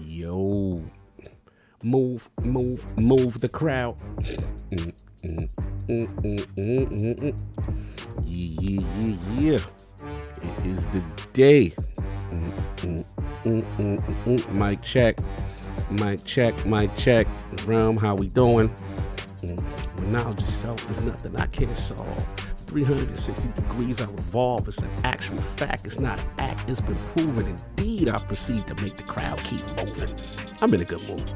Yo, move the crowd. Yeah. It is the day. Mic check. Realm, how we doing? When knowledge itself is nothing I can't solve. 360 degrees I revolve. It's an actual fact. It's not an act. It's been proven. Indeed, I proceed to make the crowd keep moving. I'm in a good mood.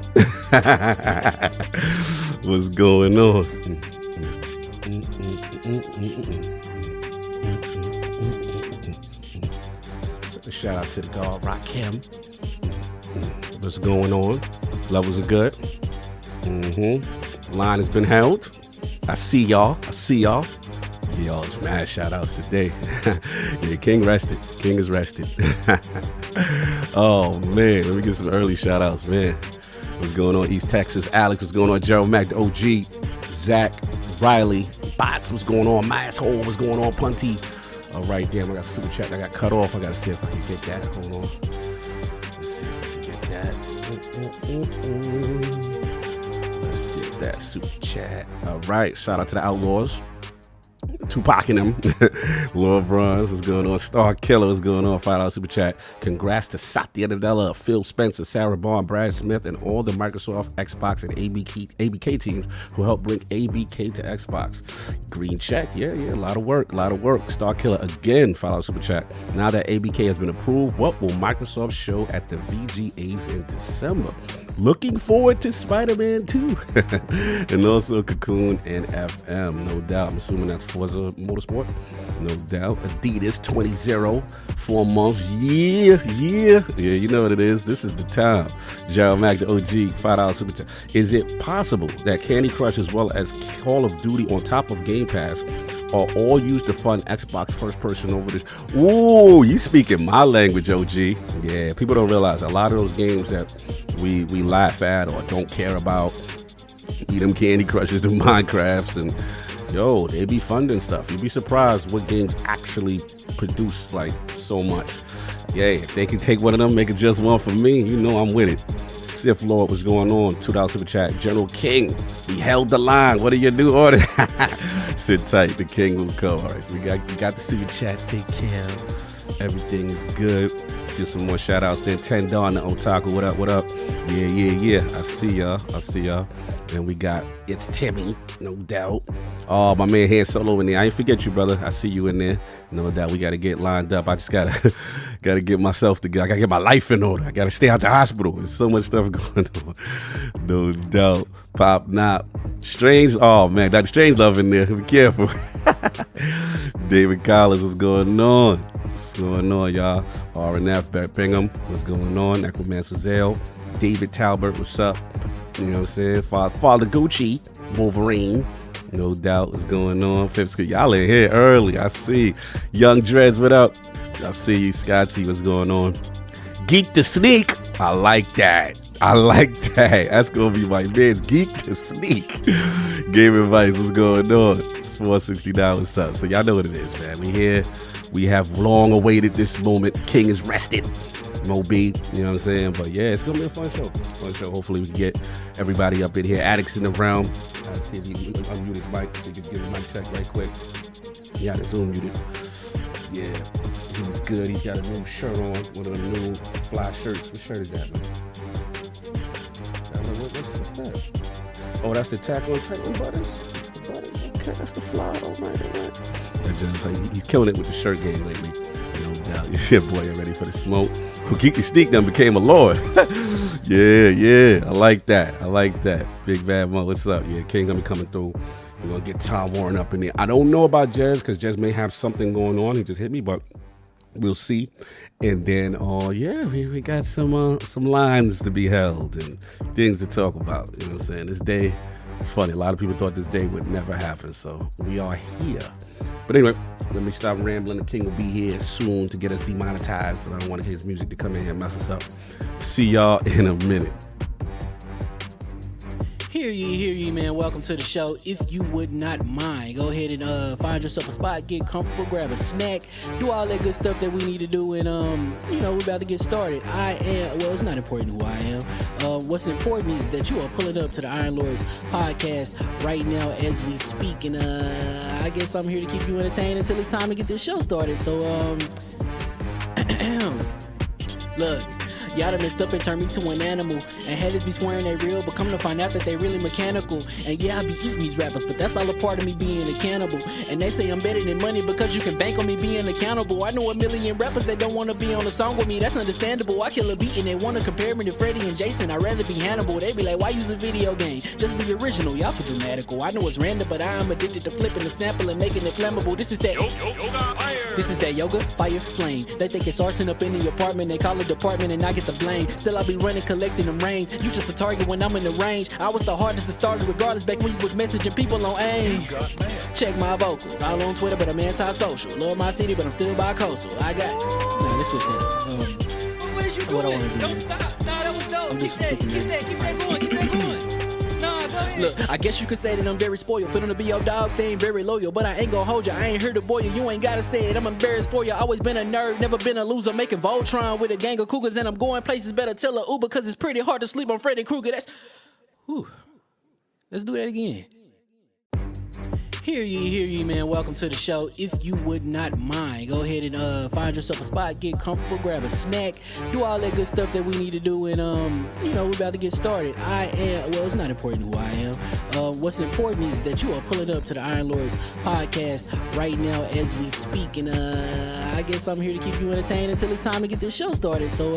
What's going on? So shout out to the guard, Rakim. What's going on? Levels are good. Line has been held. I see y'all. Y'all, it's mad shout outs today. Yeah, King rested. King is rested. Oh man, let me get some early shout outs, man. What's going on, East Texas? Alex, what's going on? Gerald Mack, the OG. Zach, Riley, Bots, what's going on? My asshole, what's going on? Punty. All right, damn, I got super chat. I got cut off. I gotta see if I can get that. Hold on. Let's see if I can get that. Let's get that super chat. All right, shout out to the Outlaws. Tupac and them. Lord Bronze, what's going on? Star Killer, what's going on? $5 super chat. Congrats to Satya Nadella, Phil Spencer, Sarah Bond, Brad Smith, and all the Microsoft, Xbox, and ABK teams who helped bring ABK to Xbox. Green check, yeah, a lot of work. Star Killer again, $5 super chat. Now that ABK has been approved, what will Microsoft show at the VGAs in December? Looking forward to Spider-Man 2. And also Cocoon and FM, no doubt. I'm assuming that's Forza Motorsport, no doubt. Adidas 20-0, 4 months. Yeah, you know what it is. This is the time. Gerald Mack, the OG, $5 super chat. Is it possible that Candy Crush as well as Call of Duty on top of Game Pass are all used to fund Xbox first person over this? Ooh, you speaking my language, OG. Yeah, people don't realize a lot of those games that we laugh at or don't care about, be them Candy Crushes, the Minecrafts, and yo, they be funding stuff. You'd be surprised what games actually produce like so much. Yeah, if they can take one of them, make it just one for me, you know I'm with it. Sith Lord, what's going on? $2 super chat. General King, we held the line. What do you do? Order. Sit tight. The King will come. All right, so we got the super chats. Take care. Everything is good. Let's get some more shout outs. Then Tendon, the Otaku. What up? Yeah. I see y'all. Then we got It's Timmy, no doubt. Oh, my man Han Solo in there. I ain't forget you, brother. I see you in there. No doubt. We got to get lined up. I just gotta get myself together. I gotta get my life in order. I gotta stay out the hospital. There's so much stuff going on. No doubt. Pop Nop. Strange. Oh man, Dr. Strange love in there. Be careful. David Collins, what's going on? What's going on, y'all? RNF, Bert Bingham, what's going on? Necromancer Zale. David Talbert, what's up? You know what I'm saying? Father Gucci, Wolverine, no doubt, what's going on? Fifth Street, y'all in here early. I see. Young Dreads, what up? I see you. Scotty, what's going on? Geek to Sneak. I like that. That's gonna be my man's Geek to Sneak. Game Advice, what's going on? It's $469, what's up? So y'all know what it is, man. We here. We have long awaited this moment. King is rested. Moby, you know what I'm saying? But yeah, it's gonna be a fun show. Hopefully we can get everybody up in here. Addicts in the realm. See if you can unmute his mic. So you can give his mic check right quick. Yeah, the Zoom muted. Yeah, he's good. He's got a new shirt on. One of the new fly shirts. What shirt is that, man? What's that? Oh, that's the Tackle and Titan Butters. Okay, that's the fly. All right. He's killing it with the shirt game lately. No doubt. Your boy ready for the smoke. Geeky Sneak done became a lord. Yeah. I like that. Big Bad Mo, what's up? Yeah, King gonna be coming through. We're gonna get Tom Warren up in there. I don't know about Jez because Jez may have something going on. He just hit me, but we'll see. And then, we got some lines to be held and things to talk about. You know what I'm saying? This day, it's funny. A lot of people thought this day would never happen, so we are here. But anyway, let me stop rambling. The King will be here soon to get us demonetized, and I don't want his music to come in here and mess us up. See y'all in a minute. Hear ye, man. Welcome to the show. If you would not mind, go ahead and find yourself a spot, get comfortable, grab a snack, do all that good stuff that we need to do, and we're about to get started. It's not important who I am. What's important is that you are pulling up to the Iron Lords podcast right now as we speak, and I guess I'm here to keep you entertained until it's time to get this show started. So look. Y'all done messed up and turned me to an animal. And haters be swearing they real, but come to find out that they really mechanical. And yeah, I be eating these rappers, but that's all a part of me being a cannibal. And they say I'm better than money because you can bank on me being accountable. I know a million rappers that don't want to be on a song with me, that's understandable. I kill a beat and they want to compare me to Freddie and Jason. I'd rather be Hannibal. They be like, why use a video game? Just be original, y'all too dramatical. I know it's random, but I am addicted to flipping the sample and making it flammable. This is that yoga, fire, flame. They think it's arson up in the apartment. They call it department and I get the blame. Still I be running, collecting them rains. You just a target when I'm in the range. I was the hardest to start regardless back when you was messaging people on AIM. Check my vocals, all on Twitter, but I'm anti-social. Love my city, but I'm still bi-coastal. Let's switch that up. What is you doing? I want to do. Don't stop. Nah, that was dope. I'm just Keep that going. Look, I guess you could say that I'm very spoiled. Feeling to be your dog thing, very loyal. But I ain't gonna hold you, I ain't here to boil you. You ain't gotta say it, I'm embarrassed for you. Always been a nerd, never been a loser. Making Voltron with a gang of cougars. And I'm going places, better tell a Uber. Cause it's pretty hard to sleep on Freddy Krueger. Let's do that again. Hear ye, man. Welcome to the show. If you would not mind, go ahead and find yourself a spot, get comfortable, grab a snack, do all that good stuff that we need to do, and we're about to get started. It's not important who I am. What's important is that you are pulling up to the Iron Lords podcast right now as we speak, and I guess I'm here to keep you entertained until it's time to get this show started. So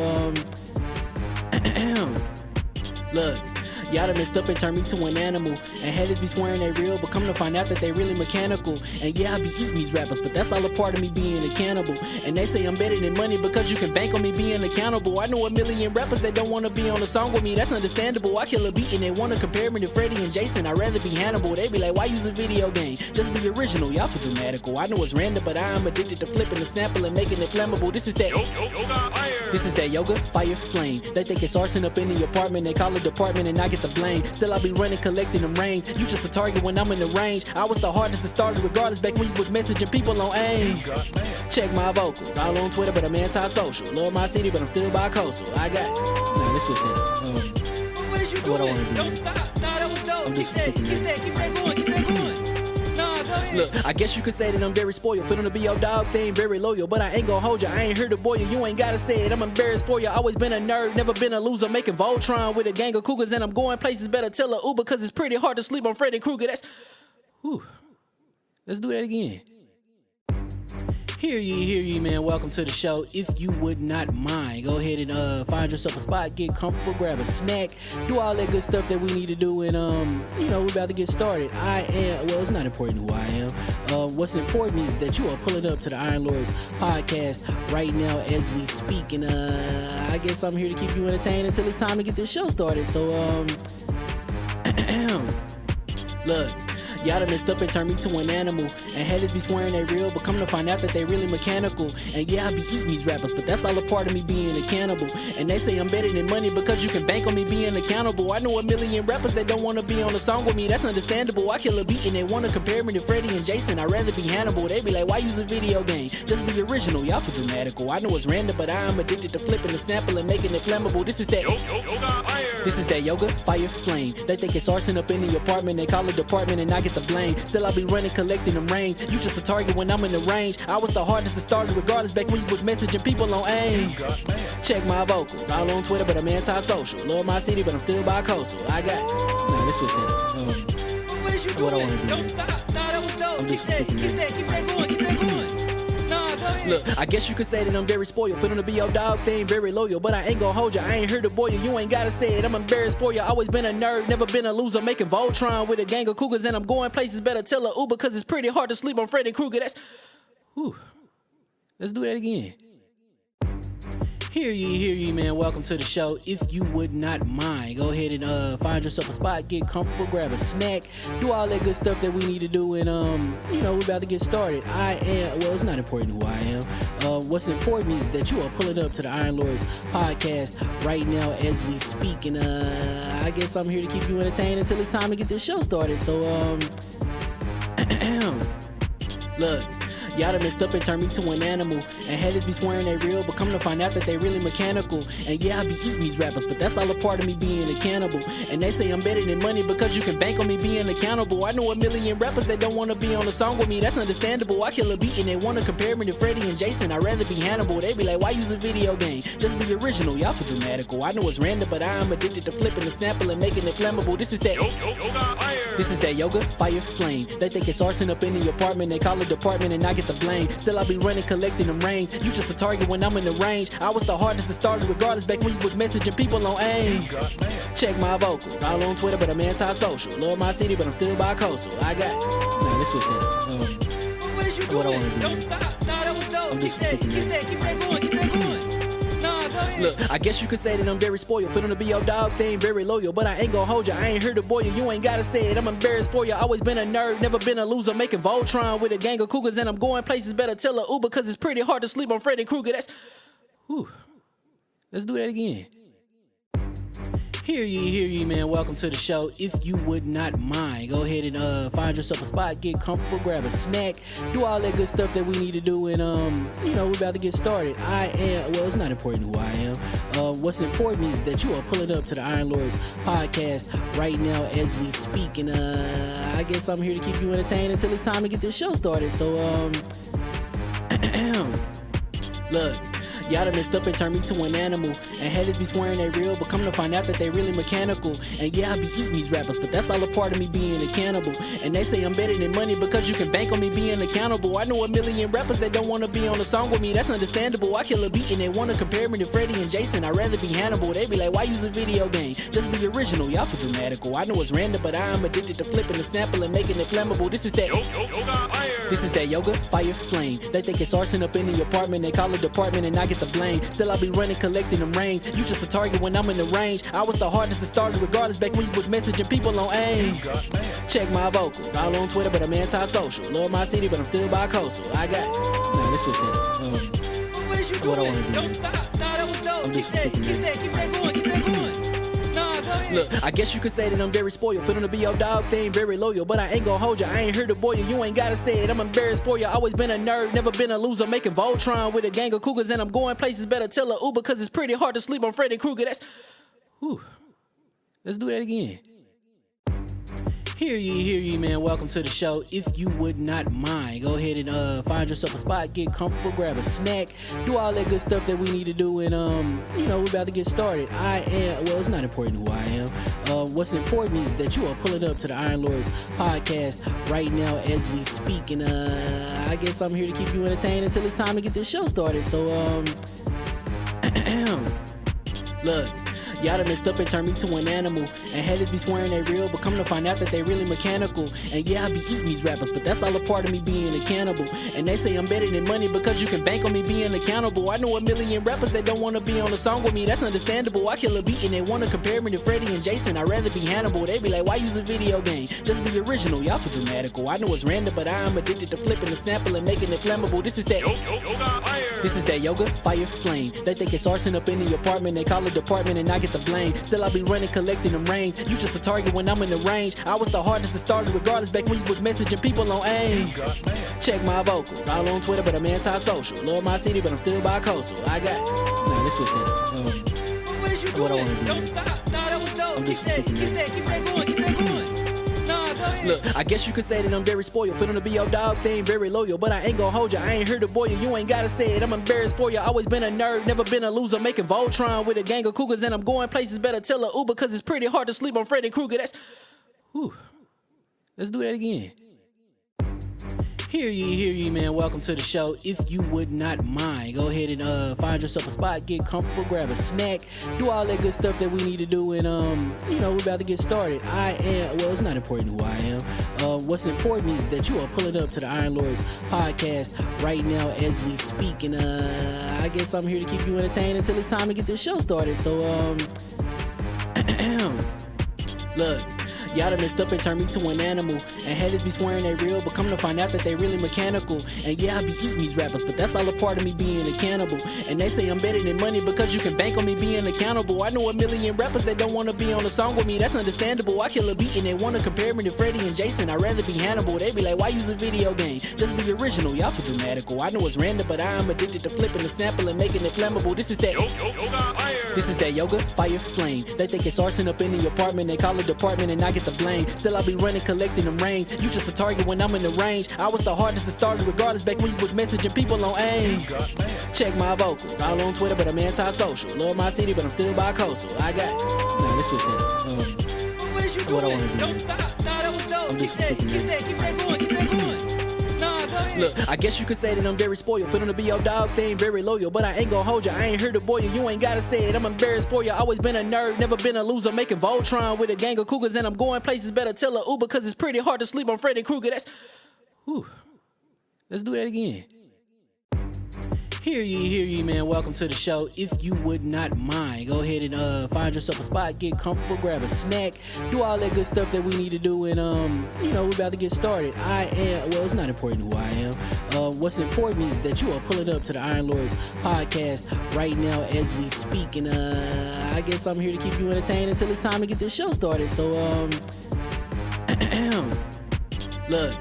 look. Y'all done messed up and turned me to an animal. And haters be swearing they real, but come to find out that they really mechanical. And yeah, I be eating these rappers, but that's all a part of me being a cannibal. And they say I'm better than money because you can bank on me being accountable. I know a million rappers that don't want to be on a song with me, that's understandable. I kill a beat and they want to compare me to Freddie and Jason. I'd rather be Hannibal. They be like, why use a video game? Just be original, y'all too dramatical. I know it's random, but I am addicted to flipping the sample and making it flammable. This is that yoga, fire, flame. They think it's arson up in the apartment. They call it department and I get the blame. Still I be running, collecting them rains. You just a target when I'm in the range. I was the hardest to start regardless back when you was messaging people on AIM. Check my vocals, all on Twitter, but I'm anti-social. Love my city, but I'm still bi-coastal. Let's switch that up. What is you doing? Don't stop. Nah, that was dope. Keep that going. Look, I guess you could say that I'm very spoiled. Feeling to be your dog thing, very loyal. But I ain't gonna hold you, I ain't here to boil you. You ain't gotta say it, I'm embarrassed for you. Always been a nerd, never been a loser. Making Voltron with a gang of cougars. And I'm going places, better tell a Uber. Cause it's pretty hard to sleep on Freddy Krueger. Let's do that again. Hear ye, man. Welcome to the show. If you would not mind, go ahead and find yourself a spot, get comfortable, grab a snack, do all that good stuff that we need to do, and we're about to get started. It's not important who I am. What's important is that you are pulling up to the Iron Lords podcast right now as we speak, and I guess I'm here to keep you entertained until it's time to get this show started. So look. Y'all done messed up and turned me to an animal. And haters be swearing they real, but come to find out that they really mechanical. And yeah, I be eating these rappers, but that's all a part of me being a cannibal. And they say I'm better than money because you can bank on me being accountable. I know a million rappers that don't wanna be on a song with me, that's understandable. I kill a beat and they wanna compare me to Freddie and Jason. I'd rather be Hannibal. They be like, why use a video game? Just be original, y'all too dramatical. I know it's random, but I am addicted to flipping the sample and making it flammable. This is that yoga, fire, flame. They think it's arson up in the apartment. They call it department and I get the blame. Still I be running, collecting them rains. You just a target when I'm in the range. I was the hardest to start regardless back when you was messaging people on AIM. Check my vocals, all on Twitter, but I'm anti-social. Love my city, but I'm still bi-coastal. I got nah, let's switch that up. What is you What I doing? wanna do? Don't stop. Nah, that was dope. I'm Keep just that, super keep that, keep that going, keep that going. Nah, go ahead. Look, I guess you could say that I'm very spoiled. For them to be your dogs, they ain't very loyal. But I ain't gon' hold ya, I ain't here to boil you. You ain't gotta say it, I'm embarrassed for ya. Always been a nerd, never been a loser. Making Voltron with a gang of cougars. And I'm going places, better tell a Uber. Cause it's pretty hard to sleep on Freddy Krueger. That's, whew. Let's do that again. Hear ye, man. Welcome to the show. If you would not mind, go ahead and find yourself a spot, get comfortable, grab a snack, do all that good stuff that we need to do, and we're about to get started. It's not important who I am. What's important is that you are pulling up to the Iron Lords podcast right now as we speak, and I guess I'm here to keep you entertained until it's time to get this show started. So look. Y'all done messed up and turned me to an animal. And haters be swearing they real, but come to find out that they really mechanical. And yeah, I be eating these rappers, but that's all a part of me being a cannibal. And they say I'm better than money because you can bank on me being accountable. I know a million rappers that don't wanna be on a song with me, that's understandable. I kill a beat and they wanna compare me to Freddie and Jason. I'd rather be Hannibal. They be like, why use a video game? Just be original, y'all too dramatical. I know it's random, but I am addicted to flipping the sample and making it flammable. This is that yoga, fire, flame. They think it's arson up in the apartment. They call it department and I get the blame. Still I be running, collecting them rains. You just a target when I'm in the range. I was the hardest to start regardless back when you was messaging people on AIM. Check my vocals, all on Twitter, but I'm anti-social. Love my city, but I'm still bi-coastal. I got nah, let's switch that up. What is you What I doing? wanna do? Don't stop. Nah, that was dope. I'm Keep just that, super keep that, keep that going, keep that going. Nah, go ahead. Look, I guess you could say that I'm very spoiled. For them to be your dogs, they ain't very loyal. But I ain't gon' hold ya, I ain't here to boil you. You ain't gotta say it, I'm embarrassed for ya. Always been a nerd, never been a loser. Making Voltron with a gang of cougars. And I'm going places, better tell a Uber. Cause it's pretty hard to sleep on Freddy Krueger. That's, whew. Let's do that again. Hear ye, man. Welcome to the show. If you would not mind, go ahead and find yourself a spot, get comfortable, grab a snack, do all that good stuff that we need to do, and we're about to get started. It's not important who I am. What's important is that you are pulling up to the Iron Lords podcast right now as we speak, and I guess I'm here to keep you entertained until it's time to get this show started. So look. Y'all done messed up and turned me to an animal. And haters be swearing they real, but come to find out that they really mechanical. And yeah, I be eating these rappers, but that's all a part of me being a cannibal. And they say I'm better than money because you can bank on me being accountable. I know a million rappers that don't wanna be on a song with me, that's understandable. I kill a beat and they wanna compare me to Freddie and Jason. I'd rather be Hannibal. They be like, why use a video game? Just be original, y'all too dramatical. I know it's random, but I am addicted to flipping the sample and making it flammable. This is that yoga, fire, flame. They think it's arson up in the apartment. They call it department and I get the blame. Still I be running, collecting them rains. You just a target when I'm in the range. I was the hardest to start regardless back when you was messaging people on AIM. Check my vocals, all on Twitter, but I'm anti-social. Love my city, but I'm still bi-coastal. I got nah, let's switch that up. What is you What I doing? wanna do? Don't stop. Nah, that was dope. I'm just Keep that, super keep that, keep that going, keep that going. Nah, go ahead. Look, I guess you could say that I'm very spoiled. For them to be your dogs, they ain't very loyal. But I ain't gon' hold ya, I ain't here to boil you. You ain't gotta say it, I'm embarrassed for ya. Always been a nerd, never been a loser. Making Voltron with a gang of cougars. And I'm going places, better tell a Uber. Cause it's pretty hard to sleep on Freddy Krueger. That's, whew. Let's do that again. Hear ye, man. Welcome to the show. If you would not mind, go ahead and find yourself a spot, get comfortable, grab a snack, do all that good stuff that we need to do, and we're about to get started. It's not important who I am. What's important is that you are pulling up to the Iron Lords podcast right now as we speak, and I guess I'm here to keep you entertained until it's time to get this show started. So look. y'all done messed up and turned me to an animal. And haters be swearing they real, but come to find out that they really mechanical. And yeah, I be eating these rappers, but that's all a part of me being a cannibal. And they say I'm better than money because you can bank on me being accountable. I know a million rappers that don't want to be on a song with me, that's understandable. I kill a beat and they want to compare me to Freddie and Jason. I'd rather be Hannibal. They be like, why use a video game? Just be original, y'all too dramatical. I know it's random, but I am addicted to flipping the sample and making it flammable. This is that yoga, fire, flame. They think it's arson up in the apartment. They call it department and I get the blame. Still I be running, collecting them rings. You just a target when I'm in the range. I was the hardest to start regardless back when you was messaging people on AIM. Check my vocals, all on Twitter, but I'm anti-social. Love my city, but I'm still bi-coastal. I got... Nah, let's switch that up. What is you doing? What I wanna do? Don't stop. Nah, that was dope. I'm Keep just that, super keep that, keep that going, keep that going. Nah, go ahead. Look, I guess you could say that I'm very spoiled. For them to be your dog, they ain't very loyal. But I ain't gonna hold you, I ain't here to boil you. You ain't gotta say it, I'm embarrassed for you. Always been a nerd, never been a loser. Making Voltron with a gang of cougars. And I'm going places, better tell a Uber. Cause it's pretty hard to sleep on Freddy Krueger. That's... Whew. Let's do that again. Hear ye, man. Welcome to the show. If you would not mind, go ahead and find yourself a spot, get comfortable, grab a snack, do all that good stuff that we need to do, and we're about to get started. Well, it's not important who I am. What's important is that you are pulling up to the Iron Lords podcast right now as we speak, and I guess I'm here to keep you entertained until it's time to get this show started. So look. Y'all done messed up and turned me to an animal. And haters be swearing they real, but come to find out that they really mechanical. And yeah, I be eating these rappers, but that's all a part of me being a cannibal. And they say I'm better than money because you can bank on me being accountable. I know a million rappers that don't want to be on a song with me, that's understandable. I kill a beat and they want to compare me to Freddie and Jason. I'd rather be Hannibal. They be like, why use a video game? Just be original, y'all too dramatical. I know it's random, but I am addicted to flipping the sample and making it flammable. This is that yoga, fire, flame. They think it's arson up in the apartment. They call it department and I get the blame. Still I be running, collecting them rings. You just a target when I'm in the range. I was the hardest to start regardless back when you was messaging people on AIM. Check my vocals, all on Twitter, but I'm anti-social. Love my city, but I'm still bi-coastal. I got... Nah, let's switch that up. What is you What I doing? wanna do? Don't stop. Nah, that was dope. I'm Keep just that, super keep that, keep that going, keep that going. Nah, go ahead. Look, I guess you could say that I'm very spoiled. For them to be your dogs, they ain't very loyal. But I ain't gonna hold you, I ain't here to boil you. You ain't gotta say it, I'm embarrassed for you. Always been a nerd, never been a loser. Making Voltron with a gang of cougars. And I'm going places, better tell a Uber. Cause it's pretty hard to sleep on Freddy Krueger. That's... Whew. Let's do that again. Hear ye, man. Welcome to the show. If you would not mind, go ahead and find yourself a spot, get comfortable, grab a snack, do all that good stuff that we need to do, and we're about to get started. Well, it's not important who I am. What's important is that you are pulling up to the Iron Lords podcast right now as we speak, and I guess I'm here to keep you entertained until it's time to get this show started. So look.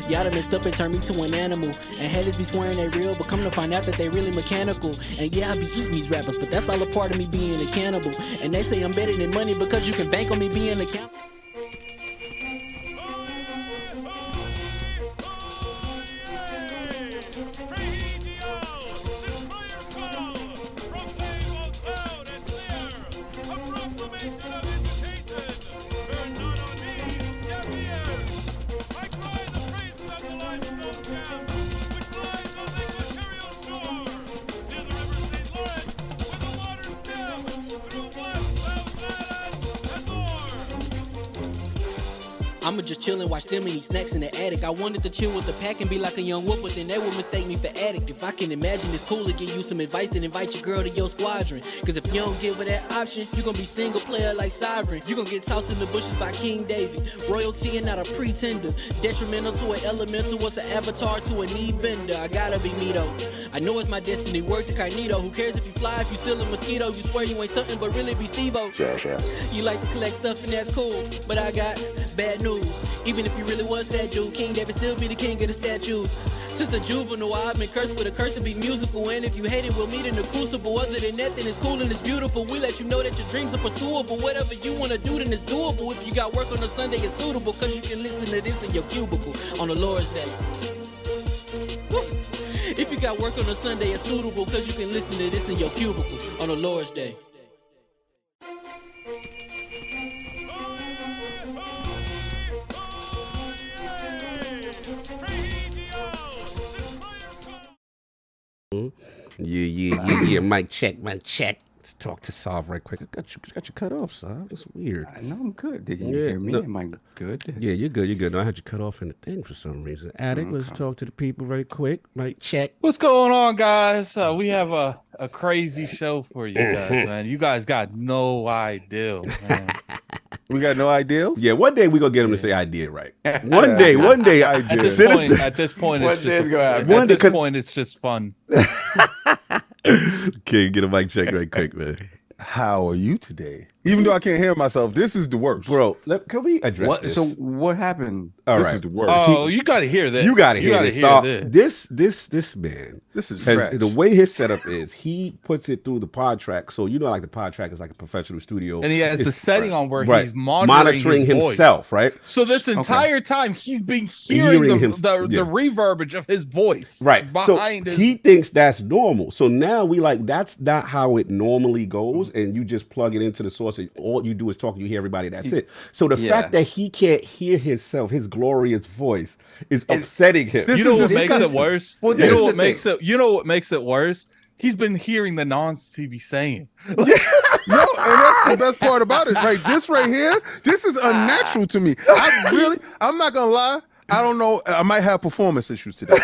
Y'all done messed up and turned me to an animal. And haters be swearing they real, but come to find out that they really mechanical. And yeah, I be eating these rappers, but that's all a part of me being a cannibal. And they say I'm better than money because you can bank on me being a cannibal. I'ma just chill and watch them and eat snacks in the attic. I wanted to chill with the pack and be like a young whoop, but then they would mistake me for addict. If I can imagine it's cool to give you some advice, then invite your girl to your squadron. Cause if you don't give her that option, you gon' be single player like Sovereign. You gon' get tossed in the bushes by King David. Royalty and not a pretender. Detrimental to an elemental, what's an avatar to a knee bender? I gotta be me though. I know it's my destiny, word to Cognito. Who cares if you fly, if you still a mosquito? You swear you ain't stuntin', but really be Steve-O. You like to collect stuff and that's cool, but I got bad news. Even if you really was that dude, King David still be the king of the statues. Since a juvenile, I've been cursed with a curse to be musical. And if you hate it, we'll meet in the crucible. Other than that, then it's cool and it's beautiful. We let you know that your dreams are pursuable. Whatever you wanna do, then it's doable. If you got work on a Sunday, it's suitable. Cause you can listen to this in your cubicle on the Lord's Day. Woo. If you got work on a Sunday, it's suitable. Cause you can listen to this in your cubicle on the Lord's Day. Yeah, mic check. Let's talk to Solve right quick. I got you cut off, Solve. That's weird. I know I'm good. Did you hear me? No. Am I good? Yeah, you're good. You're good. No, I had you cut off in the thing for some reason. Addict, let's talk to the people right quick. Right, check. What's going on, guys? We have a crazy show for you guys, man. You guys got no idea, man. We got no ideals? Yeah, one day we're going to get him to say idea right. One day. At this point, it's just fun. Okay, get a mic check right quick, man. How are you today? Even though I can't hear myself, this is the worst. Bro, can we address this? So what happened? This is the worst. Oh, you got to hear this. You got to hear this. This man. This is trash. The way his setup is, he puts it through the pod track. So you know, like the pod track is like a professional studio, and he has the setting on where he's monitoring his himself, voice. right? So this entire time he's been hearing the reverberage of his voice, right? Behind so he thinks that's normal. So now we like that's not how it normally goes, and you just plug it into the source, and all you do is talk. You hear everybody. That's it. So the fact that he can't hear himself, his glorious voice, is upsetting him. You know what makes it worse? You know what makes it? You know what makes it worse? He's been hearing the nonsense he be saying. No, and that's the best part about it. Right, this right here, this is unnatural to me. I'm not gonna lie. I don't know. I might have performance issues today.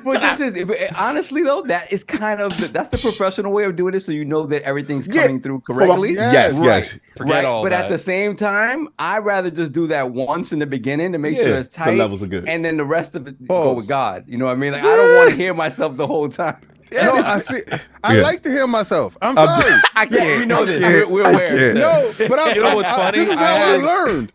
But this is honestly though, that is kind of that's the professional way of doing it, so you know that everything's coming through correctly. Yes. Forget all but that. at the same time, I'd rather just do that once in the beginning to make sure it's tight. The levels are good, and then the rest of it go with God. You know what I mean? Like I don't want to hear myself the whole time. No, I see. I like to hear myself. I'm sorry. I can't. We know this. We're aware. No, but you know what's funny? This is how I learned.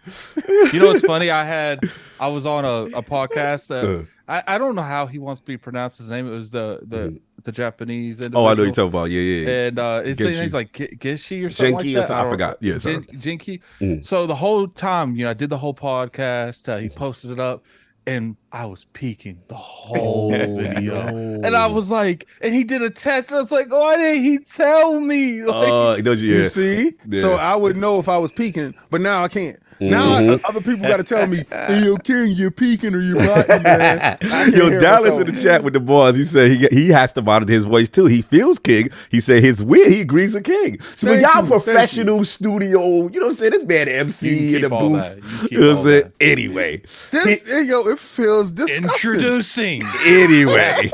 You know what's funny? I was on a podcast. I don't know how he wants to be pronounced. His name. It was the Japanese. Oh, I know you're talking about. Yeah. And his name's like Gishi or something like that. I forgot. Yeah, Jinky. So the whole time, I did the whole podcast. He posted it up. And I was peeking the whole video. And I was like, and he did a test. And I was like, why didn't he tell me? Like, you see? Yeah. So I would know if I was peeking, but now I can't. Now other people got to tell me, hey, yo, King, you're peeking or you're biting, man. Yo, Dallas in the chat with the boys, he said he has to monitor his voice too. He feels King. He said his weird. He agrees with King. So when y'all professional studio, you know what I'm saying? This man MC in the booth. You know what I'm saying? Anyway. It feels disgusting. Introducing. Anyway.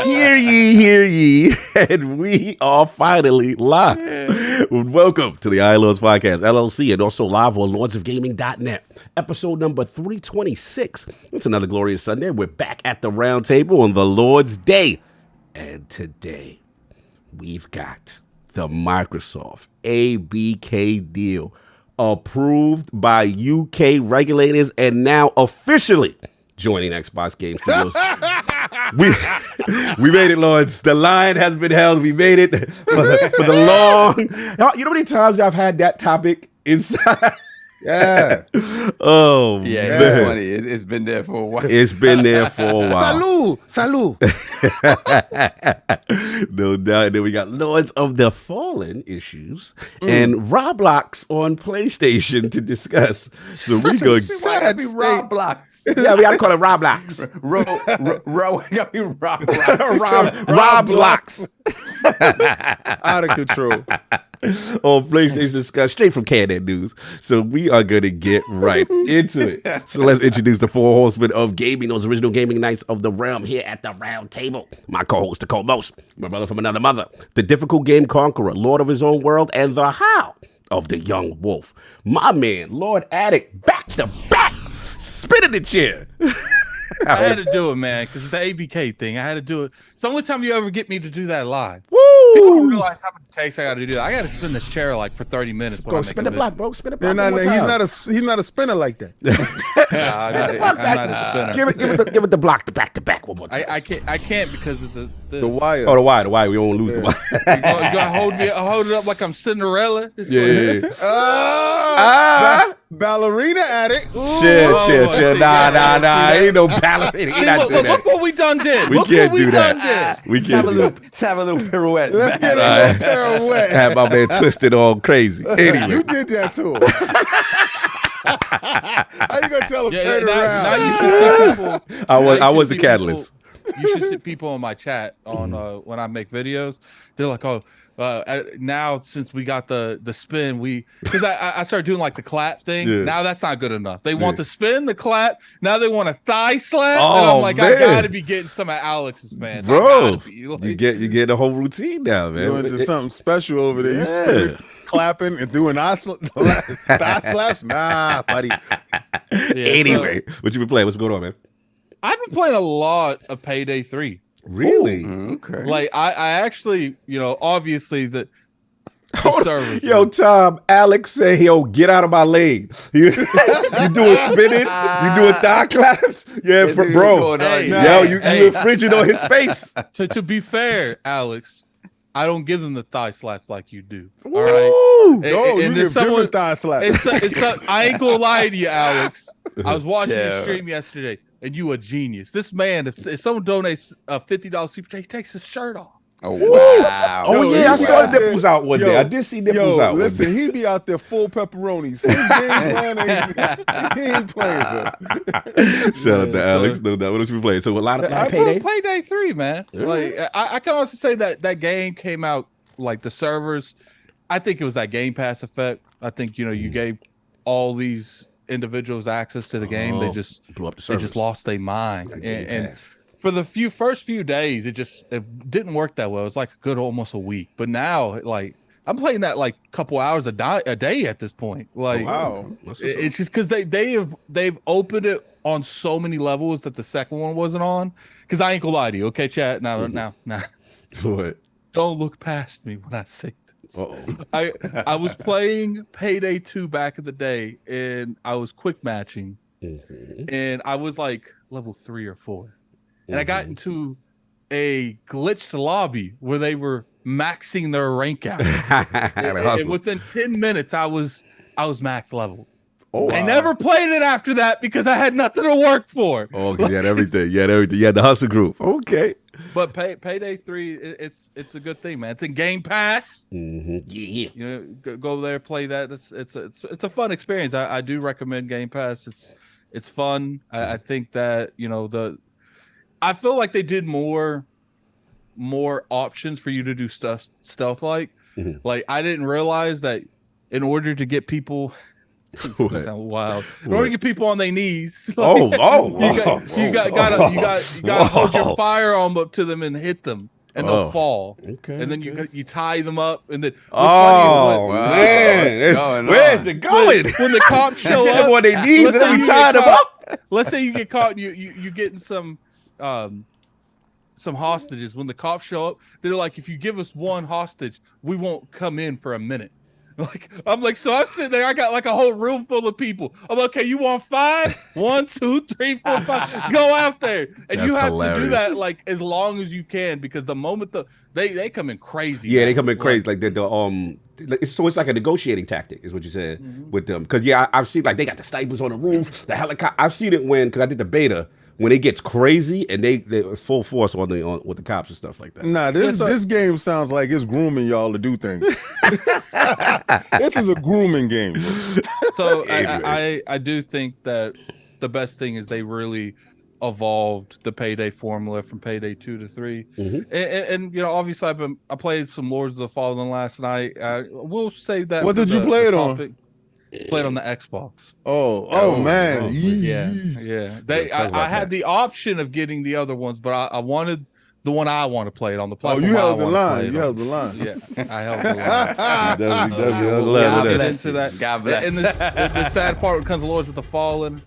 hear ye. And we are finally live. Welcome to the iLords Podcast, LLC, and also live on LordsOfGaming.net. Episode number 326. It's another glorious Sunday. We're back at the round table on the Lord's Day. And today, we've got the Microsoft ABK deal approved by UK regulators and now officially joining Xbox Game Studios. We made it, Lords. The line has been held. We made it for the long. You know how many times I've had that topic inside? Yeah. Oh, yeah, man. It's funny. It's been there for a while. It's been there for a while. Salud. No doubt. Then we got Lords of the Fallen issues and Roblox on PlayStation to discuss. So we go. Why gotta be Roblox? Yeah, we gotta call it Roblox. Roblox. Out of control. On PlayStation discuss straight from Canada News. So we are going to get right into it. So let's introduce the four horsemen of gaming, those original gaming knights of the realm here at the round table. My co-host, the co-most, my brother from another mother, the difficult game conqueror, lord of his own world, and the how of the young wolf. My man, Lord Addict, back to back, spinning the chair. I had to do it, man, because it's the ABK thing. I had to do it. It's the only time you ever get me to do that live. Woo! People don't realize how many takes I got to do that. I got to spin this chair like for 30 minutes. Bro, spin the block, bro. Spin the block. He's not a spinner like that. I'm not a spinner. Give it the block, the back to back one more time. I can't because of the wire. Oh, the wire. We won't lose the wire. You gotta hold it up like I'm Cinderella. Yeah. Ballerina Addict. Chill. Nah. Ain't no ballerina. Look what we done did. We can't do that. We can't do that. Let's have a little pirouette. Let's get a little pirouette. Have my man twisted all crazy. Anyway. You did that to him. How you gonna tell him turn around? Now you should see people. I was the catalyst. You should see people in my chat on when I make videos. They're like, "Oh, Now since we got the spin, because I started doing like the clap thing. Yeah. Now that's not good enough. They want the spin, the clap. Now they want a thigh slap. Oh, and I'm like, man. I gotta be getting some of Alex's fans, bro. Like, you get the whole routine now, man. You're into something special over there. You Yeah. spinning, clapping, and doing thigh slaps. Nah, buddy. Anyway, what you been playing? What's going on, man? I've been playing a lot of Payday 3. Really? Okay. Like I actually, obviously the servers. Yo, Tom, Alex said, yo, get out of my lane. You doing spinning? You doing thigh claps? Yeah, bro. Hey, Yo, you infringing on his space. To be fair, Alex, I don't give them the thigh slaps like you do. All Woo! right. No, you there's give different thigh slaps. I ain't gonna lie to you, Alex. I was watching your stream yesterday, and you a genius. This man, if someone donates a $50 super chat, he takes his shirt off. Oh wow! Oh, Yo, yeah, I he saw out nipples there- out one day. I did see nipples out. Listen, one day. he be out there full pepperonis. His game plan he ain't playing, sir. Shout out to Alex. No doubt. What else you been playing? So a lot of I Payday. played Payday 3, man. Yeah. Like I can also say that game came out like the servers. I think it was that Game Pass effect. I think you gave all these individuals access to the game. They just blew up the they servers. just lost their mind. Got Game And Pass. for the first few days, it didn't work that well. It was like almost a week. But now, like I'm playing that like couple hours a day at this point. Like Wow. That's what's up. it's just because they've opened it on so many levels that the second one wasn't on. Because I ain't gonna lie to you, okay, chat? Now, What? don't look past me when I say this. Uh-oh. I was playing Payday 2 back in the day, and I was quick matching, and I was like level 3 or 4, and I got into a glitched lobby where they were maxing their rank out, and within 10 minutes I was max level. Oh, I never played it after that because I had nothing to work for. Oh, because you had everything. You had everything. You had the hustle group. Okay. But Payday 3, it's a good thing, man. It's in Game Pass. Yeah. Go there, play that. It's a fun experience. I do recommend Game Pass. It's fun. I think that I feel like they did more options for you to do stuff stealth like. Like I didn't realize that in order to get people. It's gonna sound wild. In order to get people on their knees, like, you got hold your firearm up to them and hit them, and they'll fall. Okay. And then you tie them up, and then man, where's it going? when the cops show Get them up on their knees and let's say then you tie get them up. Let's say you get caught and you getting some hostages. When the cops show up, they're like, if you give us one hostage, we won't come in for a minute. Like I'm like, so I'm sitting there. I got like a whole room full of people. I'm like, okay, you want 5? 1, 2, 3, 4, 5. Go out there, and That's you have hilarious. to do that like as long as you can, because the moment they come in crazy. Yeah, man. they come in crazy. Like it's like a negotiating tactic, is what you said with them. Because I've seen like they got the snipers on the roof, the helicopter. I've seen it because I did the beta. When it gets crazy and they full force on with the cops and stuff like that. Nah, this game sounds like it's grooming y'all to do things. This is a grooming game. So I do think that the best thing is they really evolved the Payday formula from Payday 2 to 3. And obviously I played some Lords of the Fallen last night. We'll save that. What for did you play it on? Played on the Xbox. Oh man. Yeah. I had the option of getting the other ones, but I wanted the one I want to play it on the platform. You held the line. You held the line. Yeah, I held the line. Definitely. Get into that. God bless. And the sad part when it comes to Lords of the Fallen,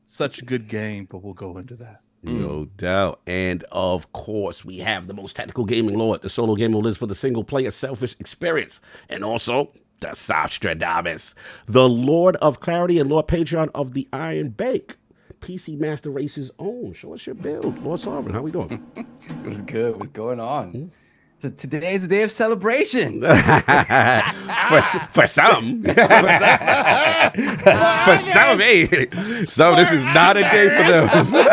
such a good game, but we'll go into that. No doubt. And of course, we have the most technical gaming lord. The solo game lives for the single player selfish experience. And also the Sostradamus, the Lord of Clarity and Lord Patreon of the Iron Bank. PC Master Race's own. Show us your build. Lord Sovereign, how we doing? It was good. What's going on? So today is a day of celebration. for some. For some, hey. So this is not a day for them. But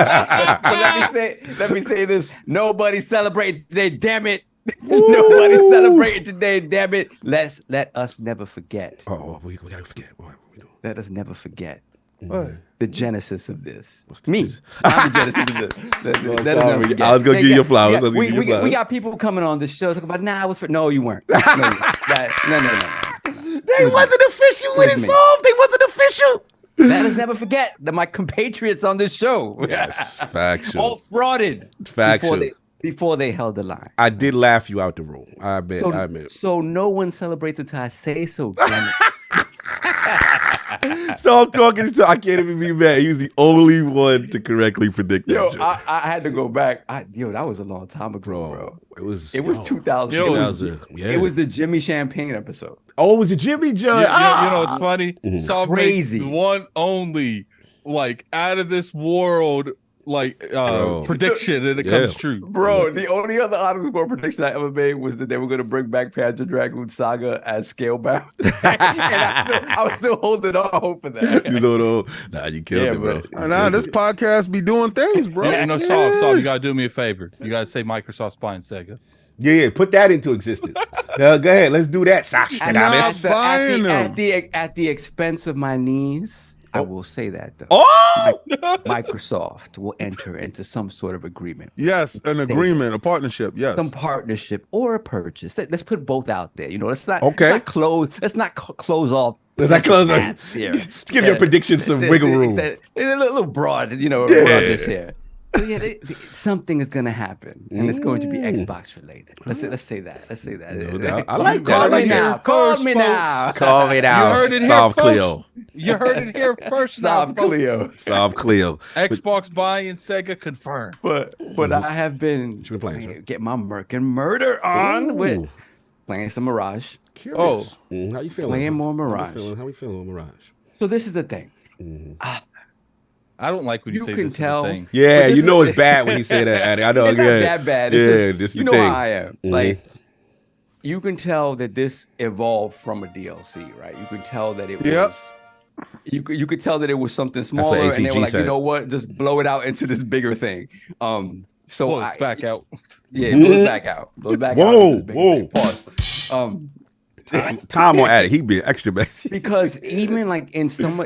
let me say this. Nobody celebrate today, damn it. Nobody celebrating today, damn it. Let us never forget. Oh, we gotta forget. What we doing? Let us never forget What? The genesis of this. the Me. genesis? I'm the genesis of this. Sorry, I was gonna give you your flowers. We got people coming on this show talking about, nah, it was for, no, you weren't. No, you weren't. No. They wasn't official with it, me. Solve. They wasn't official. Let us never forget that my compatriots on this show. Yes, factual. All frauded. Factual. Before they held the line. I did laugh you out the room. I admit. So no one celebrates until I say so. Damn it. So I'm talking to, I can't even be mad. He was the only one to correctly predict that Yo, joke. I had to go back. That was a long time ago, bro. It was 2000. It was the Jimmy Champagne episode. Oh, it was the Jimmy joke. You know what's funny? Saul Crazy. makes one only like out of this world prediction, and it comes true. Bro, the only other out of this world prediction I ever made was that they were going to bring back Panzer Dragoon Saga as Scalebound. And I was still holding on hope for that. You don't know. Nah, you killed it, bro. Nah, this podcast be doing things, bro. Saul, you gotta do me a favor. You gotta say Microsoft's buying Sega. Yeah, put that into existence. Go ahead, let's do that, Sasha. At the expense of my knees. I will say that though. Oh, Microsoft will enter into some sort of agreement. Yes, an agreement, a partnership. Yes, some partnership or a purchase. Let's put both out there. You know, let's not close. Let's not close off. Let's not close off. Here. Let's give your predictions some wiggle room. It's a little broad, around this here. Yeah, something is gonna happen, and it's going to be Xbox related. Let's say that. I like that. Call me now. Call me now. Call me now. You heard it Solve here Cleo. first. You heard it here first. Solve Cleo. Solve Cleo. Xbox buying Sega confirmed. But I have been getting my Merc and Murder on with playing some Mirage. Curious. How you feeling? Playing more Mirage. How we feeling on Mirage? So this is the thing. I don't like when you say can this tell. is the thing. Yeah, you know it's bad when he say that, Addy. I know. It's not that bad. It's just, you know thing. how I am. Like, you can tell that this evolved from a DLC, right? You can tell that it was. You could tell that it was something smaller, and they were like, you know what, just blow it out into this bigger thing. So it's back out. Yeah, blow it back out. Blow it back out. Whoa. Pause. Tom on Addy, he be extra bad. Because even like in some,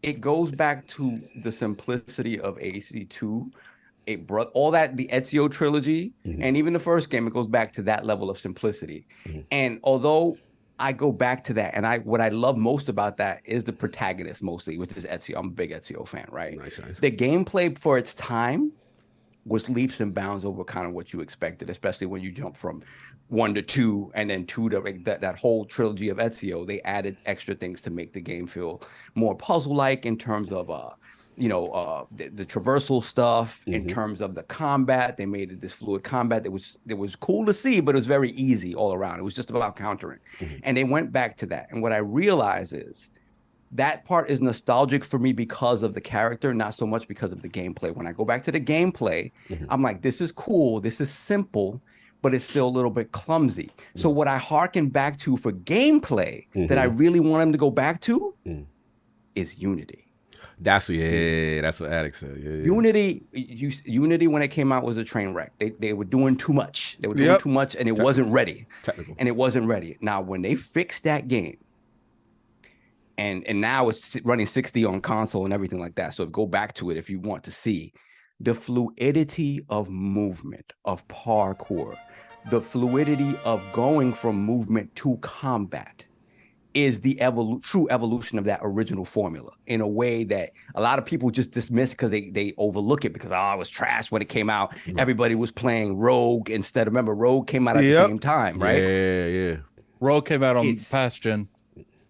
it goes back to the simplicity of AC2. It brought all that, the Ezio trilogy, and even the first game, it goes back to that level of simplicity. And although I go back to that, and what I love most about that is the protagonist mostly, which is Ezio. I'm a big Ezio fan, right? Nice. The gameplay for its time was leaps and bounds over kind of what you expected, especially when you jump from 1 to 2 and then 2 to that whole trilogy of Ezio. They added extra things to make the game feel more puzzle-like in terms of the traversal stuff, in terms of the combat. They made it this fluid combat that was cool to see, but it was very easy all around. It was just about countering. And they went back to that. And what I realize is that part is nostalgic for me because of the character, not so much because of the gameplay. When I go back to the gameplay, I'm like, this is cool, this is simple, but it's still a little bit clumsy. So what I hearken back to for gameplay that I really want him to go back to is Unity. That's what Addict said. Yeah. Unity when it came out was a train wreck. They were doing too much. They were doing too much, and it wasn't ready. Technical. And it wasn't ready. Now, when they fixed that game, and now it's running 60 on console and everything like that. So go back to it if you want to see the fluidity of movement, of parkour, the fluidity of going from movement to combat is the true evolution of that original formula in a way that a lot of people just dismiss because they overlook it because, it was trash when it came out. Everybody was playing Rogue instead. Remember, Rogue came out at the same time, right? Yeah. Rogue came out on past gen.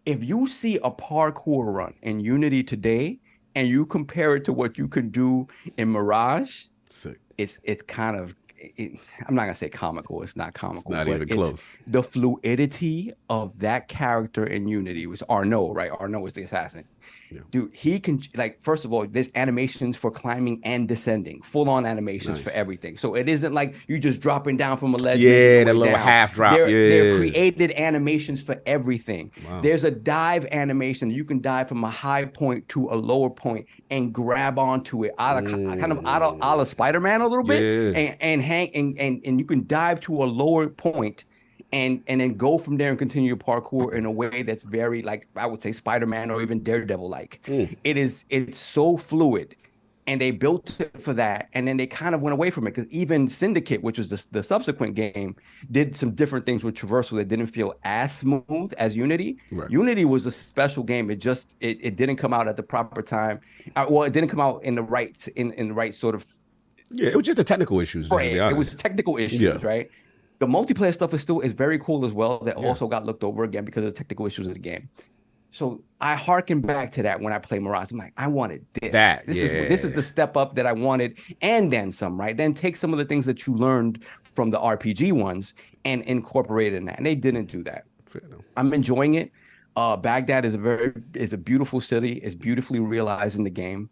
If you see a parkour run in Unity today and you compare it to what you can do in Mirage, it's kind of, I'm not gonna say comical. It's not comical. It's not even close. The fluidity of that character in Unity was Arnaud, right? Arnaud is the assassin. Yeah. Dude, he can, like, first of all, there's animations for climbing and descending, full-on animations for everything. So it isn't like you just dropping down from a ledge. Yeah, that little half drop. They're created animations for everything. Wow. There's a dive animation. You can dive from a high point to a lower point and grab onto it, kind of a la Spider-Man a little bit, and hang, and you can dive to a lower point and then go from there and continue your parkour in a way that's very, like, I would say Spider-Man or even Daredevil like. It's so fluid, and they built it for that, and then they kind of went away from it, because even Syndicate, which was the subsequent game, did some different things with traversal that didn't feel as smooth as Unity. Right. Unity was a special game. It just it didn't come out at the proper time. Well, it didn't come out in the right in the right sort of. Yeah, it was just the technical issues. Right. It was technical issues, right? The multiplayer stuff is very cool as well. That also got looked over again because of the technical issues of the game. So I harken back to that when I play Mirage. I'm like, I wanted this. This is the step up that I wanted, and then some, right? Then take some of the things that you learned from the RPG ones and incorporate it in that. And they didn't do that. I'm enjoying it. Baghdad is a beautiful city. It's beautifully realized in the game.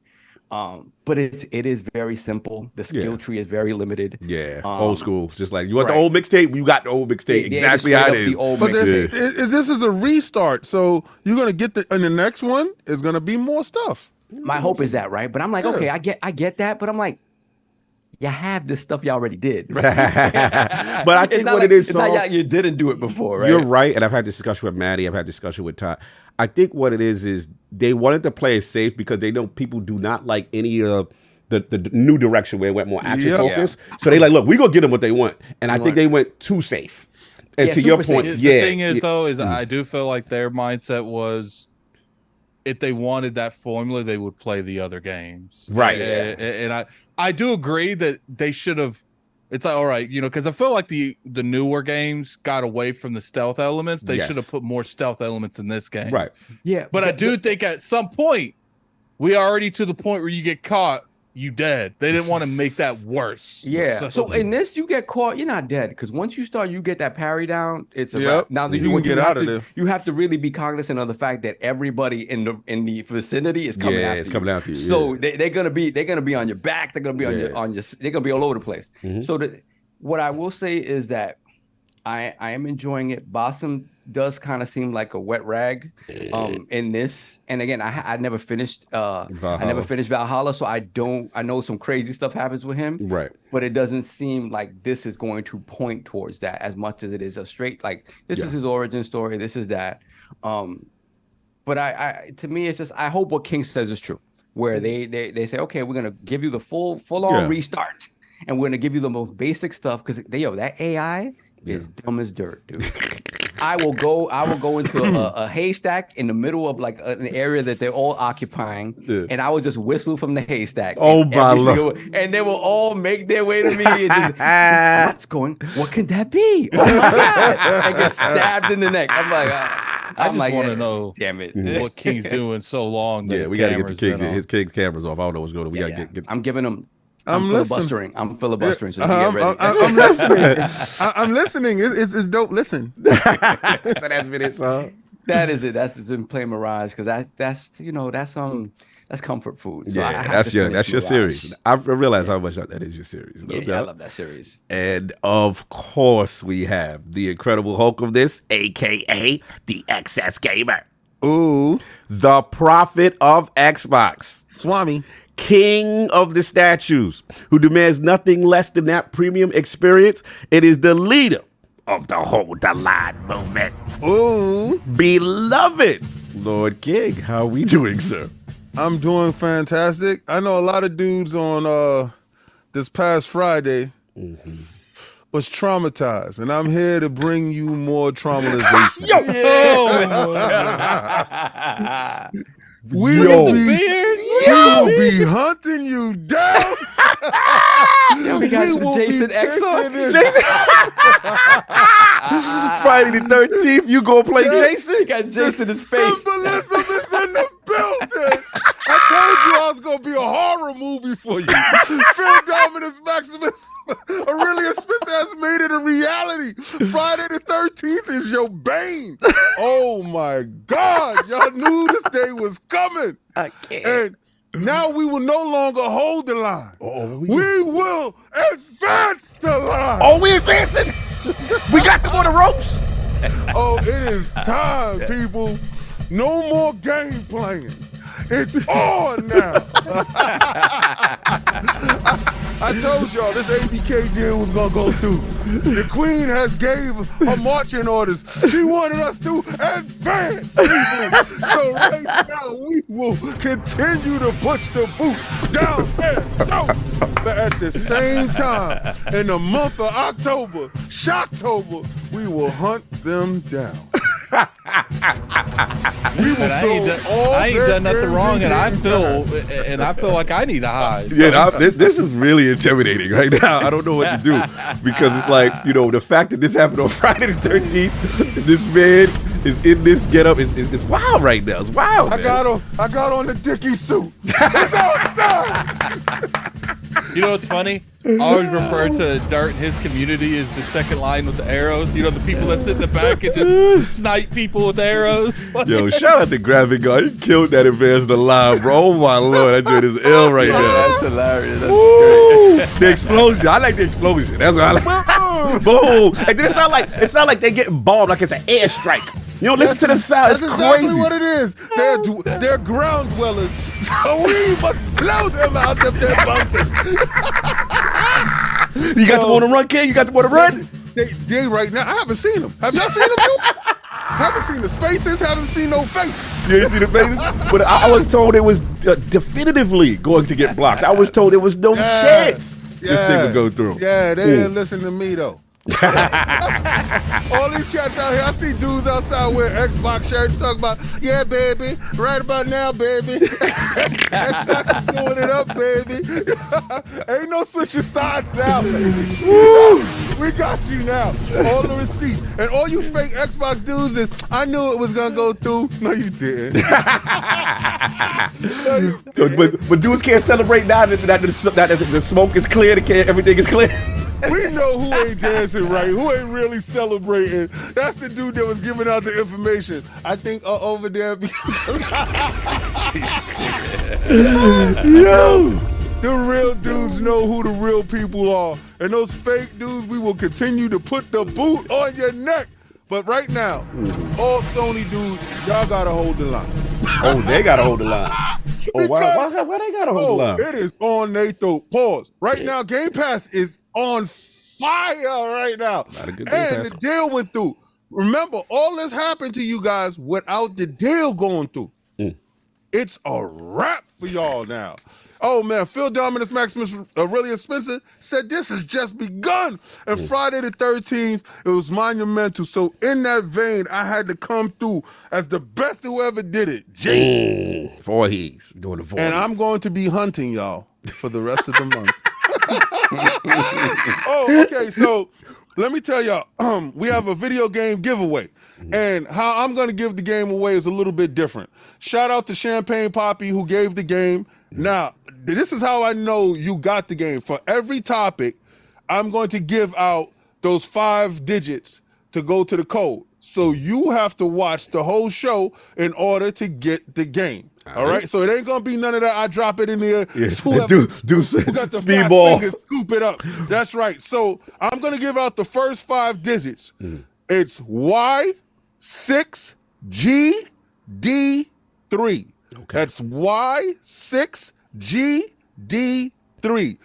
But it is very simple. The skill tree is very limited. Yeah, old school. Just like, you want the old mixtape? You got the old mixtape. Exactly how it is. But this is a restart, so you're gonna get in the next one is gonna be more stuff. My hope is that, right? But I'm like, okay, I get that, but I'm like, you have this stuff you already did, right? But I think what it is, it's not like you didn't do it before, right? You're right, and I've had this discussion with Maddie. I've had discussion with Todd. I think what it is they wanted to play it safe because they know people do not like any of the new direction where it went more action focused. So they like, look, we're gonna get them what they want, and I think they went too safe. And to your point, the thing is though, is I do feel like their mindset was, if they wanted that formula, they would play the other games, right? And I do agree that they should have. It's like, all right, because I feel like the newer games got away from the stealth elements. They should have put more stealth elements in this game. Right. Yeah. But I do think at some point, we are already to the point where you get caught, you dead. They didn't want to make that worse. Yeah. So in this, you get caught, you're not dead. Because once you start, you get that parry down, it's a wrap. Now that you can get out of there. You have to really be cognizant of the fact that everybody in the vicinity is coming after you. Coming after you. So they're gonna be on your back. They're gonna be on your they're gonna be all over the place. So what I will say is that I am enjoying it. Bossum does kind of seem like a wet rag in this. And again, I never finished Valhalla, so I know some crazy stuff happens with him. Right. But it doesn't seem like this is going to point towards that as much as it is a straight, like, this is his origin story, this is that. But I to me, it's just, I hope what King says is true, where they say, okay, we're gonna give you the full on restart, and we're gonna give you the most basic stuff, because that AI is dumb as dirt, dude. I will go into a haystack in the middle of like an area that they're all occupying, and I will just whistle from the haystack. Oh my Lord! And they will all make their way to me. And just, what can that be? Oh my God! And get stabbed in the neck. I'm like, I just want to know, damn it, what King's doing so long. Yeah, we got to get his King's cameras off. I don't know what's going on. We got to get. I'm giving him. I'm filibustering. So you get ready. I'm listening. I'm listening. It's dope. Listen. So that's been it, song. That is it. That's in Play Mirage, because that's comfort food. So that's your series. I realize how much that is your series. I love that series. And of course, we have the Incredible Hulk of this, aka the XS Gamer. Ooh, the prophet of Xbox, Swami. King of the statues, who demands nothing less than that premium experience. It is the leader of the Hold the Line movement. Ooh. Beloved Lord King, how are we doing, sir? I'm doing fantastic. I know a lot of dudes on this past Friday was traumatized, and I'm here to bring you more traumatization. We will be hunting you down. We got some Jason X on. Friday the 13th, you gonna play Jason? You got Jason in space. Symbolism is in the building. I told you I was gonna be a horror movie for you. Phil Dominus Maximus, Aurelius Smith has made it a reality. Friday the 13th is your bane. Oh my God, y'all knew this day was coming. I can't. And now we will no longer hold the line. We will advance the line. Oh, we advancing? We got them on the ropes. Oh, it is time, people. No more game playing. It's on now. I told y'all this ABK deal was gonna go through. The Queen has gave her marching orders. She wanted us to advance. So right now we will continue to push the boot down there. But at the same time, in the month of October, Shocktober, we will hunt them down. I ain't done nothing wrong, and I feel like I need to hide. Yeah, this is really intimidating right now. I don't know what to do because it's like, you know, the fact that this happened on Friday the 13th, this man is in this getup is wild right now. It's wild. I got on the Dickie suit. That's how it started. You know what's funny? I always refer to Dirt and his community as the second line with the arrows. You know, the people that sit in the back and just snipe people with arrows. Yo, shout out to Graphic God. He killed that advanced alive, bro. Oh my Lord, that joint is ill right now. That's hilarious. That's great. The explosion. I like the explosion. That's what I like. Boom. And then it sound like they getting bombed like it's an airstrike. You know, listen to the sound. It's That's crazy. exactly what it is. They're ground dwellers. So we must blow them out of their bunkers. You got them on the run, King? You got them on the run? They right now. I haven't seen them. Have y'all seen them? Haven't seen the spaces. Haven't seen no face. You didn't see the faces? But I was told it was definitively going to get blocked. I was told there was no chance this thing would go through. Yeah, they didn't listen to me though. All these cats out here, I see dudes outside wearing Xbox shirts talking about, yeah, baby, right about now, baby. Xbox is doing it up, baby. Ain't no switching sides now, baby. We got you now. All the receipts. And all you fake Xbox dudes is, I knew it was going to go through. No, you didn't. But dudes can't celebrate now that the smoke is clear, everything is clear. We know who ain't dancing right, who ain't really celebrating. That's the dude that was giving out the information. I think over there. Yo, the real dudes know who the real people are. And those fake dudes, we will continue to put the boot on your neck. But right now, all Sony dudes, y'all gotta hold the line. Oh, they gotta hold the line. Oh, why they gotta hold the line? It is on their throat. Pause. Right now, Game Pass is on fire right now. And the deal went through. Remember, all this happened to you guys without the deal going through. It's a wrap for y'all now. Oh man, Phil Dominus Maximus Aurelius Spencer said this has just begun. And Friday the 13th, it was monumental. So in that vein, I had to come through as the best who ever did it. Jason. Voorhees. Doing the Voorhees. And I'm going to be hunting y'all for the rest of the month. Oh, okay. So let me tell y'all, we have a video game giveaway. And how I'm going to give the game away is a little bit different. Shout out to Champagne Poppy who gave the game. Now, this is how I know you got the game. For every topic, I'm going to give out those 5 digits to go to the code. So you have to watch the whole show in order to get the game. All right? So it ain't going to be none of that. I drop it in there. Yeah. Who got the speedball. fingers, scoop it up. That's right. So I'm going to give out the first 5 digits. It's Y6GD3. Okay. That's Y6GD3.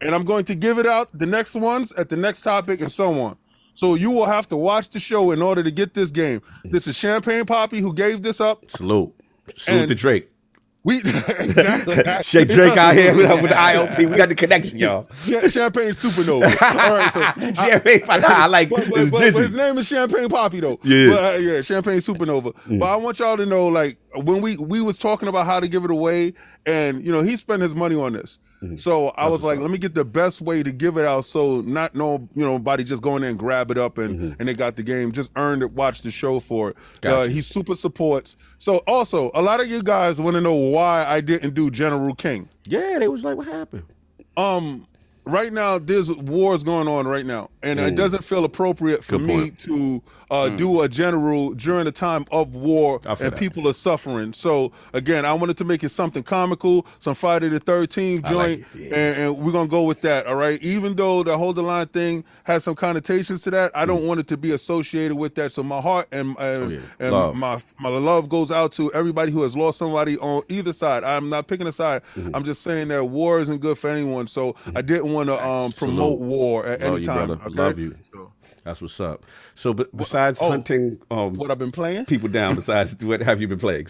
And I'm going to give it out the next ones at the next topic and so on. So you will have to watch the show in order to get this game. This is Champagne Poppy who gave this up. Salute to Drake. We exactly. Shake Drake out here with the ILP. We got the connection, y'all. Champagne Supernova. All right, so Champagne. I like but his name is Champagne Poppy though. Yeah, but, yeah, Champagne Supernova. But I want y'all to know, like, when we was talking about how to give it away, and you know he spent his money on this. So I was like, let me get the best way to give it out, so nobody just going in and grab it up and they got the game. Just earned it, watch the show for it. He super supports. So also, a lot of you guys want to know why I didn't do General King. Yeah, they was like, what happened? Right now, there's wars going on right now, and it doesn't feel appropriate for me to do a general during a time of war and people are suffering. So again, I wanted to make it something comical, some Friday the 13th joint, and we're gonna go with that. All right. Even though the hold the line thing has some connotations to that, I don't want it to be associated with that. So my heart and my love goes out to everybody who has lost somebody on either side. I'm not picking a side. I'm just saying that war isn't good for anyone. So I didn't want to promote war at any time. Okay? Love you. So. That's what's up. So, but besides hunting, what I've been playing people down. Besides, what have you been playing?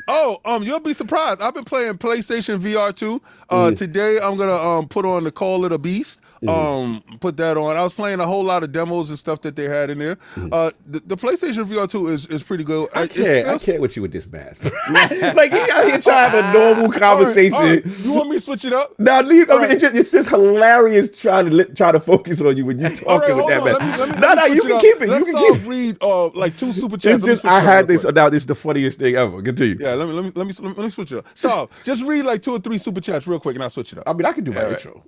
You'll be surprised. I've been playing PlayStation VR 2. Today I'm gonna put on the Call of the Beast. Put that on. I was playing a whole lot of demos and stuff that they had in there. The PlayStation VR 2 is pretty good. I can't with you with this mask. Like, you out here trying to have a normal conversation. All right. You want me to switch it up? No, leave. It's just hilarious trying to focus on you when you're talking with that mask. No, you can keep it. You can keep it. Read like 2 super chats. It's just I had this. Now this is the funniest thing ever. Continue. Yeah, let me switch it up. So just read like 2 or 3 super chats real quick, and I'll switch it up. I mean, I can do my intro.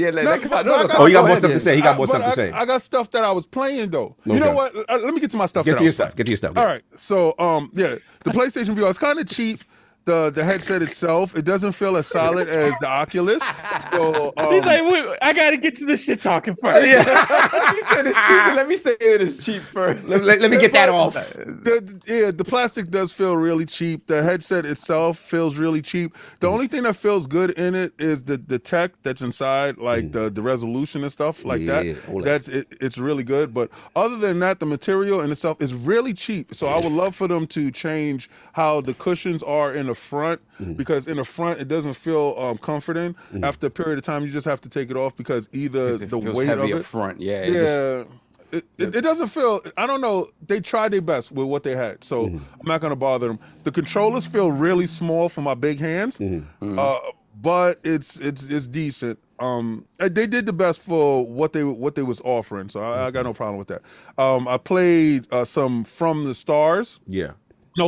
No, he got more stuff to say. I got stuff that I was playing though. Okay. You know what? Let me get to my stuff. Get to your stuff. All right. So the PlayStation VR is kind of cheap. The headset itself, it doesn't feel as solid as the Oculus. So he's like, I gotta get to the shit talking first. He said it's cheap. Let me say that it's cheap first. Let me get that off. The plastic does feel really cheap. The headset itself feels really cheap. The only thing that feels good in it is the tech that's inside, like the resolution and stuff like that. It's really good. But other than that, the material in itself is really cheap. So I would love for them to change how the cushions are in the front, because in the front it doesn't feel comforting. After a period of time, you just have to take it off because either the weight of it up front, it doesn't feel. I don't know. They tried their best with what they had, so I'm not gonna bother them. The controllers feel really small for my big hands, but it's decent. They did the best for what they was offering, so I got no problem with that. I played some From the Stars.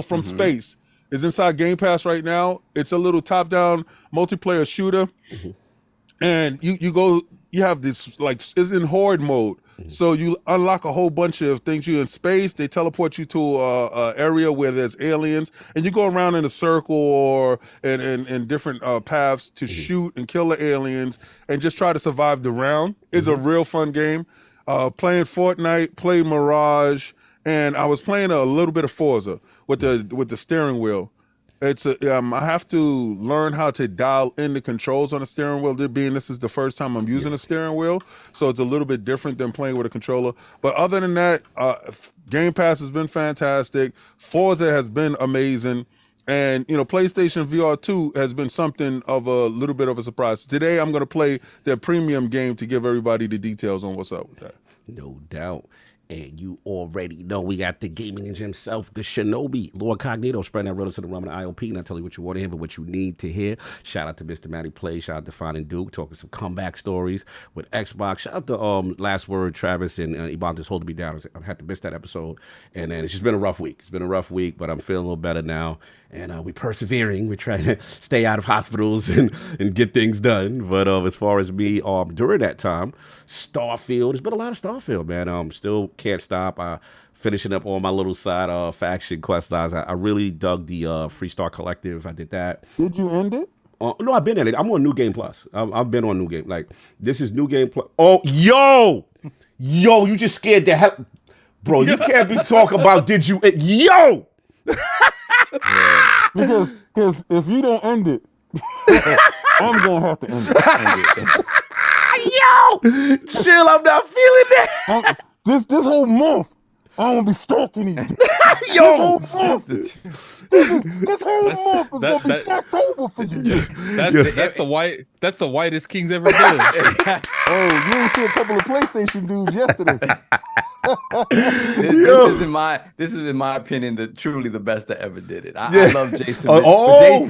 From Space. It's inside Game Pass right now. It's a little top-down multiplayer shooter, and you have this, like, it's in horde mode. So you unlock a whole bunch of things. You're in space. They teleport you to a area where there's aliens, and you go around in a circle or in different paths to shoot and kill the aliens and just try to survive the round. It's a real fun game. Playing Fortnite, played Mirage, and I was playing a little bit of Forza with the steering wheel. It's I have to learn how to dial in the controls on the steering wheel. This is the first time I'm using a steering wheel, so it's a little bit different than playing with a controller. But other than that, Game Pass has been fantastic. Forza has been amazing. And, PlayStation VR 2 has been something of a little bit of a surprise. Today, I'm going to play their premium game to give everybody the details on what's up with that. No doubt. And you already know we got the gaming ninja himself, the Shinobi, LordCognito, spreading that riddle to the realm of the ILP. Not telling you what you want to hear, but what you need to hear. Shout out to Mr. Matty Play. Shout out to Finding Duke, talking some comeback stories with Xbox. Shout out to Last Word, Travis, and Iban just holding me down. I had to miss that episode. And then it's just been a rough week. It's been a rough week, but I'm feeling a little better now. And we're persevering. We're trying to stay out of hospitals and get things done. But as far as me, during that time, Starfield, there's been a lot of Starfield, man. Still can't stop. Finishing up all my little side faction quest lines. I really dug the Freestar Collective. I did that. Did you end it? No, I've been in it. I'm on New Game Plus. I've been on New Game. Like, this is New Game Plus. Oh, yo, you just scared the hell. Bro, you can't be talking about did you... Yo! Because if you don't end it, I'm gonna have to end it. Yo, chill. I'm not feeling that. This whole month, I'm gonna be stalking you. Yo, this whole month is gonna be fucked over for you. That's the whitest King's ever been. Oh, you didn't see a couple of PlayStation dudes yesterday. This is in my opinion truly the best that ever did it. I love Jason.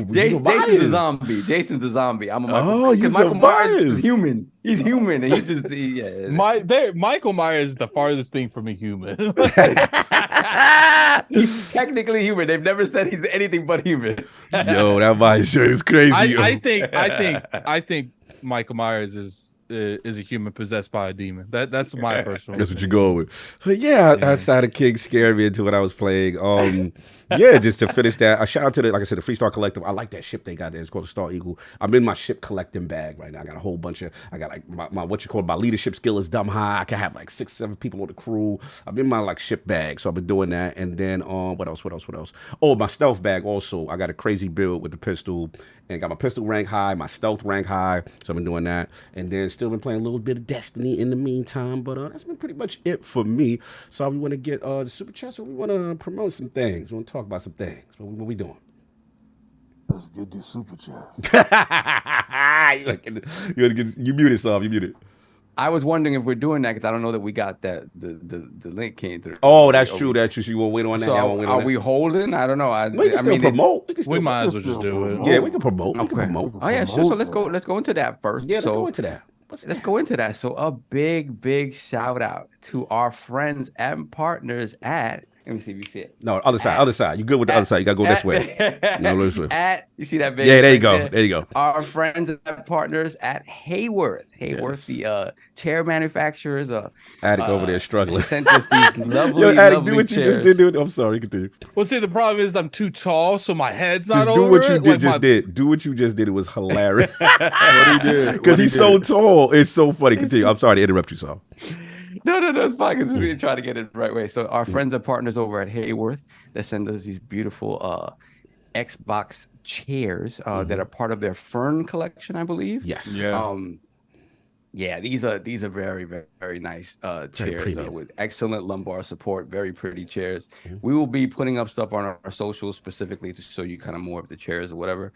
Jason's a zombie. Jason's a zombie. I'm a Michael Myers is human. He's human, and Michael Myers is the farthest thing from a human. He's technically human. They've never said he's anything but human. Yo, that Myers shirt is crazy. I think Michael Myers is is a human possessed by a demon. That's my personal. That's what you go with. But yeah, outside of King scared me into what I was playing. Yeah, just to finish that, a shout out to like I said, the Freestar Collective. I like that ship they got there. It's called the Star Eagle. I'm in my ship collecting bag right now. I got a whole bunch of. I got like my my leadership skill is dumb high. I can have like 6-7 people on the crew. I'm in my like ship bag, so I've been doing that. And then what else? Oh, my stealth bag also. I got a crazy build with the pistol, and got my pistol rank high, my stealth rank high. So I've been doing that, and then still been playing a little bit of Destiny in the meantime. But that's been pretty much it for me. So we want to get the super chat. So we want to promote some things. We want to talk about some things. What we doing? Let's get the super chat. You muted, Sav. You muted. I was wondering if we're doing that because I don't know that we got that the link came through. Oh, that's true. That's true. So you want to wait on that? So are we holding? I don't know. We can still promote. We might as well just do it. Yeah, we can promote. We can Okay. promote. Oh yeah, sure. So let's go into that first. Yeah, let's go into that. Let's go into that. So a big shout out to our friends and partners at. Let me see if you see it. No, other side. You good with the other side? You gotta go this way. No, this way. You see that? Yeah, there you go. There you go. Our friends and partners at Haworth. Haworth, the chair manufacturers. Attic over there struggling. Sent us these lovely, Yo, Attic, lovely do what you chairs. just did. I'm sorry. Continue. Well, see, the problem is I'm too tall, so my head's Just not do over what you it. did. Like Just did. Do what you just did. It was hilarious. What he did? Because he's so tall. It's so funny. Continue. I'm sorry to interrupt you, Saul. No, it's fine because we're trying to get it the right way. So our friends and partners over at Haworth that send us these beautiful Xbox chairs that are part of their Fern collection, I believe. Yes. Yeah. Yeah, these are very, very nice chairs premium. with excellent lumbar support, very pretty chairs. We will be putting up stuff on our socials specifically to show you kind of more of the chairs or whatever.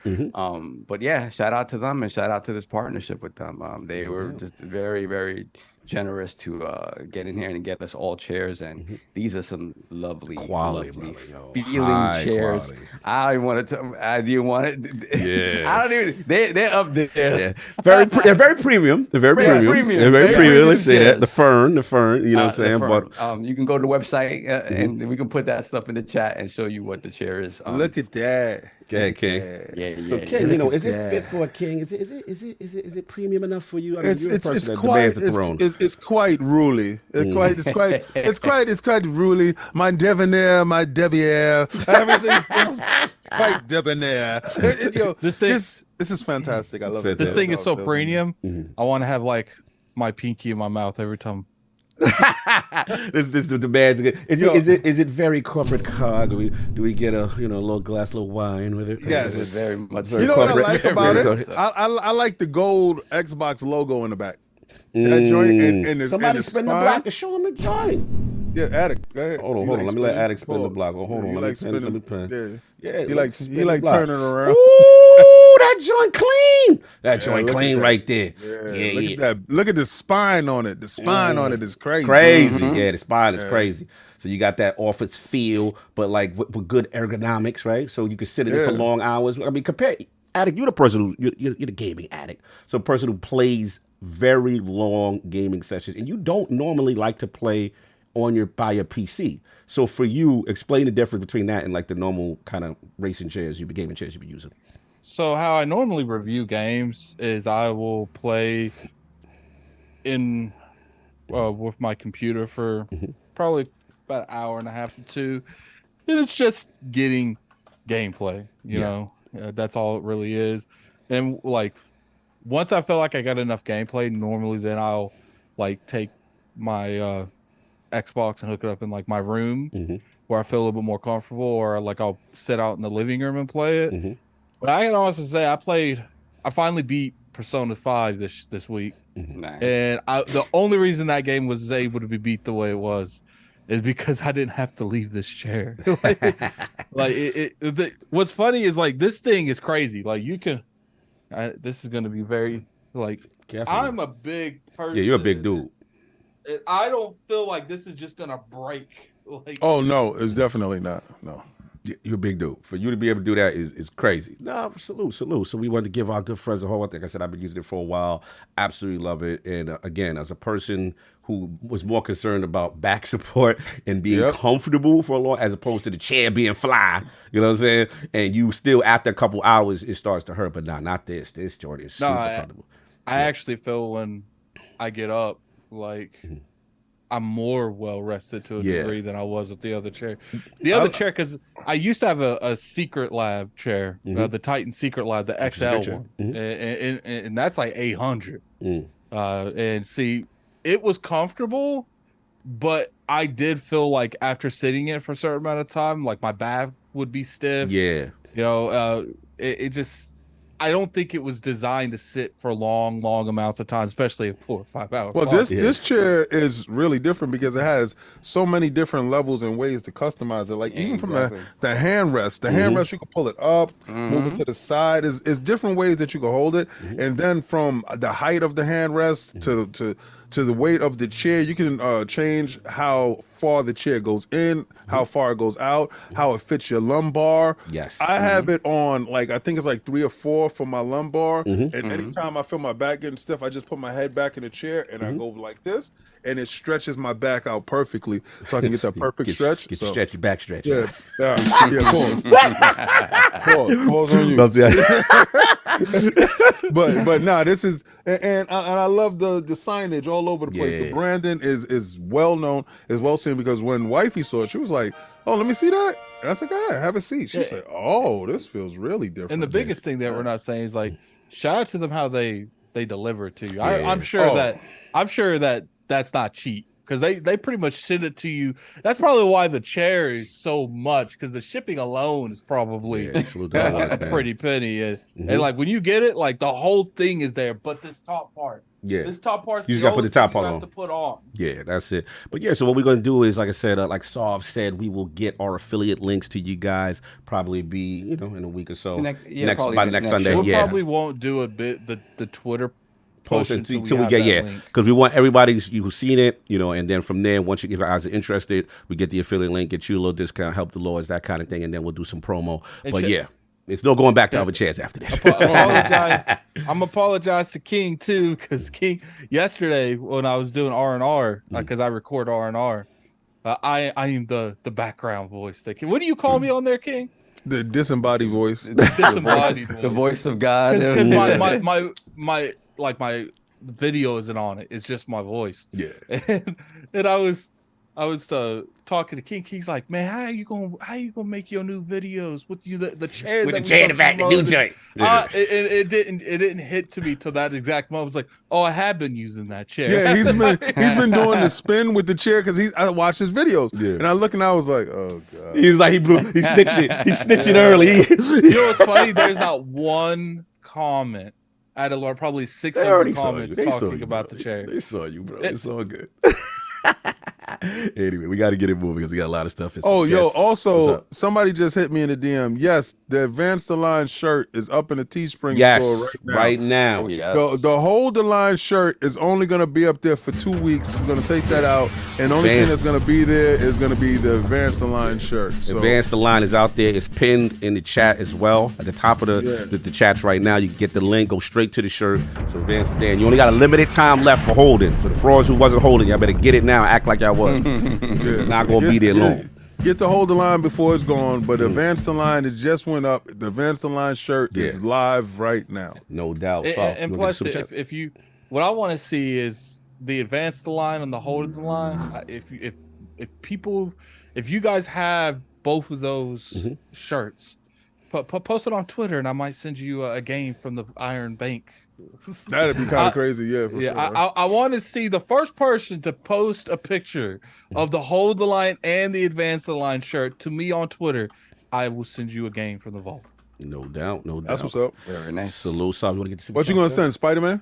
But yeah, shout out to them and shout out to this partnership with them. They were just very, very generous to get in here and get us all chairs, and these are some lovely Quality, lovely brother, yo. feeling High chairs. quality. I don't even want to. Do you want it? Yeah. I don't even. They're up there. Yeah. They're very premium. They're very Very premium. premium. They're very Very premium. Let's say premium that. The fern, you know what I'm saying? But you can go to the website and we can put that stuff in the chat and show you what the chair is. Look at that. okay, King. Yeah. So King, you know, is it that. fit for a king? Is it premium enough for you? I mean, It's you're a person that quite demands the throne. it's quite ruly. It's quite ruly. My debonair, my debonair, everything feels quite debonair. This is fantastic. I love it. This thing is so premium. I want to have like my pinky in my mouth every time. This the demands. Is it very corporate cog? Do we get a little glass, little wine with it? Yes. It's very much. You know what I like about Very it? I like the gold Xbox logo in the back. That joint and the, Somebody and the spin the spine. block to show him the joint. Yeah, Attic. Go ahead. Hold on. Let me let Attic spin the block. Oh, hold on. Let me pen. Yeah. Yeah, He like spin he the like block. turning around. Ooh, that joint clean. That joint look at clean that. right there. Yeah, look at that. Look at the spine on it. The spine on it is crazy. Crazy. Yeah, the spine is crazy. So you got that office feel, but like with good ergonomics, right? So you can sit in it for Yeah. long hours. I mean, compare Addict. You're the person you're the gaming addict. So a person who plays very long gaming sessions, and you don't normally like to play by your PC. So for you, explain the difference between that and like the normal kind of racing chairs gaming chairs you've been using. So how I normally review games is I will play in with my computer for probably about an hour and a half to 2, and it's just getting gameplay. You know, that's all it really is. And like once I feel like I got enough gameplay, normally then I'll like take my Xbox and hook it up in like my room where I feel a little bit more comfortable, or like I'll sit out in the living room and play it. But I can honestly say I finally beat Persona 5 this week. Nice. And the only reason that game was able to be beat the way it was is because I didn't have to leave this chair. What's funny is like this thing is crazy. Like you can, this is going to be very like, Careful. I'm a big person. Yeah, you're a big dude. And I don't feel like this is just going to break. Like, Oh no, it's definitely not. No. You're a big dude. For you to be able to do that is crazy. No, salute. So we wanted to give our good friends a whole. Like I said, I've been using it for a while. Absolutely love it. And again, as a person who was more concerned about back support and being comfortable for a long, as opposed to the chair being fly, you know what I'm saying? And you still, after a couple hours, it starts to hurt. But not this. This joint is super comfortable. I actually feel when I get up, like I'm more well rested to a degree than I was with the other chair. The other chair, because I used to have a Secret Lab chair, the Titan Secret Lab, the XL one, and that's like 800. And see, it was comfortable, but I did feel like after sitting in it for a certain amount of time, like my back would be stiff. Yeah. You know, it just, I don't think it was designed to sit for long amounts of time, especially a 4 or 5 hour. Well, this chair is really different because it has so many different levels and ways to customize it. Like even from the handrest, handrest you can pull it up, move it to the side. Is different ways that you can hold it, and then from the height of the handrest to the weight of the chair, you can change how far the chair goes in, how far it goes out, how it fits your lumbar. Yes. I have it on, like, I think it's like 3 or 4 for my lumbar. And anytime I feel my back getting stiff, I just put my head back in the chair and I go like this, and it stretches my back out perfectly so I can get that perfect stretch. Get your stretchy back stretch. Yeah, pause on you. but nah, this is, and I love the signage all over the place. The branding is well known, is well seen, because when wifey saw it, she was like, "Oh, let me see that." And I said, "Go ahead, have a seat." She said, "Oh, this feels really different." And the biggest thing that we're not saying is, like, shout out to them how they deliver it to you. I'm sure that that's not cheap, because they pretty much send it to you. That's probably why the chair is so much, because the shipping alone is probably a pretty penny. And like when you get it, like the whole thing is there, but this top part. This top part, you just gotta put the top part on. To put on. Yeah, that's it. But yeah, so what we're gonna do is, like I said, like Sav said, we will get our affiliate links to you guys. Probably be in a week or so. Next Sunday. We probably won't do a bit the Twitter post until we get because we want everybody who's seen it, and then from there, once you guys are interested, we get the affiliate link, get you a little discount, help the Lords, that kind of thing, and then we'll do some promo. It's no going back to other chairs after this. I'm apologize to King too, because King yesterday when I was doing R&R, because I record R&R, I am the background voice. What do you call me on there, King? The disembodied voice. The voice of God. Because my video isn't on it. It's just my voice. Yeah. And I was talking to King. King's like, "Man, how you gonna make your new videos with the chair? With the chair in the back, the new joint." It didn't hit to me till that exact moment. I was like, "Oh, I have been using that chair." Yeah, he's been doing the spin with the chair because I watched his videos, and I look and I was like, "Oh God." He's like he snitched it. He's snitching early. You know what's funny? There's not one comment out of probably 600 comments talking about the chair. They saw you, bro. It's all good. Anyway, we got to get it moving because we got a lot of stuff. Also, somebody just hit me in the DM. Yes, the Advanced Align shirt is up in the Teespring store right now. Oh, yes. The Hold the Line shirt is only going to be up there for 2 weeks. We're going to take that out, and the only thing that's going to be there is going to be the Advanced Align shirt. So. Advanced Align is out there. It's pinned in the chat as well. At the top of the chats right now, you can get the link, go straight to the shirt. So Advanced Dan, you only got a limited time left for holding. For the frauds who wasn't holding, y'all better get it now. Act like y'all was. Not gonna be there long. Get the Hold the Line before it's gone, but Advanced Align, it just went up. The Advanced Align shirt is live right now. No doubt. And plus, if you, what I want to see is the Advanced Align and the Hold the Line. If you guys have both of those shirts, post it on Twitter, and I might send you a game from the Iron Bank. That'd be kind of crazy, for sure. I want to see the first person to post a picture of the Hold the Line and the Advanced Line shirt to me on Twitter. I will send you a game from the vault. No doubt. That's what's up. Very nice. Salute, Sav. You want to get what you gonna send, Spider-Man?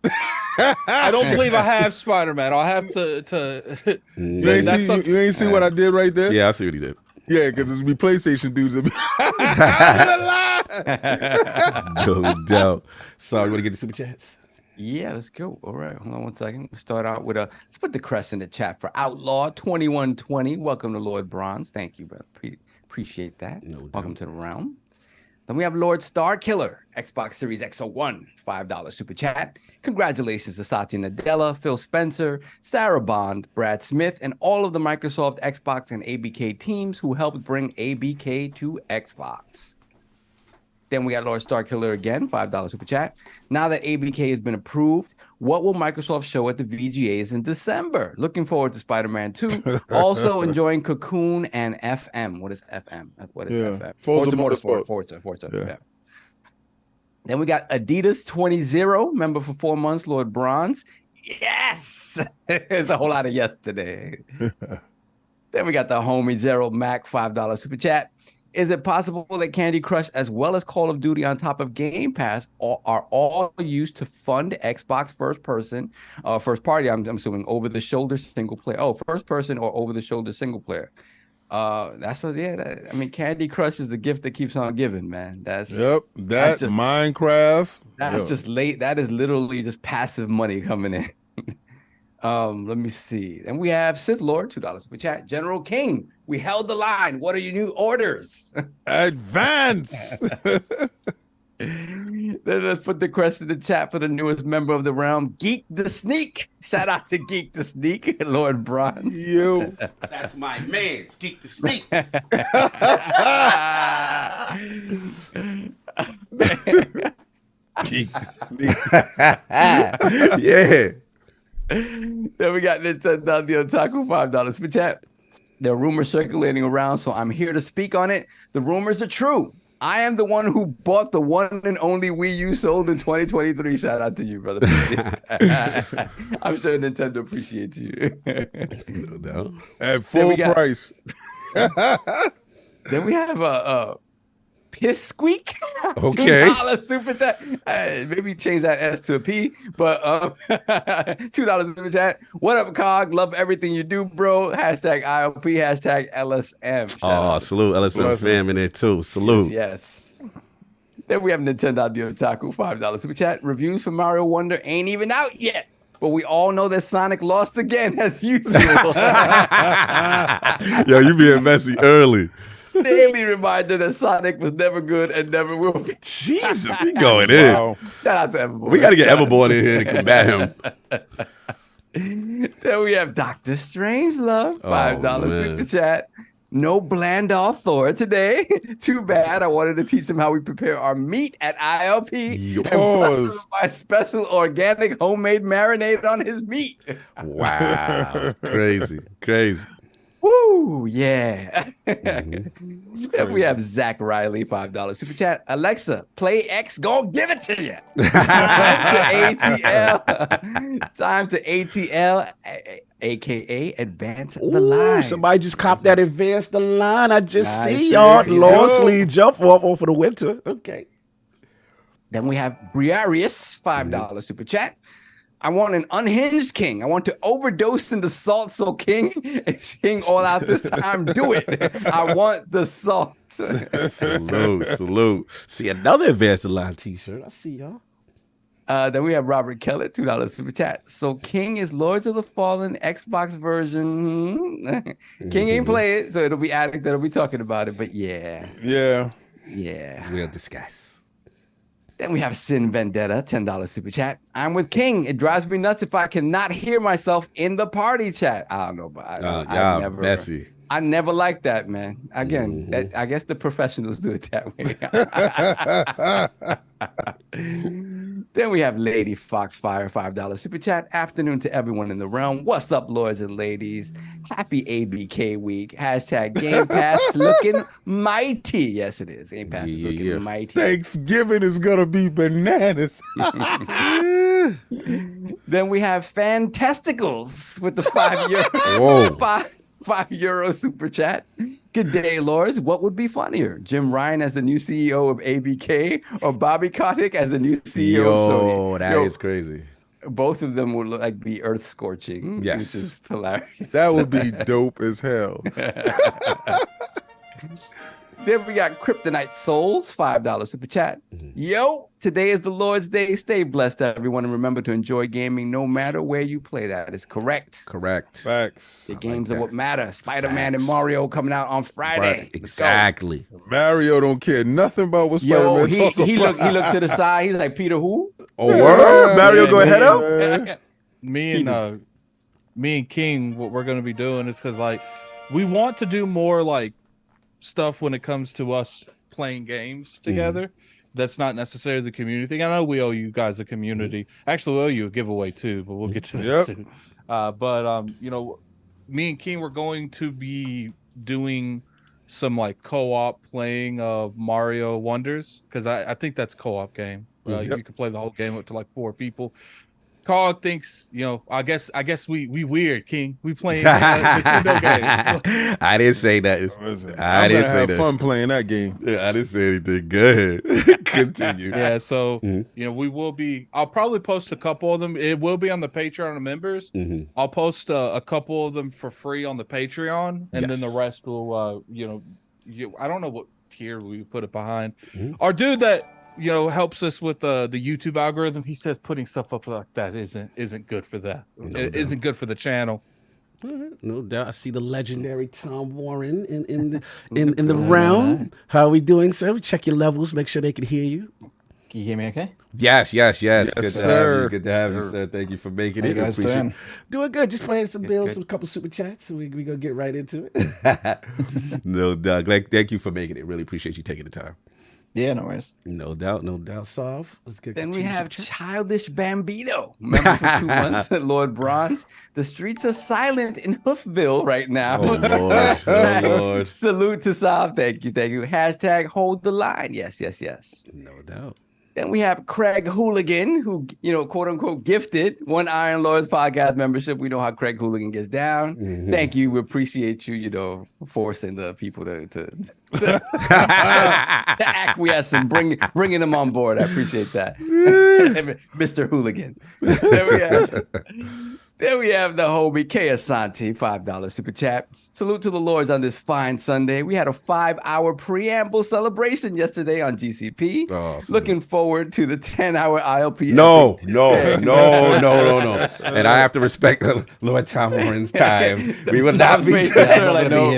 I don't believe I have Spider-Man. I'll have to. You ain't see what I did right there? Yeah, I see what he did. Yeah, because it'd be PlayStation dudes. No doubt. Sorry, you want to get the super chats? Yeah, let's go. All right, hold on one second. We'll start out with let's put the crest in the chat for Outlaw 2120. Welcome to Lord Bronze. Thank you, brother. Appreciate that. Welcome to the round. Then we have Lord Star Killer, Xbox Series X01, $5 super chat. Congratulations to Satya Nadella, Phil Spencer, Sarah Bond, Brad Smith, and all of the Microsoft, Xbox, and ABK teams who helped bring ABK to Xbox. Then we got Lord Star Killer again, $5 super chat. Now that ABK has been approved, what will Microsoft show at the VGAs in December? Looking forward to Spider-Man 2. Also enjoying Cocoon and FM. What is FM? What is FM? Forza Motorsport. Motorsport. Forza. Yeah. Yeah. Then we got Adidas 20, member for 4 months, Lord Bronze. Yes! There's a whole lot of yes today. Then we got the homie Gerald Mack, $5 super chat. Is it possible that Candy Crush as well as Call of Duty on top of Game Pass are all used to fund Xbox first party, I'm assuming, over-the-shoulder single player. Oh, first person or over-the-shoulder single player. I mean, Candy Crush is the gift that keeps on giving, man. That's That's just Minecraft. That's just late. That is literally just passive money coming in. Let me see. And we have Sith Lord, $2 super chat. General King, we held the line. What are your new orders? Advance. Then let's put the quest in the chat for the newest member of the realm, Geek the Sneak. Shout out to Geek the Sneak, Lord Bronze. Yo. That's my man. Geek the Sneak. Geek the Sneak. Yeah. Then we got Nintendo the Otaku, $5 super chat. There are rumors circulating around, so I'm here to speak on it. The rumors are true. I am the one who bought the one and only Wii U sold in 2023. Shout out to you, brother. I'm sure Nintendo appreciates you. No doubt. At full price. Then we have a Piss Squeak. Okay. $2 super chat. Maybe change that S to a P, but $2 super chat. What up, Cog? Love everything you do, bro. Hashtag ILP, hashtag LSM. Salute LSM fam in there too. Salute. Yes. Then we have Nintendo the Otaku, $5 super chat. Reviews for Mario Wonder ain't even out yet, but we all know that Sonic lost again as usual. Yo, you being messy early. Daily reminder that Sonic was never good and never will be. Jesus, he going in. Wow. Shout out to Everborn. We got to get Everborn in here to combat him. Then we have Dr. Strangelove, $5 super chat. No Blandall Thor today. Too bad. I wanted to teach him how we prepare our meat at ILP. And bless him with my special organic homemade marinade on his meat. Wow. Crazy. Woo, yeah. Then we have Zach Riley, $5 super chat. Alexa, play X, go give it to you. Time to ATL, aka Advance the Line. Somebody just copped that Advance the Line. I just see y'all. Long sleeve jump off for the winter. Okay. Then we have Briarius, $5 super chat. I want an unhinged king. I want to overdose in the salt. So king is king all out this time. Do it. I want the salt. Salute. See, another Advance the Line t-shirt. I see y'all. Then we have Robert Kellett, $2 super chat. So King is Lords of the Fallen Xbox version. King ain't play it, so it'll be Addict that'll be talking about it. But yeah. We'll discuss. Then we have Sin Vendetta, $10 super chat. I'm with King. It drives me nuts if I cannot hear myself in the party chat. I don't know, but I never. Messy. I never liked that, man. Again, I guess the professionals do it that way. Then we have Lady Foxfire, $5 super chat. Afternoon to everyone in the realm. What's up, lords and ladies? Happy ABK week. Hashtag Game Pass looking mighty. Yes, it is. Game Pass is looking mighty. Thanksgiving is gonna be bananas. Then we have Fantasticals with the €5 super chat. Good day, lords. What would be funnier? Jim Ryan as the new CEO of ABK or Bobby Kotick as the new CEO of Sony? Oh, that is crazy. Both of them would look like be earth scorching. Yes. Which is hilarious. That would be dope as hell. Then we got Kryptonite Souls, $5 super chat. Yo, today is the Lord's Day. Stay blessed, everyone, and remember to enjoy gaming no matter where you play. That is correct. Facts. The games are what matter. Spider-Man and Mario coming out on Friday. Exactly. Mario don't care nothing about what Yo, Spider-Man he looked to the side. He's like, Peter who? Oh, word? Mario go ahead up? Me and King, what we're going to be doing is because, like, we want to do more, like, stuff when it comes to us playing games together. that's not necessarily the community thing. I know we owe you guys a community. Actually, we owe you a giveaway too, but we'll get to that soon. But you know, me and King were going to be doing some like co-op playing of Mario Wonders, because I think that's a co-op game. You can play the whole game up to like 4 people. Cog thinks, you know, I guess we weird, King. We playing Nintendo games. I didn't say that. I didn't say that. Fun playing that game. Yeah, I didn't say anything. Go ahead. Continue. Yeah, so you know, we will be. I'll probably post a couple of them. It will be on the Patreon members. I'll post a couple of them for free on the Patreon, and then the rest will, you know, I don't know what tier we put it behind. Our dude that, you know, helps us with the YouTube algorithm, he says putting stuff up like that isn't good for that. It isn't good for the channel. No doubt. I see the legendary Tom Warren in the round. How are we doing, sir? Check your levels. Make sure they can hear you. Can you hear me okay? Yes. Good to have you. Good to have Sir. you, sir. Thank you for making How it. you guys doing? Doing good. Just playing some bills, some couple super chats. So we gonna get right into it. No doubt. Thank you for making it. Really appreciate you taking the time. Yeah, no worries. No doubt. Solve. Let's get. Then we have Childish Bambino. Remember for 2 months at Lord Bronze. The streets are silent in Hoofville right now. Oh, Lord. Oh, Lord. Salute to Solve. Thank you. Hashtag hold the line. Yes. No doubt. Then we have Craig Hooligan, who, you know, quote unquote, gifted 1 Iron Lords podcast membership. We know how Craig Hooligan gets down. Thank you. We appreciate you, you know, forcing the people to acquiesce and bringing them on board. I appreciate that. Mr. Hooligan. There we have the homie K Asante, $5 super chat. Salute to the Lords on this fine Sunday. We had a 5-hour preamble celebration yesterday on GCP. Looking forward to the 10-hour ILP. No. And I have to respect Lord Tom Warren's time. We will not be Be here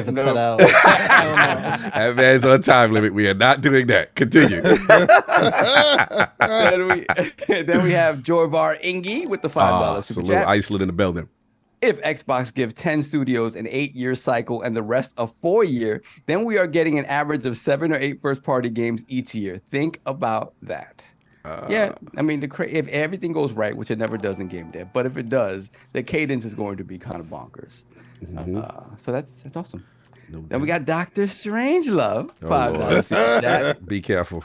for 10 hours. That man's on time limit. We are not doing that. Continue. then we have Jorvar Ingi with the $5 super salute. chat. Iceland in the building. If Xbox gives 10 studios an 8-year cycle and the rest a 4-year, then we are getting an average of 7 or 8 first-party games each year. Think about that. Yeah, I mean, if everything goes right, which it never does in game dev, but if it does, the cadence is going to be kind of bonkers. So that's awesome. Then we got Dr. Strangelove, $5. Be careful.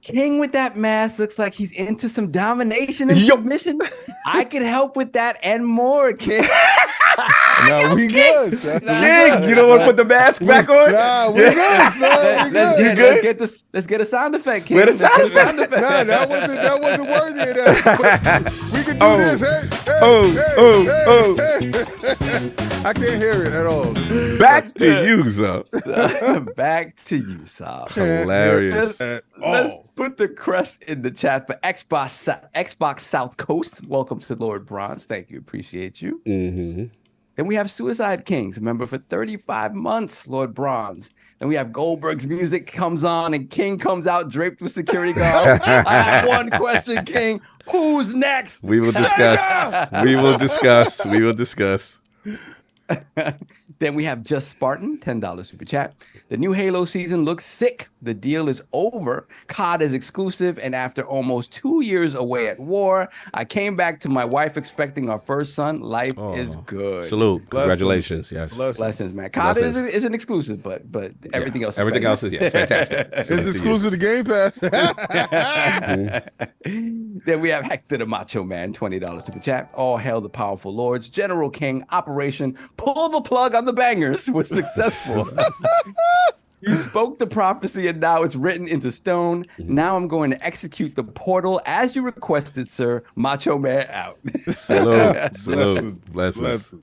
King with that mask looks like he's into some domination and submission. I can help with that and more, King. No, we good. King, you don't want to put the mask back on? Nah, we good, son. Let's get a sound effect, King. Where the sound effect? Nah, that wasn't worthy of that. We can do this. Hey. I can't hear it at all. Back to you, sir. Back to you, Sal. Hilarious. Let's put the crest in the chat for Xbox South Coast. Welcome to Lord Bronze. Thank you. Appreciate you. Then we have Suicide Kings. Remember, for 35 months, Lord Bronze. Then we have Goldberg's music comes on and King comes out draped with security guard. I have one question, King. Who's next? We will discuss. Then we have Just Spartan, $10 super chat. The new Halo season looks sick. The deal is over. COD is exclusive, and after almost 2 years away at war, I came back to my wife expecting our first son. Life is good. Salute. Congratulations. Yes. Blessings, man. COD is an exclusive, but everything else. Everything else is fantastic. It's exclusive to Game Pass. Then we have Hector the Macho Man, $20 super chat. All hail the powerful lords. General King, Operation Pull the Plug on the Bangers was successful. You spoke the prophecy and now it's written into stone. Now I'm going to execute the portal as you requested, sir. Macho Man out. Salute. Blessings.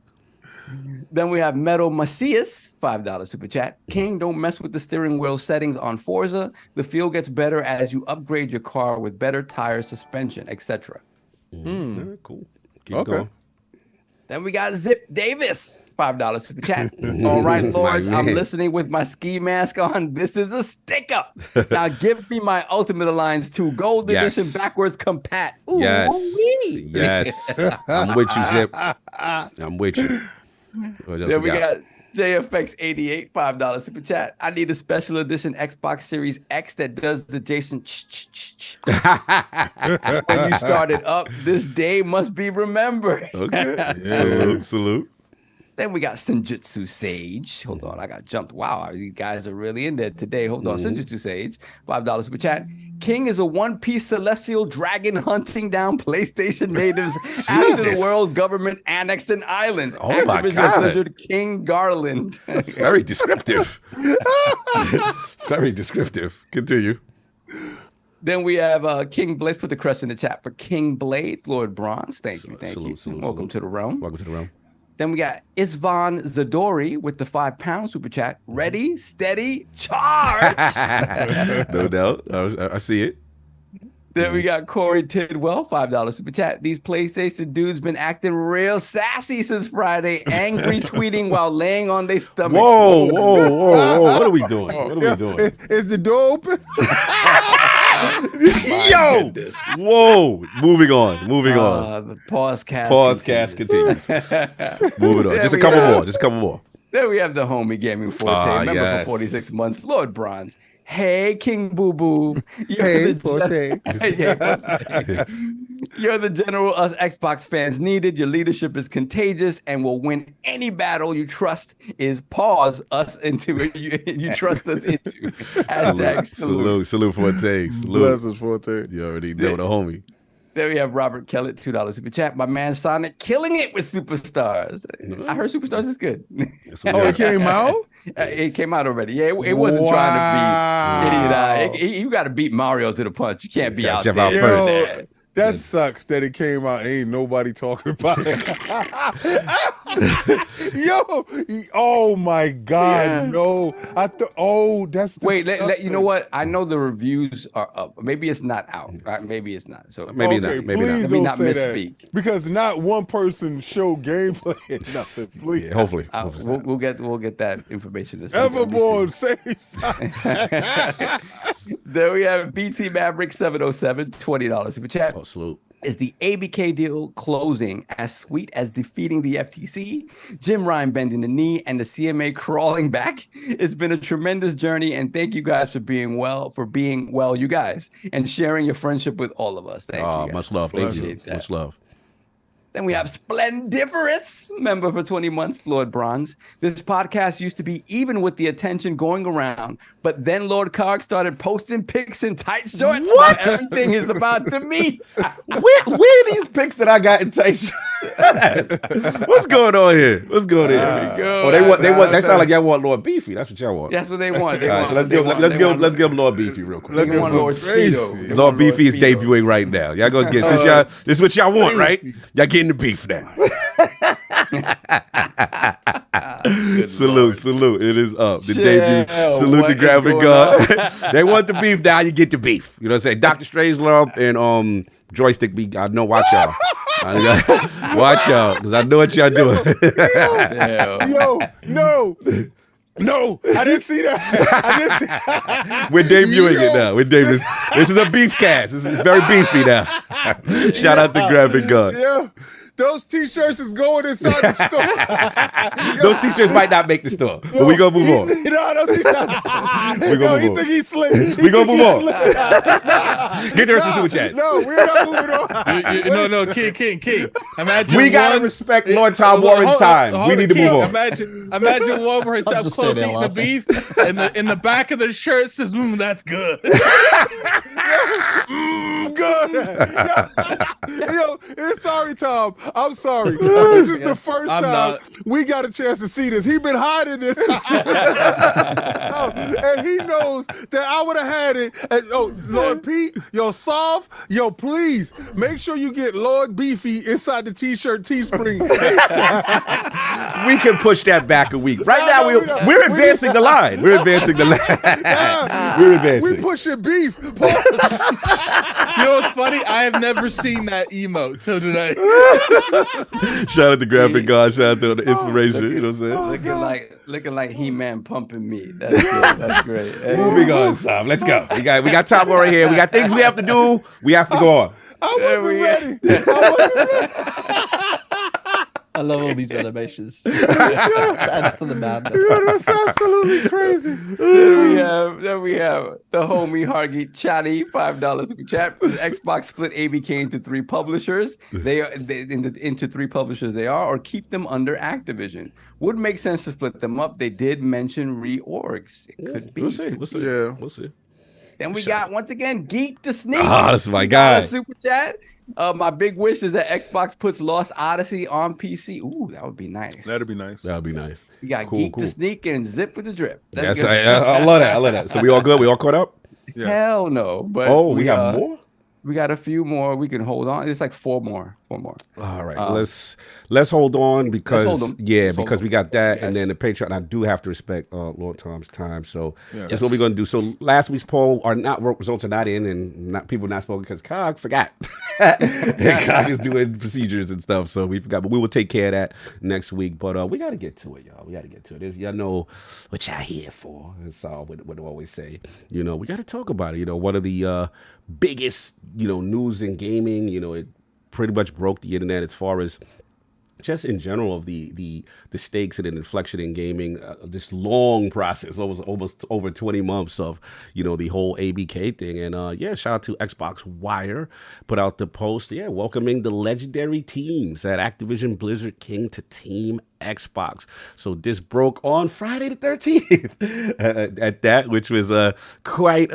Then we have Metal Macias, $5 super chat. King, don't mess with the steering wheel settings on Forza. The feel gets better as you upgrade your car with better tire suspension, etc. Cool. Keep going. Then we got Zip Davis, $5 super chat. All right, lords, I'm listening with my ski mask on. This is a stick up. Now give me my Ultimate Alliance 2 Gold Edition backwards compat. Ooh, yes. I'm with you, Zip. I'm with you. Then we got JFX88, $5 super chat. I need a special edition Xbox Series X that does the Jason when you start it up. This day must be remembered. Okay. Salute. Then we got Senjutsu Sage. Hold on, I got jumped. Wow, these guys are really in there today. Hold on, Senjutsu Sage, $5 super chat. King is a one-piece celestial dragon hunting down PlayStation natives after the world government annexed an island. Oh my Activision God. Blizzard King Garland. It's very descriptive. Very descriptive. Continue. Then we have King Blades. Put the crest in the chat for King Blades, Lord Bronze. Thank you. Welcome to the realm. Welcome to the realm. Then we got Isvan Zadori with the £5 super chat. Ready, steady, charge. No doubt. I see it. Then we got Corey Tidwell, $5 super chat. These PlayStation dudes been acting real sassy since Friday, angry tweeting while laying on their stomachs. Whoa. What are we doing? What are we doing? Is the door open? Yo! Whoa! Moving on. The pause cast continues. Moving on. Just a couple more. Then we have the homie Gaming Forte, member for 46 months, Lord Bronze. Hey, King Boo Boo. Hey, Forte. You're the general us Xbox fans needed. Your leadership is contagious and will win any battle you trust is pause us into it. You trust us into. Hashtag salute. Salute Forte. Blessings, Forte. You already know the homie. There we have Robert Kellett, $2 super chat. My man Sonic killing it with Superstars. I heard Superstars is good. It came out? It came out already. Yeah, it wasn't trying to be idiot. You got to beat Mario to the punch. You can't be out there. Yo, that sucks that it came out. Ain't nobody talking about it. Yo, oh my God, no. That's wait. You know what? I know the reviews are up. Maybe it's not out. Right? Maybe it's not. So maybe not. Let me not misspeak. Because not one person showed gameplay. Nothing. Please. Yeah, hopefully. We'll get that information. Evermore safe side. There we have BT Maverick 707, $20 super chat. Oh, salute. Is the ABK deal closing as sweet as defeating the FTC, Jim Ryan bending the knee, and the CMA crawling back? It's been a tremendous journey, and thank you guys for being well, you guys, and sharing your friendship with all of us. Thank you. Much love. Thank you. Much love. Then we have Splendiferous, member for 20 months, Lord Bronze. This podcast used to be even with the attention going around, but then Lord Cog started posting pics in tight shorts. What? Everything is about to meet. Where are these pics that I got in tight shorts? What's going on here? What's going on here? Oh, they sound like y'all want Lord Beefy. That's what y'all want. That's what they want. All right, so let's give Lord Beefy real quick. They want Lord Speedo. Lord Beefy is debuting right now. Y'all gonna get this is what y'all want, right? Y'all getting the beef now. Salute. It is up. The debut. Salute the graphic god. They want the beef now, you get the beef. You know what I'm saying? Dr. Strangelove and Joystick I know, watch y'all. Watch y'all, because I know what y'all doing. No, I didn't see that. We're debuting it now. This is a beef cast. This is very beefy now. Shout out to graphic god. Yeah. Those t-shirts is going inside the store. Those t-shirts might not make the store, but we gonna move on. Those t-shirts. We gonna move on. Think he's slick. We gonna move on. Get the rest of the super chat. No, we're not moving on. No, King. Imagine we gotta respect Lord Tom Warren's time. We need to move on. Imagine one where he's up close eating the beef, and in the back of the shirt says, "That's good." Good. Sorry, Tom. I'm sorry. This is the first time we got a chance to see this. He been hiding this. And he knows that I would have had it. And, Lord Pete, soft, please make sure you get Lord Beefy inside the t-shirt Teespring. We can push that back a week. Right now, we're advancing the line. We're advancing the line. We're advancing. We pushing beef. You know what's funny? I have never seen that emote till today. Shout out to graphic god. Shout out to the inspiration. You know what I'm saying? Looking like He-Man pumping meat. That's good. That's great. Hey. Moving on, Sam. Let's go. We got Tom Warren here. We got things we have to do. We have to go on. I wasn't ready. I love all these animations. It adds to the madness. Yeah, that's absolutely crazy. Then we have the homie Hargy Chatty, $5 super chat. Xbox split ABK into 3 publishers. Into 3 publishers they are, or keep them under Activision. Would make sense to split them up. They did mention reorgs. It could be. We'll see. We'll see. Yeah. We'll see. Then we got, once again, Geek the Sneak. Ah, that's my guy. Super chat. My big wish is that Xbox puts Lost Odyssey on PC. Ooh, that would be nice. That'd be nice. That'd be nice. We got Geek the Sneak and Zip with the Drip. That's right. I love that. I love that. So we all good? We all caught up? Yeah. Hell no. But we got more? We got a few more. We can hold on. It's like 4 more. 4 more. All right. Let's hold on because hold we got that, and Yes. then the Patreon. I do have to respect Lord Tom's time, so Yes. that's what we're gonna do. So last week's poll, our results are not in, and people not spoken because Cog forgot. Cog is doing procedures and stuff, so we forgot. But we will take care of that next week. But we got to get to it, y'all. We got to get to it. Y'all know what y'all here for. That's all what I always say. You know, we got to talk about it. You know, one of the biggest news in gaming. You know, it pretty much broke the internet as far as just in general of the stakes and an inflection in gaming. This long process, almost over 20 months of the whole ABK thing. And shout out to Xbox Wire, put out the post, welcoming the legendary teams at Activision Blizzard King to Team Xbox. So this broke on Friday the 13th at that, which was quite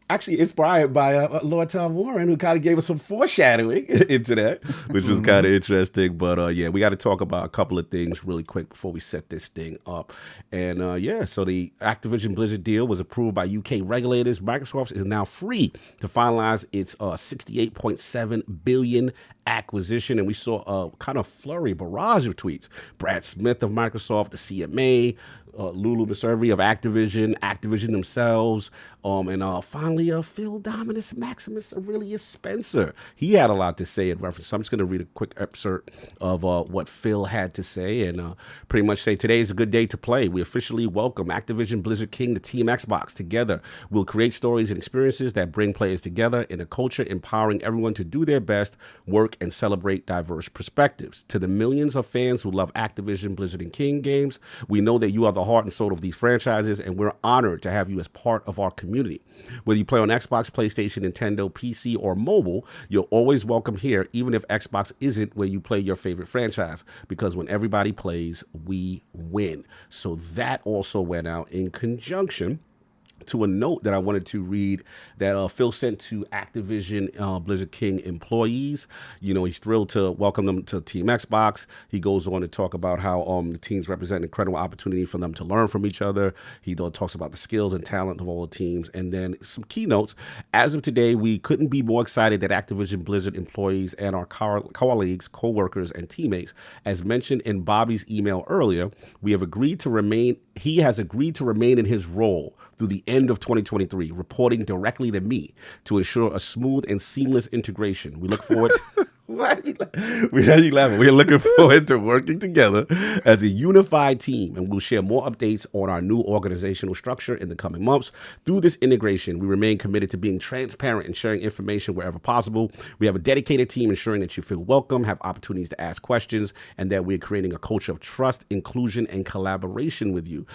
actually inspired by Lord Tom Warren, who kind of gave us some foreshadowing into that, which was kind of interesting. But we got to talk about a couple of things really quick before we set this thing up. And so the Activision Blizzard deal was approved by UK regulators. Microsoft is now free to finalize its $68.7 billion acquisition, and we saw a kind of barrage of tweets. Brad Smith of Microsoft, the CMA, Lulu Becerri of Activision themselves, and finally Phil Dominus Maximus Aurelius Spencer. He had a lot to say in reference. So I'm just going to read a quick excerpt of what Phil had to say, and pretty much say, today is a good day to play. We officially welcome Activision Blizzard King to Team Xbox. Together, we'll create stories and experiences that bring players together in a culture empowering everyone to do their best, work, and celebrate diverse perspectives. To the millions of fans who love Activision Blizzard and King games, we know that you are the heart and soul of these franchises, and we're honored to have you as part of our community. Whether you play on Xbox, PlayStation, Nintendo, PC, or mobile, you're always welcome here, even if Xbox isn't where you play your favorite franchise, because when everybody plays, we win. So that also went out in conjunction to a note that I wanted to read that Phil sent to Activision Blizzard King employees. He's thrilled to welcome them to Team Xbox. He goes on to talk about how the teams represent an incredible opportunity for them to learn from each other. He talks about the skills and talent of all the teams. And then some keynotes. As of today, we couldn't be more excited that Activision Blizzard employees and our colleagues, co-workers, and teammates, as mentioned in Bobby's email earlier, he has agreed to remain in his role through the end of 2023, reporting directly to me to ensure a smooth and seamless integration. We look forward to... Why are you laughing? We're looking forward to working together as a unified team, and we'll share more updates on our new organizational structure in the coming months. Through this integration, we remain committed to being transparent and sharing information wherever possible. We have a dedicated team ensuring that you feel welcome, have opportunities to ask questions, and that we're creating a culture of trust, inclusion, and collaboration with you.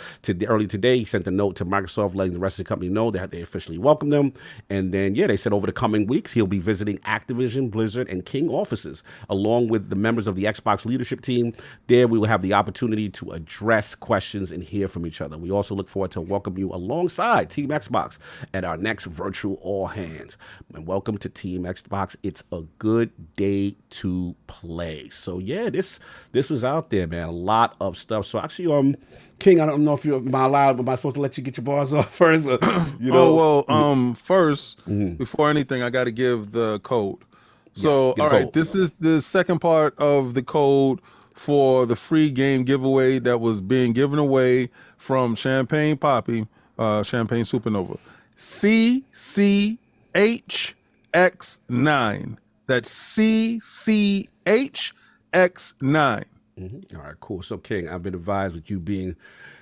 Early today, he sent a note to Microsoft letting the rest of the company know that they officially welcome them. And then, they said over the coming weeks, he'll be visiting Activision, Blizzard, and King offices, along with the members of the Xbox leadership team. There, we will have the opportunity to address questions and hear from each other. We also look forward to welcome you alongside Team Xbox at our next virtual all hands. And welcome to Team Xbox. It's a good day to play. So this was out there, man. A lot of stuff. So actually, King, I don't know if am I allowed, am I supposed to let you get your bars off first? First, before anything, I got to give the code. So, all right, this is the second part of the code for the free game giveaway that was being given away from Champagne Poppy, Champagne Supernova. CCHX9. That's CCHX9. All right, cool. So, King, I've been advised with you being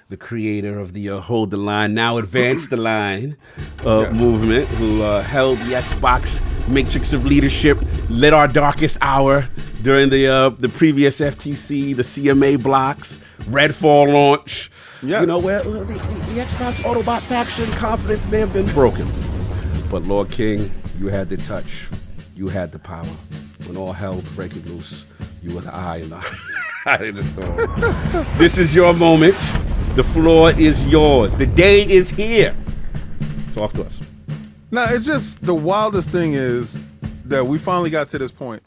the creator of the Hold the Line, now Advance the Line movement, who held the Xbox matrix of leadership, lit our darkest hour during the previous FTC, the CMA blocks, Redfall launch. Yeah. You know, where the Xbox Autobot faction confidence may have been broken. But Lord King, you had the touch. You had the power. When all hell was breaking loose, you were the eye in the storm. This is your moment. The floor is yours. The day is here. Talk to us. Now, it's just the wildest thing is that we finally got to this point.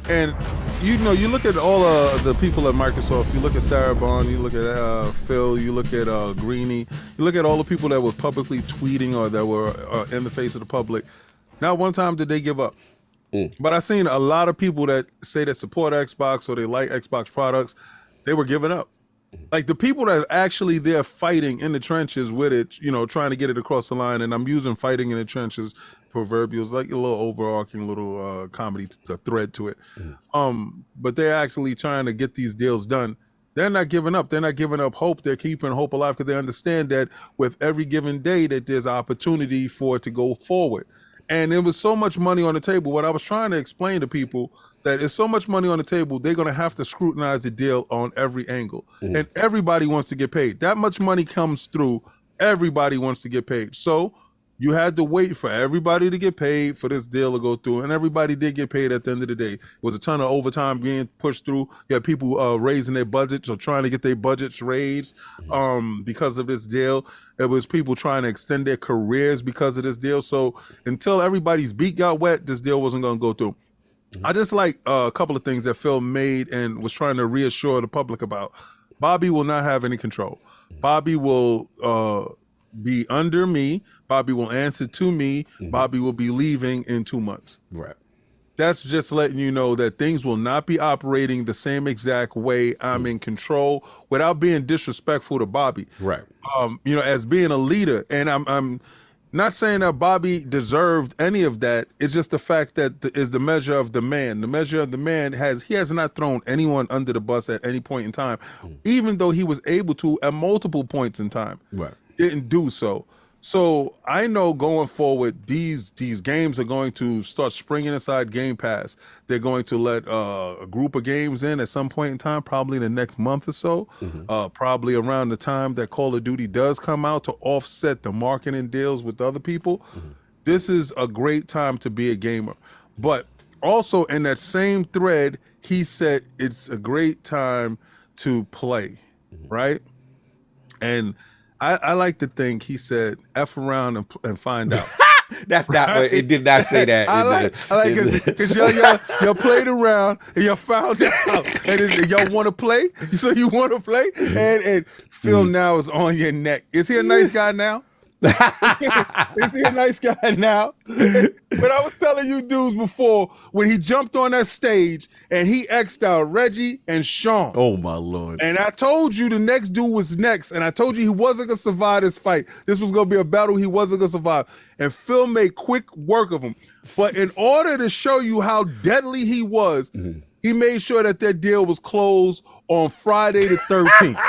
And, you know, you look at all the people at Microsoft, you look at Sarah Bond, you look at Phil, you look at Greeny, you look at all the people that were publicly tweeting or that were in the face of the public. Not one time did they give up. But I've seen a lot of people that say they support Xbox or they like Xbox products, they were giving up. Like the people that are actually there fighting in the trenches with it, you know, trying to get it across the line. And I'm using fighting in the trenches proverbials, like a little overarching little comedy thread to it. But they're actually trying to get these deals done. They're not giving up. They're not giving up hope. They're keeping hope alive because they understand that with every given day that there's opportunity for it to go forward. And there was so much money on the table. What I was trying to explain to people that there's so much money on the table, they're going to have to scrutinize the deal on every angle. And everybody wants to get paid. That much money comes through. Everybody wants to get paid. So you had to wait for everybody to get paid for this deal to go through. And everybody did get paid at the end of the day. It was a ton of overtime being pushed through. You had people raising their budgets or trying to get their budgets raised because of this deal. It was people trying to extend their careers because of this deal. So until everybody's beak got wet, this deal wasn't going to go through. I just like a couple of things that Phil made and was trying to reassure the public about. Bobby will not have any control. Bobby will be under me. Bobby will answer to me. Bobby will be leaving in 2 months. Right. That's just letting you know that things will not be operating the same exact way. I'm in control without being disrespectful to Bobby. Right. You know, as being a leader, and I'm not saying that Bobby deserved any of that. It's just the fact that is the measure of the man. The measure of the man he has not thrown anyone under the bus at any point in time, even though he was able to at multiple points in time. Right. Didn't do so. So I know going forward, these games are going to start springing inside Game Pass. They're going to let a group of games in at some point in time, probably in the next month or so, probably around the time that Call of Duty does come out to offset the marketing deals with other people. This is a great time to be a gamer. But also in that same thread, he said it's a great time to play, right? And I like to think he said F around and find out. That's not what it did not say that. I like because y'all played around and y'all found out and y'all want to play. So you want to play, and Phil now is on your neck. Is he a nice guy now? Is he a nice guy now? But I was telling you dudes before when he jumped on that stage and he X'd out Reggie and Sean. Oh my Lord. And I told you the next dude was next, and I told you he wasn't gonna survive this fight. This was gonna be a battle he wasn't gonna survive. And Phil made quick work of him. But in order to show you how deadly he was, he made sure that deal was closed on Friday the 13th.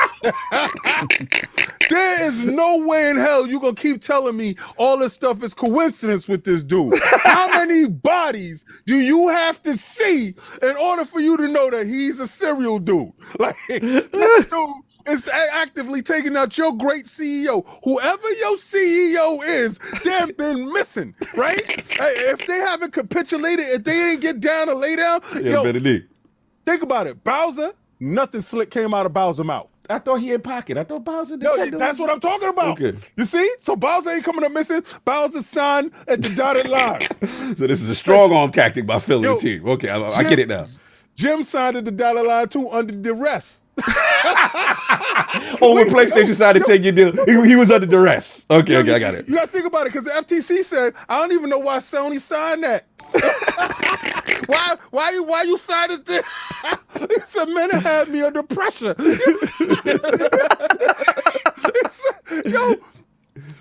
There is no way in hell you're going to keep telling me all this stuff is coincidence with this dude. How many bodies do you have to see in order for you to know that he's a serial dude? Like, this dude is actively taking out your great CEO. Whoever your CEO is, they've been missing, right? If they haven't capitulated, if they didn't get down or lay down, think about it. Bowser, nothing slick came out of Bowser's mouth. I thought he had pocket. I thought Bowser. No, that's what I'm talking about. Okay. You see? So Bowser ain't coming up missing. Bowser signed at the dotted line. So this is a strong arm tactic by Phil and the team. Okay, I get it now. Jim signed at the dotted line too under duress. When PlayStation decided to take your deal, he was under duress. Okay, I got it. You got to think about it because the FTC said, I don't even know why Sony signed that. Why you signed it there? He said, man, it had me under pressure. Yo,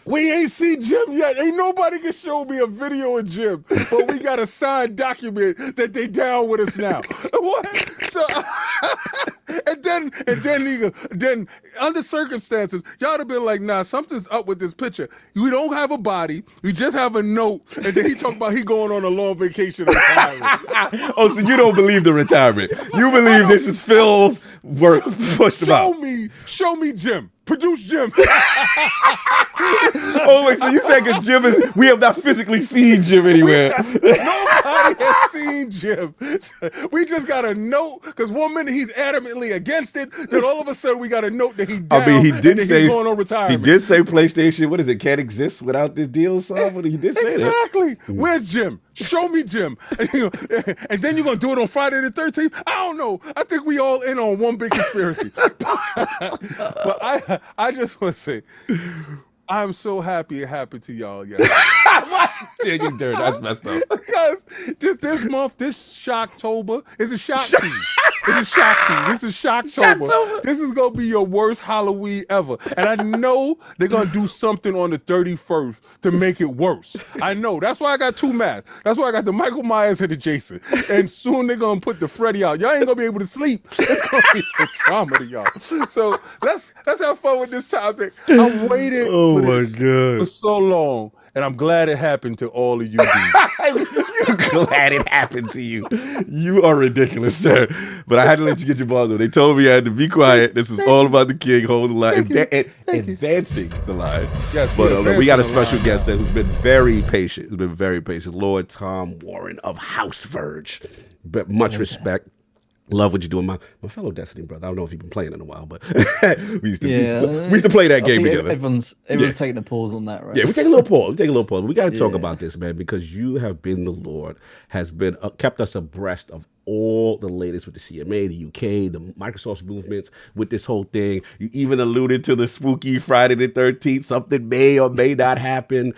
we ain't see Jim yet. Ain't nobody can show me a video of Jim, but we got a signed document that they down with us now. What? So And then under circumstances, y'all would have been like, nah, something's up with this picture. We don't have a body. We just have a note. And then he talked about he going on a long vacation. Oh, so you don't believe the retirement. You believe this is Phil's work pushed him out. Show me Jim. Produce Jim. Oh, wait, so you said because Jim is, we have not physically seen Jim anywhere. Nobody has seen Jim. We just got a note, because one minute he's adamantly against it, then all of a sudden we got a note that he down, I mean, he did say, he's going on retirement. He did say PlayStation, what is it, can't exist without this deal, son? He did say that. Exactly. Where's Jim? Show me Jim. And then you're going to do it on Friday the 13th? I don't know. I think we all in on one big conspiracy. But I just want to say, I'm so happy it happened to y'all. Yeah. Jay, you dirty. That's messed up. Because this month, this Shocktober, is a Shocktober. This is Shocktober. This is Shocktober. This is going to be your worst Halloween ever. And I know they're going to do something on the 31st to make it worse. I know. That's why I got two masks. That's why I got the Michael Myers and the Jason. And soon they're going to put the Freddy out. Y'all ain't going to be able to sleep. It's going to be some trauma to y'all. So let's have fun with this topic. I'm waiting for so long. And I'm glad it happened to all of you. You're glad it happened to you. You are ridiculous, sir. But I had to let you get your balls on. They told me I had to be quiet. This is all about the king, holding the line, advancing the line. Yes, but we got a special guest there who's been very patient. Lord Tom Warren of House Verge. But much respect. Love what you're doing. My fellow Destiny brother. I don't know if you've been playing in a while, but we used to play that game together. Everyone's taking a pause on that, right? Yeah, we take a little pause. We got to talk about this, man, because you have been the Lord, has been kept us abreast of all the latest with the CMA, the UK, the Microsoft movements with this whole thing. You even alluded to the spooky Friday the 13th. Something may or may not happen,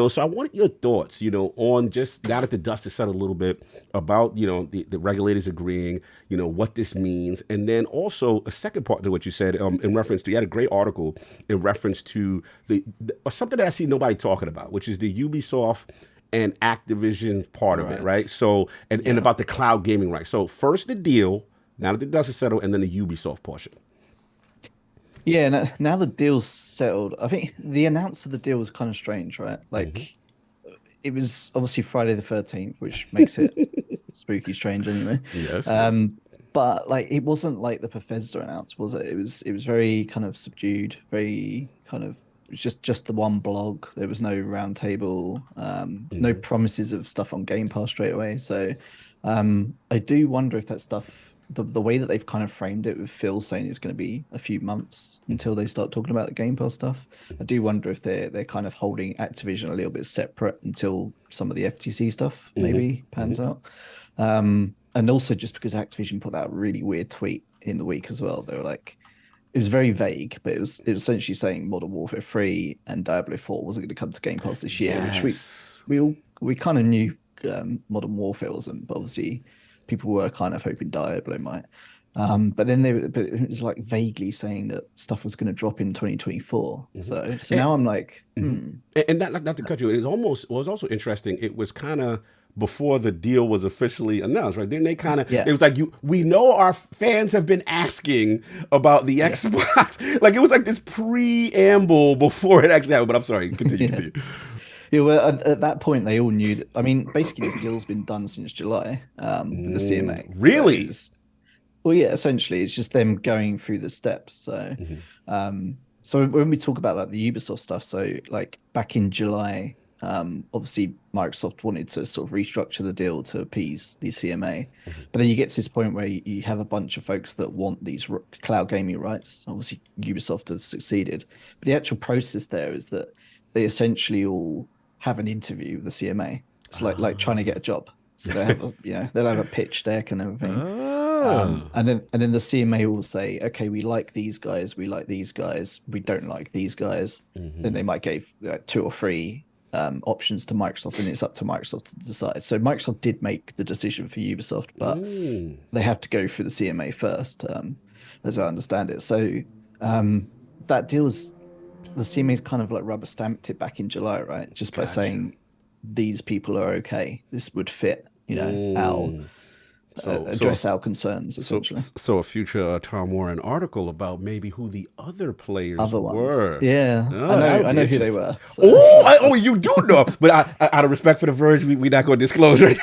So I want your thoughts, on just now that the dust has settled a little bit about, the regulators agreeing, what this means. And then also a second part to what you said in reference to, you had a great article in reference to the something that I see nobody talking about, which is the Ubisoft and Activision part of it, right? So, and about the cloud gaming rights. So first the deal, now that the dust is settled, and then the Ubisoft portion. Yeah, now the deal's settled. I think the announce of the deal was kind of strange, right? Like, it was obviously Friday the 13th, which makes it spooky strange anyway. Yes. But like, it wasn't like the Bethesda announce, was it? It was very kind of subdued, very kind of, it was just the one blog. There was no round table, no promises of stuff on Game Pass straight away. So I do wonder if that stuff, the way that they've kind of framed it with Phil saying it's going to be a few months until they start talking about the Game Pass stuff, I do wonder if they're kind of holding Activision a little bit separate until some of the FTC stuff maybe pans out. And also just because Activision put that really weird tweet in the week as well. They were like, it was very vague, but it was essentially saying Modern Warfare 3 and Diablo 4 wasn't going to come to Game Pass this year, which we kind of knew Modern Warfare wasn't, but obviously people were kind of hoping Diablo might. But then it was like vaguely saying that stuff was going to drop in 2024. So now I'm like, And that, not to cut you, it was also interesting. It was kind of before the deal was officially announced, right? Then they kind of, it was like, we know our fans have been asking about the Xbox. Like, it was like this preamble before it actually happened. But I'm sorry, continue. Yeah, well, at that point, they all knew that. I mean, basically, this deal's been done since July with the CMA. Really? Well, yeah, essentially, it's just them going through the steps. So, so when we talk about like the Ubisoft stuff, so like back in July, obviously Microsoft wanted to sort of restructure the deal to appease the CMA, but then you get to this point where you have a bunch of folks that want these cloud gaming rights. Obviously, Ubisoft have succeeded, but the actual process there is that they essentially all have an interview with the CMA. It's like trying to get a job. So they have, they'll have a pitch deck and everything. And then the CMA will say, okay, we like these guys, we like these guys, we don't like these guys. Then they might give 2 or 3 options to Microsoft, and it's up to Microsoft to decide. So Microsoft did make the decision for Ubisoft, but they have to go through the CMA first, as I understand it. So that deal's, the CMA's kind of like rubber stamped it back in July, right? Just by saying these people are okay. This would fit, our address our concerns essentially. So a future Tom Warren article about maybe who the other players Other ones. were. Yeah, Oh, I know who they were. So. Oh, you do know. But out of respect for The Verge, we're not going to disclose it.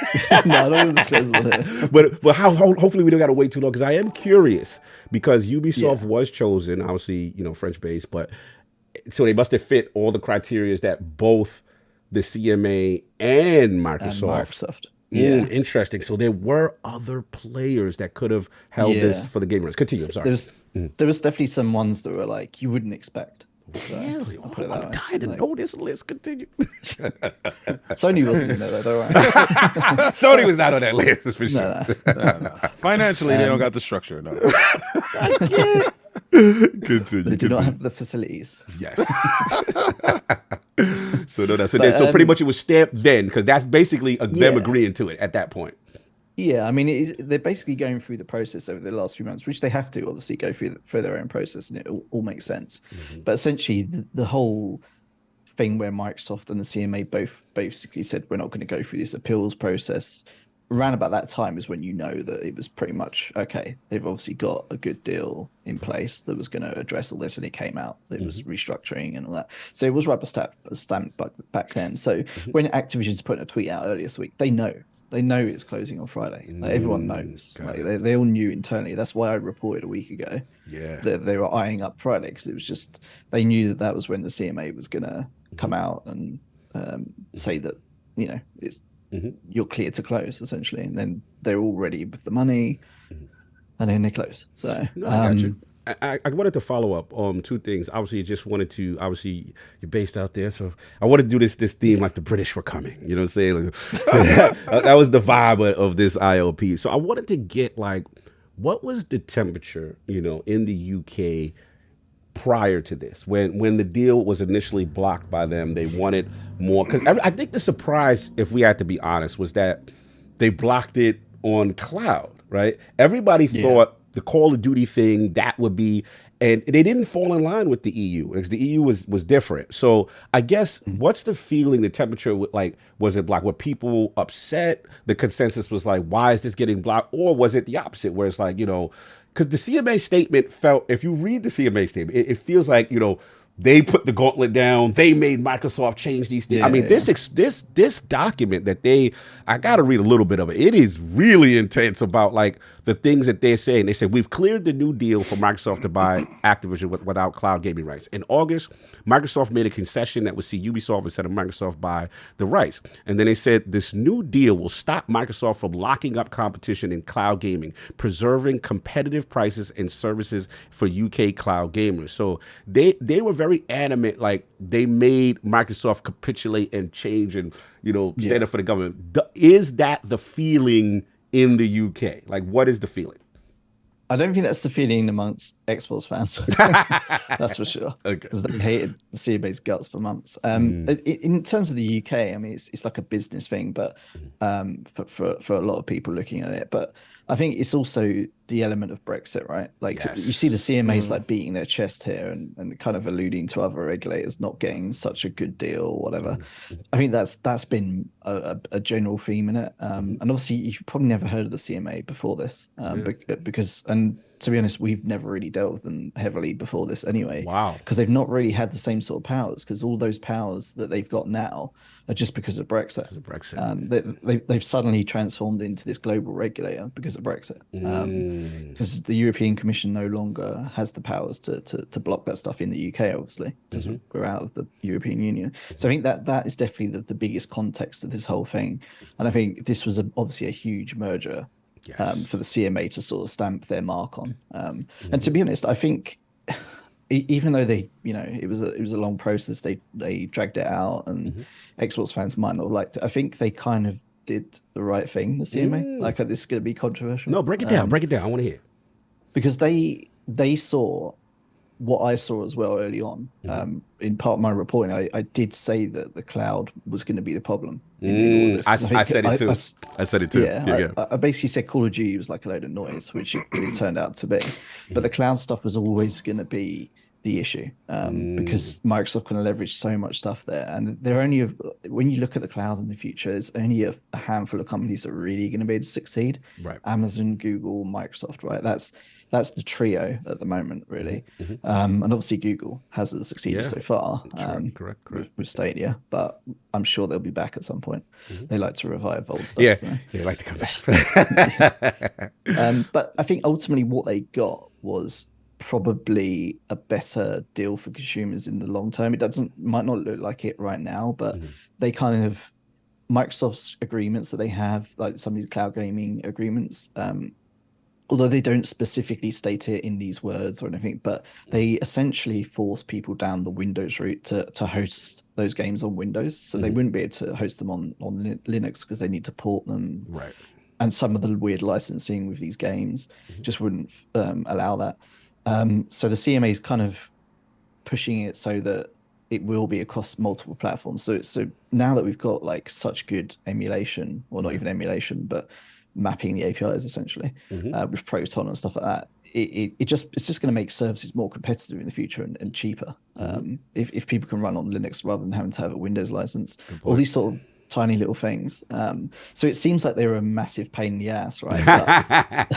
No, I don't want to disclose what it is. But hopefully we don't got to wait too long, because I am curious, because Ubisoft was chosen, obviously, French based, but so they must have fit all the criteria that both the CMA and Microsoft. Yeah, interesting. So there were other players that could have held this for the game rights. Continue. I'm sorry. There was definitely some ones that were like you wouldn't expect. So, really? I'll put it that way. I'm dying to know this list. Continue. Sony wasn't in there, though. Don't worry. Sony was not on that list for sure. No. Financially, they don't got the structure. No. Continue. They do not have the facilities. Yes. So pretty much it was stamped then, because that's basically them agreeing to it at that point. Yeah, I mean, they're basically going through the process over the last few months, which they have to obviously go through their own process, and it all makes sense. But essentially, the whole thing where Microsoft and the CMA both basically said we're not going to go through this appeals process, around about that time is when you know that it was pretty much okay. They've obviously got a good deal in place that was going to address all this, and it came out. It was restructuring and all that. So it was rubber stamped back then. So when Activision's putting a tweet out earlier this week, they know it's closing on Friday. Like, everyone knows. Like, they all knew internally. That's why I reported a week ago. Yeah, that they were eyeing up Friday, because it was just they knew that was when the CMA was going to come out and say that it's. You're clear to close, essentially, and then they're all ready with the money, and then they close. So I got you. I wanted to follow up on two things. Obviously, obviously you're based out there, so I wanted to do this theme like the British were coming. You know what I'm saying? Like, that was the vibe of this ILP. So I wanted to get what was the temperature, in the UK prior to this, when the deal was initially blocked by them. They wanted more, because I think the surprise, if we had to be honest, was that they blocked it on cloud, right? Everybody thought the Call of Duty thing, that would be, and they didn't fall in line with the EU, because the EU was different. So I guess what's the feeling, the temperature, was it blocked? Were people upset? The consensus was like, why is this getting blocked? Or was it the opposite, where it's like, because the CMA statement felt, if you read the CMA statement, it feels like, they put the gauntlet down. They made Microsoft change these things. This document that I got to read a little bit of it. It is really intense about the things that they're saying. They said, we've cleared the new deal for Microsoft to buy Activision without cloud gaming rights. In August, Microsoft made a concession that would see Ubisoft instead of Microsoft buy the rights. And then they said this new deal will stop Microsoft from locking up competition in cloud gaming, preserving competitive prices and services for UK cloud gamers. So they were very adamant, they made Microsoft capitulate and change and, stand up for the government. Is that the feeling in the UK? What is the feeling? I don't think that's the feeling amongst Xbox fans. That's for sure. Okay. Because they hated the CMA's guts for months. In terms of the UK, I mean, it's like a business thing, but for a lot of people looking at it. But I think it's also the element of Brexit, right? You see the CMA's beating their chest here and kind of alluding to other regulators not getting such a good deal or whatever. I think that's been a general theme in it. And obviously you've probably never heard of the CMA before this, because, and to be honest, we've never really dealt with them heavily before this anyway. Wow. Because they've not really had the same sort of powers, because all those powers that they've got now are just because of Brexit. They've suddenly transformed into this global regulator because of Brexit. Because the European Commission no longer has the powers to block that stuff in the UK, obviously, because we're out of the European Union. So I think that is definitely the biggest context of this whole thing. And I think this was obviously a huge merger for the CMA to sort of stamp their mark on. And to be honest, I think even though it was a long process, they dragged it out, and Xbox fans might not have liked it. I think they kind of did the right thing, the CMA. This is going to be controversial. No, break it down. I want to hear. Because they saw what I saw as well early on. In part of my reporting, I did say that the cloud was going to be the problem in all this. I said it too. I said it too. Yeah, I basically said Call of Duty was like a load of noise, which it turned out to be. But the cloud stuff was always going to be the issue, because Microsoft can leverage so much stuff there, and they're only when you look at the cloud in the future, it's only a handful of companies that are really going to be able to succeed. Right. Amazon, Google, Microsoft, right? That's the trio at the moment, really. And obviously Google hasn't succeeded so far, correct. With Stadia, but I'm sure they'll be back at some point. They like to revive old stuff. Yeah, so. they like to come back. But I think ultimately what they got was probably a better deal for consumers in the long term. It might not look like it right now, but they kind of, Microsoft's agreements that they have, like some of these cloud gaming agreements, although they don't specifically state it in these words or anything, but they essentially force people down the Windows route to host those games on Windows. So they wouldn't be able to host them on Linux because they need to port them. Right. And some of the weird licensing with these games just wouldn't allow that. So the CMA is kind of pushing it so that it will be across multiple platforms. So now that we've got like such good emulation, or not even emulation, but mapping the APIs essentially with Proton and stuff like that, it's just going to make services more competitive in the future and cheaper. If people can run on Linux rather than having to have a Windows license, all these sort of tiny little things. So it seems like they're a massive pain in the ass, right?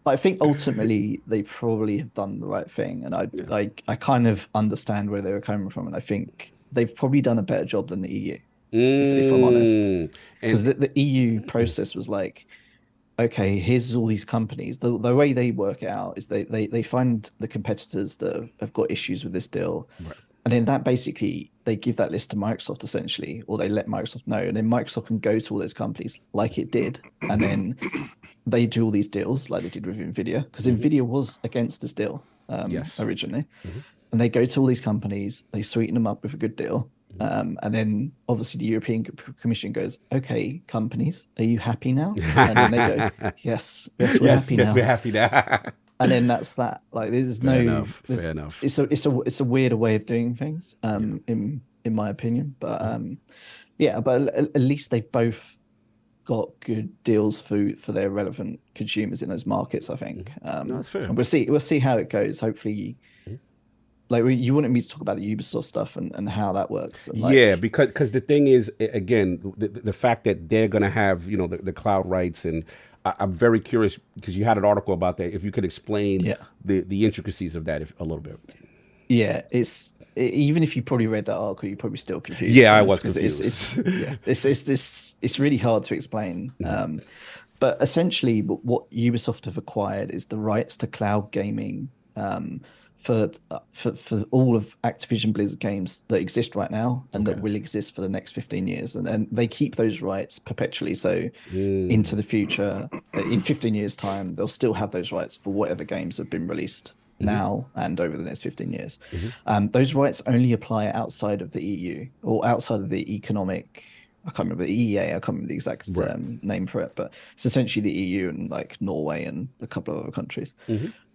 But I think ultimately they probably have done the right thing, and I kind of understand where they were coming from, and I think they've probably done a better job than the EU, if I'm honest. Because the EU process was like, okay, here's all these companies. The way they work it out is they find the competitors that have got issues with this deal. Right. And then that basically, they give that list to Microsoft essentially, or they let Microsoft know. And then Microsoft can go to all those companies like it did. And then they do all these deals like they did with NVIDIA, because NVIDIA was against this deal originally. And they go to all these companies, they sweeten them up with a good deal. And then obviously the European Commission goes, okay, companies, are you happy now? And then they go, yes, we're happy now. Yes, we're happy now. And then that's that. Like there's fair enough. It's a weirder way of doing things, in my opinion. But but at least they've both got good deals for their relevant consumers in those markets, I think. No, that's fair. And we'll see how it goes. Hopefully, like you wanted me to talk about the Ubisoft stuff and how that works. And like, because the thing is, again, the fact that they're going to have the cloud rights, and I'm very curious because you had an article about that. If you could explain the intricacies of that a little bit. Yeah, even if you probably read that article, you're probably still confused. Yeah, I was confused. It's really hard to explain. But essentially, what Ubisoft have acquired is the rights to cloud gaming for all of Activision Blizzard games that exist right now and that will exist for the next 15 years. And they keep those rights perpetually. So into the future, in 15 years' time, they'll still have those rights for whatever games have been released now and over the next 15 years. Those rights only apply outside of the EU or outside of the economic... I can't remember the EEA. I can't remember the exact name for it, but it's essentially the EU and like Norway and a couple of other countries.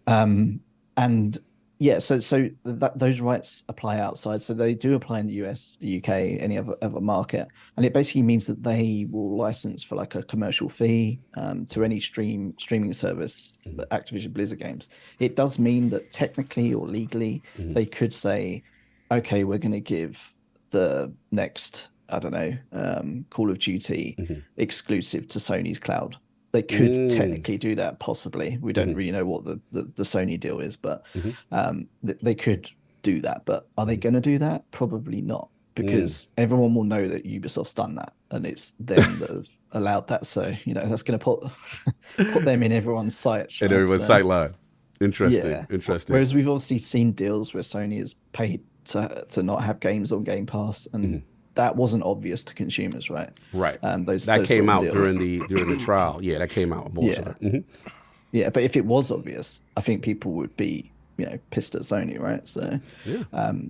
And yeah, so those rights apply outside. So they do apply in the US, the UK, any other market, and it basically means that they will license for like a commercial fee to any streaming service, Activision Blizzard games. It does mean that technically or legally they could say, okay, we're going to give the next, I don't know, Call of Duty exclusive to Sony's cloud. They could technically do that, possibly. We don't really know what the Sony deal is, but they could do that. But are they going to do that? Probably not, because everyone will know that Ubisoft's done that, and it's them that have allowed that. So that's going to put them in everyone's sights. In everyone's sight line. Interesting. Whereas we've obviously seen deals where Sony has paid to not have games on Game Pass, and that wasn't obvious to consumers, right? Right. Those came out deals. during the trial. Yeah, that came out more so. Yeah, but if it was obvious, I think people would be, pissed at Sony, right? So,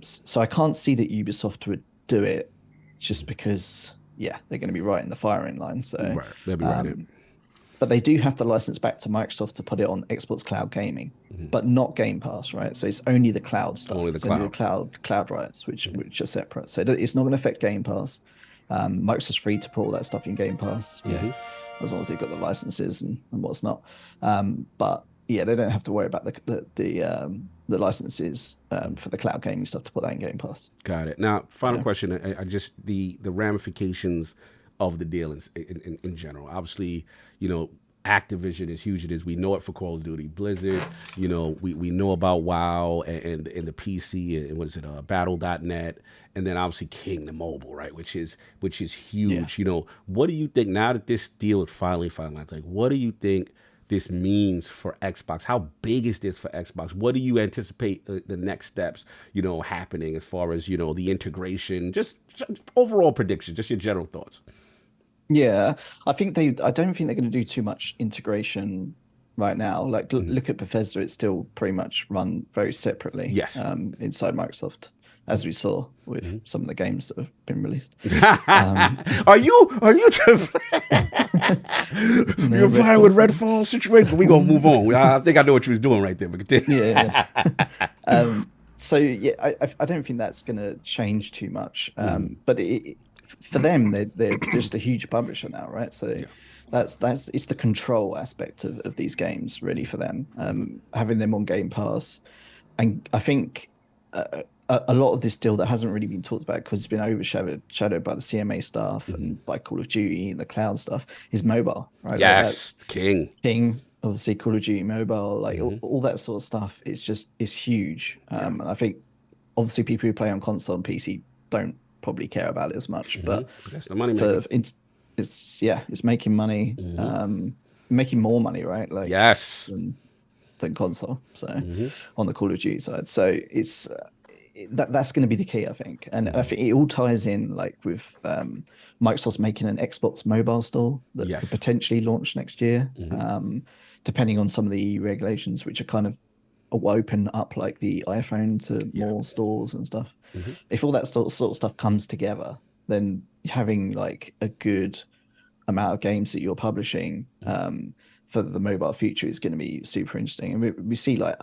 so I can't see that Ubisoft would do it just because, they're going to be right in the firing line. So they'll be right in. But they do have to license back to Microsoft to put it on Xbox Cloud Gaming, but not Game Pass, right? So it's only the cloud stuff. Only the cloud rights, which are separate. So it's not going to affect Game Pass. Microsoft's free to put all that stuff in Game Pass, as long as they've got the licenses and what's not. But yeah, they don't have to worry about the licenses for the cloud gaming stuff to put that in Game Pass. Got it. Now, final question. I just the ramifications of the deal in general. Obviously, you know, Activision is huge. It is. We know it for Call of Duty, Blizzard. You know, we know about WoW and the PC and what is it, Battle.net, and then obviously King the mobile, right? Which is huge. Yeah. You know, what do you think now that this deal is finally finalized? Like, what do you think this means for Xbox? How big is this for Xbox? What do you anticipate the next steps, you know, happening as far as, you know, the integration, just overall prediction, just your general thoughts? Yeah, I don't think they're going to do too much integration right now. Like, look at Bethesda; it's still pretty much run very separately. Yes. Inside Microsoft, as we saw with some of the games that have been released. Are you you're fine with Redfall situation? But we gonna move on. I think I know what you was doing right there. But Yeah. So yeah, I don't think that's going to change too much. But for them, they're just a huge publisher now, right? So that's it's the control aspect of these games really for them. Having them on Game Pass, and I think a lot of this deal that hasn't really been talked about because it's been overshadowed by the CMA stuff and by Call of Duty and the cloud stuff is mobile, right? yes, Like King. Obviously Call of Duty mobile, like all that sort of stuff is huge. And I think obviously people who play on console and PC don't probably care about it as much, but That's the money maker. it's making money, making more money, right? Like Yes. than console. So on the Call of Duty side, so it's that's going to be the key, I think. And I think it all ties in like with Microsoft's making an Xbox mobile store that could potentially launch next year, depending on some of the EU regulations, which are kind of open up like the iPhone to more stores and stuff. If all that sort of stuff comes together, then having like a good amount of games that you're publishing for the mobile future is going to be super interesting. And we see like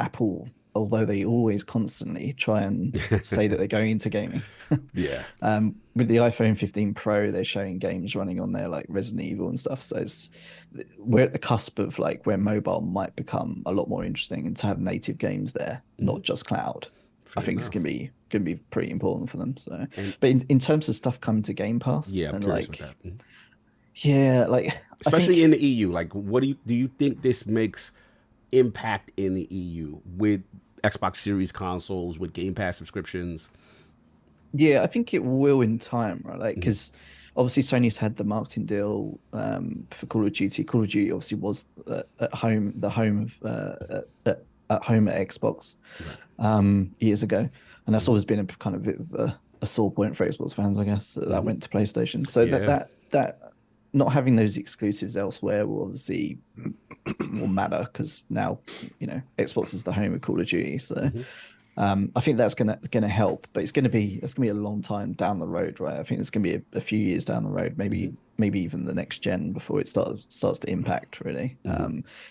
Apple, although they always constantly try and say that they're going into gaming. With the iPhone 15 Pro, they're showing games running on there like Resident Evil and stuff. So we're at the cusp of like where mobile might become a lot more interesting, and to have native games there, not just cloud. I think it's gonna be pretty important for them. So, but in terms of stuff coming to Game Pass, and like, like especially in the EU, like, what do you think this makes impact in the EU with Xbox Series consoles, with Game Pass subscriptions? Yeah, I think it will in time, right? Like, because obviously Sony's had the marketing deal for Call of Duty. Call of Duty obviously was at home at Xbox years ago, and that's always been a kind of bit of a sore point for Xbox fans, I guess. That went to PlayStation, so that not having those exclusives elsewhere will obviously will matter, because now Xbox is the home of Call of Duty. So I think that's gonna help, but it's gonna be a long time down the road, right? I think it's gonna be a few years down the road, maybe even the next gen before it starts to impact really.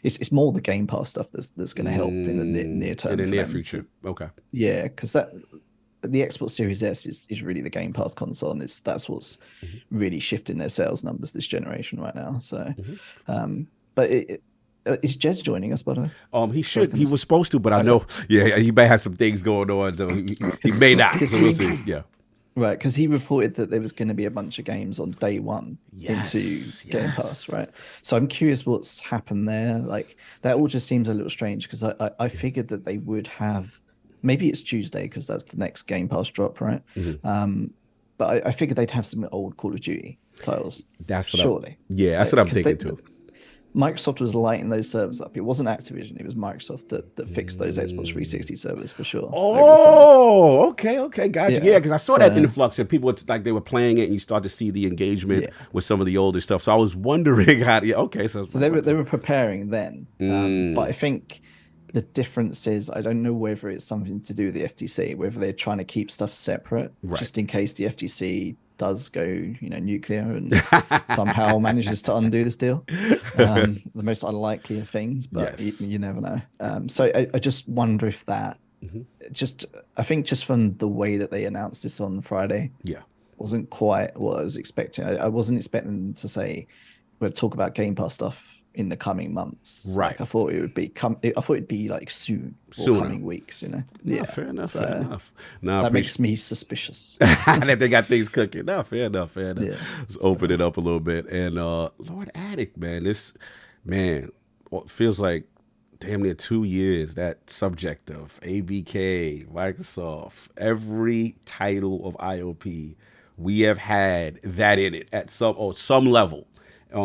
It's more the Game Pass stuff that's gonna help in the near term, in the near future. Okay. Yeah, because the Xbox Series S is really the Game Pass console, and that's what's really shifting their sales numbers this generation right now. So, but is Jez joining us, by the way? He should. He was supposed to, but I know. Yeah, he may have some things going on, so he may not. So we'll see. Yeah. Right, because he reported that there was going to be a bunch of games on day one into Game Pass, right? So I'm curious what's happened there. Like, that all just seems a little strange, because I figured that they would have. Maybe it's Tuesday because that's the next Game Pass drop, right? But I figured they'd have some old Call of Duty titles. That's what surely. That's what I'm thinking too. Microsoft was lighting those servers up. It wasn't Activision; it was Microsoft that fixed those Xbox 360 servers for sure. Oh, okay, gotcha. Yeah, because I saw that influx of people they were playing it, and you start to see the engagement with some of the older stuff. So I was wondering how. So they were preparing then, but I think the difference is, I don't know whether it's something to do with the FTC, whether they're trying to keep stuff separate, just in case the FTC does go, nuclear and somehow manages to undo this deal. The most unlikely of things, but you never know. So I just wonder if that, I think just from the way that they announced this on Friday, wasn't quite what I was expecting. I wasn't expecting them to say, we'll talk about Game Pass stuff in the coming months. Right. Like I thought it would be I thought it'd be like soon or Sooner. coming weeks. You know. No, Yeah. fair enough. So Fair enough. No, that makes me suspicious. that they got things cooking. No, fair enough. Fair enough. Yeah. Let's open it up a little bit. And Lord Addict, man, feels like damn near 2 years. That subject of ABK, Microsoft, every title of ILP, we have had that in it at some level.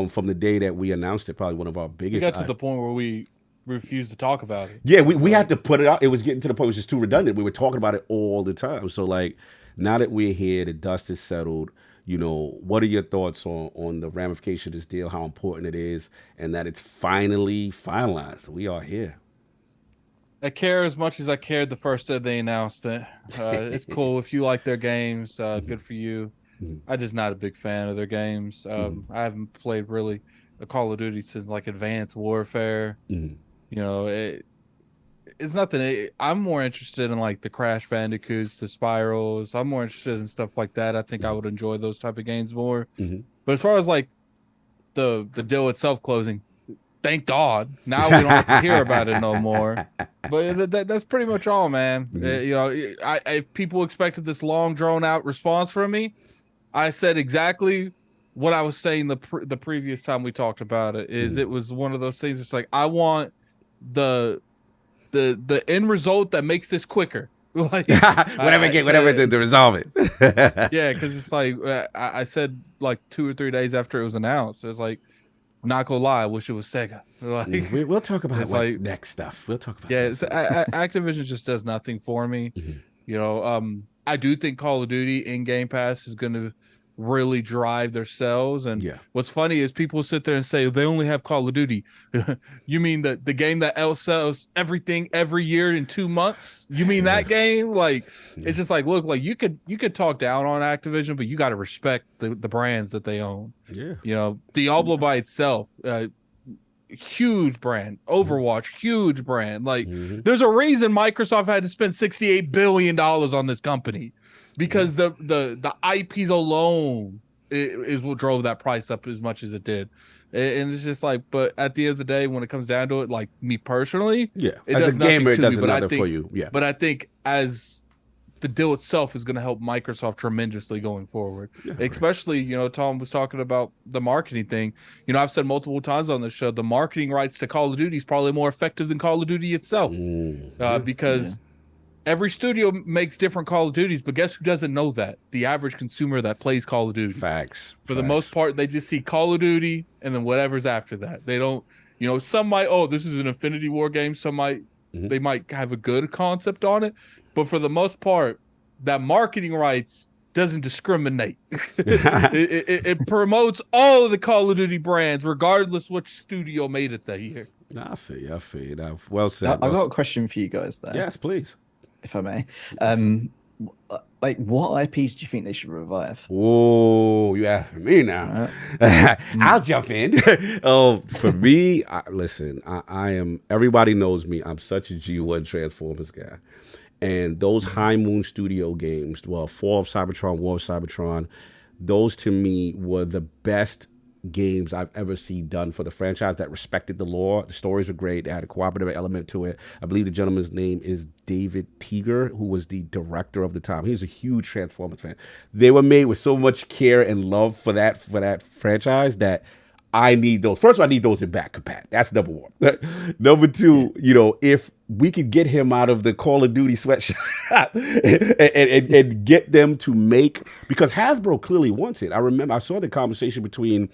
From the day that we announced it, probably one of our biggest. We got to the point where we refused to talk about it. Yeah, we had to put it out. It was getting to the point it was just too redundant. We were talking about it all the time. So like now that we're here, the dust is settled. You know, what are your thoughts on the ramification of this deal, how important it is, and that it's finally finalized? We are here. I care as much as I cared the first day they announced it. It's cool. If you like their games, good for you. I'm just not a big fan of their games. I haven't played really a Call of Duty since like Advanced Warfare. You know, it's nothing. I'm more interested in like the Crash Bandicoots, the Spirals. I'm more interested in stuff like that. I think I would enjoy those type of games more. But as far as like the deal itself closing, thank God. Now we don't have to hear about it no more. But that's pretty much all, man. You know, I people expected this long drawn out response from me. I said exactly what I was saying the previous time we talked about it. It was one of those things. It's like I want the end result that makes this quicker. Like whatever to resolve it. Yeah, because it's like I said like 2 or 3 days after it was announced. It's like, I'm not gonna lie, I wish it was Sega. Like, we'll talk about like next stuff. We'll talk about. Yeah, Activision just does nothing for me. You know, I do think Call of Duty in Game Pass is going to really drive their sales. And what's funny is people sit there and say they only have Call of Duty. You mean the game that outsells everything every year in 2 months? You mean that game? Like, it's just like, look, like you could talk down on Activision, but you got to respect the brands that they own. Yeah, you know, Diablo by itself. Huge brand. Overwatch, huge brand. Like, there's a reason Microsoft had to spend $68 billion on this company, because the IPs alone is what drove that price up as much as it did. And it's just like, but at the end of the day, when it comes down to it, like me personally, it as does a gamer, it does me, nothing for you. Yeah, but I think as the deal itself is going to help Microsoft tremendously going forward. Especially, you know, Tom was talking about the marketing thing. You know, I've said multiple times on the show, the marketing rights to Call of Duty is probably more effective than Call of Duty itself. Because every studio makes different Call of Duties, but guess who doesn't know that? The average consumer that plays Call of Duty. Facts. For the most part, they just see Call of Duty and then whatever's after that. They don't, you know, some might, this is an Infinity War game. Some might, they might have a good concept on it. But for the most part, that marketing rights doesn't discriminate. it promotes all of the Call of Duty brands, regardless which studio made it that year. I feel you. Now, well said. I got a question for you guys there. Yes, please. If I may. Like, what IPs do you think they should revive? Oh, you asking me now. I'll jump in. For me, listen, I am, everybody knows me. I'm such a G1 Transformers guy. And those High Moon Studio games, well, Fall of Cybertron, War of Cybertron, those to me were the best games I've ever seen done for the franchise that respected the lore. The stories were great. They had a cooperative element to it. I believe the gentleman's name is David Teeger, who was the director of the time. He's a huge Transformers fan. They were made with so much care and love for that franchise that I need those. First of all, I need those in back compat. That's number one. Number two, you know, if we could get him out of the Call of Duty sweatshop and get them to make, because Hasbro clearly wants it. I remember I saw the conversation between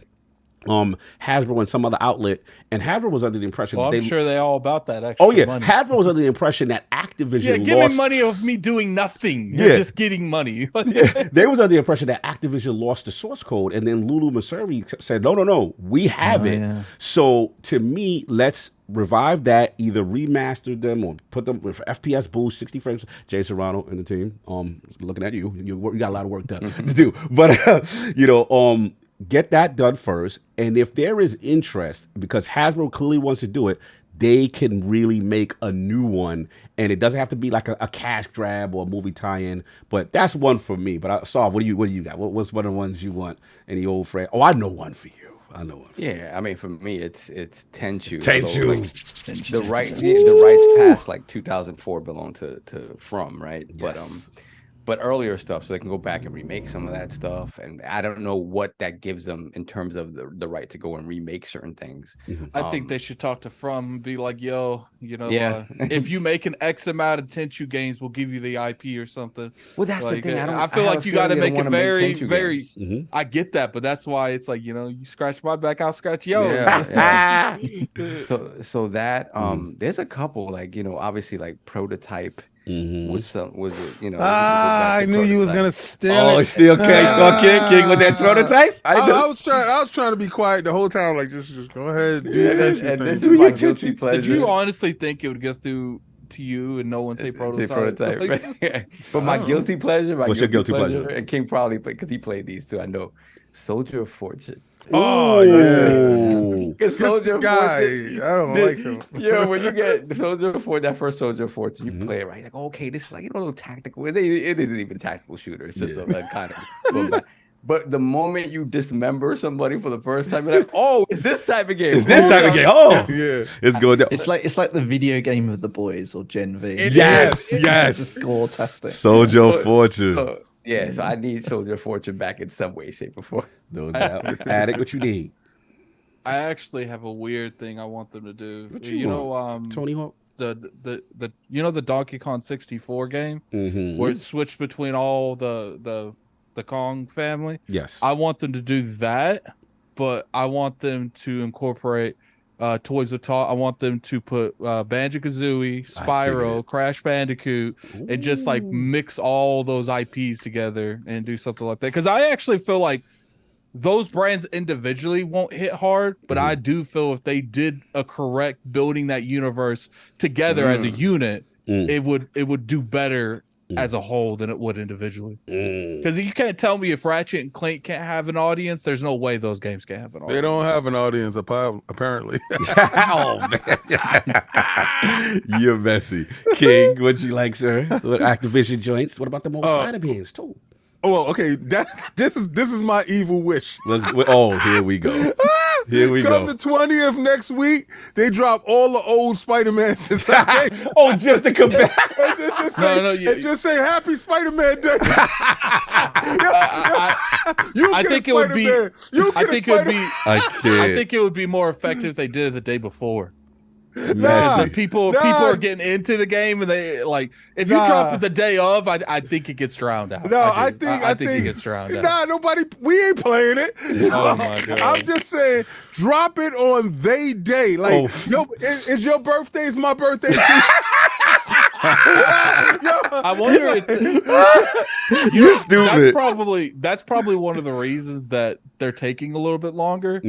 Hasbro and some other outlet, and Hasbro was under the impression I'm that sure they all about that extra money. Hasbro was under the impression that Activision give lost me money of me doing nothing. You're just getting money. They was under the impression that Activision lost the source code, and then Lulu Masuri said, no, we have it. Yeah. So to me, let's revive that, either remaster them or put them with FPS boost, 60 frames. Jay Serrano and the team, looking at you got a lot of work done to do, but get that done first. And if there is interest, because Hasbro clearly wants to do it, they can really make a new one. And it doesn't have to be like a cash grab or a movie tie-in. But that's one for me. But Saul, what do you got? What's one of the ones you want? Any old friend? Oh, I know one for you. I know one. Yeah, I mean, for me, it's Tenchu. Tenchu. Although, like, the rights past like 2004 belong to From, right? Yes. But earlier stuff, so they can go back and remake some of that stuff. And I don't know what that gives them in terms of the right to go and remake certain things. I think they should talk to From and be like, yo, you know, Yeah. if you make an X amount of Tenchu games, we'll give you the IP or something. Well, that's Like, the thing. I feel like you got to make it very. Mhm. I get that, but that's why it's like, you know, you scratch my back, I'll scratch yours. Yeah, so that there's a couple, like, you know, obviously like Prototype was you know. I knew you was gonna steal Oh, it. still King with that Prototype. I was trying to be quiet the whole time, like just go ahead. Do your Tenchu and thing. this is my guilty pleasure. Did you honestly think it would go through to you and no one say Prototype? Like, but my guilty pleasure, What's your guilty pleasure? And King probably played, because he played these too. I know, Soldier of Fortune. Oh yeah, Because this Soldier of guy, Fortune, I don't like him. Yeah, when you get the Soldier of Fortune, that first Soldier of Fortune, you play it right. Like, okay, this is like, you know, a little tactical. It isn't even a tactical shooter. It's just a kind of. But the moment you dismember somebody for the first time, you're like, oh, it's this type of game. It's this type of game. Oh, Yeah, it's good. It's like the video game of the boys or Gen V. Yes. Just gore tastic. Soldier of Fortune. So I need Soldier of Fortune back in some way, shape, or form. No doubt. Addict, what you need? I actually have a weird thing I want them to do. What You know, Tony Hawk? the you know the Donkey Kong 64 game where it switched between all the Kong family. Yes. I want them to do that, but I want them to incorporate Toys of Talk. I want them to put Banjo-Kazooie, Spyro, Crash Bandicoot, and just like mix all those IPs together and do something like that. Because I actually feel like those brands individually won't hit hard, but I do feel if they did a correct building that universe together as a unit, it would do better as a whole than it would individually. Because you can't tell me if Ratchet and Clank can't have an audience, there's no way those games can have an audience. they don't have an audience apparently. Oh man, you're messy. King, what you like, sir? What Activision joints? What about the most spider beans too? Oh, well, okay. This is my evil wish. Here we go. Here we Come go. the 20th next week, they drop all the old Spider-Mans inside. Oh, just to come back. Just say Happy Spider-Man Day. I think it would be. I think it would be more effective if they did it the day before. Nah, people are getting into the game, and they like if you drop it the day of, I think it gets drowned out. No, I think it gets drowned out. We ain't playing it. Oh my God. I'm just saying, drop it on they day. Like, is your birthday? Is my birthday too? I wonder if you're stupid. That's probably one of the reasons that they're taking a little bit longer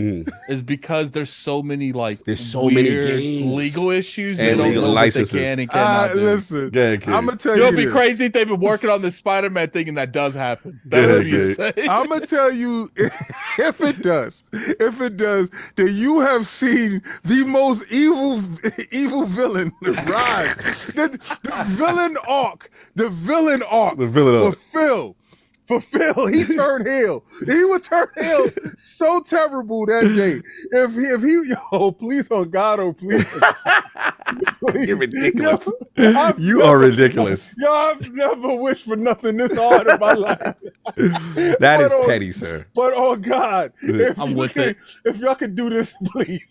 is because there's so many many games. legal issues and legal licenses. They can and cannot do. Listen, I'm gonna tell you, it'll be crazy if they've been working on this Spider-Man thing and that does happen. That would be insane. I'm gonna tell you, if it does, then you have seen the most evil villain rise. The villain arc for Phil, he turned heel. He would turn heel so terrible that day. If he please on God, please. You're ridiculous. You are ridiculous. I've never wished for nothing this hard in my life. That is petty, sir. But oh God, if y'all could do this, please.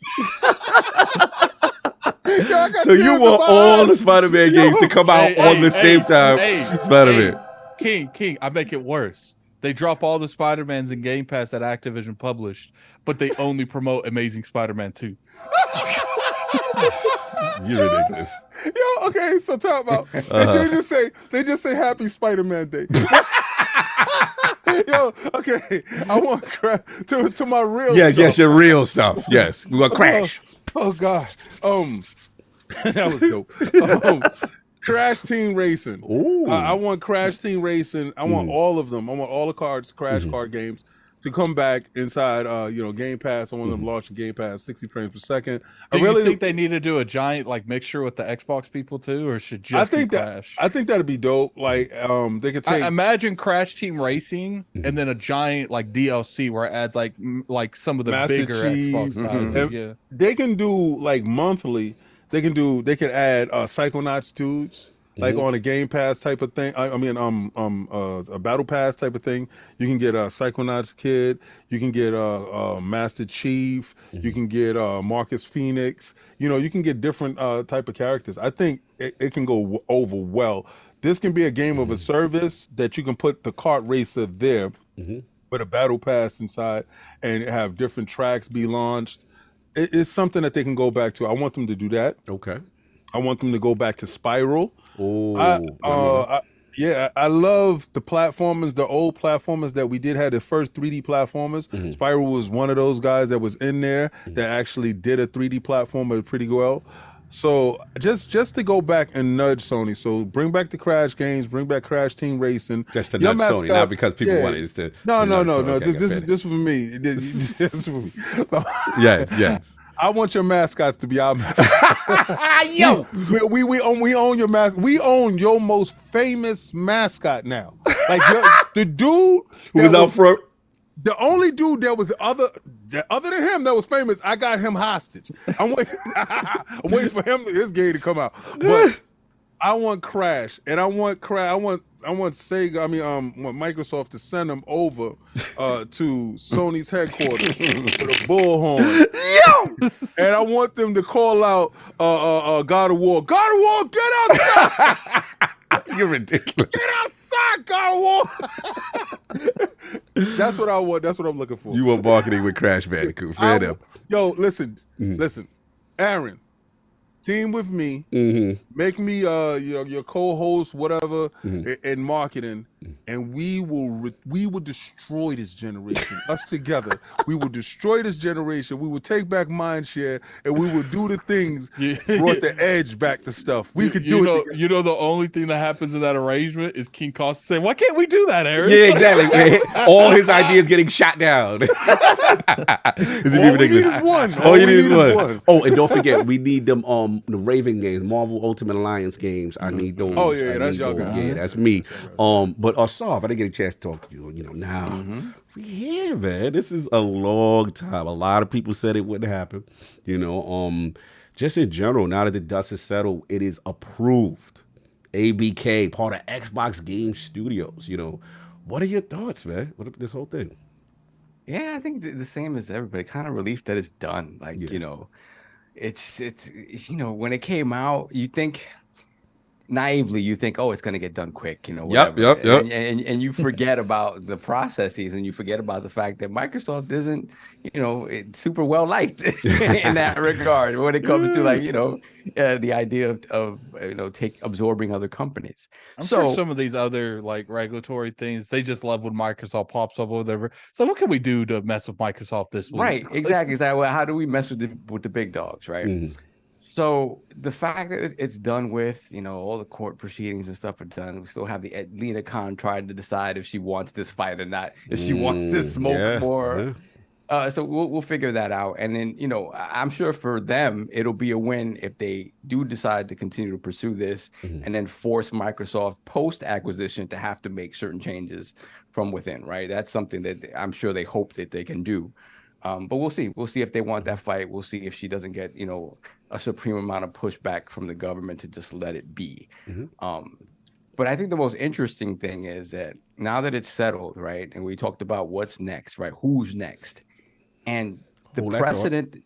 So you want all the Spider-Man games to come out on the same time? Spider-Man. King, I make it worse. They drop all the Spider-Mans in Game Pass that Activision published, but they only promote Amazing Spider-Man 2. You're ridiculous. Okay, so talk about they just say Happy Spider-Man Day. Okay, I want to my real stuff. Yes, your real stuff. Yes, we want Crash. Oh God, that was dope. Crash Team Racing. I want Crash Team Racing. I want all of them. I want all the Crash card games to come back inside, Game Pass. I want them launching Game Pass 60 frames per second. Do you think they need to do a giant mixture with the Xbox people too, or should just be Crash? I think that'd be dope. Like, they could take. Imagine Crash Team Racing and then a giant DLC where it adds like some of the Master bigger Chief. Xbox titles. Yeah, They can do like monthly. They can add Psychonauts dudes. Like on a Game Pass type of thing. I mean, a Battle Pass type of thing. You can get a Psychonauts kid. You can get a Master Chief. You can get Marcus Phoenix. You can get different type of characters. I think it can go over well. This can be a game of a service that you can put the kart racer there with a Battle Pass inside and have different tracks be launched. It's something that they can go back to. I want them to do that. Okay. I want them to go back to Spiral. Oh, I love the platformers, the old platformers that we did have, the first 3D platformers. Spiral was one of those guys that was in there that actually did a 3D platformer pretty well. So just to go back and nudge Sony. So bring back the Crash games, bring back Crash Team Racing. Just to nudge Sony, not because people want it. To no. Okay, This for me. This for me. Yes. I want your mascots to be our mascots. Yo, we own your mascot. We own your most famous mascot now. Like the dude who was out front. The only dude that was other than him that was famous, I got him hostage. I'm waiting for his game to come out. But I want Crash, and I want Sega. I want Microsoft to send them over to Sony's headquarters with a bullhorn. Yo! And I want them to call out God of War. God of War, get outside! You're ridiculous. Get outside, God of War! That's what I want. That's what I'm looking for. You want marketing with Crash Bandicoot. Fair enough. Yo, listen, Aaron. Team with me, make me your co-host, whatever, in marketing, and we will destroy this generation. Us together, we will destroy this generation. We will take back mindshare, and we will do the things brought the edge back to stuff. We could do it. You know, the only thing that happens in that arrangement is King Costa saying, "Why can't we do that, Aaron?" Yeah, exactly. All his ideas getting shot down. All we need is one. All you need is one. Oh, and don't forget, we need them. The Raven games, Marvel Ultimate Alliance games. I need those. Oh yeah, that's y'all guys. Yeah, that's me. But Asaf, I didn't get a chance to talk to you. Now we here, man. This is a long time. A lot of people said it wouldn't happen. Just in general, now that the dust is settled, it is approved. ABK, part of Xbox Game Studios. What are your thoughts, man? What about this whole thing? Yeah, I think the same as everybody. Kind of relief that it's done. It's when it came out, you think naively, oh, it's gonna get done quick, whatever. Yep. And you forget about the processes, and you forget about the fact that Microsoft isn't, it's super well liked in that regard when it comes to the idea of absorbing other companies. I'm sure some of these other regulatory things, they just love when Microsoft pops up or whatever. So what can we do to mess with Microsoft this week? Right, exactly. Well, how do we mess with the big dogs, right? So the fact that it's done with, all the court proceedings and stuff are done. We still have the Lena Khan trying to decide if she wants this fight or not, if she wants to smoke more. Yeah. So we'll figure that out. And then, I'm sure for them, it'll be a win if they do decide to continue to pursue this and then force Microsoft post-acquisition to have to make certain changes from within, right? That's something that I'm sure they hope that they can do. But we'll see. We'll see if they want that fight. We'll see if she doesn't get, a supreme amount of pushback from the government to just let it be. But I think the most interesting thing is that now that it's settled, right, and we talked about what's next, right, who's next, and the precedent.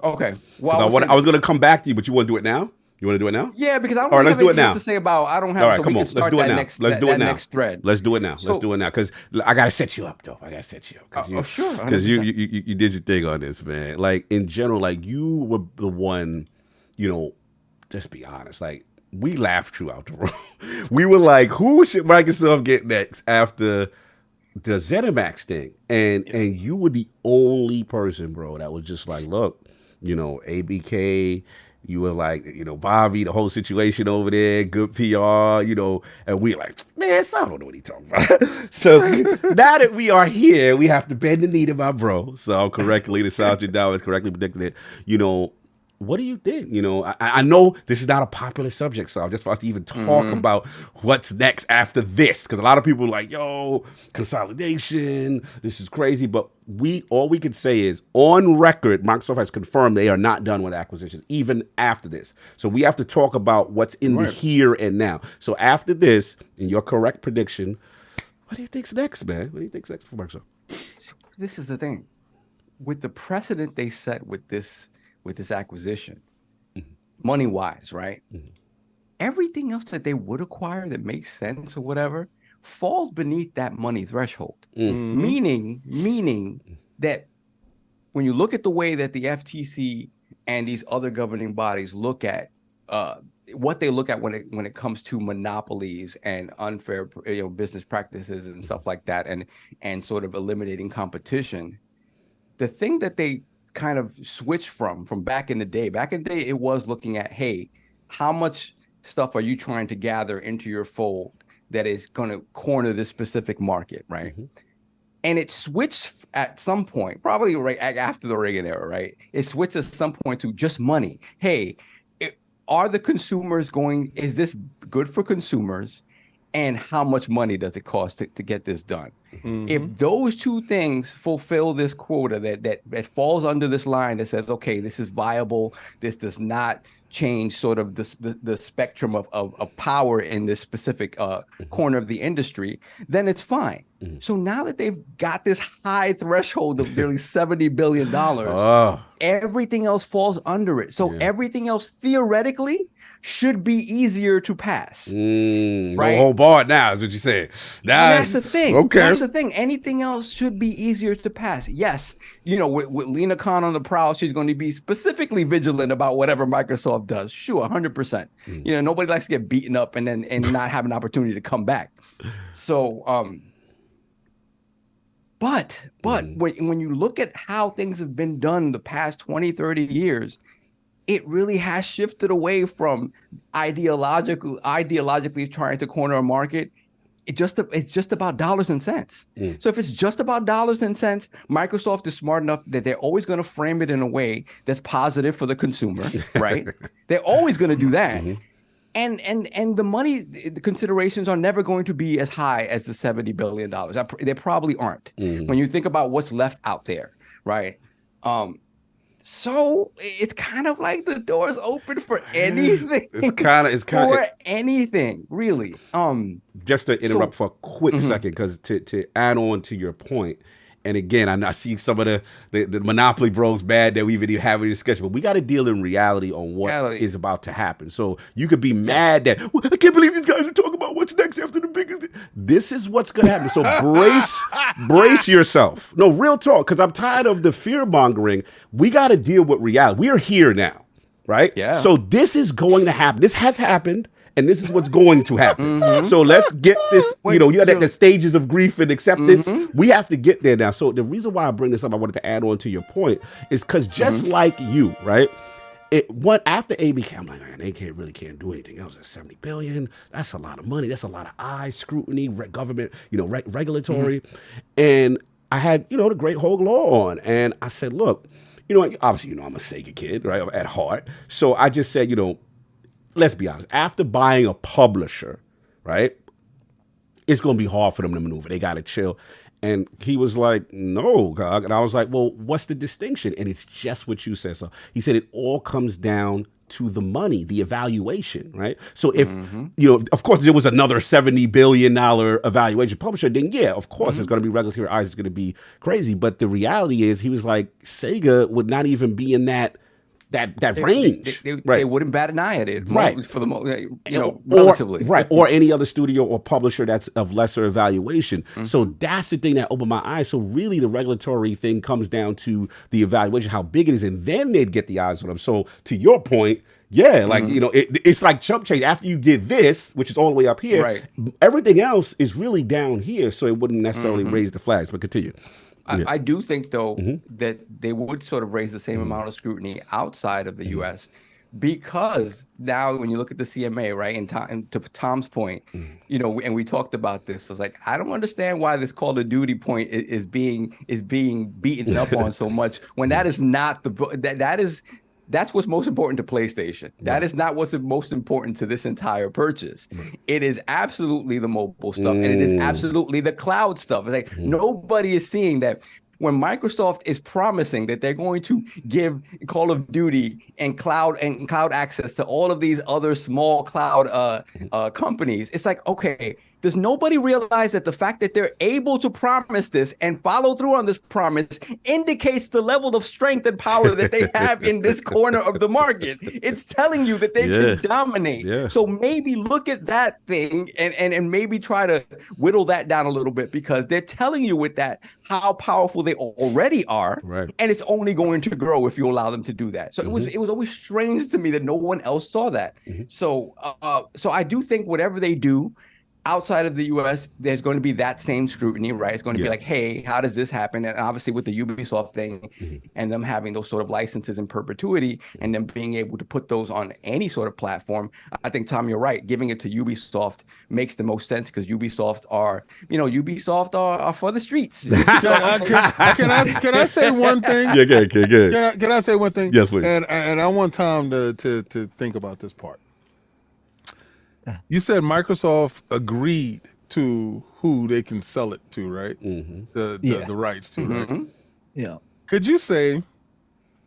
Okay. Well, I was going to come back to you, but you want to do it now? You want to do it now? Yeah, because I don't have anything else to say about. I don't have. All right, so come we on. can start Let's do it that now. next. Let's do it now. Next thread. Let's do it now. Let's do it now because I gotta set you up though. Sure. Because you did your thing on this, man. Like in general, you were the one. Just be honest. We laughed you out the room. We were like, who should Microsoft get next after the ZeniMax thing? And you were the only person, bro, that was just like, look, ABK You were like, Bobby, the whole situation over there, good PR, and we're like, man, I don't know what he's talking about. So now that we are here, we have to bend the knee to my bro. So correctly, the Sergeant Dow has correctly predicted it. What do you think? I know this is not a popular subject, so just for us to even talk about what's next after this, because a lot of people are like, yo, consolidation, this is crazy. But all we can say is, on record, Microsoft has confirmed they are not done with acquisitions, even after this. So we have to talk about what's in the here and now. So after this, in your correct prediction, what do you think's next, man? What do you think's next for Microsoft? This is the thing. With the precedent they set with this acquisition, money-wise, right? Everything else that they would acquire that makes sense or whatever falls beneath that money threshold. Meaning that when you look at the way that the FTC and these other governing bodies look at what they look at when it comes to monopolies and unfair business practices and stuff like that, and sort of eliminating competition, the thing that they kind of switched from back in the day. Back in the day, it was looking at, hey, how much stuff are you trying to gather into your fold that is going to corner this specific market, right? And it switched at some point, probably right after the Reagan era, right? It switched at some point to just money. Hey, are the consumers is this good for consumers? And how much money does it cost to get this done? If those two things fulfill this quota that falls under this line that says, okay, this is viable, this does not change sort of the spectrum of power in this specific corner of the industry, then it's fine. So now that they've got this high threshold of nearly $70 billion, everything else falls under it. So everything else theoretically should be easier to pass. Right? No whole bar now is what you said. That's the thing. Okay. That's the thing. Anything else should be easier to pass. Yes, with Lena Khan on the prowl, she's going to be specifically vigilant about whatever Microsoft does. Sure, 100%. Nobody likes to get beaten up and not have an opportunity to come back. So, but when you look at how things have been done the past 20, 30 years, it really has shifted away from ideologically trying to corner a market. It's just about dollars and cents. So if it's just about dollars and cents, Microsoft is smart enough that they're always going to frame it in a way that's positive for the consumer, right? They're always going to do that. And the money, the considerations are never going to be as high as the $70 billion. They probably aren't. When you think about what's left out there, right? So it's kind of like the door's open for anything. It's kind of anything, really. Just to interrupt for a quick second, because to add on to your point, and again, I see some of the Monopoly bros bad that we even have a discussion, but we got to deal in reality on what is about to happen. So you could be mad that, well, I can't believe these guys are talking about what's next after the biggest. This is what's going to happen. So brace yourself. No, real talk, because I'm tired of the fear mongering. We got to deal with reality. We are here now, right? Yeah. So this is going to happen. This has happened. And this is what's going to happen. So let's get this, you got the stages of grief and acceptance. We have to get there now. So the reason why I bring this up, I wanted to add on to your point, is because just like you, right? After ABK, I'm like, man, they really can't do anything else. At $70 billion, that's a lot of money. That's a lot of eyes, scrutiny, government, regulatory. And I had, the great Hogue Law on. And I said, look, obviously, I'm a Sega kid, right, at heart. So I just said, let's be honest, after buying a publisher, right, it's going to be hard for them to maneuver. They got to chill. And he was like, no, God. And I was like, well, what's the distinction? And it's just what you said. So he said it all comes down to the money, the evaluation, right? So if, of course, there was another $70 billion evaluation publisher, then yeah, of course, it's going to be regulatory eyes. It's going to be crazy. But the reality is, he was like, Sega would not even be in that range. They wouldn't bat an eye at it, right? For the relatively, right, or any other studio or publisher that's of lesser evaluation. So that's the thing that opened my eyes. So really, the regulatory thing comes down to the evaluation, how big it is, and then they'd get the eyes on them. So to your point, yeah, like it's like chump change. After you did this, which is all the way up here, everything else is really down here. So it wouldn't necessarily raise the flags. But continue. I do think, though, that they would sort of raise the same amount of scrutiny outside of the U.S. because now when you look at the CMA, right, and to Tom's point, you know, and we talked about this, so it's like, I don't understand why this Call of Duty point is being beaten up on so much when that is not that's what's most important to PlayStation. That is not what's most important to this entire purchase. It is absolutely the mobile stuff, and it is absolutely the cloud stuff. It's like nobody is seeing that when Microsoft is promising that they're going to give Call of Duty and cloud access to all of these other small cloud companies. It's like, okay, does nobody realize that the fact that they're able to promise this and follow through on this promise indicates the level of strength and power that they have in this corner of the market? It's telling you that they can dominate. Yeah. So maybe look at that thing and maybe try to whittle that down a little bit, because they're telling you with that how powerful they already are, and it's only going to grow if you allow them to do that. So it was always strange to me that no one else saw that. So I do think whatever they do outside of the US, there's going to be that same scrutiny, right? It's going to be like, hey, how does this happen? And obviously with the Ubisoft thing and them having those sort of licenses in perpetuity and them being able to put those on any sort of platform, I think, Tom, you're right. Giving it to Ubisoft makes the most sense, because Ubisoft are for the streets. Can I say one thing? Yeah, good. Can I say one thing? Yes, please. And I want Tom to think about this part. You said Microsoft agreed to who they can sell it to, right? The rights to, right? Yeah. Could you say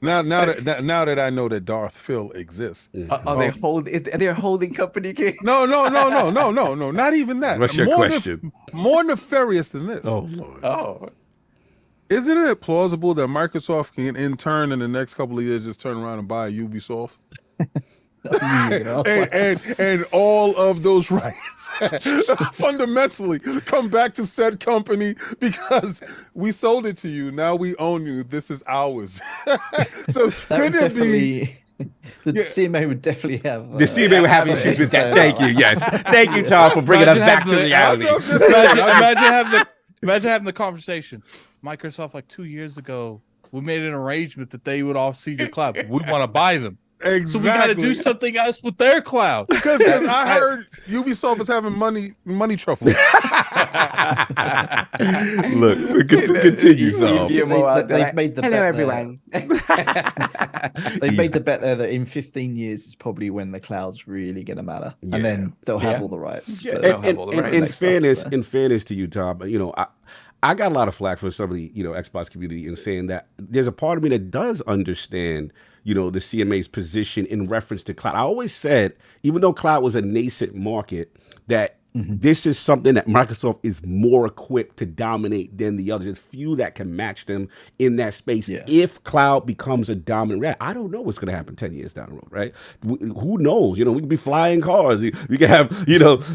now that I know that Darth Phil exists? Are they holding company? No, not even that. What's your question? More nefarious than this. Oh Lord. Oh. Isn't it plausible that Microsoft can in turn in the next couple of years just turn around and buy Ubisoft? and all of those rights fundamentally come back to said company, because we sold it to you, now we own you, this is ours. So could it be the CMA would definitely have the CMA would have issues with that. Thank you. Yes, thank you, Tom, for bringing us back to reality. Imagine having the conversation. Microsoft, like 2 years ago, we made an arrangement that they would all see your cloud. We want to buy them. Exactly. So we got to do something else with their cloud. Because I heard Ubisoft is having money trouble. Look, we continue. They've made the hello, bet everyone. They've made the bet there that in 15 years is probably when the cloud's really going to matter, and then they'll have all the rights. In fairness to you, Tom, you know, I got a lot of flack from some of the Xbox community in saying that there's a part of me that does understand the CMA's position in reference to cloud. I always said, even though cloud was a nascent market, that this is something that Microsoft is more equipped to dominate than the others. There's few that can match them in that space. If cloud becomes a dominant reality, I don't know what's going to happen 10 years down the road, right? Who knows? We could be flying cars. We could have,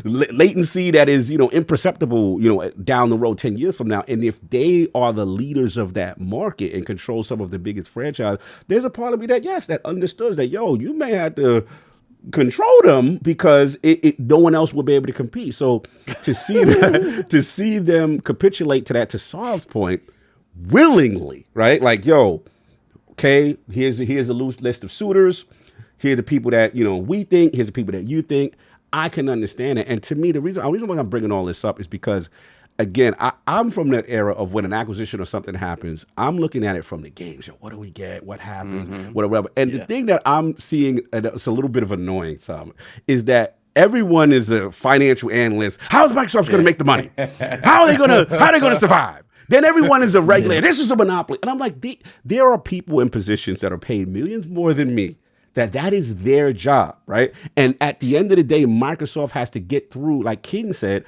latency that is, imperceptible, down the road 10 years from now. And if they are the leaders of that market and control some of the biggest franchise, there's a part of me that, yes, that understands that, you may have to control them, because no one else will be able to compete. So to see them capitulate to that, to Saul's point, willingly, right? Like, okay, here's a loose list of suitors. Here are the people that we think. Here's the people that you think. I can understand it. And to me, the reason why I'm bringing all this up is because, again, I'm from that era of when an acquisition or something happens, I'm looking at it from the games. What do we get? What happens? Whatever. And the thing that I'm seeing, and it's a little bit of annoying, Tom, is that everyone is a financial analyst. How is Microsoft going to make the money? How are they going to survive? Then everyone is a regulator. This is a monopoly. And I'm like, there are people in positions that are paid millions more than me, that is their job, right? And at the end of the day, Microsoft has to get through, like King said,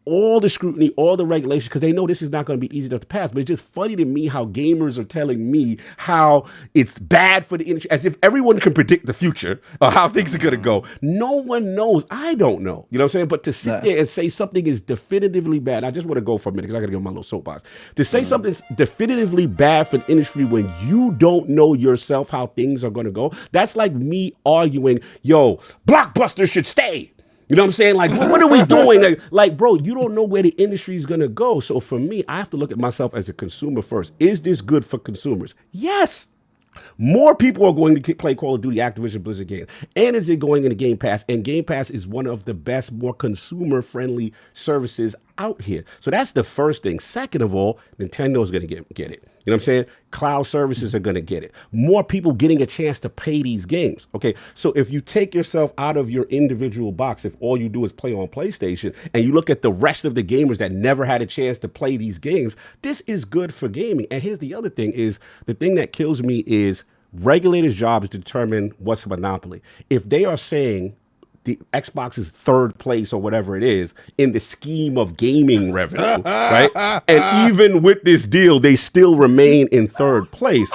all the scrutiny, all the regulations, because they know this is not going to be easy enough to pass. But it's just funny to me how gamers are telling me how it's bad for the industry, as if everyone can predict the future or how things are going to go. No one knows. I don't know. You know what I'm saying? But to sit there and say something is definitively bad, I just want to go for a minute because I got to get on my little soapbox. To say something's definitively bad for the industry when you don't know yourself how things are going to go, that's like me arguing, Blockbuster should stay. You know what I'm saying? Like, what are we doing? Like, bro, you don't know where the industry is going to go. So for me, I have to look at myself as a consumer first. Is this good for consumers? Yes. More people are going to play Call of Duty Activision Blizzard games. And is it going into Game Pass? And Game Pass is one of the best, more consumer-friendly services out here. So that's the first thing. Second of all, Nintendo's going to get it. You know what I'm saying? Cloud services are going to get it. More people getting a chance to pay these games. Okay, so if you take yourself out of your individual box, if all you do is play on PlayStation, and you look at the rest of the gamers that never had a chance to play these games, this is good for gaming. And here's the other thing is, the thing that kills me is regulators' job is to determine what's a monopoly. If they are saying the Xbox is third place or whatever it is in the scheme of gaming revenue, right? And even with this deal, they still remain in third place.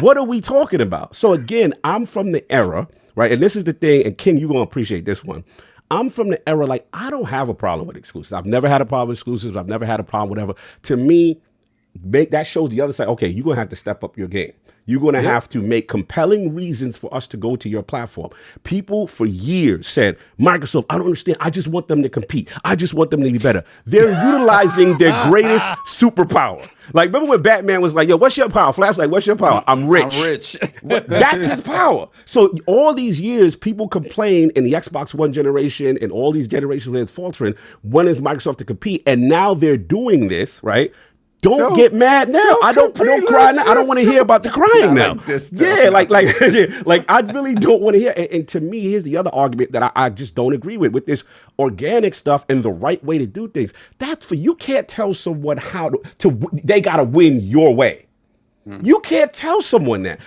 What are we talking about? So again, I'm from the era, right? And this is the thing, and King, you're going to appreciate this one. I'm from the era, like, I don't have a problem with exclusives. I've never had a problem with exclusives. I've never had a problem with whatever. To me, that shows the other side, okay, you're going to have to step up your game. You're going to have to make compelling reasons for us to go to your platform. People for years said, Microsoft, I don't understand. I just want them to compete. I just want them to be better. They're utilizing their greatest superpower. Like, remember when Batman was like, yo, what's your power? Flash, like, what's your power? I'm rich. I'm rich. That's his power. So all these years, people complain in the Xbox One generation and all these generations when it's faltering, when is Microsoft to compete? And now they're doing this, right? Don't get mad now. I don't cry now. I don't want to hear about the crying now. Like I really don't want to hear. And to me, here's the other argument that I just don't agree with this organic stuff and the right way to do things. That's for you can't tell someone how to they got to win your way. You can't tell someone that.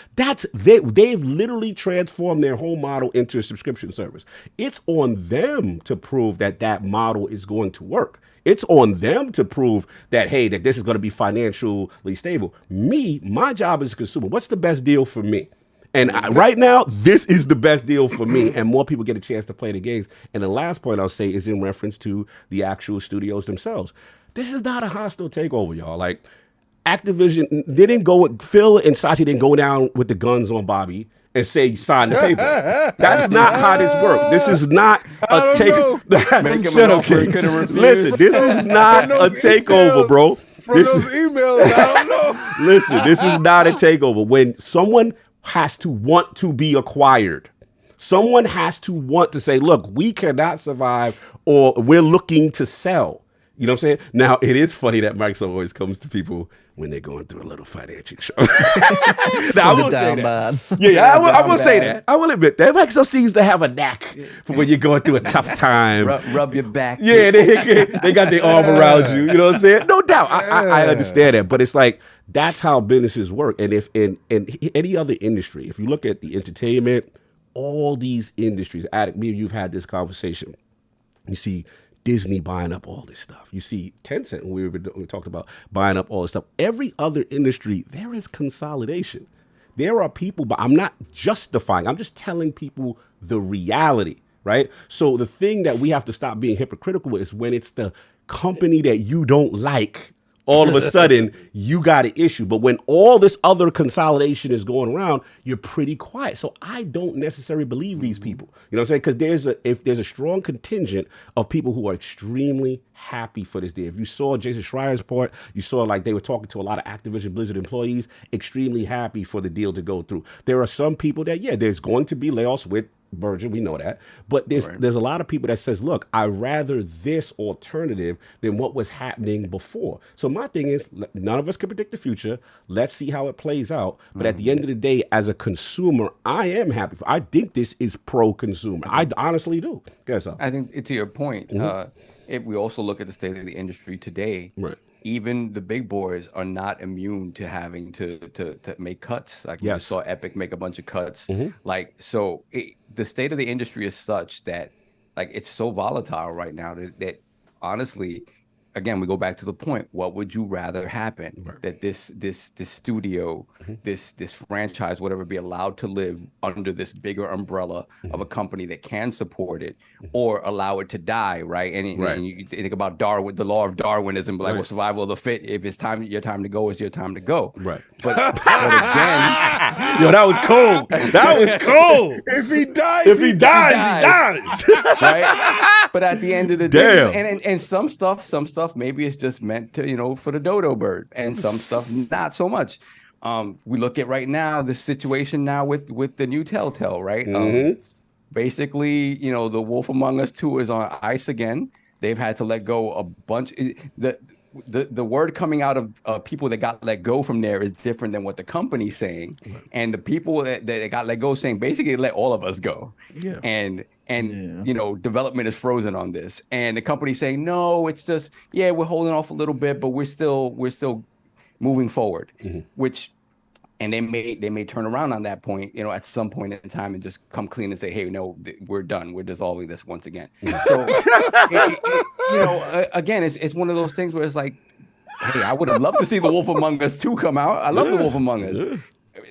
They've literally transformed their whole model into a subscription service. It's on them to prove that model is going to work. It's on them to prove that, hey, that this is going to be financially stable. My job as a consumer, what's the best deal for me? And right now, this is the best deal for me, and more people get a chance to play the games. And the last point I'll say is in reference to the actual studios themselves. This is not a hostile takeover, y'all. Like, Activision, Phil and Sachi didn't go down with the guns on Bobby and say, sign the paper. That's not how this works. This is not a takeover. Listen, this is not a takeover, bro. From those emails, I don't know. Listen, this is not a takeover. When someone has to want to be acquired, someone has to want to say, look, we cannot survive or we're looking to sell. You know what I'm saying? Now, it is funny that Microsoft always comes to people when they're going through a little financial show. Now, I will say that. Yeah, I will say that. I will admit that. Microsoft seems to have a knack for when you're going through a tough time. Rub your back. Yeah, they got their arm around you. You know what I'm saying? No doubt. I understand that. But it's like, that's how businesses work. And if in any other industry, if you look at the entertainment, all these industries, me and you've had this conversation. You see Disney buying up all this stuff. You see Tencent, we talked about buying up all this stuff. Every other industry, there is consolidation. There are people, but I'm not justifying. I'm just telling people the reality, right? So the thing that we have to stop being hypocritical with is when it's the company that you don't like, all of a sudden you got an issue. But when all this other consolidation is going around, you're pretty quiet. So I don't necessarily believe these people. You know what I'm saying? Because if there's a strong contingent of people who are extremely happy for this deal. If you saw Jason Schreier's report, you saw like they were talking to a lot of Activision Blizzard employees, extremely happy for the deal to go through. There are some people that, there's going to be layoffs with Virgin, we know that, but there's a lot of people that says, look, I'd rather this alternative than what was happening before. So my thing is, none of us can predict the future. Let's see how it plays out. But at the end of the day, as a consumer, I am happy. I think this is pro-consumer. I honestly do. Guess so. I think to your point, if we also look at the state of the industry today, even the big boys are not immune to having to make cuts. Like we saw Epic make a bunch of cuts. Like, so the state of the industry is such that, like, it's so volatile right now that honestly, again, we go back to the point. What would you rather happen? That this studio, this franchise, whatever, be allowed to live under this bigger umbrella of a company that can support it, or allow it to die, right? And you think about Darwin, the law of Darwinism, like, well, survival of the fit. If it's your time to go, it's your time to go. Right. But again, yo, that was cold. That was cold. If he dies, he dies. Right. But at the end of the day, and some stuff maybe it's just meant to, for the dodo bird, and some stuff not so much. We look at right now the situation now with the new Telltale, right? Basically, you know, the Wolf Among Us 2 is on ice again. They've had to let go a bunch. The word coming out of people that got let go from there is different than what the company's saying. And the people that got let go saying basically let all of us go. Yeah. And you know, development is frozen on this. And the company's saying, no, it's just, yeah, we're holding off a little bit, but we're still moving forward, and they may turn around on that point, you know, at some point in time and just come clean and say, hey, no, we're done. We're dissolving this once again. So, you know, again, it's one of those things where it's like, hey, I would have loved to see the Wolf Among Us 2 come out. I love the Wolf Among Us.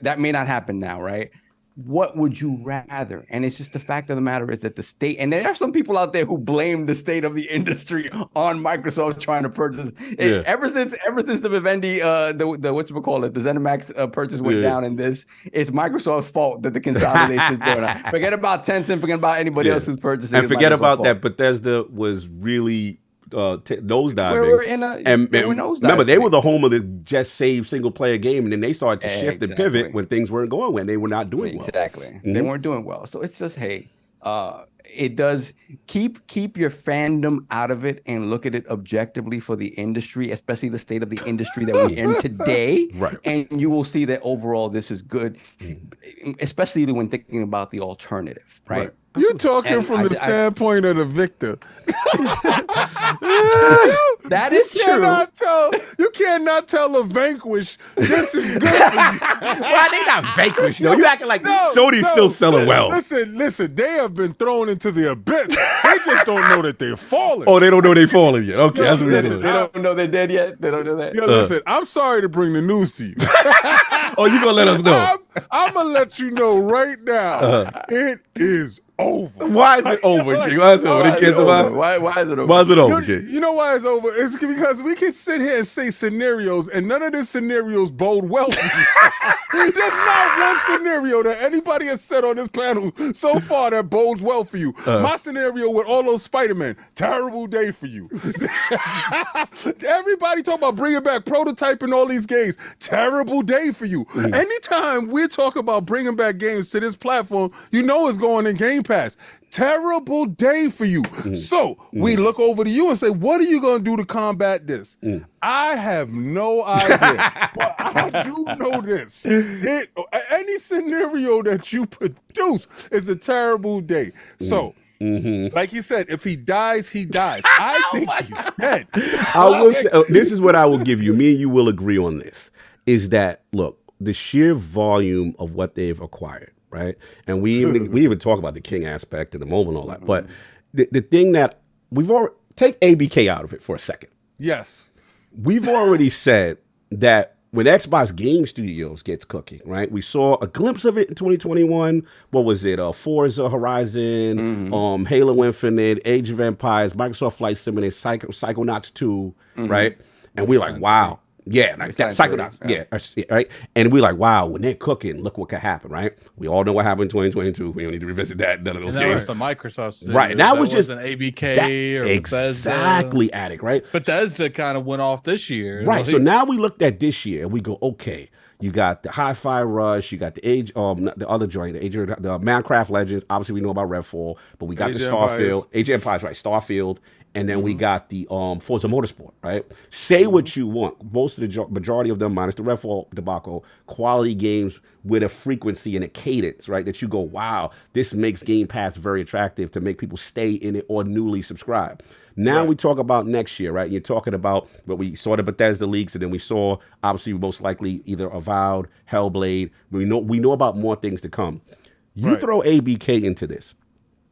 That may not happen now, right? What would you rather? And it's just the fact of the matter is that the state, and there are some people out there who blame the state of the industry on Microsoft trying to purchase. Ever since the Vivendi, the whatchamacallit, the ZeniMax purchase went down, and it's Microsoft's fault that the consolidation is going on. Forget about Tencent, forget about anybody else who's purchasing. And forget about that. Bethesda was really nosediving. Remember, they were the home of the just save single player game, and then they started to shift and pivot when things weren't going when they were not doing well. They weren't doing well. So it's just, hey, it does keep your fandom out of it and look at it objectively for the industry, especially the state of the industry that we're in today. Right. And you will see that overall this is good, especially when thinking about the alternative, right? You're talking from the standpoint of the victor. That is true. You cannot tell a vanquish this is good for you. Why they not vanquished? No, you acting like Sony's still selling well. Listen, they have been thrown into the abyss. They just don't know that they're falling. Oh, they don't know they're falling yet. Okay, that's what it is. They don't know they're dead yet. They don't know that. Yo, listen, I'm sorry to bring the news to you. Oh, you gonna let us know? I'm gonna let you know right now. It is over. Why is it over? Why is it over? Why is it over? Why is it over, kid? You know why it's over? It's because we can sit here and say scenarios, and none of the scenarios bode well for you. There's not one scenario that anybody has said on this panel so far that bodes well for you. My scenario with all those Spider-Man, terrible day for you. Everybody talking about bringing back prototyping all these games, terrible day for you. Anytime we talk about bringing back games to this platform, you know it's going in Game Pass. Terrible day for you. So we look over to you and say, what are you going to do to combat this? I have no idea. But I do know this. Any scenario that you produce is a terrible day. So, like he said, if he dies, he dies. I think he's dead. I will say, this is what I will give you. Me and you will agree on this. Is that, look, the sheer volume of what they've acquired, right? And we even talk about the King aspect and the mobile and all that. But the thing that we've already, take ABK out of it for a second. Yes. We've already said that when Xbox Game Studios gets cooking, right? We saw a glimpse of it in 2021. What was it? Forza Horizon, Halo Infinite, Age of Empires, Microsoft Flight Simulator, Psychonauts 2, right? And we're like, wow. Yeah, like that Psychonauts. Yeah, right. And we're like, wow, when they're cooking, look what could happen, right? We all know what happened in 2022. We don't need to revisit that. None of those games. That was the Microsoft. Right. That was just an ABK or exactly Bethesda. Addict, right? Bethesda kind of went off this year. Right. So now we looked at this year and we go, okay, you got the Hi-Fi Rush, you got the the other joint, the Minecraft Legends. Obviously, we know about Redfall, but we got the Starfield, Age of Empires, right? Starfield. And then we got the Forza Motorsport, right? Say what you want. Most of the majority of them, minus the Redfall debacle, quality games with a frequency and a cadence, right? That you go, wow, this makes Game Pass very attractive to make people stay in it or newly subscribe. Now we talk about next year, right? You're talking about what we saw the Bethesda leaks, and then we saw, obviously, most likely either Avowed, Hellblade. We know about more things to come. You throw ABK into this.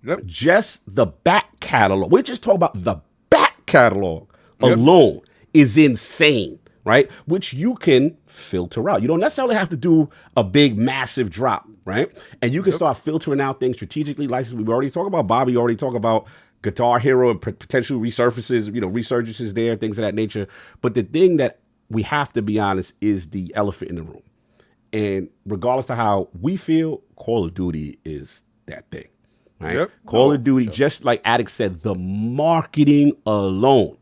Yep. Just the back catalog. We're just talking about the back catalog alone is insane, right? Which you can filter out. You don't necessarily have to do a big, massive drop, right? And you can start filtering out things strategically. Licensed. We already talked about Bobby. Already talked about Guitar Hero and potential resurgences there, things of that nature. But the thing that we have to be honest is the elephant in the room. And regardless of how we feel, Call of Duty is that thing. Right? Call of Duty, just like Addict said, the marketing alone.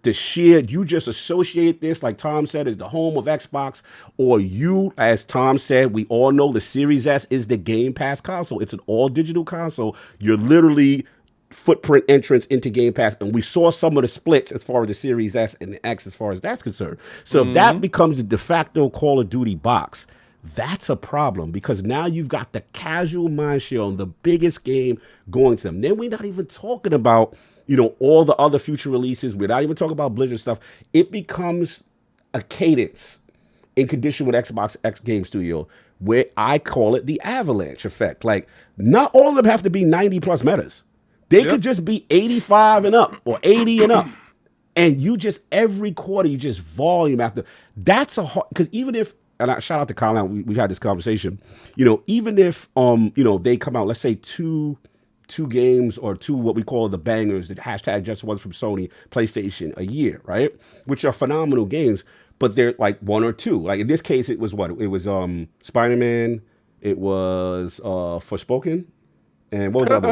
the sheer, you just associate this, like Tom said, as the home of Xbox, or you, as Tom said, we all know the Series S is the Game Pass console. It's an all digital console. You're literally footprint entrance into Game Pass, and we saw some of the splits as far as the Series S and the X as far as that's concerned. So if that becomes the de facto Call of Duty box, that's a problem, because now you've got the casual mindshare on the biggest game going to them. Then we're not even talking about, you know, all the other future releases. We're not even talking about Blizzard stuff. It becomes a cadence in condition with Xbox X Game Studio, where I call it the avalanche effect. Like, not all of them have to be 90 plus metas. They could just be 85 and up or 80 and up. And you just, every quarter, you just volume after. That's a hard, because even if, and I shout out to Colin, we've had this conversation, you know, even if, you know, they come out, let's say two games or two, what we call the bangers, the hashtag just ones from Sony, PlayStation a year, right? Which are phenomenal games, but they're like one or two. Like in this case, it was what? It was Spider-Man, it was Forspoken, and what was the other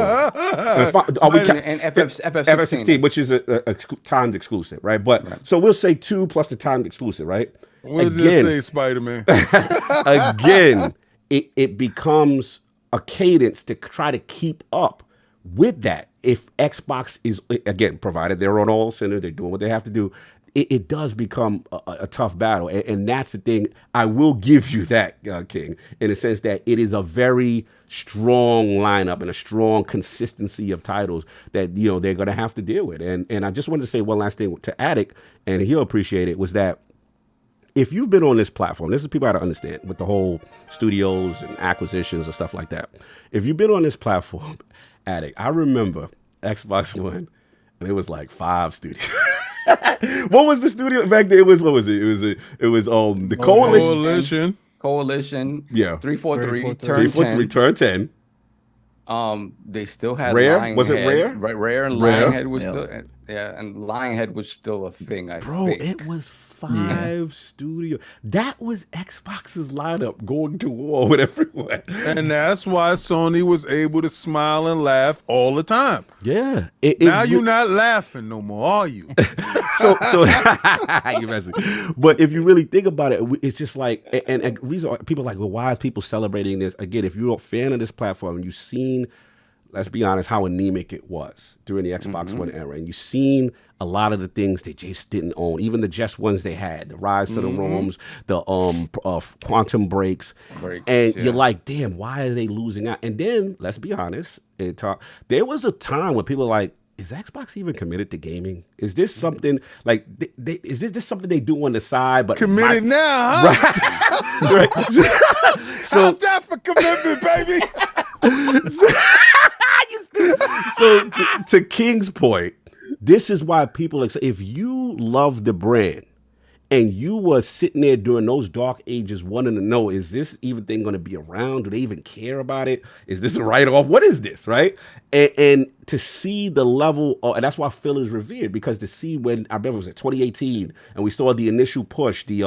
one? And FF16, which is a timed exclusive, right? But so we'll say 2 plus the timed exclusive, right? We'll just say Spider-Man. Again, it becomes a cadence to try to keep up with that. If Xbox is, again, provided they're on all cylinders, they're doing what they have to do, it does become a tough battle. And that's the thing. I will give you that, King, in the sense that it is a very strong lineup and a strong consistency of titles that, you know, they're going to have to deal with. And I just wanted to say one last thing to Attic, and he'll appreciate it, was that if you've been on this platform, this is people how to understand with the whole studios and acquisitions and stuff like that. If you've been on this platform, Attic, I remember Xbox One, and it was like 5 studios. What was the studio back then? It was, what was it? It was the Coalition. Yeah. 343. Turn 10. They still had Rare. Lionhead. Was it Rare? Right, Rare and Lionhead was still, and Lionhead was still a thing. I think. It was 5 studio. That was Xbox's lineup going to war with everyone. And that's why Sony was able to smile and laugh all the time. Yeah. Now you're not laughing no more, are you? so you messing. But if you really think about it, it's just like, and reason people are like, well, why is people celebrating this? Again, if you're a fan of this platform and you've seen, let's be honest, how anemic it was during the Xbox One era, and you've seen a lot of the things they just didn't own, even the just ones they had, the Rise to the Realms, the Quantum Breaks, and you're like, damn, why are they losing out? And then, let's be honest, there was a time when people were like, is Xbox even committed to gaming? Is this something like is this something they do on the side? But committed now, huh? Right. So how's that for commitment, baby? So to King's point, this is why people if you love the brand and you were sitting there during those dark ages wanting to know, is this even thing going to be around? Do they even care about it? Is this a write-off? What is this, right? And to see the level, and that's why Phil is revered, because to see when, I remember it was 2018, and we saw the initial push, the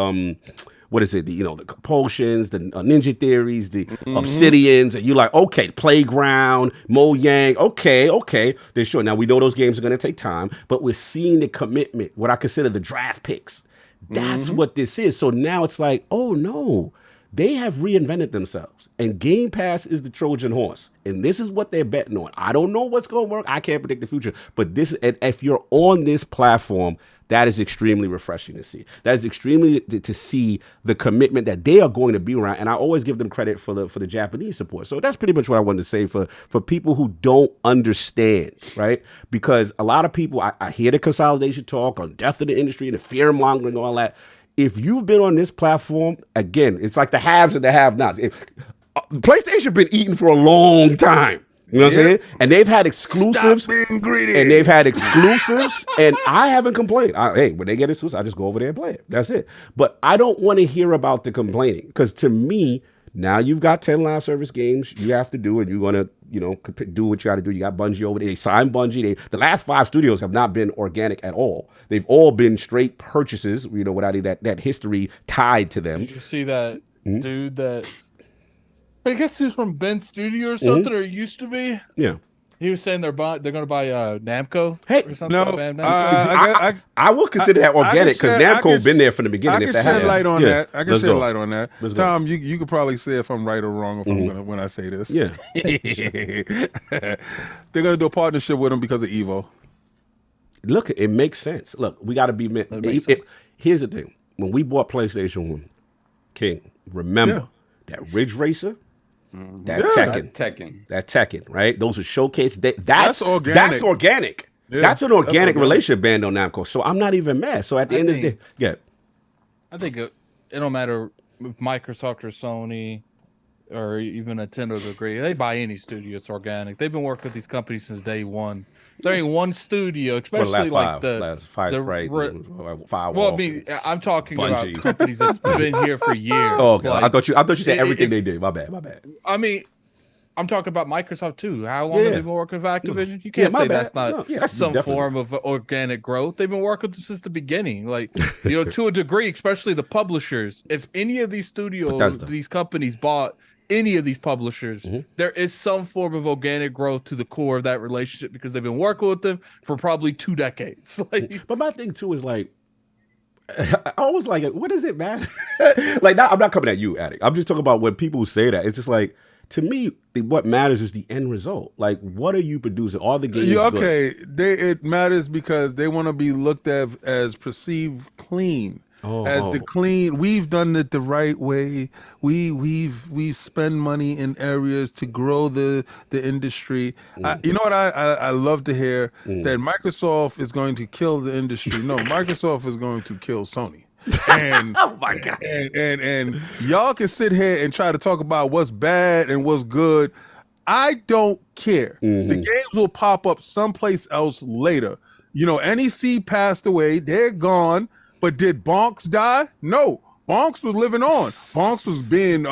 what is it? The the compulsions, the Ninja Theories, the Obsidians, and you're like, okay, Playground, Mojang, okay. They're sure. Now we know those games are going to take time, but we're seeing the commitment, what I consider the draft picks. That's what this is. So now it's like, oh no, they have reinvented themselves, and Game Pass is the Trojan horse, and this is what they're betting on. I don't know what's going to work. I can't predict the future, but this, and if you're on this platform, that is extremely refreshing to see. That is extremely to see the commitment that they are going to be around. And I always give them credit for the Japanese support. So that's pretty much what I wanted to say for people who don't understand, right? Because a lot of people, I hear the consolidation talk on death of the industry and the fear mongering, all that. If you've been on this platform, again, it's like the haves and the have-nots. PlayStation been eating for a long time. You know what I'm saying? And they've had exclusives. Stop being greedy. And they've had exclusives, and I haven't complained. Hey, when they get exclusives, I just go over there and play it. That's it. But I don't want to hear about the complaining, because to me, now you've got 10 live service games you have to do, and you're going to, do what you got to do. You got Bungie over there. They signed Bungie. The last 5 studios have not been organic at all. They've all been straight purchases, without that history tied to them. Did you see that dude that, I guess he's from Ben Studio or something, or it used to be? Yeah. He was saying they're going to buy Namco Hey, or something. no, I will consider that organic because Namco been there from the beginning. I can shed light on that. I can shed light on that. Let's Tom, you could probably say if I'm right or wrong if I'm gonna when I say this. Yeah. They're gonna do a partnership with him because of Evo. Look, it makes sense. Look, we got to be. Here's the thing: when we bought PlayStation 1, King, remember that Ridge Racer, that Tekken, right? Those are showcase. That's organic. That's organic. Yeah, that's an organic relationship band on Namco. So I'm not even mad. So at the end of the day, I think it don't matter if Microsoft or Sony or even Nintendo to agree. They buy any studio, it's organic. They've been working with these companies since day one. There ain't one studio, especially like Firewall. Well, I mean, I'm talking about companies that's been here for years. Oh, God. I thought you said everything they did. My bad. I mean, I'm talking about Microsoft too. How long have they been working with Activision? You can't say that's not some form of organic growth. They've been working with them since the beginning. Like, to a degree, especially the publishers. If any of these studios, these companies bought any of these publishers, there is some form of organic growth to the core of that relationship because they've been working with them for probably 2 decades. But my thing too is like, I always like, what does it matter? Like, I'm not coming at you, Addict. I'm just talking about when people say that. It's just like, to me, what matters is the end result. Like, what are you producing? All the games. It matters because they want to be looked at as perceived clean. The clean, we've done it the right way. We've spent money in areas to grow the industry. You know what I love to hear? That Microsoft is going to kill the industry. No, Microsoft is going to kill Sony. And oh my God. And y'all can sit here and try to talk about what's bad and what's good. I don't care. The games will pop up someplace else later. NEC passed away, they're gone. But did Bonks die? No. Bonks was living on. Bonks was being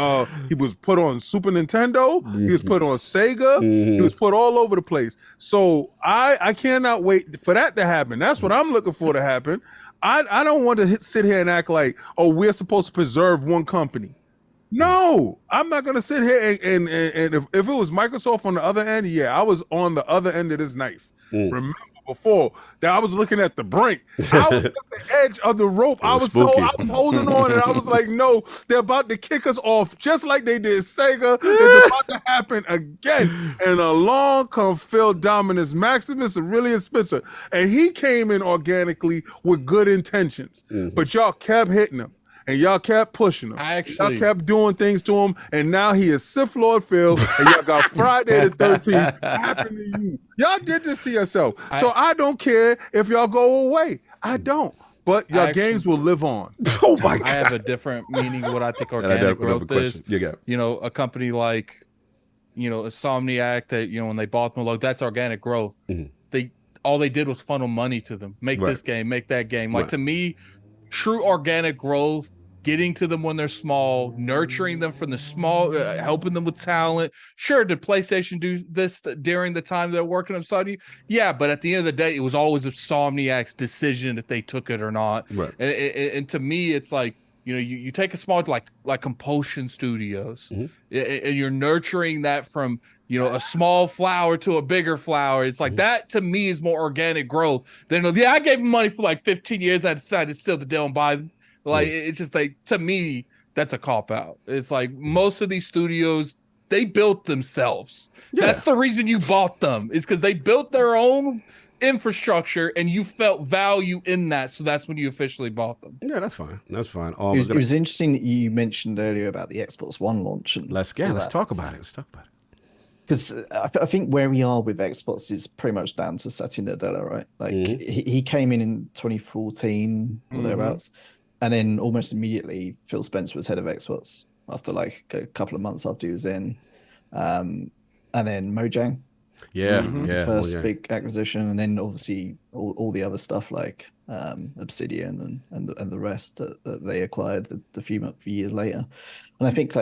he was put on Super Nintendo, he was put on Sega, he was put all over the place. So I cannot wait for that to happen. That's what I'm looking for to happen. I don't want to sit here and act like, we're supposed to preserve one company. No, I'm not going to sit here and if it was Microsoft on the other end, I was on the other end of this knife. Remember before that I was looking at the brink. I was at the edge of the rope. I was holding on and I was like, no, they're about to kick us off just like they did Sega. It's about to happen again. And along come Phil Dominus Maximus, Aurelian Spencer. And he came in organically with good intentions. But y'all kept hitting him. And y'all kept pushing him. Y'all kept doing things to him. And now he is Sith Lord Phil. And y'all got Friday the 13th happening to you. Y'all did this to yourself. So I don't care if y'all go away. I don't. But your games will live on. Oh my God. I have a different meaning of what I think organic growth is. A company like, Insomniac that, when they bought them, that's organic growth. All they did was funnel money to them. Make this game, make that game. Like, to me, true organic growth, getting to them when they're small, nurturing them from the small, helping them with talent. Sure, did PlayStation do this during the time they're working on Sony? Yeah, but at the end of the day, it was always Insomniac's decision if they took it or not. Right. And to me, it's like, you take a small, like Compulsion Studios, and you're nurturing that from, a small flower to a bigger flower. It's like that to me is more organic growth than, I gave them money for like 15 years and I decided still to don't buy them. Like, it's just like, to me, that's a cop out. It's like most of these studios, they built themselves. That's the reason you bought them, is because they built their own infrastructure and you felt value in that. So that's when you officially bought them. Yeah, that's fine. That's fine. It was interesting that you mentioned earlier about the Xbox One launch. And let's talk about it. Because I think where we are with Xbox is pretty much down to Satya Nadella, right? Like he came in 2014 or thereabouts, and then almost immediately Phil Spencer was head of Xbox after like a couple of months after he was in, and then Mojang, his first big acquisition, and then obviously all the other stuff like Obsidian and the rest that they acquired a few years later, and I think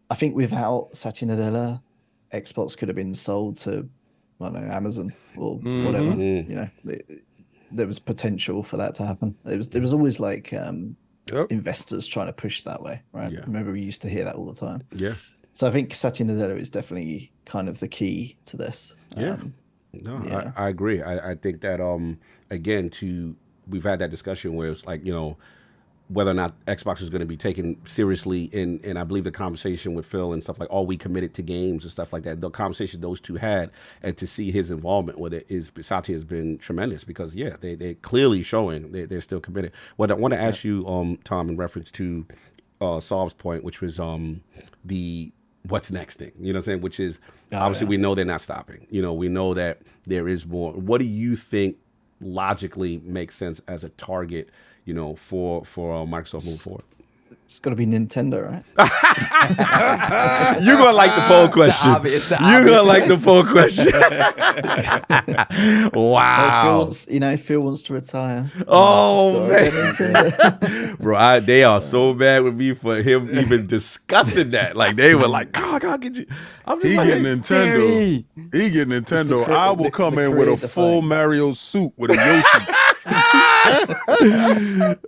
I think without Satya Nadella, Xbox could have been sold to, I don't know, Amazon or whatever. There was potential for that to happen. There was always like investors trying to push that way, right? Yeah. Remember, we used to hear that all the time. Yeah. So I think Satya Nadella is definitely kind of the key to this. Yeah. I agree. I think that again, we've had that discussion where it's like, whether or not Xbox is going to be taken seriously in I believe the conversation with Phil and stuff like, are we committed to games and stuff like that? The conversation those two had, and to see his involvement with it Satya has been tremendous, because they're clearly showing they're still committed. What I want to ask you, Tom, in reference to Saul's point, which was the what's next thing, you know what I'm saying? Which is obviously we know they're not stopping. We know that there is more. What do you think logically makes sense as a target, for Microsoft moving forward? It's got to be Nintendo, right? You're gonna like the poll question. You're gonna like the poll question. Wow. Phil wants to retire. Oh man, bro, they are so bad with me for him even discussing that. Like they were like, "God, I'll get you." I'm just like, getting Nintendo. He getting Nintendo. I will come in with a full Mario suit with a Yoshi.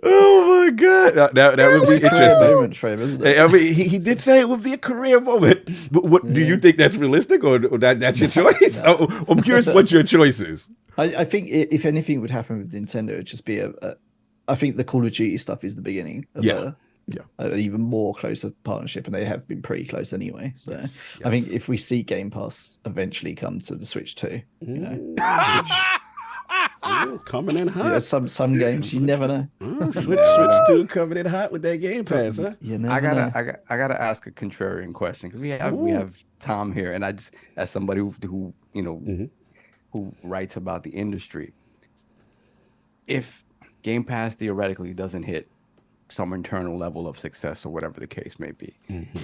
Oh my god, that would be interesting. Moment, Trev, isn't it? I mean, he did say it would be a career moment. But what do you think that's realistic, or that's your choice? No. I'm curious what your choice is. I think if anything would happen with Nintendo, it'd just be I think the Call of Duty stuff is the beginning of an even more closer partnership, and they have been pretty close anyway. So yes. I think if we see Game Pass eventually come to the Switch too, coming in hot. Some games you never know. Switch 2 coming in hot with that Game Pass, huh? I gotta ask a contrarian question, because we have Tom here, and I just, as somebody who who writes about the industry, if Game Pass theoretically doesn't hit some internal level of success or whatever the case may be,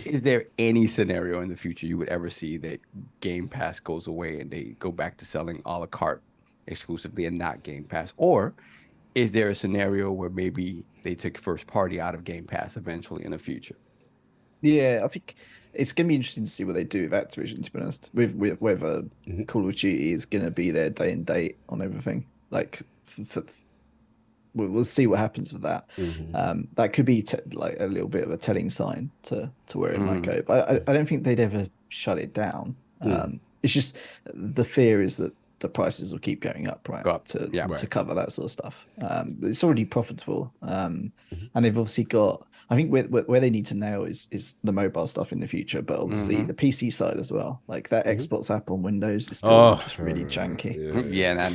is there any scenario in the future you would ever see that Game Pass goes away and they go back to selling a la carte exclusively and not Game Pass? Or is there a scenario where maybe they took first party out of Game Pass eventually in the future? Yeah, I think it's going to be interesting to see what they do with Activision, to be honest, with whether Call of Duty is going to be there day and date on everything. Like, we'll see what happens with that. That could be like a little bit of a telling sign to where it might go. But I don't think they'd ever shut it down. It's just the fear is that the prices will keep going up, right? To cover that sort of stuff. It's already profitable, and they've obviously got. I think where they need to nail is the mobile stuff in the future, but obviously the PC side as well. Like that Xbox app on Windows is still just really janky.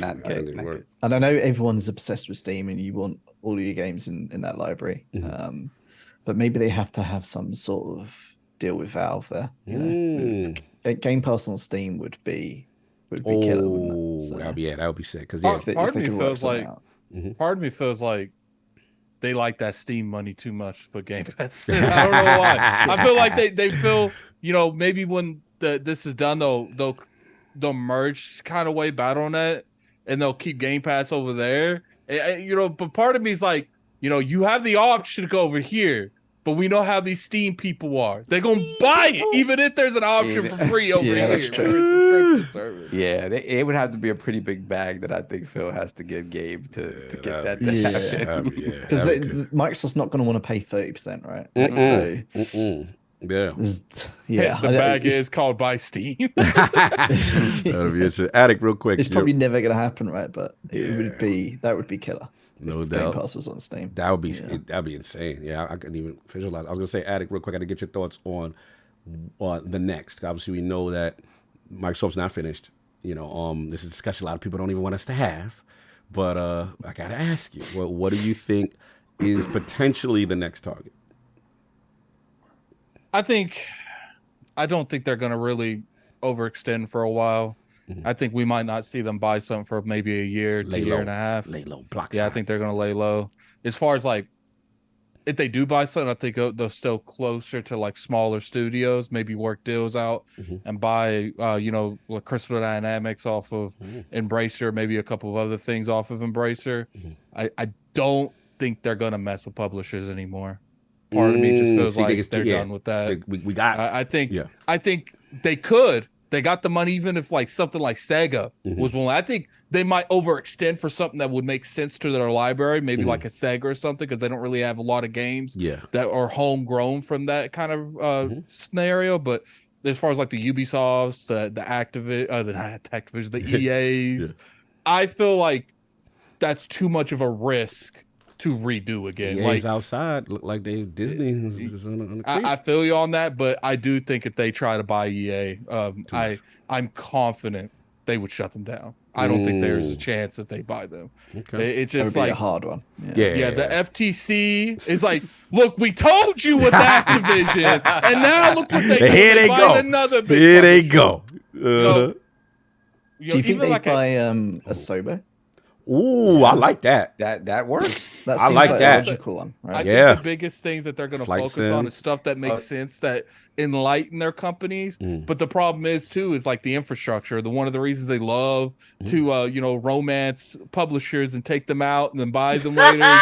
Not good. And I know everyone's obsessed with Steam, and you want all of your games in that library. But maybe they have to have some sort of deal with Valve there. Game Pass on Steam would be killer, wouldn't it? So, that would be sick. Because part of me feels like they like that Steam money too much to put Game Pass. I don't know why. I feel like they feel, maybe when this is done, they'll merge kind of way Battle.net, and they'll keep Game Pass over there. But part of me is like, you have the option to go over here, but we know how these Steam people are. They're going to buy it, even if there's an option for free over here. That's true. Yeah, it would have to be a pretty big bag that I think Phil has to give Gabe to get that to happen. Because Microsoft's not going to want to pay 30%, right? The bag is called by Steam. That'll be interesting. Attic, real quick. It's probably never going to happen, right? But that would be killer. No if doubt. Game Pass was on Steam. That'd be insane. Yeah, I couldn't even visualize. I was gonna say, Attic, real quick. I gotta get your thoughts on the next. Obviously, we know that Microsoft's not finished. This is a discussion a lot of people don't even want us to have. But I gotta ask you, what do you think is potentially the next target? I don't think they're gonna really overextend for a while. I think we might not see them buy something for maybe a year, year and a half. Lay low, block. I think they're going to lay low. As far as like, if they do buy something, I think they'll still closer to like smaller studios, maybe work deals out and buy, like Crystal Dynamics off of Embracer, maybe a couple of other things off of Embracer. I don't think they're going to mess with publishers anymore. Part of me just feels like they're done with that. We got. I think they could. they got the money. Even if like something like Sega was one, I think they might overextend for something that would make sense to their library, maybe like a Sega or something, because they don't really have a lot of games that are homegrown from that kind of scenario. But as far as like the Ubisofts, the Activision, the EAs, I feel like that's too much of a risk to redo again. Like outside, look like they Disney was on the I feel you on that, but I do think if they try to buy EA, I'm confident they would shut them down. I don't think there's a chance that they buy them. Okay. It's just like a hard one. Yeah. The FTC is like, look, we told you with Activision, and now look what they here they go. Another big here they go. Do you think they buy a Sobo? Ooh, I like that. That works. That I like that. Logical one, right? I think the biggest things that they're going to focus on is stuff that makes sense, that enlighten their companies. But the problem is like the infrastructure. One of the reasons they love to romance publishers and take them out and then buy them later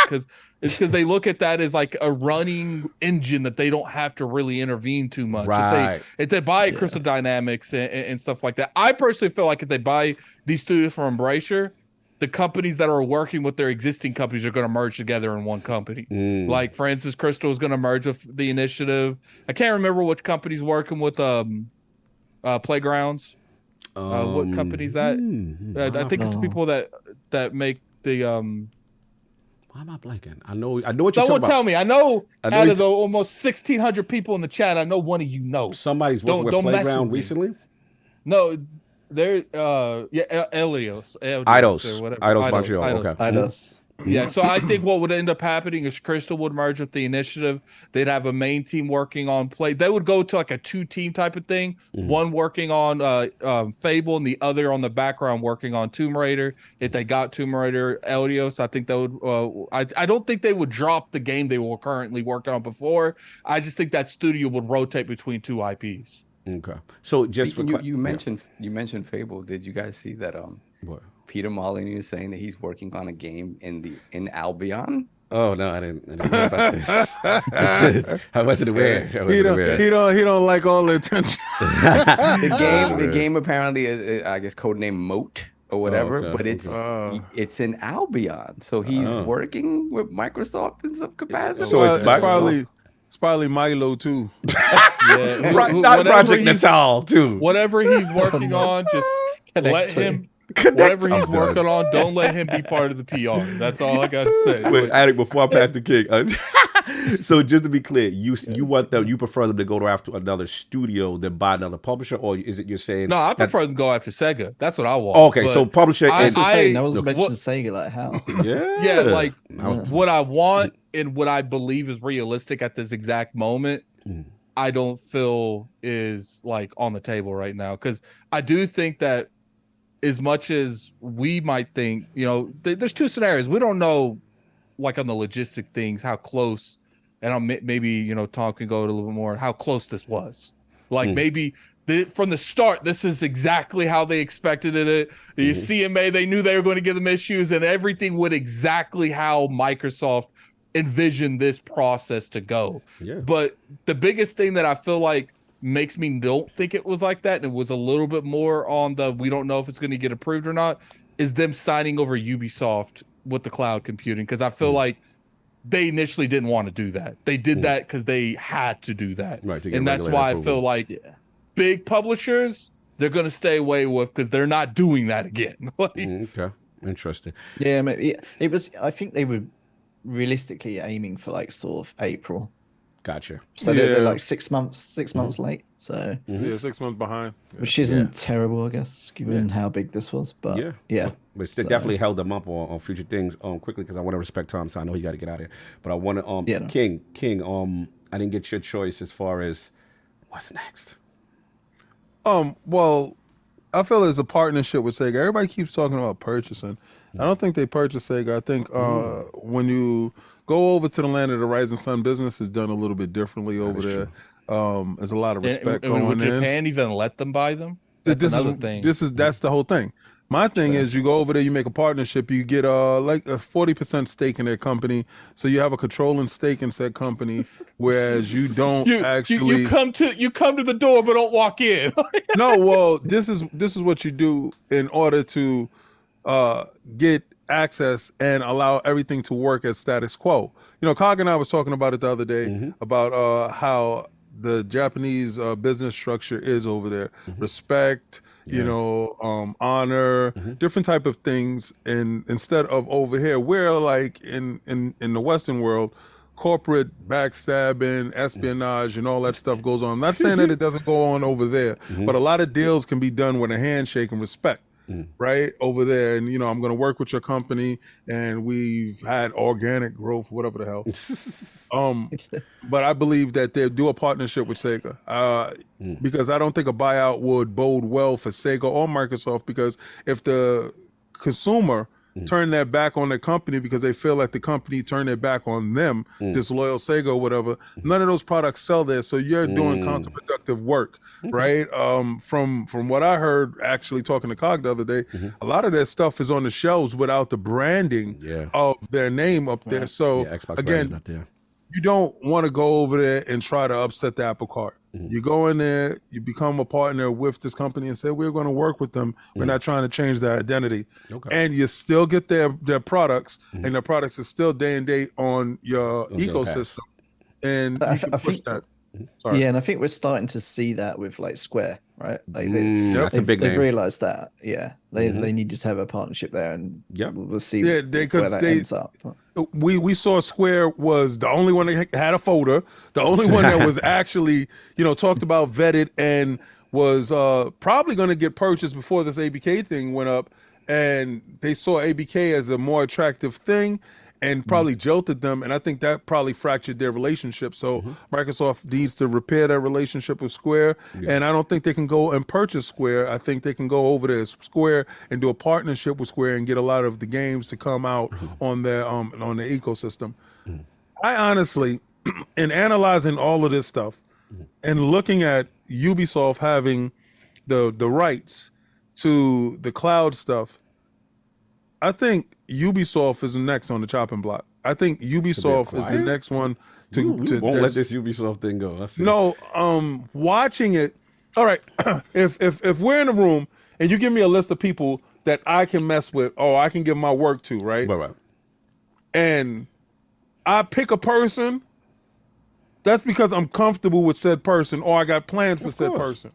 is because they look at that as like a running engine that they don't have to really intervene too much. Right. If they buy Crystal Dynamics and stuff like that, I personally feel like if they buy these studios from Embracer, the companies that are working with their existing companies are going to merge together in one company. Like, for instance, Crystal is going to merge with the Initiative. I can't remember which company's working with Playgrounds. What company's that? I think it's the people that make the. Why am I blanking? I know what you're talking about. Someone tell me. I know out of the almost 1,600 people in the chat, I know one of you know. Somebody's working with Playground recently? No. There, Elios, Eidos, or whatever. Eidos Montreal. Okay. Eidos. Yeah, so I think what would end up happening is Crystal would merge with the Initiative. They'd have a main team working on Play. They would go to like a 2-team type of thing. One working on Fable and the other on the background working on Tomb Raider. If they got Tomb Raider, Elios, I think they would. I don't think they would drop the game they were currently working on before. I just think that studio would rotate between 2 IPs. Okay, so just you mentioned Fable. Did you guys see that? What? Peter Molyneux is saying that he's working on a game in Albion. Oh no, I didn't know about this. I wasn't aware. He don't like all the attention. The game apparently is, I guess, codename Moat or whatever, but it's in Albion, so he's working with Microsoft in some capacity. So it's probably Milo too. Not Project Natal too. Whatever he's working on, just let him. Whatever he's working on, don't let him be part of the PR. That's all I gotta say. Wait, Attic, before I pass the kick. So just to be clear, you prefer them to go after another studio than buy another publisher, or is it you're saying? No, I prefer them to go after Sega. That's what I want. Oh, okay, so publisher. I was mentioning Sega, like how? Yeah, like what I want and what I believe is realistic at this exact moment. I don't feel is like on the table right now, because I do think that as much as we might think, there's 2 scenarios. We don't know, like on the logistic things, how close, and maybe Tom can go a little bit more how close this was. Like maybe from the start, this is exactly how they expected it. The CMA, they knew they were going to give them issues, and everything went exactly how Microsoft envisioned this process to go. Yeah. But the biggest thing that I feel like makes me don't think it was like that, and it was a little bit more on the we don't know if it's going to get approved or not, is them signing over Ubisoft with the cloud computing, because I feel like they initially didn't want to do that. They did that because they had to do that. Right, and that's why approval. I feel like big publishers, they're going to stay away with, because they're not doing that again. Okay, interesting. Yeah, maybe it was. I think they were realistically aiming for like sort of April. Gotcha. So they're like 6 months late. So 6 months behind, which isn't terrible, I guess, given how big this was. But but it definitely held them up on future things quickly, because I want to respect Tom, so I know he's got to get out of here. But I want to King. I didn't get your choice as far as what's next. Well, I feel there's a partnership with Sega. Everybody keeps talking about purchasing. I don't think they purchased Sega. I think when you go over to the land of the rising sun, business is done a little bit differently over there. There's a lot of respect going would in. Japan even let them buy them? That's another thing. That's the whole thing. My thing is, you go over there, you make a partnership, you get like a 40% stake in their company, so you have a controlling stake in said company, whereas you don't actually. You come to the door, but don't walk in. No, well, this is what you do in order to get access and allow everything to work as status quo. You know, Cog and I was talking about it the other day about how the Japanese business structure is over there. Respect, you know, honor, different type of things. And instead of over here, we're like in the Western world, corporate backstabbing, espionage, and all that stuff goes on. I'm not saying that it doesn't go on over there, but a lot of deals can be done with a handshake and respect. Right over there, and you know, I'm going to work with your company, and we've had organic growth, whatever the hell. But I believe that they'll do a partnership with Sega, because I don't think a buyout would bode well for Sega or Microsoft, because if the consumer turn their back on the company because they feel like the company turned their back on them, disloyal Sega or whatever, none of those products sell there. So you're doing counterproductive work, right? From what I heard, actually talking to Cog the other day, a lot of their stuff is on the shelves without the branding of their name up there. So Xbox again, not there. you don't want to go over there and try to upset the apple cart. You go in there, you become a partner with this company and say, we're going to work with them. We're not trying to change their identity. And you still get their products, and their products are still day and date on your ecosystem. And I you can push think that. Sorry. Yeah, and I think we're starting to see that with like Square, right? Like that's a big they've name. realized that, they needed to have a partnership there, and we'll see where that ends up. We saw Square was the only one that had a folder, the only one that was actually, you know, talked about, vetted, and was probably going to get purchased before this ABK thing went up, and they saw ABK as a more attractive thing, and probably jilted them, and I think that probably fractured their relationship. So Microsoft needs to repair their relationship with Square, and I don't think they can go and purchase Square. I think they can go over to Square and do a partnership with Square and get a lot of the games to come out on their on the ecosystem. I honestly, in analyzing all of this stuff and looking at Ubisoft having the rights to the cloud stuff, I think Ubisoft is the next on the chopping block. I think Ubisoft is the next one to won't let this Ubisoft thing go. No, watching it. All right, if we're in a room and you give me a list of people that I can mess with, or I can give my work to, right? Right. And I pick a person, that's because I'm comfortable with said person, or I got plans for said person.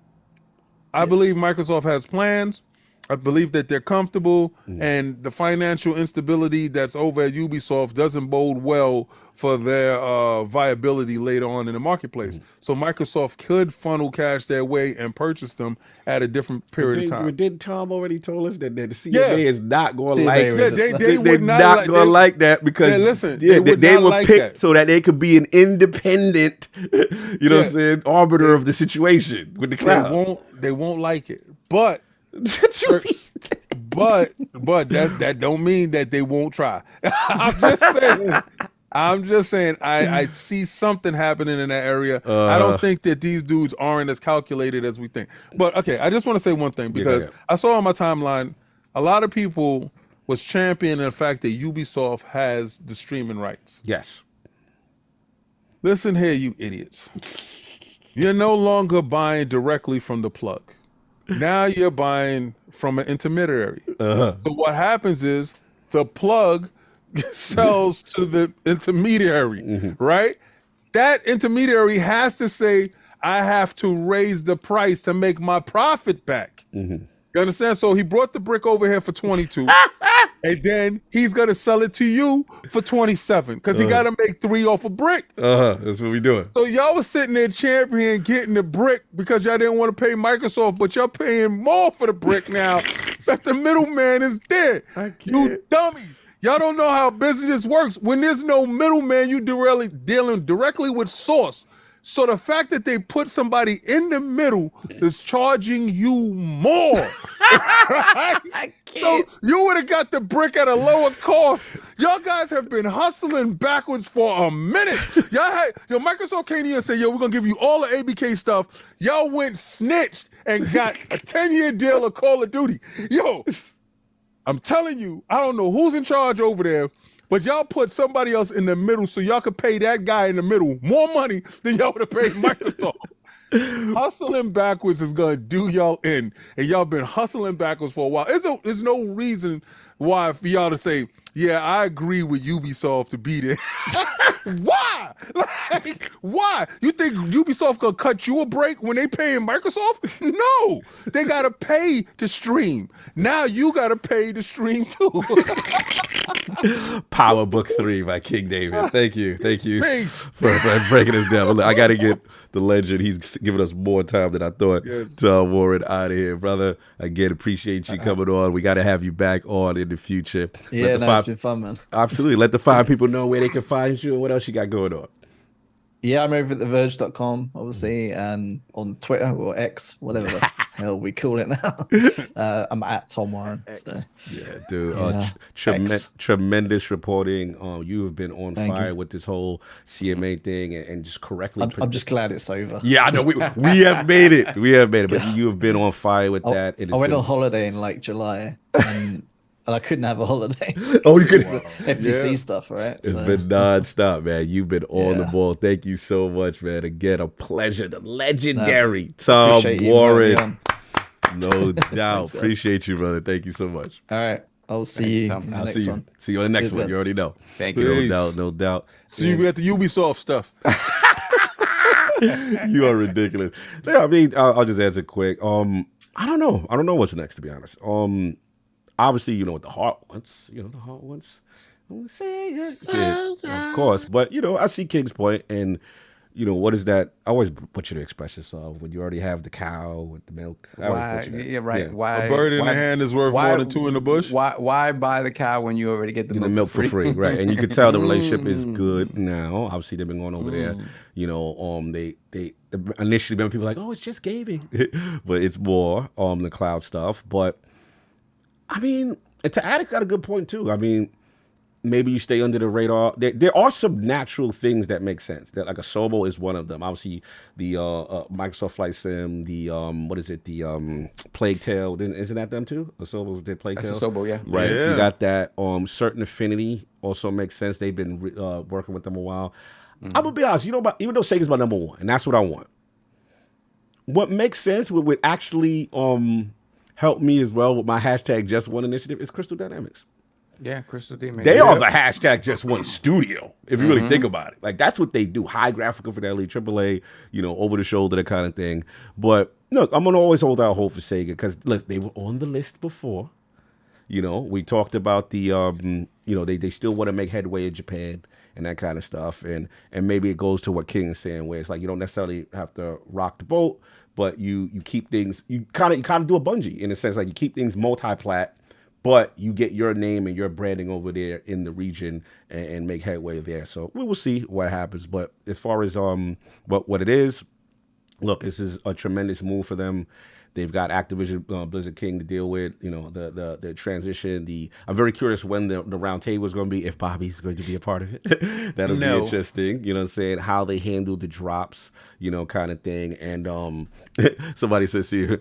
I believe Microsoft has plans. I believe that they're comfortable, and the financial instability that's over at Ubisoft doesn't bode well for their viability later on in the marketplace. So Microsoft could funnel cash their way and purchase them at a different period of time. Did Tom already told us that the CMA is not going to like that? They're not going to like that because they were like picked that, so that they could be an independent, you know what I'm saying, arbiter of the situation with the cloud. They won't like it, but that don't mean that they won't try. I'm just saying I see something happening in that area. I don't think that these dudes aren't as calculated as we think. But okay, I just want to say one thing, because I saw on my timeline a lot of people was championing the fact that Ubisoft has the streaming rights. Yes. Listen here, you idiots. You're no longer buying directly from the plug. Now you're buying from an intermediary. So what happens is the plug sells to the intermediary, right? That intermediary has to say, I have to raise the price to make my profit back. You understand? So he brought the brick over here for 22, and then he's gonna sell it to you for 27 because he got to make 3 off a brick. That's what we doing. So y'all was sitting there champion getting the brick because y'all didn't want to pay Microsoft, but y'all paying more for the brick now that the middleman is dead. You dummies. Y'all don't know how business works. When there's no middleman, you dealing directly with source. So the fact that they put somebody in the middle is charging you more. Right? So you would have got the brick at a lower cost. Y'all guys have been hustling backwards for a minute. Microsoft came here and said, we're going to give you all the ABK stuff. Y'all went snitched and got a 10-year deal of Call of Duty. I'm telling you, I don't know who's in charge over there, but y'all put somebody else in the middle so y'all could pay that guy in the middle more money than y'all would have paid Microsoft. Hustling backwards is gonna do y'all in, and y'all been hustling backwards for a while. There's no reason why for y'all to say, yeah, I agree with Ubisoft to be there. Why? Like, why? You think Ubisoft gonna cut you a break when they paying Microsoft? No, they gotta pay to stream. Now you gotta pay to stream too. Power Book 3 by King David. Thank you Thanks. for breaking this down. Look, I got to get the legend. He's giving us more time than I thought to Warren out of here, brother. Again, appreciate you coming on. We got to have you back on in the future. Yeah, it's been fun, man. Absolutely. Let the fine people know where they can find you and what else you got going on. Yeah, I'm over at theverge.com, obviously, and on Twitter or X, whatever the hell we call it now. I'm at Tom Warren. So. Yeah, dude. Tremendous reporting. You have been on fire with this whole CMA thing and just correctly. I'm just glad it's over. Yeah, I know. We have made it. We have made it. But you have been on fire with that. I went on holiday in like July. And I couldn't have a holiday. Oh, you couldn't. FTC stuff, right? It's been nonstop, man. You've been on the ball. Thank you so much, man. Again, a pleasure. The legendary Tom Warren. No doubt. Appreciate you, brother. Thank you so much. All right. I'll see you on the next one. See you on the next one. You already know. Thank you. No doubt. See you at the Ubisoft stuff. You are ridiculous. Yeah, I mean, I'll just answer quick. I don't know. I don't know what's next, to be honest. Obviously, you know what the heart wants. You know, the heart wants. Of course. But, you know, I see King's point. And, you know, what is that? I always butcher the expression. So when you already have the cow with the milk. Why? Yeah, right. Yeah. Why? A bird in the hand is worth more than two in the bush. Why buy the cow when you already get the milk for free? Right. And you can tell the relationship is good now. Obviously, they've been going over there. You know, they initially, remember people were like, oh, it's just gaming. But it's more the cloud stuff. But I mean, and to Addict's got a good point too. I mean, maybe you stay under the radar. There are some natural things that make sense. That like a Sobo is one of them. Obviously, the Microsoft Flight Sim, the what is it? The Plague Tale. Isn't that them too? The Sobo did Plague Tale. That's a Sobo, yeah. Right. Yeah. You got that. Certain Affinity also makes sense. They've been working with them a while. I'm gonna be honest. You know, even though Sega's my number one, and that's what I want. What makes sense would actually help me as well with my hashtag Just One initiative is Crystal Dynamics. Yeah, Crystal Dynamics. They are the hashtag Just One studio, if you really think about it. Like, that's what they do. High graphical fidelity, AAA, you know, over the shoulder, that kind of thing. But look, I'm going to always hold out hope for Sega because, look, they were on the list before. You know, we talked about the, you know, they still want to make headway in Japan and that kind of stuff. And maybe it goes to what King is saying, where it's like you don't necessarily have to rock the boat, but you keep things, you kind of do a Bungie in a sense, like you keep things multi-plat, but you get your name and your branding over there in the region and make headway there. So we will see what happens. But as far as what it is, look, this is a tremendous move for them. They've got Activision Blizzard King to deal with, you know, the transition. I'm very curious when the round table is going to be, if Bobby's going to be a part of it. That'll be interesting, you know what I'm saying, how they handle the drops, you know, kind of thing. And somebody says here,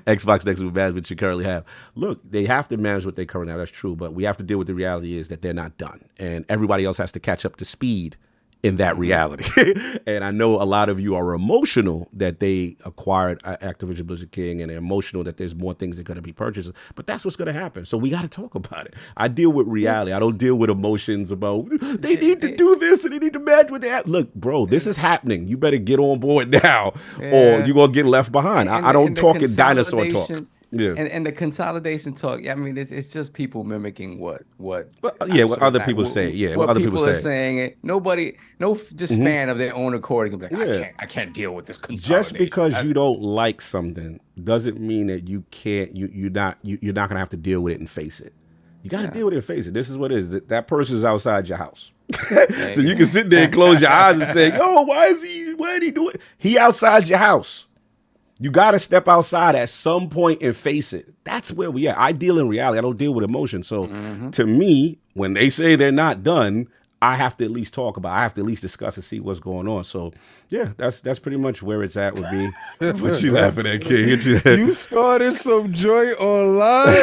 Xbox next with management you currently have. Look, they have to manage what they currently have. That's true. But we have to deal with the reality is that they're not done. And everybody else has to catch up to speed in that reality. And I know a lot of you are emotional that they acquired Activision Blizzard King, and they're emotional that there's more things that are going to be purchased, but that's what's going to happen. So we got to talk about it. I deal with reality. I don't deal with emotions about they need to do this and they need to match what they have. Look, bro, this is happening. You better get on board now or you're going to get left behind. I don't talk in dinosaur talk. Yeah, and the consolidation talk. I mean, it's just people mimicking what other people say. Yeah, what other people say. Are saying. It. Nobody, fan of their own accord can be like, I can't deal with this consolidation. Just because you don't like something doesn't mean that you can't. You're not gonna have to deal with it and face it. You got to deal with it and face it. This is what it is. That person is outside your house. So you can sit there and close your eyes and say, "Oh, why did he do it? He outside your house." You got to step outside at some point and face it. That's where we are. I deal in reality. I don't deal with emotion. So to me, when they say they're not done, I have to at least talk about. I have to at least discuss and see what's going on. So, yeah, that's pretty much where it's at with me. What you laughing at, King? You started some joint online.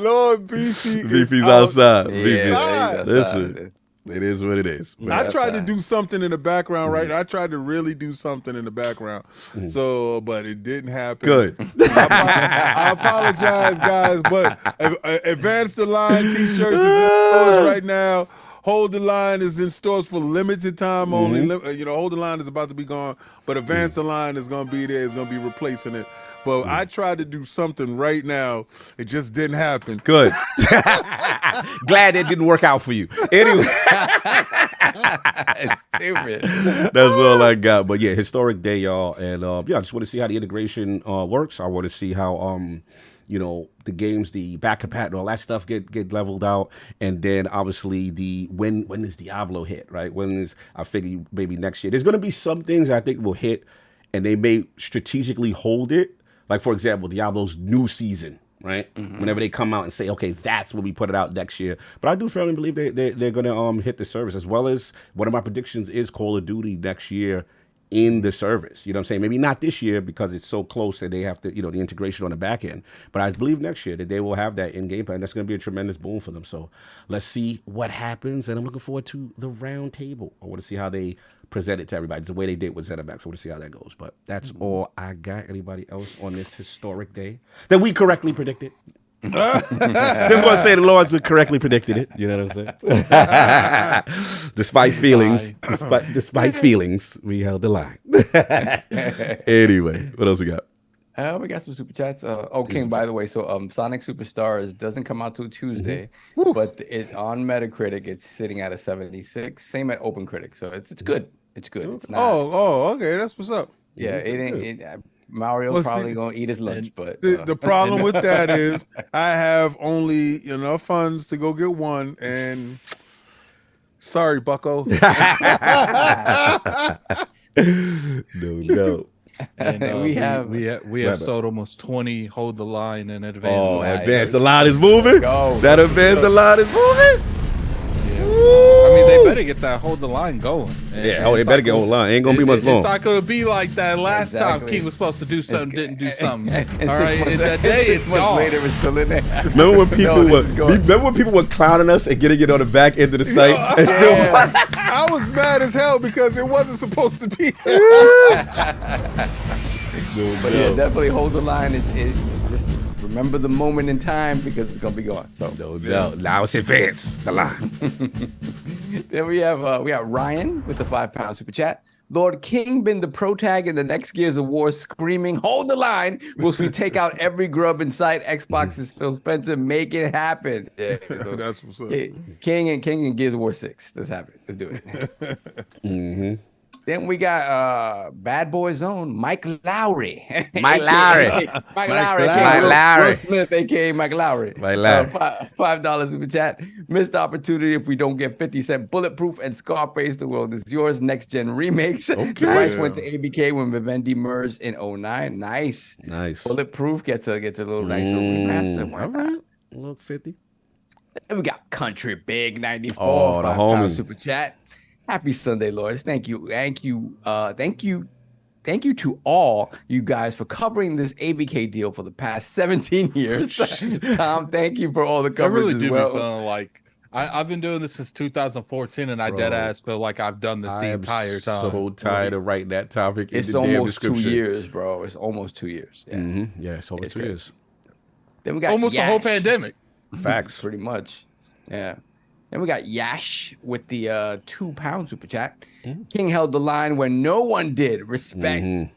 Lord Beefy's outside. Yeah, Listen, it is what it is. I tried to do something in the background, right? I tried to really do something in the background. So, but it didn't happen. Good. I apologize, guys, but Advance the Line t-shirts is in stores right now. Hold the Line is in stores for limited time only. Hold the Line is about to be gone, but Advance the Line is going to be there. It's going to be replacing it. But I tried to do something right now. It just didn't happen. Good. Glad it didn't work out for you. Anyway. It's stupid. That's all I got. But yeah, historic day, y'all. And I just want to see how the integration works. I want to see how the games, the back compat and all that stuff get leveled out. And then obviously when does Diablo hit, right? I figure maybe next year. There's gonna be some things I think will hit and they may strategically hold it. Like, for example, Diablo's new season, right? Whenever they come out and say, okay, that's when we put it out next year. But I do firmly believe they're going to hit the service, as well as one of my predictions is Call of Duty next year in the service. You know what I'm saying? Maybe not this year because it's so close that they have to, the integration on the back end. But I believe next year that they will have that in Game Pass. That's going to be a tremendous boom for them. So let's see what happens. And I'm looking forward to the round table. I want to see how they present it to everybody. It's the way they did with ZeniMax. I want to see how that goes. But that's all I got. Anybody else on this historic day that we correctly predicted? Just want to say the Lords correctly predicted it. You know what I'm saying? Despite feelings, we held the line. Anyway, what else we got? We got some super chats. King, by the way, so Sonic Superstars doesn't come out till Tuesday, but on Metacritic it's sitting at a 76. Same at OpenCritic, so it's good. It's good. It's not. Okay, that's what's up. Yeah, it ain't. Mario's probably gonna eat his lunch, but the problem with that is I have only enough funds to go get one, and sorry, Bucko. No. And we have sold almost 20 Hold the Line and Advance. Advance the Line is moving. That Advance the Line is moving. I mean, they better get that Hold the Line going. They better get Hold the Line. Ain't gonna be much long. It's not gonna be like that last time King was supposed to do something, didn't do something. All right, that day it's 6 months later, it's still in there. Remember when people were clowning us and getting it on the back end of the site and still? I was mad as hell because it wasn't supposed to be. But yeah, definitely Hold the Line is just remember the moment in time because it's gonna be gone. So no doubt. Now it's Advance the Line. Then we have Ryan with the £5 super chat. Lord King been the pro tag in the next Gears of War screaming, hold the line, whilst we take out every grub in sight. Xbox's Phil Spencer, make it happen. Yeah, so that's what's up. King and Gears of War 6. Let's have it. Let's do it. Then we got Bad Boy Zone, Mike Lowry. Mike Lowry. Will Smith, a.k.a. Mike Lowry. $5 super chat. Missed opportunity if we don't get 50-cent Bulletproof and Scarface. The world is yours. Next gen remakes. Okay. The rights went to ABK when Vivendi merged in 09. Nice. Bulletproof gets a little nicer remaster. All right. A little 50. Then we got Country Big 94. Oh, the homie. Super chat. Happy Sunday, Lords. Thank you to all you guys for covering this ABK deal for the past 17 years. Tom, thank you for all the coverage. I really do well. feel like I've been doing this since 2014, and I dead ass feel like I've done this the entire time. So tired of writing that topic. It's almost 2 years, bro. It's almost 2 years. Yeah, yeah, it's almost 2 years. Then we got almost Yash. the whole pandemic. Facts, pretty much. Yeah. Then we got Yash with the £2 super chat. King held the line when no one did. Respect.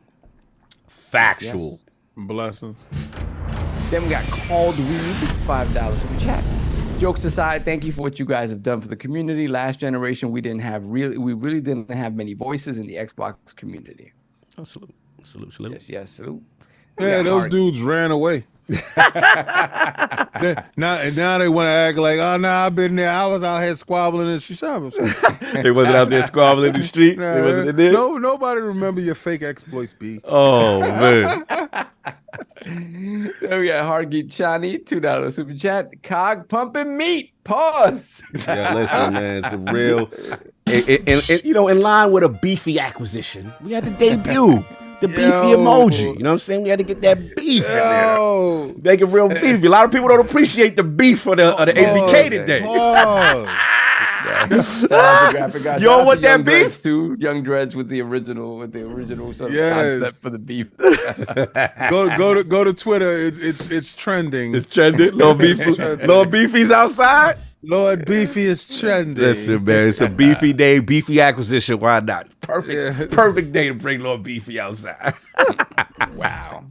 Factual. Yes. Blessings. Then we got Called Weed, $5 super chat. Jokes aside, thank you for what you guys have done for the community. Last generation, we really didn't have many voices in the Xbox community. Oh, salute. Yes, salute. Yeah, those dudes ran away. now they want to act like, oh no, I've been there. I was out here squabbling in Shisha. They wasn't out there squabbling in the street. They wasn't in there. No, nobody remember your fake exploits, B. Oh man. Then we got Hargeet Chani, $2 super chat. Cog pumping meat. Pause. Yeah, listen, man, it's a real, in line with a beefy acquisition, we had to debut the beefy emoji. You know what I'm saying? We had to get that beef in there. Make it real beefy. A lot of people don't appreciate the beef of the ABK today. You don't want that beef? Too Young Dreads with the original sort of concept for the beef. Go to Twitter. It's trending. It's trending. Lord Beefy's outside. Lord Beefy is trending. Listen, man, it's a beefy day, beefy acquisition. Why not? Perfect day to bring Lord Beefy outside. Wow.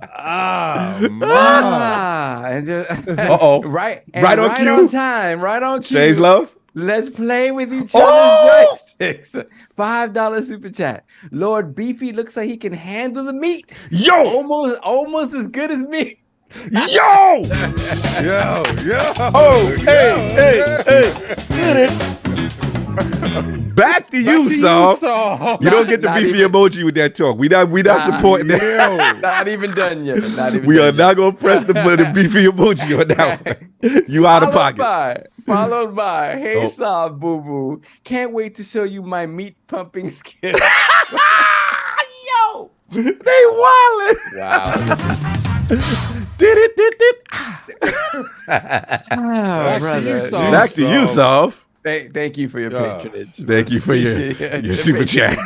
Right on cue. On time. Right on cue. Stays love. Let's play with each other's joysticks. $5 super chat. Lord Beefy looks like he can handle the meat. Yo! Almost as good as me. Yo! Oh, hey. Get it. Back to you, Saul. You don't get the beefy emoji with that talk. We not supporting that. Not even done yet. We are not gonna press the beefy emoji on that one. You out of pocket. Followed by, hey, Saul, boo boo. Can't wait to show you my meat pumping skill. Yo, they wildin'. Wow. Did. Brother. Back to you, Soph. Thank you for your patronage. Thank you for your super chat.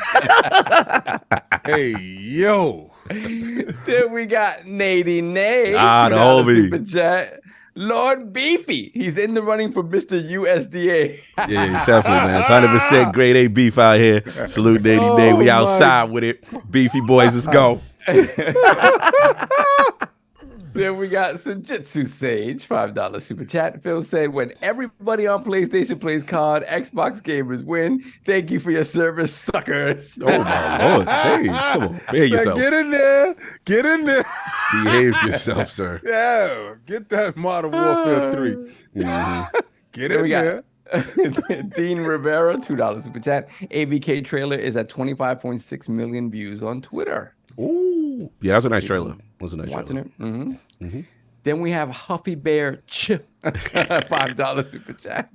Hey, yo. Then we got Nady Nay. The homie. Super chat. Lord Beefy. He's in the running for Mr. USDA. Yeah, definitely, man. It's 100% grade A beef out here. Salute Nady Nay. We outside with it. Beefy boys, let's go. Then we got Senjutsu Sage, $5 super chat. Phil said, when everybody on PlayStation plays COD, Xbox gamers win. Thank you for your service, suckers. Oh, my Lord, Sage. Come on. Behave yourself. Get in there. Behave yourself, sir. Yeah, get that Modern Warfare 3. Mm-hmm. Get in there. Dean Rivera, $2 super chat. ABK trailer is at 25.6 million views on Twitter. Ooh. Yeah, that was a nice trailer. Watching it. Mm-hmm. Then we have Huffy Bear $5 super chat.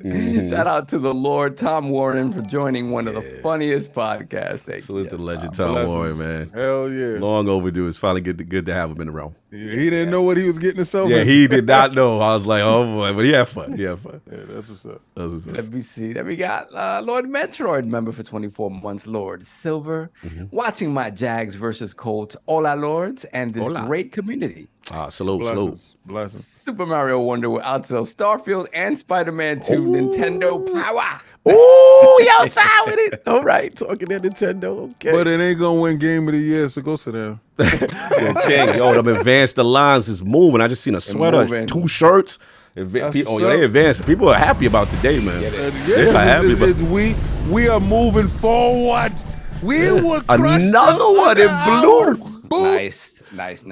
Shout out to the Lord Tom Warren for joining one of the funniest podcasts. Salute to the legend Tom Warren, man. Hell yeah. Long overdue. It's finally good to have him in the room. Yeah, he didn't know what he was getting himself into. Yeah, he did not know. I was like, oh boy, but he had fun. Yeah, that's what's up. Let me see. Then we got Lord Metroid member for 24 months, Lord Silver. Watching my Jags versus Colts. Hola, Lords, and this great community. Salute. Blessings. Super Mario Wonder will outsell Starfield and Spider-Man 2 Nintendo Power. Ooh, y'all side with it. All right, talking that Nintendo. Okay. But it ain't going to win Game of the Year, so go sit down. Yo, them advanced the lines is moving. I just seen a sweater, 2 shirts. They advanced. People are happy about today, man. They're happy about we are moving forward. We will crush another one in blue. Nice.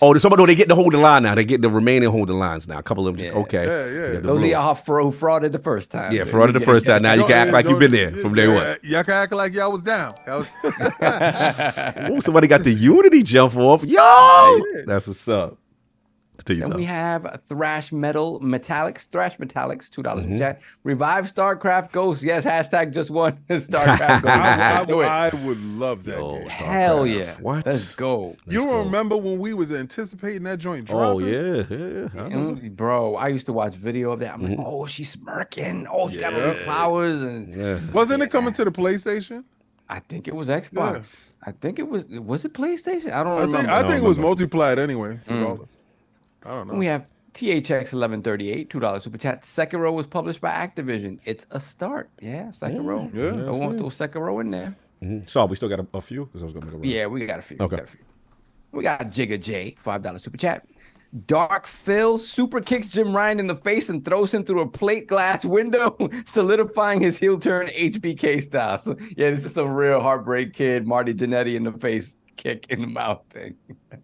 Oh, they get to hold the line now. They get the remaining holding lines now. A couple of them just okay. Yeah. Those are y'all who frauded the first time. Yeah, frauded the first time. Now you can act like you've been there from day one. Y'all can act like y'all was down. Ooh, somebody got the Unity jump off. Yo, that's what's up. And we have Thrash Metallics, $2 chat. Revive StarCraft Ghost. Yes, hashtag just one StarCraft Ghost. I would love that game. Hell yeah. What? Let's go. You remember when we was anticipating that joint dropping? Oh, yeah. Bro, I used to watch video of that. I'm like, oh, she's smirking. Oh, she got all these powers. And Wasn't it coming to the PlayStation? I think it was Xbox. I think it was it PlayStation? I don't remember. I think it was multiplied anyway. I don't know. We have THX1138, $2 super chat. Sekiro was published by Activision. It's a start. Yeah, Sekiro. I want those Sekiro in there. So we still got a few? I was gonna make yeah, we got a few. Okay. We got Jigga J, $5 super chat. Dark Phil super kicks Jim Ryan in the face and throws him through a plate glass window, solidifying his heel turn HBK style. So, yeah, this is some real Heartbreak Kid, Marty Jannetty in the face, kick in the mouth thing.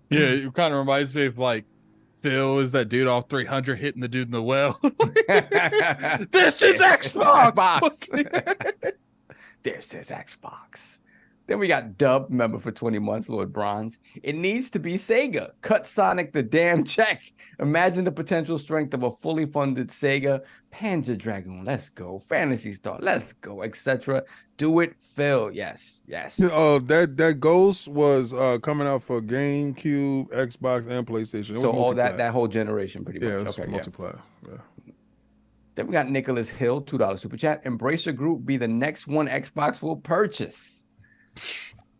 Yeah, it kind of reminds me of like Phil is that dude off 300 hitting the dude in the well. This is Xbox. This is Xbox. Then we got Dub, member for 20 months, Lord Bronze. It needs to be Sega. Cut Sonic the damn check. Imagine the potential strength of a fully funded Sega. Panzer Dragoon, let's go. Phantasy Star, let's go, etc. Do it, Phil. Yes. That Ghost was coming out for GameCube, Xbox, and PlayStation. It So was all that whole generation pretty much. Yeah, it was Okay, multiplayer. Yeah. Then we got Nicholas Hill, $2 super chat. Embracer Group be the next one Xbox will purchase.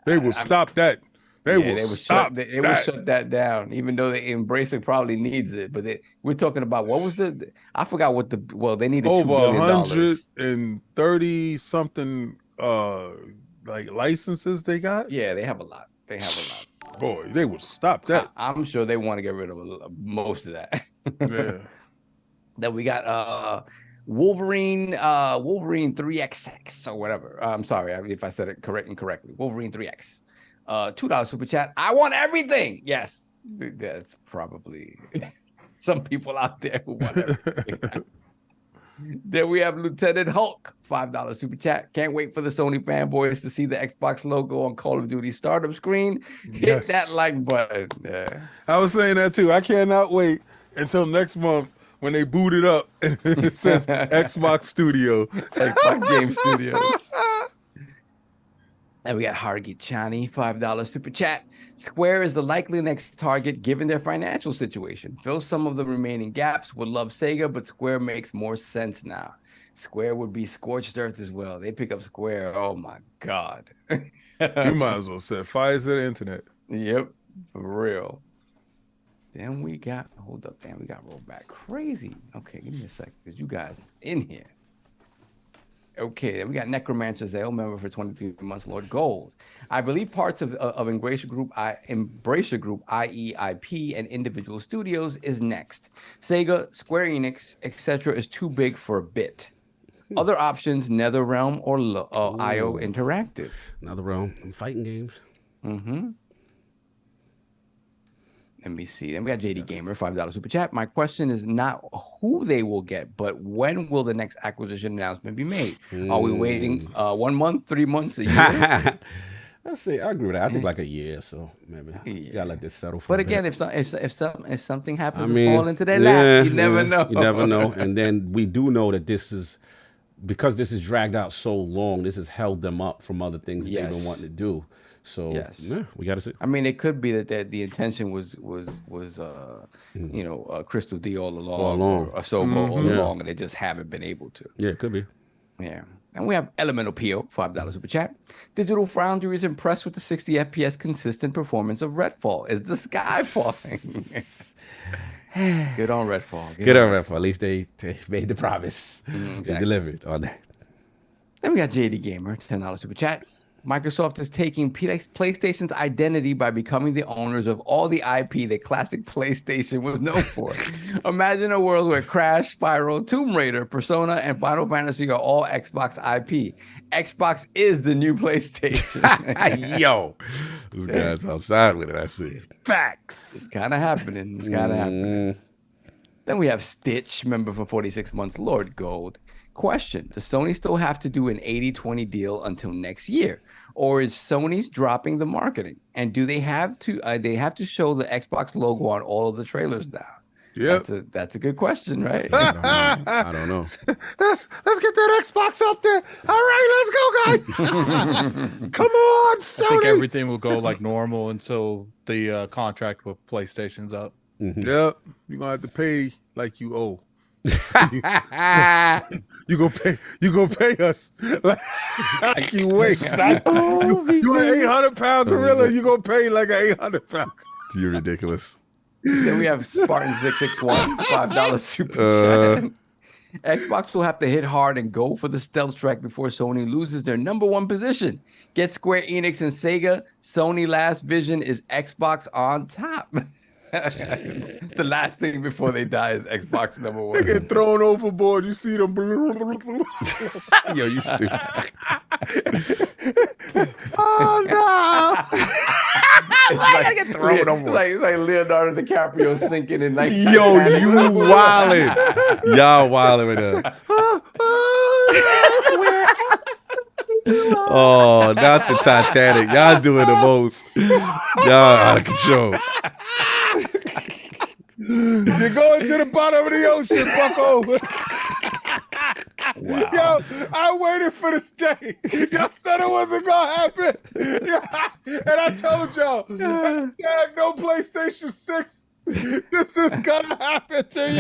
They will stop that. They will shut that down, even though the Embracer probably needs it. But we're talking about what was I forgot what they needed over $2 billion. 130 something like licenses they got. Yeah, they have a lot. Boy, they would stop that. I'm sure they want to get rid of most of that. Yeah. Then we got Wolverine 3XX or whatever. I'm sorry if I said it incorrectly. Wolverine 3X. $2 super chat. I want everything. Yes, that's probably some people out there who want everything. Then we have Lieutenant Hulk, $5 super chat. Can't wait for the Sony fanboys to see the Xbox logo on Call of Duty startup screen. Hit that like button. Yeah. I was saying that too. I cannot wait until next month when they boot it up and it says Xbox Studio. Xbox Game Studios. And we got Hargi Chani, $5 super chat. Square is the likely next target given their financial situation. Fill some of the remaining gaps. Would love Sega, but Square makes more sense now. Square would be scorched earth as well. They pick up Square. Oh my God. You might as well set fire to the internet. Yep, for real. Then we got, hold up, damn, we got rolled back crazy. Okay, give me a second, because you guys in here. Okay, then we got Necromancer Zale, member for 23 months, Lord Gold. I believe parts of Embracer Group, i.e. IP and individual studios is next. Sega, Square Enix, etc. is too big for a bit. Other options, NetherRealm or IO Interactive. NetherRealm, fighting games. Mm-hmm. Let me see. Then we got JD Gamer, $5 super chat. My question is not who they will get, but when will the next acquisition announcement be made? Are we waiting 1 month, 3 months, a year? Let's see. I agree with that. I think like a year, so maybe you gotta let this settle. But again, if something happens to fall into their lap, you never know. You never know. And then we do know that this is because this is dragged out so long. This has held them up from other things that they've been wanting to do. So yeah, we got to see. I mean, it could be that the intention was Crystal D all along. Or Ahsoka all along, and they just haven't been able to. Yeah, it could be. Yeah. And we have Elemental PO, $5 super chat. Digital Foundry is impressed with the 60 FPS consistent performance of Redfall. Is the sky falling? Good on Redfall. Good on Redfall. At least they made the promise. Exactly. They delivered on that. Then we got JD Gamer, $10 super chat. Microsoft is taking PlayStation's identity by becoming the owners of all the IP that classic PlayStation was known for. Imagine a world where Crash, Spyro, Tomb Raider, Persona, and Final Fantasy are all Xbox IP. Xbox is the new PlayStation. Yo, this guy's outside with it, I see. Facts. It's kind of happening. Then we have Stitch, member for 46 months, Lord Gold. Question, does Sony still have to do an 80-20 deal until next year? Or is Sony's dropping the marketing? And do they have to show the Xbox logo on all of the trailers now? Yeah, that's a good question, right? I don't know. Let's get that Xbox up there. All right, let's go, guys. Come on, Sony. I think everything will go like normal until the contract with PlayStation's up. Mm-hmm. Yep, you're gonna have to pay like you owe. you gonna pay us like you weigh. You an 800-pound gorilla. You gonna pay like an 800-pound. You're ridiculous. Then we have Spartan 661, $5 super chat. Xbox will have to hit hard and go for the stealth strike before Sony loses their #1 position. Get Square Enix and Sega. Sony last vision is Xbox on top. The last thing before they die is Xbox #1. They get thrown overboard. You see them. Yo, you stupid. Oh no! It's like Leonardo DiCaprio sinking in like. Yo, you wildin'. Y'all wildin' with that. Oh, not the Titanic. Y'all doing the most. Y'all out of control. You're going to the bottom of the ocean, bucko. Wow. Yo, I waited for this day. Y'all said it wasn't gonna happen. And I told y'all, hashtag no PlayStation 6. This is gonna happen to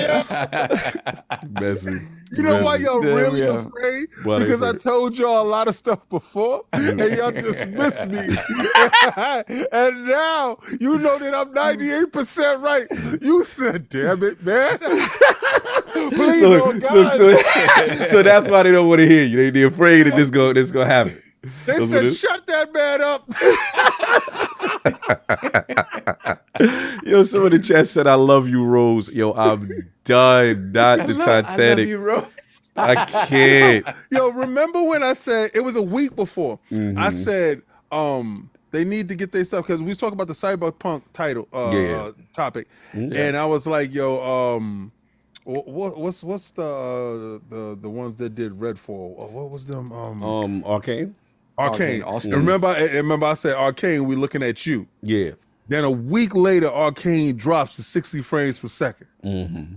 you. Messy. You know why y'all Yeah, really yeah. afraid? Why they Because I afraid? told y'all a lot of stuff before, and y'all dismissed me. And now you know that I'm 98% right. You said, "Damn it, man!" Please, oh God. So that's why they don't want to hear you. They're afraid that this gonna happen. They That's what said, it is. "Shut that man up." Yo, someone in the chat said, "I love you, Rose." Yo, I'm done. Not the I love Titanic. you, Rose. I can't. Yo, remember when I said it was a week before? Mm-hmm. I said, they need to get their stuff because we was talking about the cyberpunk title Yeah. topic, Mhm. and I was like, yo, what's the ones that did Redfall? What was them? Arcane. Arcane. Austin. And remember I said Arcane. We looking at you. Yeah. Then a week later, Arcane drops to 60 frames per second. Mm-hmm.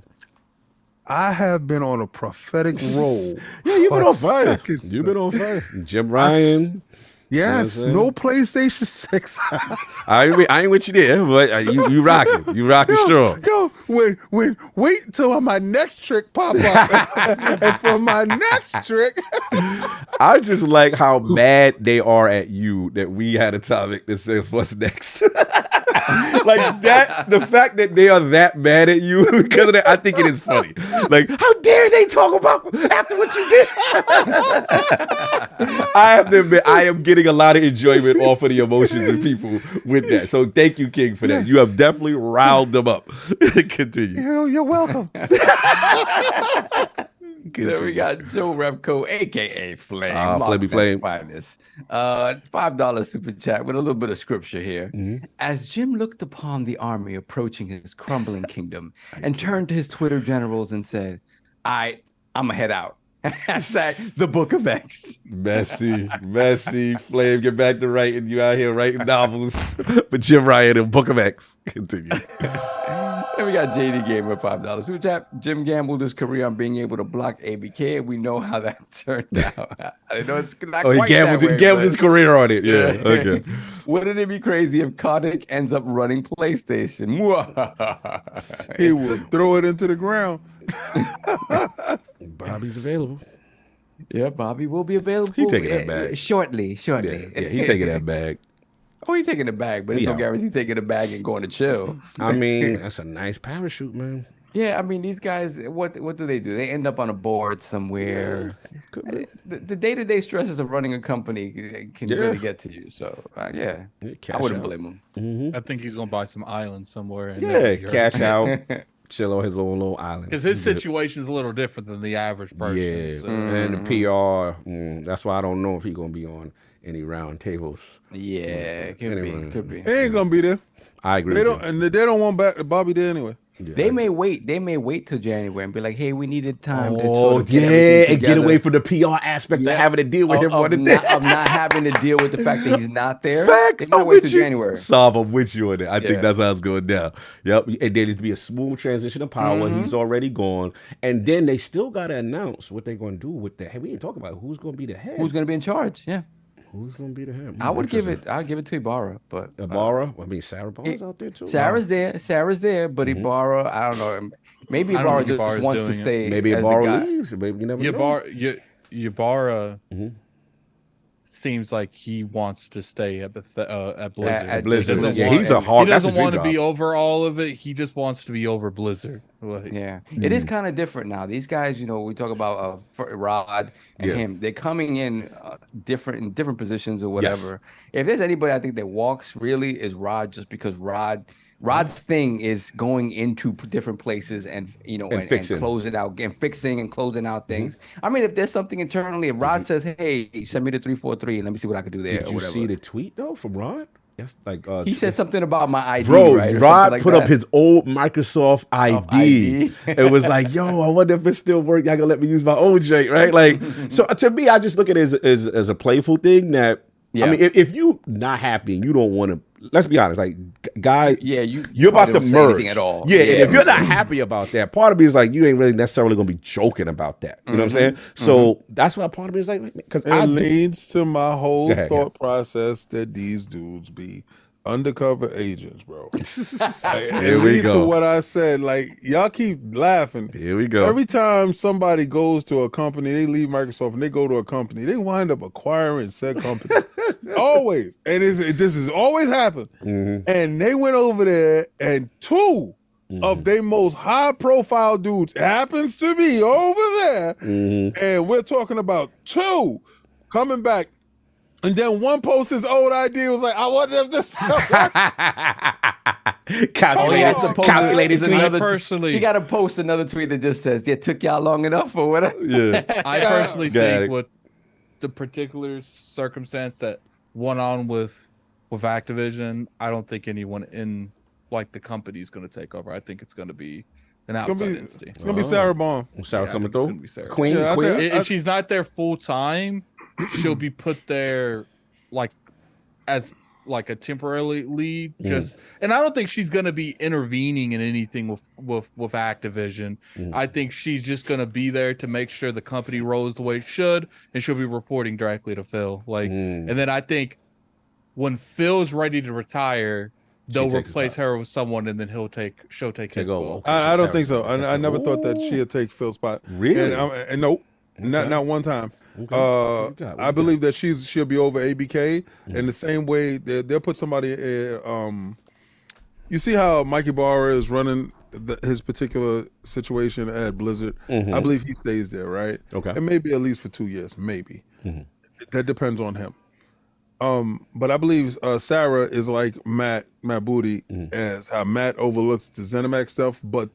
I have been on a prophetic roll. Yeah, you've been for on fire. seconds. You've been on fire. Jim Ryan. Yes, You know what I'm no PlayStation 6. I ain't with you there, but you rocking. You rocking strong. Yo, wait until my next trick pop up. And for my next trick, I just like how mad they are at you that we had a topic that says what's next. Like that, the fact that they are that mad at you because of that, I think it is funny. Like, how dare they talk about after what you did? I have to admit, I am getting a lot of enjoyment off of the emotions of people with that. So thank you, King, for that. You have definitely riled them up. Continue. you're welcome. Then we got Joe Repco, aka Flame. Ah, Flamey Flame. Finest. $5 super chat with a little bit of scripture here. Mm-hmm. As Jim looked upon the army approaching his crumbling kingdom and turned to his Twitter generals and said, I'm gonna head out. Hashtag the Book of X. Messy, Flame, get back to writing. You out here writing novels for Jim Ryan and Book of X. Continue. And we got JD Gamer, $5 super chat. Jim gambled his career on being able to block ABK, and we know how that turned out. I know it's not Oh, he quite gambled, that way, gambled his but- career on it. Yeah, okay. Wouldn't it be crazy if Kotick ends up running PlayStation? He will throw it into the ground. Bobby's available. Yeah, Bobby will be available. He taking that bag. Shortly. Yeah, he taking that bag. Oh, he's taking the bag, but there's no guarantee taking the bag and going to chill. I mean, that's a nice parachute, man. Yeah, I mean, these guys, what do? They end up on a board somewhere. The day-to-day stresses of running a company can really get to you. So, yeah, I wouldn't blame him. I think he's gonna buy some island somewhere. And Yeah, cash out, chill on his own little island. because his situation is a little different than the average person. Yeah, so- and the PR. That's why I don't know if he's gonna be on any round tables. Yeah, could be. He ain't gonna be there. I agree. They with don't, and they don't want Bobby there anyway. you. They may wait till January and be like, "Hey, we needed time to Oh sort of get yeah, everything and get together." away from the PR aspect of having to deal with him on the of not having to deal with the fact that he's not there. Facts. They might I'm wait with till you. January. Solve, I'm with you on it. I Yeah. think that's how it's going down. Yep. And then it'd be a smooth transition of power. He's already gone. And then they still got to announce what they're going to do with the head. We didn't talk about who's going to be the head. Who's going to be in charge? Yeah, Who's going to be the head? I'll give it to Ibarra, but Ibarra. I mean, Sarah Barnes out there too. Sarah's there, but Ibarra, I don't know. Maybe I don't Ibarra think just Ibarra's wants to doing it. stay. Maybe as the Ibarra guy. leaves. Maybe you never know. Ybarra seems like he wants to stay at Blizzard. At Blizzard. He doesn't Yeah, want- he's a hard. He That's a doesn't dream want to be job. over all of it. He just wants to be over Blizzard. Like, Yeah, it is kind of different now. These guys, we talk about Rod and Yeah. him. They're coming in different positions or whatever. If there's anybody I think that walks really is Rod, just because Rod's thing is going into different places and and fixing. closing out and fixing and closing out things. I mean, if there's something internally, if Rod says, "Hey, send me the 343 and let me see what I can do there," Did or you whatever. see the tweet though from Rod? Yes, like He said something about my ID, bro, right? Or Rod something like put that. up his old Microsoft ID. It was like, yo, I wonder if it still works. Y'all gonna let me use my old J, right? Like, so to me, I just look at it as a playful thing that, I mean, if you not happy and you don't want to, let's be honest, like, guy, you're about to don't say merge. anything at all. Yeah, and if you're not happy about that, part of me is like, you ain't really necessarily gonna be joking about that. You know what I'm saying? So that's why part of me is like, because it leads to my whole thought process that these dudes be undercover agents, bro. Here we go. To what I said, like, y'all keep laughing. Here we go. Every time somebody goes to a company, they leave Microsoft and they go to a company, they wind up acquiring said company. Always. And this has always happened. And they went over there, and two of their most high-profile dudes happens to be over there. And we're talking about two coming back. And then one posts his old ID, was like, I wonder if this calculated personally, he got to post another tweet that just says, "Yeah, took y'all long enough," or whatever. Yeah, I personally think with the particular circumstance that went on with Activision, I don't think anyone in like the company is going to take over. I think it's going to be an outside entity. It's going to be Sarah Bond. Sarah coming through? Queen. If she's not there full time, she'll be put there like as like a temporary lead. Just and I don't think she's going to be intervening in anything with Activision. I think she's just going to be there to make sure the company rolls the way it should, and she'll be reporting directly to Phil. Like, and then I think when Phil's ready to retire, they'll replace her with someone, and then she'll take his spot. I don't think so. I never thought that she'd take Phil's spot. Really? And nope, not one time. I believe that she'll be over ABK in the same way they'll put somebody. You see how Mikey Barra is running his particular situation at Blizzard. I believe he stays there, right? Okay, and maybe at least for 2 years, maybe. That depends on him. But I believe Sarah is like Matt Booty, as how Matt overlooks the ZeniMax stuff, but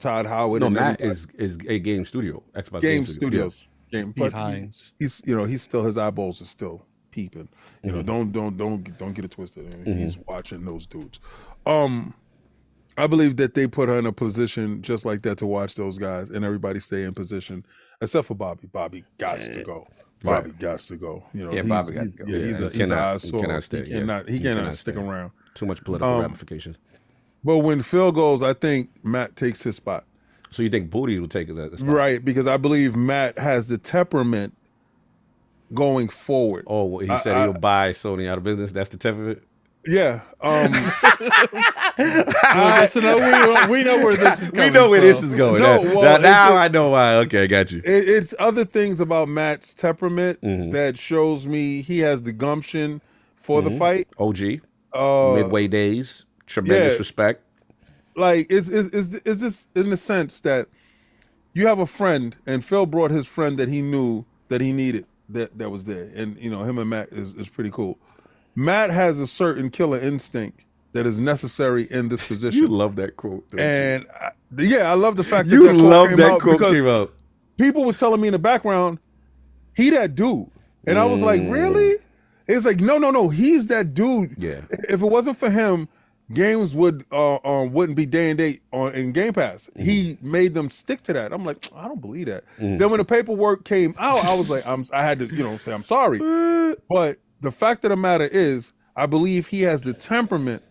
Todd Howard. No, Matt is a game studio, Xbox Game Studios. Yeah. But he's he's still, his eyeballs are still peeping. Don't get it twisted. He's watching those dudes. I believe that they put her in a position just like that to watch those guys, and everybody stay in position except for Bobby. Bobby got to go. Bobby got to go. Bobby got to go. He cannot stay. He cannot stick around. Too much political ramifications. But when Phil goes, I think Matt takes his spot. So you think Booty will take that spot? Right, because I believe Matt has the temperament going forward. Oh, well, he said he'll buy Sony out of business. That's the temperament? Yeah. We know where this is coming. We know where this is going. Now I know why. Okay, got you. It's other things about Matt's temperament that shows me he has the gumption for the fight. OG. Midway days. Tremendous respect. Like, is this in the sense that you have a friend, and Phil brought his friend that he knew that he needed that was there, and him and Matt is pretty cool. Matt has a certain killer instinct that is necessary in this position. You love that quote, and I love the fact that you that love that quote came out. People was telling me in the background, he that dude, and I was like, really? It's like, no, he's that dude. Yeah. If it wasn't for him, games wouldn't be day and date in Game Pass. He made them stick to that. I'm like, I don't believe that. Then when the paperwork came out, I was like, I had to, say I'm sorry. But the fact of the matter is, I believe he has the temperament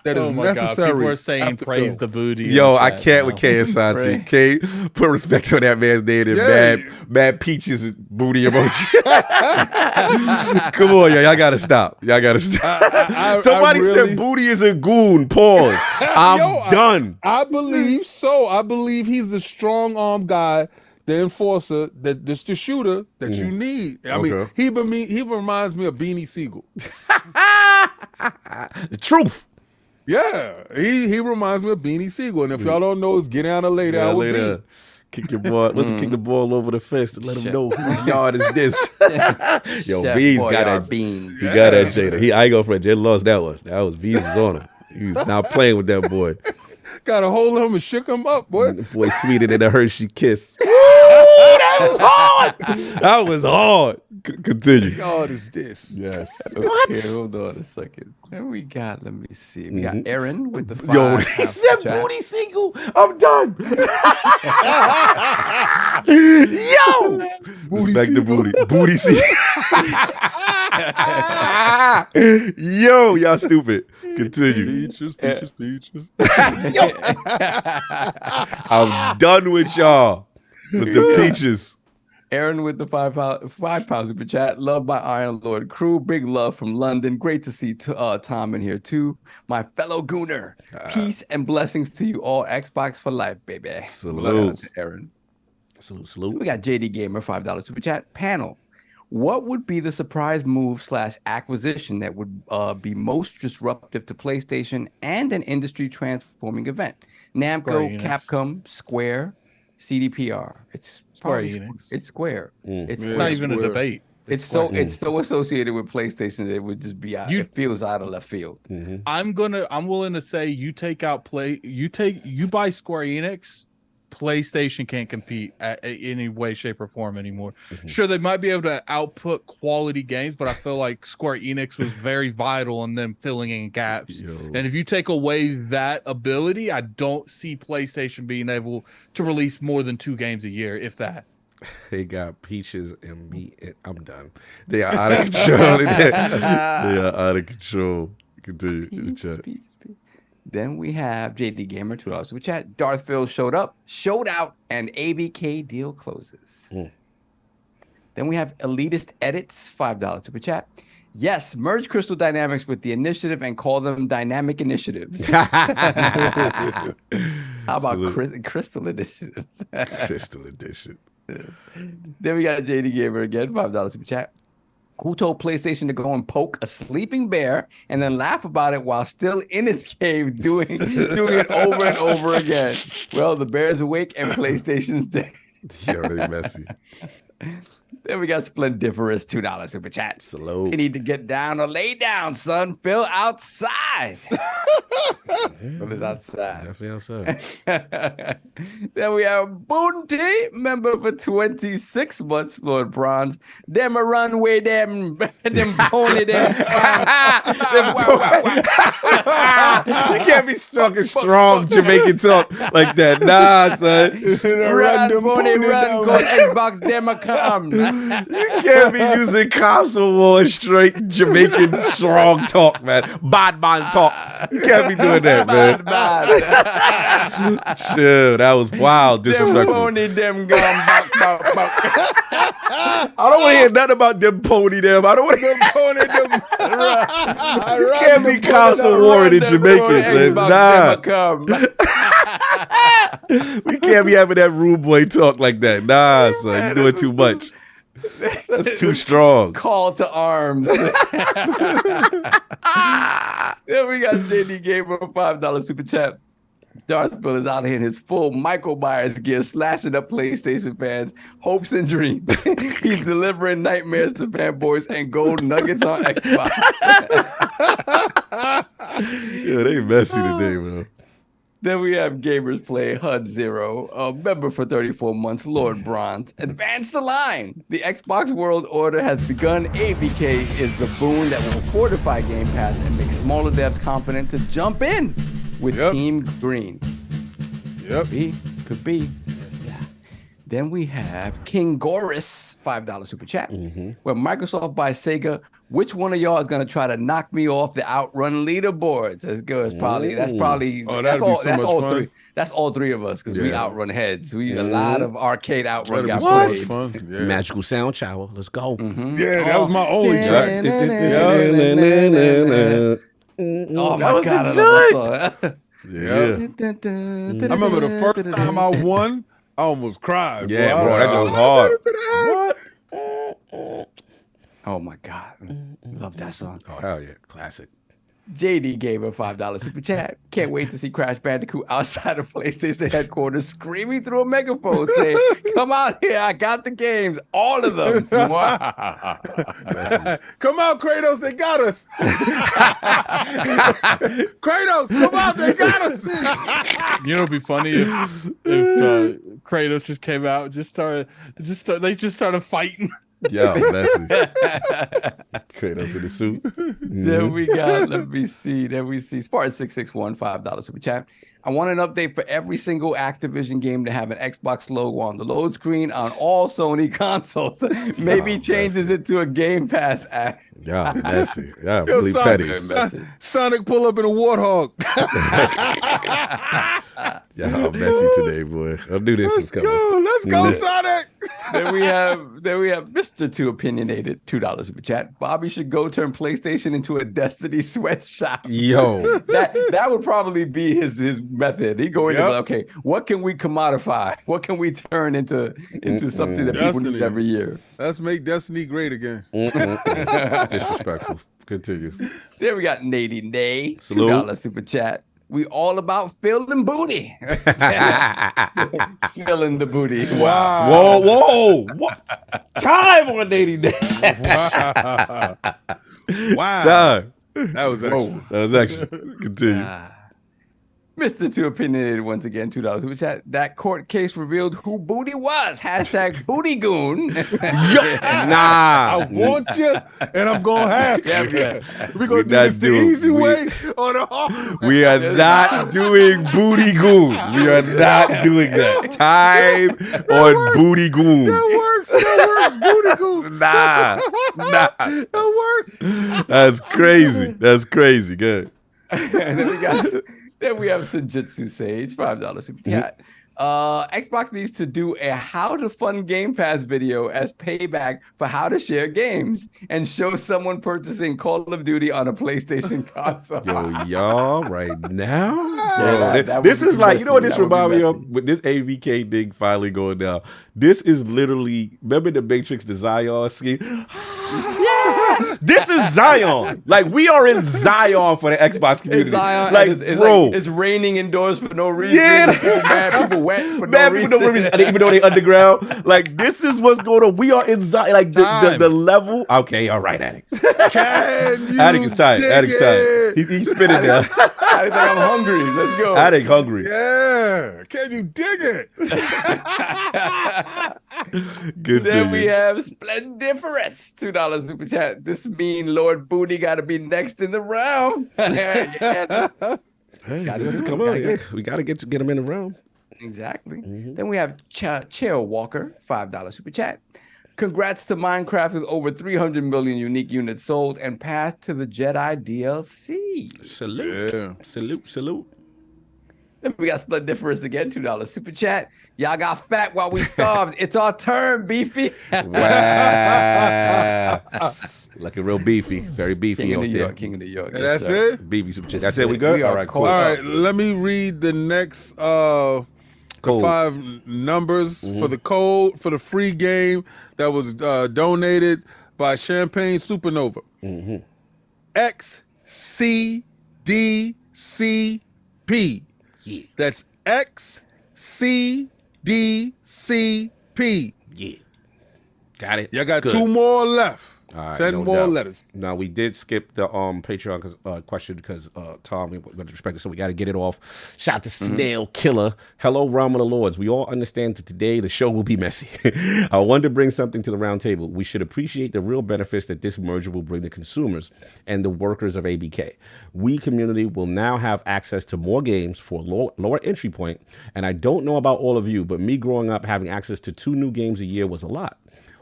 that is necessary. People are saying praise the Booty. Yo, I can't with K and Santi. K, put respect on that man's name. And Mad Peaches Booty emoji. Come on, y'all gotta stop. Somebody said Booty is a goon. Pause. I'm done. I believe so. I believe he's the strong arm guy, the enforcer, the shooter that you need. I mean, he reminds me of Beanie Siegel. The truth. Yeah, he reminds me of Beanie Siegel. And if y'all don't know, it's Get Down or Lay Down with Beanie. Kick your ball. Let's kick the ball over the fence and let him know whose yard is this. Yo, V's got that. He got that Jada. I ain't going for it. Jada lost that one. That was V's on him. He's not playing with that boy. Got a hold of him and shook him up, boy. The boy sweeter than a Hershey kiss. Woo, was hard. That was hard. Continue. God is this? Yes. Okay, hold on a second. What we got? Let me see. We got Aaron with the Yo, five. he said chat. booty single. I'm done. Yo. Respect the booty. Booty single. Yo, y'all stupid. Continue. Peaches. I'm done with y'all. With the peaches. Aaron with the £5 super chat. Love by Iron Lord crew. Big love from London. Great to see Tom in here too. My fellow gooner. Peace and blessings to you all. Xbox for life, baby. Salute. Blessings to Aaron. Salute. We got JD Gamer $5 super chat. Panel. What would be the surprise move / acquisition that would be most disruptive to PlayStation and an industry transforming event? Namco, Capcom, Square, CDPR. It's Square probably Enix. It's Square. It's not even a debate. It's so associated with PlayStation that it would just be out. It feels out of left field. I'm willing to say you buy Square Enix, PlayStation can't compete at any way, shape, or form anymore. Sure, they might be able to output quality games, but I feel like Square Enix was very vital in them filling in gaps. And if you take away that ability, I don't see PlayStation being able to release more than 2 games a year, if that. They got peaches and meat. I'm done. They are out of control. They are out of control. Continue. Peace. Then we have JD Gamer $2 super chat. Darth Phil showed out, and ABK deal closes. Then we have Elitist Edits $5 super chat. Yes, merge Crystal Dynamics with the initiative and call them dynamic initiatives. How about Crystal Initiatives? Crystal Edition. Then we got JD Gamer again, $5 super chat. Who told PlayStation to go and poke a sleeping bear and then laugh about it while still in its cave doing it over and over again? Well, the bear's awake and PlayStation's dead. Yo, they messy. Then we got Splendiferous $2 super chat. Salute. You need to get down or lay down, son. Phil outside. Phil is outside. Definitely outside. Then we have Bounty, member for 26 months, Lord Bronze. Them a runway, them pony, them. You can't be strong Jamaican talk like that. Nah, son. Run, pony, run, go Xbox, them a come. You can't be using console war straight Jamaican strong talk, man. Bad man talk. You can't be doing that, man. Chill, that was wild. Disrespectful. Them pony, them gone back. I don't want to hear nothing about them pony them. I don't want to hear pony them. You can't be console warring in Jamaicans, man. Nah. We can't be having that rude boy talk like that. Nah, son. You're doing too much. That's too strong. Call to arms. Then we got JD Gamer $5 super chat. Darth Phil is out here in his full Michael Myers gear, slashing up PlayStation fans' hopes and dreams. He's delivering nightmares to fanboys and gold nuggets on Xbox. Yeah, they messy today, bro. Then we have Gamers Play HUD Zero, a member for 34 months, Lord Bronze. Advance the line. The Xbox World Order has begun. ABK is the boon that will fortify Game Pass and make smaller devs confident to jump in with Team Green. Could be. Yeah. Then we have King Goris, $5 super chat, where Microsoft buys Sega. Which one of y'all is gonna try to knock me off the Outrun leaderboards? That's good. That's all three of us because we outrun heads. A lot of arcade outrun got played. Fun. Yeah. Magical sound shower. Let's go. Yeah, that was my only track. Oh my God, I love that song. I remember the first time I won, I almost cried. Yeah, bro, that was hard. Oh my God, love that song. Oh hell yeah, classic. JD gave a $5 super chat. Can't wait to see Crash Bandicoot outside of PlayStation headquarters screaming through a megaphone saying, "Come out here, I got the games, all of them." Come out, Kratos, they got us. Kratos, come out, they got us. You know, it'd be funny if Kratos just came out, they just started fighting. Yeah, messy. Kratos in the suit. Then we got, let me see. Then we see Spartan661, $5 super chat. I want an update for every single Activision game to have an Xbox logo on the load screen on all Sony consoles. Maybe changes it to a Game Pass app. Yeah, messy. Yeah, Yo, really petty. Sonic pull up in a warthog. Yeah, I'm messy today, boy. I knew this was coming. Let's go, Sonic. Then we have Mr. Too Opinionated, $2 super chat. Bobby should go turn PlayStation into a Destiny sweatshop. Yo, that would probably be his method. He go in and be like, okay, what can we commodify? What can we turn into something that people need every year? Let's make Destiny great again. disrespectful. Continue. Then we got Nady Nay, Salute. $2 super chat. We all about filling booty. Filling the booty. Wow. Whoa. What? Time on 80 days. Wow. Time. That was extra. That was extra. Continue. Mr. Too Opinionated once again, $2 super chat. That court case revealed who Booty was. Hashtag Booty Goon. Nah. I want you, and I'm going to have you. We're going to do this the easy way or the hard way. We are not doing Booty Goon. We are not doing that. Time on Booty Goon. That works, Booty Goon. Nah. That works. That's crazy. Good. And then we have Senjutsu Sage, $5 super chat. Xbox needs to do a how to fund Game Pass video as payback for how to share games and show someone purchasing Call of Duty on a PlayStation console. Yo, y'all, right now? Yeah, Bro, this is like, you know what this reminds me of? With this ABK thing finally going down. This is literally, remember the Matrix, the Zion scheme? Yeah. This is Zion. Like, we are in Zion for the Xbox community. It's Zion, like, bro. It's raining indoors for no reason. Yeah. People mad, people wet for no reason. And even though they underground, like, this is what's going on. We are in Zion. Like, the level. Okay, all right, Attic. Attic is tired. Attic's tired. He's spinning there. I think I'm hungry. Let's go. Attic hungry. Yeah. Can you dig it? Good. Then we have Splendiferous, $2 super chat. This mean Lord Booty got to be next in the round. Hey, come on. Yeah. We got to get him in the round. Exactly. Then we have Chair Walker, $5 super chat. Congrats to Minecraft with over 300 million unique units sold and path to the Jedi DLC. Salute. Yeah. Salute. Then we got Splendiferous again, $2 super chat. Y'all got fat while we starved. It's our turn, Beefy. Wow. Looking real beefy. Very beefy King of out New there. York, King of New York. And Yes, that's sir. it? Beefy super chat. That's it. We good? We are All right, cool. All right, let me read the next Code. 5 numbers for the code for the free game that was donated by Champagne Supernova. XCDCP. Yeah. That's XCDCP. Yeah. Got it. Y'all got Good. 2 more left. All right, 10 no more doubt. letters. Now, we did skip the Patreon question because Tom, with respect, so we got to get it off. Shout out to Snail Killer. Hello, Realm of the Lords. We all understand that today the show will be messy. I wanted to bring something to the round table. We should appreciate the real benefits that this merger will bring the consumers and the workers of ABK. We community will now have access to more games for lower entry point. And I don't know about all of you, but me growing up having access to 2 new games a year was a lot.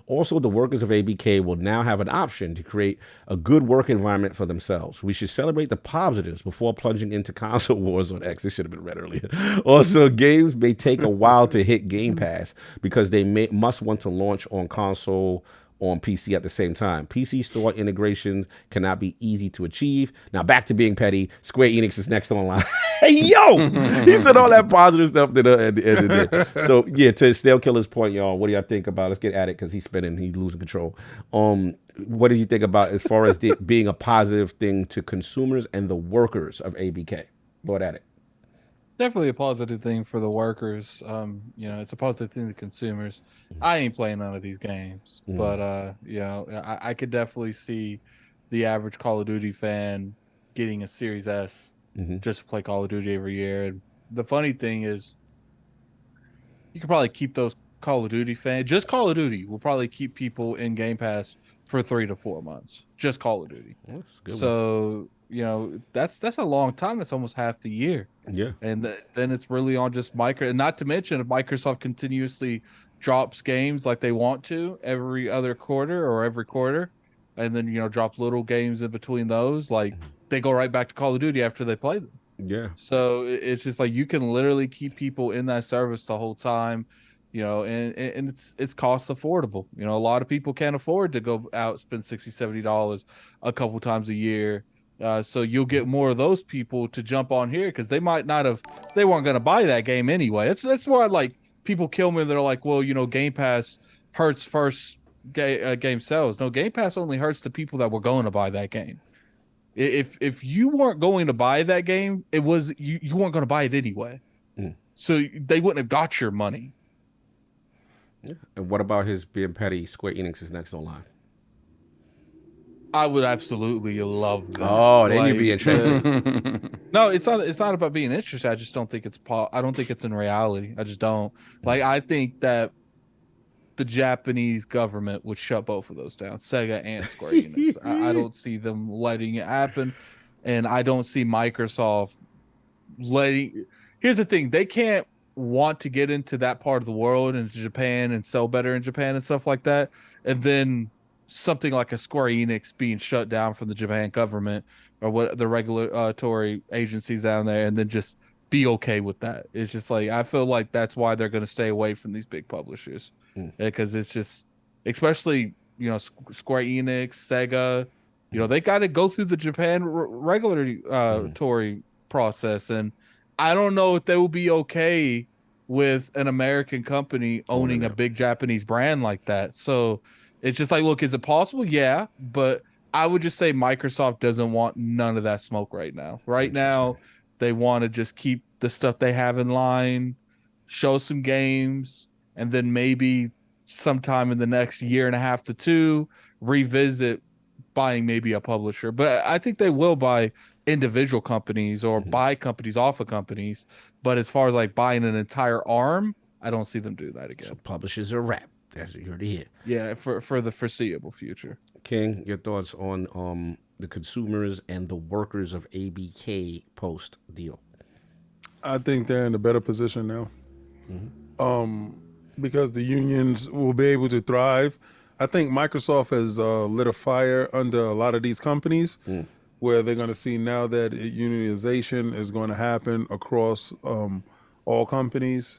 Also, the workers of ABK will now have an option to create a good work environment for themselves. We should celebrate the positives before plunging into console wars on X. This should have been read earlier. Also, games may take a while to hit Game Pass because they must want to launch on console on PC at the same time. PC store integration cannot be easy to achieve. Now, back to being petty. Square Enix is next online. Yo, he said all that positive stuff at the end of the day. So yeah, to Stale Killer's point, y'all, what do y'all think about? Let's get at it because he's spinning, he's losing control. What do you think about as far as being a positive thing to consumers and the workers of ABK? Go at it. Definitely a positive thing for the workers. It's a positive thing to consumers. I ain't playing none of these games, but I could definitely see the average Call of Duty fan getting a Series S just to play Call of Duty every year. And the funny thing is, you could probably keep those Call of Duty fans. Just Call of Duty will probably keep people in Game Pass for 3 to 4 months. Just Call of Duty. That's a good So that's a long time. That's almost half the year. Yeah. And then it's really on just and not to mention if Microsoft continuously drops games like they want to every other quarter or every quarter, and then drop little games in between those, like they go right back to Call of Duty after they play them. Yeah. So it's just like you can literally keep people in that service the whole time, and it's cost affordable. A lot of people can't afford to go out spend $60-$70 a couple times a year. So you'll get more of those people to jump on here because they weren't going to buy that game anyway. That's why like people kill me. They're like, well, Game Pass hurts first game sales. No, Game Pass only hurts the people that were going to buy that game. If you weren't going to buy that game, it was you weren't going to buy it anyway. So they wouldn't have got your money. Yeah. And what about his being petty? Square Enix is next online. I would absolutely love that. Oh, then you'd be interested. No, it's not about being interested. I just don't think I don't think it's in reality. I just don't. Like, I think that the Japanese government would shut both of those down, Sega and Square Enix. I don't see them letting it happen, and I don't see Microsoft letting. Here's the thing: they can't want to get into that part of the world, into Japan, and sell better in Japan and stuff like that, and then something like a Square Enix being shut down from the Japan government or what the regulatory agencies down there, and then just be okay with that. It's just like, I feel like that's why they're going to stay away from these big publishers, because it's just, especially Square Enix, Sega, they got to go through the Japan regulatory process, and I don't know if they will be okay with an American company owning a big Japanese brand like that. So it's just like, look, is it possible? Yeah, but I would just say Microsoft doesn't want none of that smoke right now. Right now, they want to just keep the stuff they have in line, show some games, and then maybe sometime in the next year and a half to 2, revisit buying maybe a publisher. But I think they will buy individual companies or buy companies off of companies. But as far as like buying an entire arm, I don't see them do that again. So publishers are wrapped. That's what you're here. Yeah, for the foreseeable future. King, your thoughts on the consumers and the workers of ABK post deal? I think they're in a better position now, because the unions will be able to thrive. I think Microsoft has lit a fire under a lot of these companies, where they're going to see now that unionization is going to happen across all companies.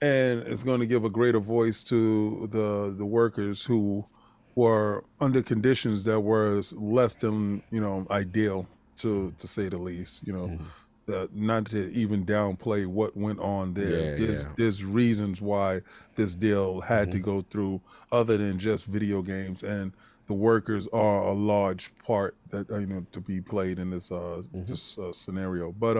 And it's going to give a greater voice to the workers who were under conditions that were less than ideal, to say the least. Not to even downplay what went on there. There's reasons why this deal had to go through, other than just video games, and the workers are a large part that to be played in this this scenario. But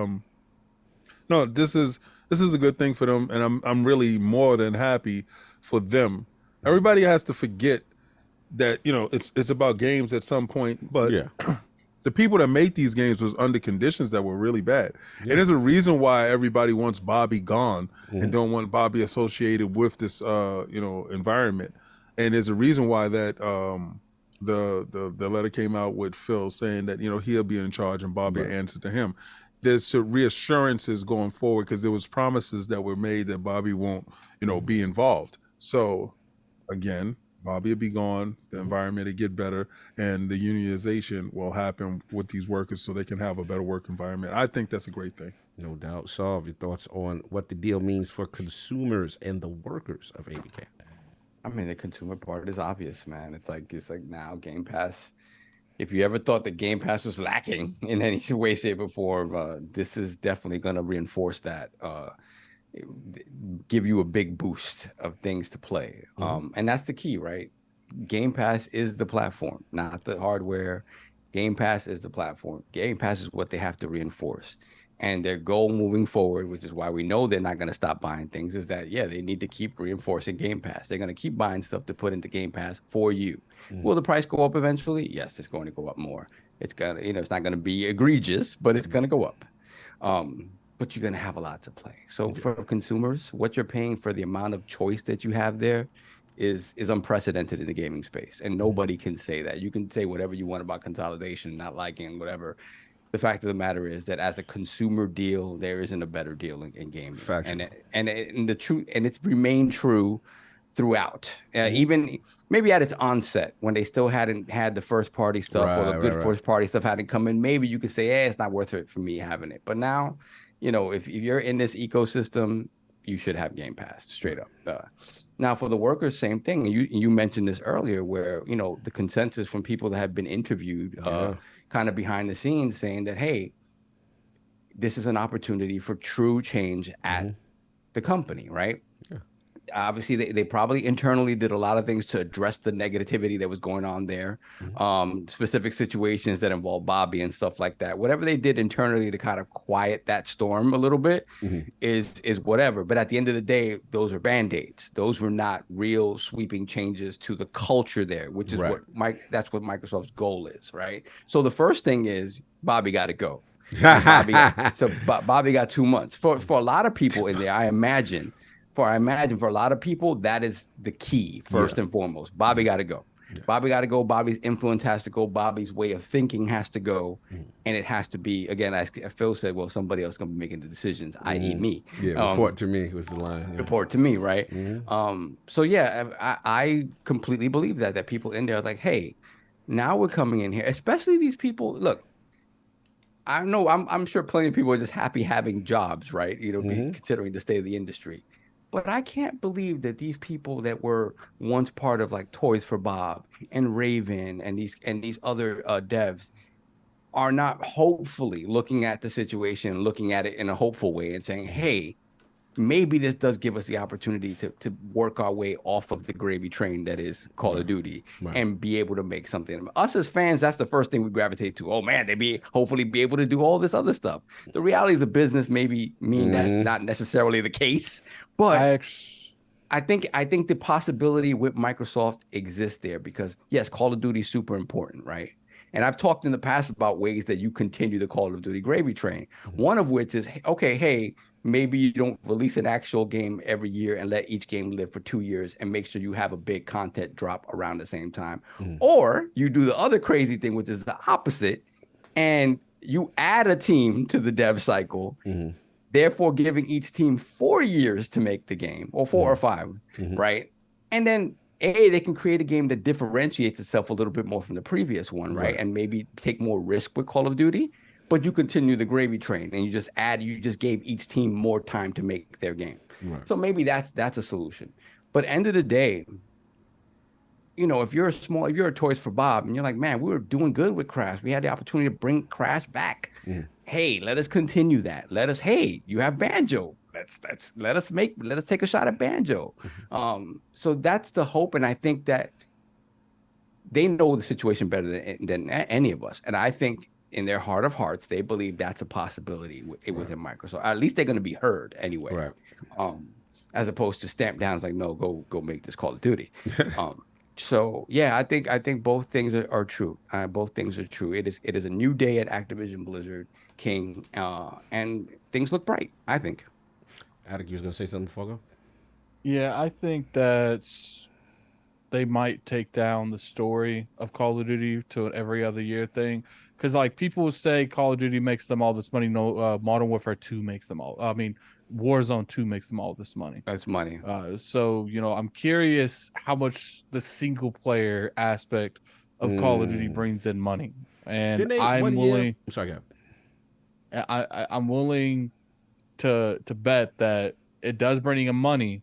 no, this is a good thing for them, and I'm really more than happy for them. Everybody has to forget that it's about games at some point, but the people that make these games was under conditions that were really bad. And there's a reason why everybody wants Bobby gone and don't want Bobby associated with this environment. And there's a reason why that the letter came out with Phil saying that he'll be in charge and Bobby answered to him. There's reassurances going forward, because there was promises that were made that Bobby won't, be involved. So, again, Bobby will be gone, the environment will get better, and the unionization will happen with these workers so they can have a better work environment. I think that's a great thing. No doubt. Solve your thoughts on what the deal means for consumers and the workers of ABK. I mean, the consumer part is obvious, man. It's like now Game Pass if you ever thought that Game Pass was lacking in any way, shape, or form, this is definitely going to reinforce that. Give you a big boost of things to play. And that's the key, right? Game Pass is the platform, not the hardware. Game Pass is the platform. Game Pass is what they have to reinforce. And their goal moving forward, which is why we know they're not going to stop buying things, is that, yeah, they need to keep reinforcing Game Pass. They're going to keep buying stuff to put into Game Pass for you. Will the price go up eventually? Yes, it's going to go up more. It's going to, it's not going to be egregious, but it's going to go up. But you're going to have a lot to play. So for consumers, what you're paying for the amount of choice that you have there is unprecedented in the gaming space. And nobody can say that. You can say whatever you want about consolidation, not liking, whatever. The fact of the matter is that as a consumer deal, there isn't a better deal in gaming. And the truth, and it's remained true throughout, even maybe at its onset when they still hadn't had the first party stuff or the good first party stuff hadn't come in. Maybe you could say, hey, it's not worth it for me having it. But now, if you're in this ecosystem, you should have Game Pass straight up. Now for the workers, same thing. You mentioned this earlier, where the consensus from people that have been interviewed, kind of behind the scenes, saying that, hey, this is an opportunity for true change at the company, right? Yeah. Obviously, they probably internally did a lot of things to address the negativity that was going on there, specific situations that involve Bobby and stuff like that. Whatever they did internally to kind of quiet that storm a little bit is whatever. But at the end of the day, those are Band-Aids. Those were not real sweeping changes to the culture there, which is that's what Microsoft's goal is, right? So the first thing is Bobby got to go. Bobby got 2 months. For a lot of people in there, I imagine for a lot of people, that is the key first and foremost. Bobby got to go. Bobby got to go. Bobby's influence has to go. Bobby's way of thinking has to go. And it has to be, again, as Phil said, well, somebody else going to be making the decisions, i.e. me. Yeah, report to me was the line. Yeah. Report to me, right? So, yeah, I completely believe that people in there are like, hey, now we're coming in here, especially these people. Look, I know I'm sure plenty of people are just happy having jobs, right? Considering the state of the industry. But I can't believe that these people that were once part of like Toys for Bob and Raven and these other devs are not hopefully looking at the situation, looking at it in a hopeful way and saying, hey, maybe this does give us the opportunity to work our way off of the gravy train that is Call of Duty and be able to make something. Us as fans, that's the first thing we gravitate to. Oh man, hopefully be able to do all this other stuff. The realities of business maybe mean that's not necessarily the case, but I think the possibility with Microsoft exists there because yes, Call of Duty is super important, right? And I've talked in the past about ways that you continue the Call of Duty gravy train. One of which is, okay, hey, maybe you don't release an actual game every year and let each game live for 2 years and make sure you have a big content drop around the same time. Or you do the other crazy thing, which is the opposite, and you add a team to the dev cycle, therefore giving each team 4 years to make the game, or 4 or 5, right? And then they can create a game that differentiates itself a little bit more from the previous one, right? And maybe take more risk with Call of Duty. But you continue the gravy train and you just gave each team more time to make their game. So maybe that's a solution. But end of the day, if you're a Toys for Bob and you're like, man, we were doing good with Crash. We had the opportunity to bring Crash back. Hey, let us continue that. Hey, you have Banjo. Let us take a shot at Banjo. So that's the hope. And I think that they know the situation better than any of us. And I think in their heart of hearts, they believe that's a possibility within Microsoft. At least they're going to be heard anyway. As opposed to stamp down, it's like, no, go make this Call of Duty. So yeah, I think both things are true. Both things are true. It is a new day at Activision Blizzard King, and things look bright, I think. Attic, you was gonna say something before I go? Yeah, I think that they might take down the story of Call of Duty to an every other year thing. Because like people will say Call of Duty makes them all this money. No, Modern Warfare 2 makes them all. I mean, Warzone 2 makes them all this money. That's money. So, I'm curious how much the single player aspect of Call of Duty brings in money. And I'm willing. I'm sorry, I'm willing to bet that it does bring in money,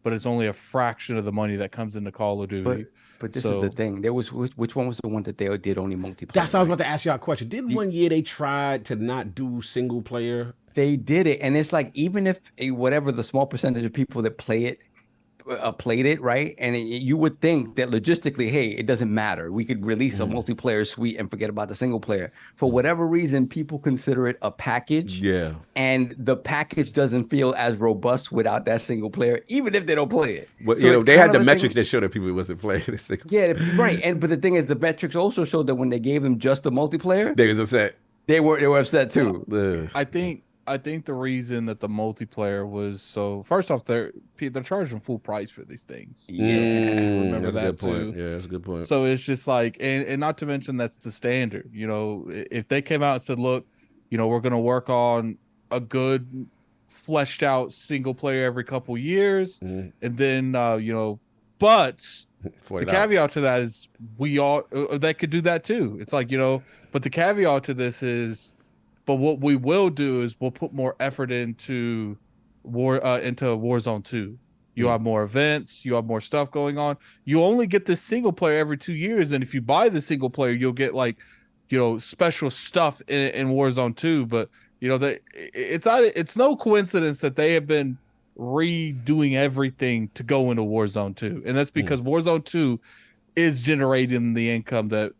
but it's only a fraction of the money that comes into Call of Duty. But this is the thing. There was which one was the one that they did only multiplayer? That's what I was about to ask y'all a question. Did one year they tried to not do single player? They did it, and it's like even if whatever the small percentage of people that play it played it, right? And you would think that logistically, hey, it doesn't matter. We could release a multiplayer suite and forget about the single player. For whatever reason, people consider it a package. Yeah. And the package doesn't feel as robust without that single player, even if they don't play it. But So it's they kind had of the a metrics thing- that showed that people wasn't playing the single. Yeah, right. But the thing is, the metrics also showed that when they gave them just the multiplayer, They was upset. they were upset too. I think the reason that the multiplayer was so, first off, they're charging full price for these things. Remember that's a that good point. too. Yeah, that's a good point. So it's just like, and not to mention that's the standard. You know, if they came out and said, look, you know, we're going to work on a good fleshed out single player every couple years, and then you know, but the caveat to that is they could do that too. It's like, you know, but the caveat to this is, but what we will do is we'll put more effort into Warzone 2. You have more events, you have more stuff going on. You only get this single player every 2 years, and if you buy the single player, you'll get like, you know, special stuff in Warzone 2. But you know, it's no coincidence that they have been redoing everything to go into Warzone 2, and that's because Warzone 2 is generating the income that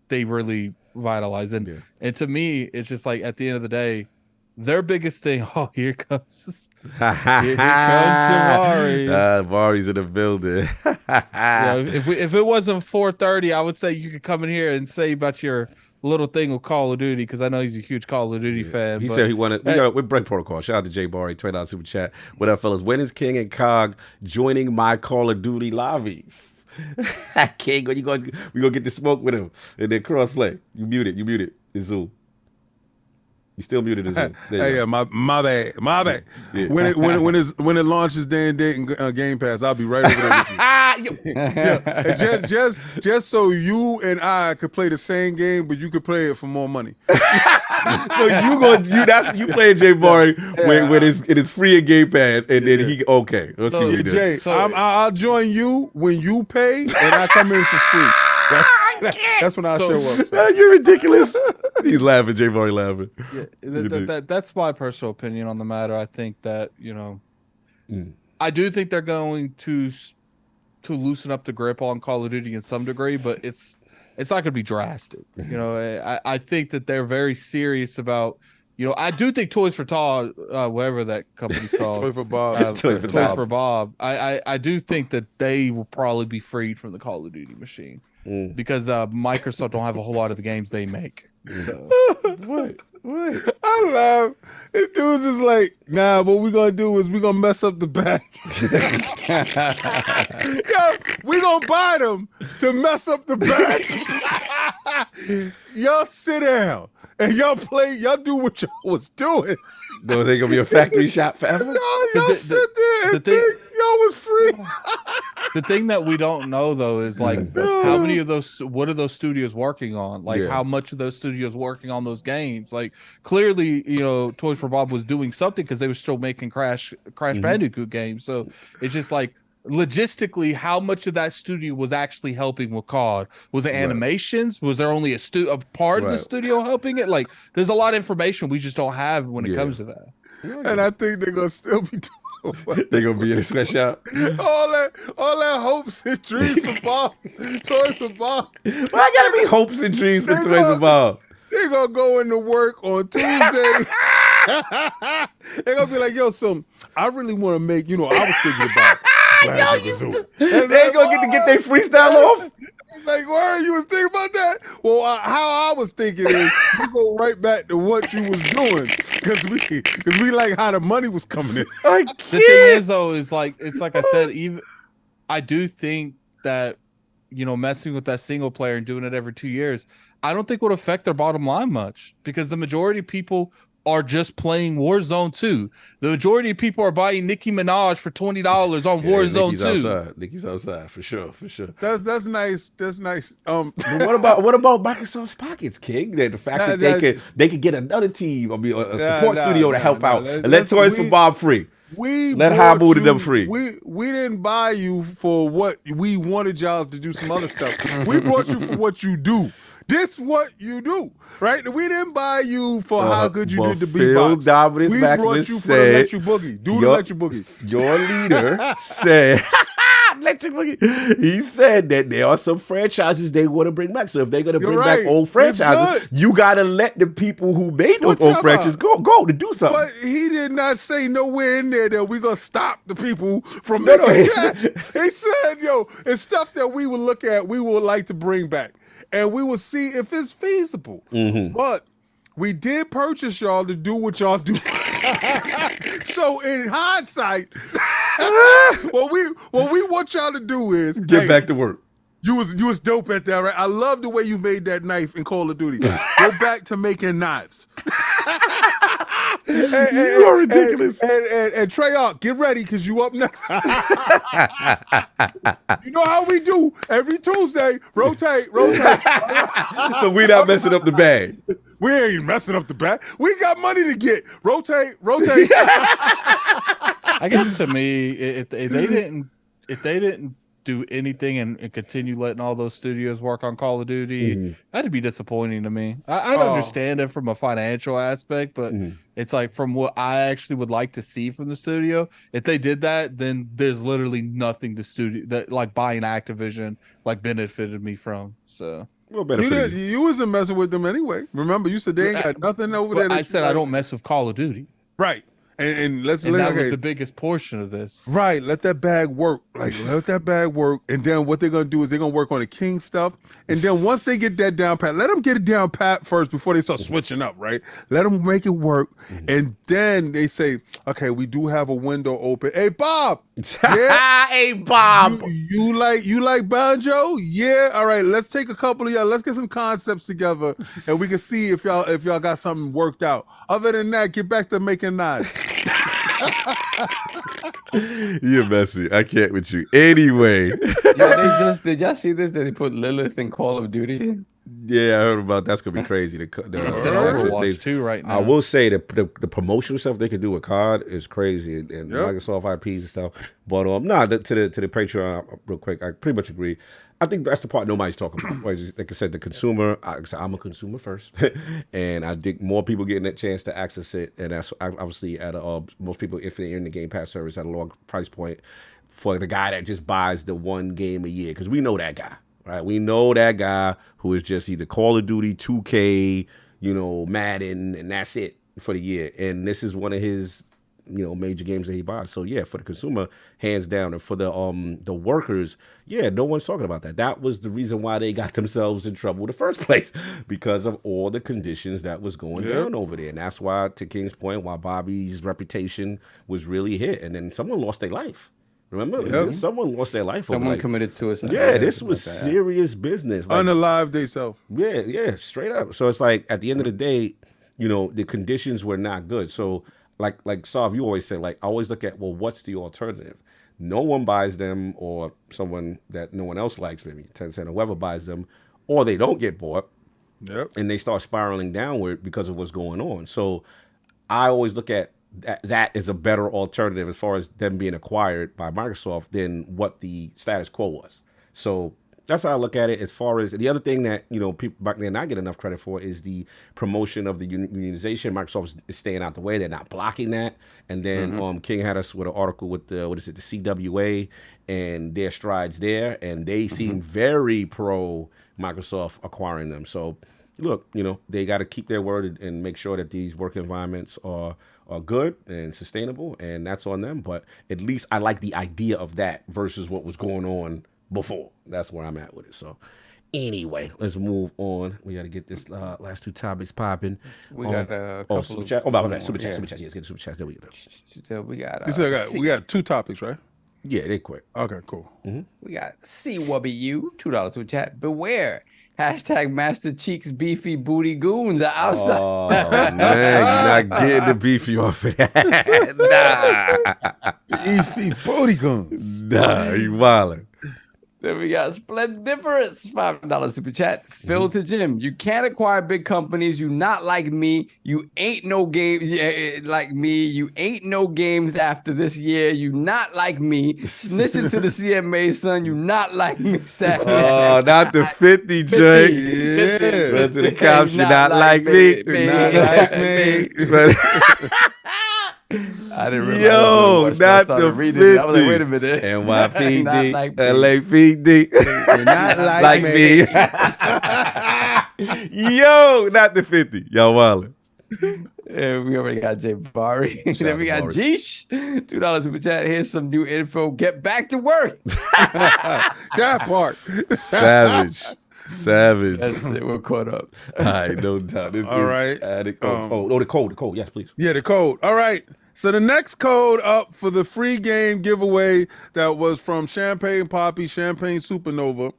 they really vitalize. And to me, it's just like, at the end of the day, their biggest thing. Oh, here comes Javari. Vari's in the building. If it wasn't 4:30, I would say you could come in here and say about your little thing with Call of Duty, because I know he's a huge Call of Duty fan. He said he wanted. We break protocol. Shout out to Jay Barry, $20 super chat. What up, fellas? When is King and Cog joining my Call of Duty lobbies? King, we gonna get the smoke with him and then crossplay. You muted. It's Zoom. You still muted in Zoom. Hey, my bad. Yeah. When it launches day and date and Game Pass, I'll be right over there with you. And just so you and I could play the same game, but you could play it for more money. So you playing Jay Barry when it's free in Game Pass, and then let's see what he does. Jay, I'll join you when you pay, and I come in for free. That's when I show up. You're ridiculous. He's laughing. Jay Barry laughing. Yeah, that's my personal opinion on the matter. I think that, you know, I do think they're going to loosen up the grip on Call of Duty in some degree, but it's not going to be drastic. You know, I think that they're very serious about, you know, I do think Toys for Todd, whatever that company's called. Toy for Bob. Toys for Bob. I do think that they will probably be freed from the Call of Duty machine because Microsoft don't have a whole lot of the games they make. So. What? I laugh. This dude's is like, nah, what we gonna do is we gonna mess up the back. Yo, we gonna buy them to mess up the back. Y'all sit down and y'all do what y'all was doing. No, they gonna be a factory shop forever. Y'all sit there and think y'all was free. The thing that we don't know though is like how many of those, what are those studios working on? Like how much of those studios working on those games? Like clearly, you know, Toys for Bob was doing something because they were still making Crash Bandicoot games. So it's just like, logistically, how much of that studio was actually helping with COD? Was it animations? Was there only a part of the studio helping it? Like, there's a lot of information we just don't have when it comes to that. And I think they're gonna still be doing They're gonna be in a sweatshop. all that hopes and dreams for Bob, Toys for Bob. Why gotta be hopes and dreams for Toys for Bob? They're gonna go into work on Tuesday. They're gonna be like, yo, so I really want to make, you know, I was thinking about. They ain't gonna get their freestyle off. Like, where you was thinking about that? Well, how I was thinking is you go right back to what you was doing because we like how the money was coming in. The thing is though, is like it's like I said, even I do think that, you know, messing with that single player and doing it every 2 years, I don't think would affect their bottom line much because the majority of people are just playing Warzone 2. The majority of people are buying Nicki Minaj for $20 on Warzone 2. Nicki's outside for sure. That's nice. That's nice. What about Microsoft's pockets, King? The fact that they could get another team, or a support studio to help out and let Toys for Bob free. We Let bought Habu to you- them free. We didn't buy you for what we wanted y'all to do some other stuff. We brought you for what you do. This what you do, right? We didn't buy you for how good you but did the Phil beatbox. Dominus We Maximus brought you for said, the electric boogie. Do the your- electric boogie. Your leader said, Electric Boogie. He said that there are some franchises they want to bring back. So if they're going to You're bring right. back old It's franchises, good. you got to let the people who made those What old time franchises out? go to do something. But he did not say nowhere in there that we're going to stop the people from No, no, making he- that. He said, yo, it's stuff that we would look at, we would like to bring back. And we will see if it's feasible. Mm-hmm. But we did purchase y'all to do what y'all do. So in hindsight, what we want y'all to do is Get hey, back to work. You was dope at that, right? I love the way you made that knife in Call of Duty. Go back to making knives. You are ridiculous. And Treyarch, get ready because you up next. You know how we do every Tuesday. Rotate. So we not messing up the bag. We ain't messing up the back. We got money to get. Rotate. I guess to me, if they didn't do anything and continue letting all those studios work on Call of Duty, that'd be disappointing to me. I'd understand it from a financial aspect, but it's like from what I actually would like to see from the studio. If they did that, then there's literally nothing the studio that like buying Activision like benefited me from. So. Well, better You wasn't messing with them anyway. Remember, you said they ain't got nothing over there. But I said I don't mess with Call of Duty. Right. And let's And that okay. was the biggest portion of this. Right, let that bag work. Like, let that bag work. And then what they're going to do is they're going to work on the King stuff. And then once they get that down pat, let them get it down pat first before they start switching up, right? Let them make it work. And then they say, okay, we do have a window open. Hey, Bob. Yeah? Hey, Bob. You like banjo? Yeah. All right, let's take a couple of y'all. Let's get some concepts together and we can see if y'all got something worked out. Other than that, get back to making knives. You're messy. I can't with you. Anyway. Did y'all see this? That they put Lilith in Call of Duty? Yeah, I heard about that's gonna be crazy. It's in Overwatch 2 right now. I will say that the promotional stuff they could do with COD is crazy and Microsoft IPs and stuff. But to the Patreon real quick, I pretty much agree. I think that's the part nobody's talking about. Like I said, the consumer. I'm a consumer first, and I think more people getting that chance to access it, and that's obviously at most people if they're in the Game Pass service at a low price point for the guy that just buys the one game a year, because we know that guy. Right, we know that guy who is just either Call of Duty, 2K, Madden, and that's it for the year. And this is one of his, major games that he buys. So yeah, for the consumer, hands down, and for the workers, yeah, no one's talking about that. That was the reason why they got themselves in trouble in the first place, because of all the conditions that was going down over there. And that's why, to King's point, why Bobby's reputation was really hit, and then someone lost their life. Remember, someone lost their life. Someone committed suicide. Yeah, this was serious business. Like, Unalive they self. Yeah, straight up. So it's like at the end of the day, the conditions were not good. So like Sav, you always say, like, I always look at, well, what's the alternative? No one buys them, or someone that no one else likes, maybe Tencent or whoever buys them, or they don't get bought. Yep. And they start spiraling downward because of what's going on. So I always look at that is a better alternative as far as them being acquired by Microsoft than what the status quo was. So that's how I look at it. As far as the other thing that people back then not get enough credit for is the promotion of the unionization. Microsoft is staying out the way; they're not blocking that. And then King had us with an article with the CWA and their strides there, and they seem very pro Microsoft acquiring them. So look, they got to keep their word and make sure that these work environments are good and sustainable, and that's on them. But at least I like the idea of that versus what was going on before. That's where I'm at with it. So anyway, let's move on. We got to get this last two topics popping. We got a couple super of chat. Oh, my super yeah. chat. Yes, get the super chats. There we go. We got. You said we got 2 topics, right? Yeah, they quick. Okay, cool. We got CWU, $2 to chat. Beware. Hashtag Master Cheeks beefy booty goons are outside. Oh man, you're not getting the beefy off of that. Nah, Beefy booty guns. nah, you wildin'. Then we got Splendiferous, $5 super chat. Phil to Jim. You can't acquire big companies. You not like me. You ain't no game like me. You ain't no games after this year. You not like me. Snitching to the CMA, son. You not like me. Sad. Oh, not the 50, Jay. Yeah. Run to the cops. You not like me. Not like me. I didn't realize. Yo, not the 50. I was like, wait a minute. NYPD, Not like me. LAPD. You're not like me. Yo, not the 50. Y'all wildin'. Yeah, we already got Jay Bari. Then we got Bari. Jeesh. $2 super chat. Here's some new info. Get back to work. That part. Savage. That's it. We're caught up. All right, no doubt. This All is right. Addict. The code. Yes, please. Yeah, the code. All right. So the next code up for the free game giveaway that was from Champagne Poppy, Champagne Supernova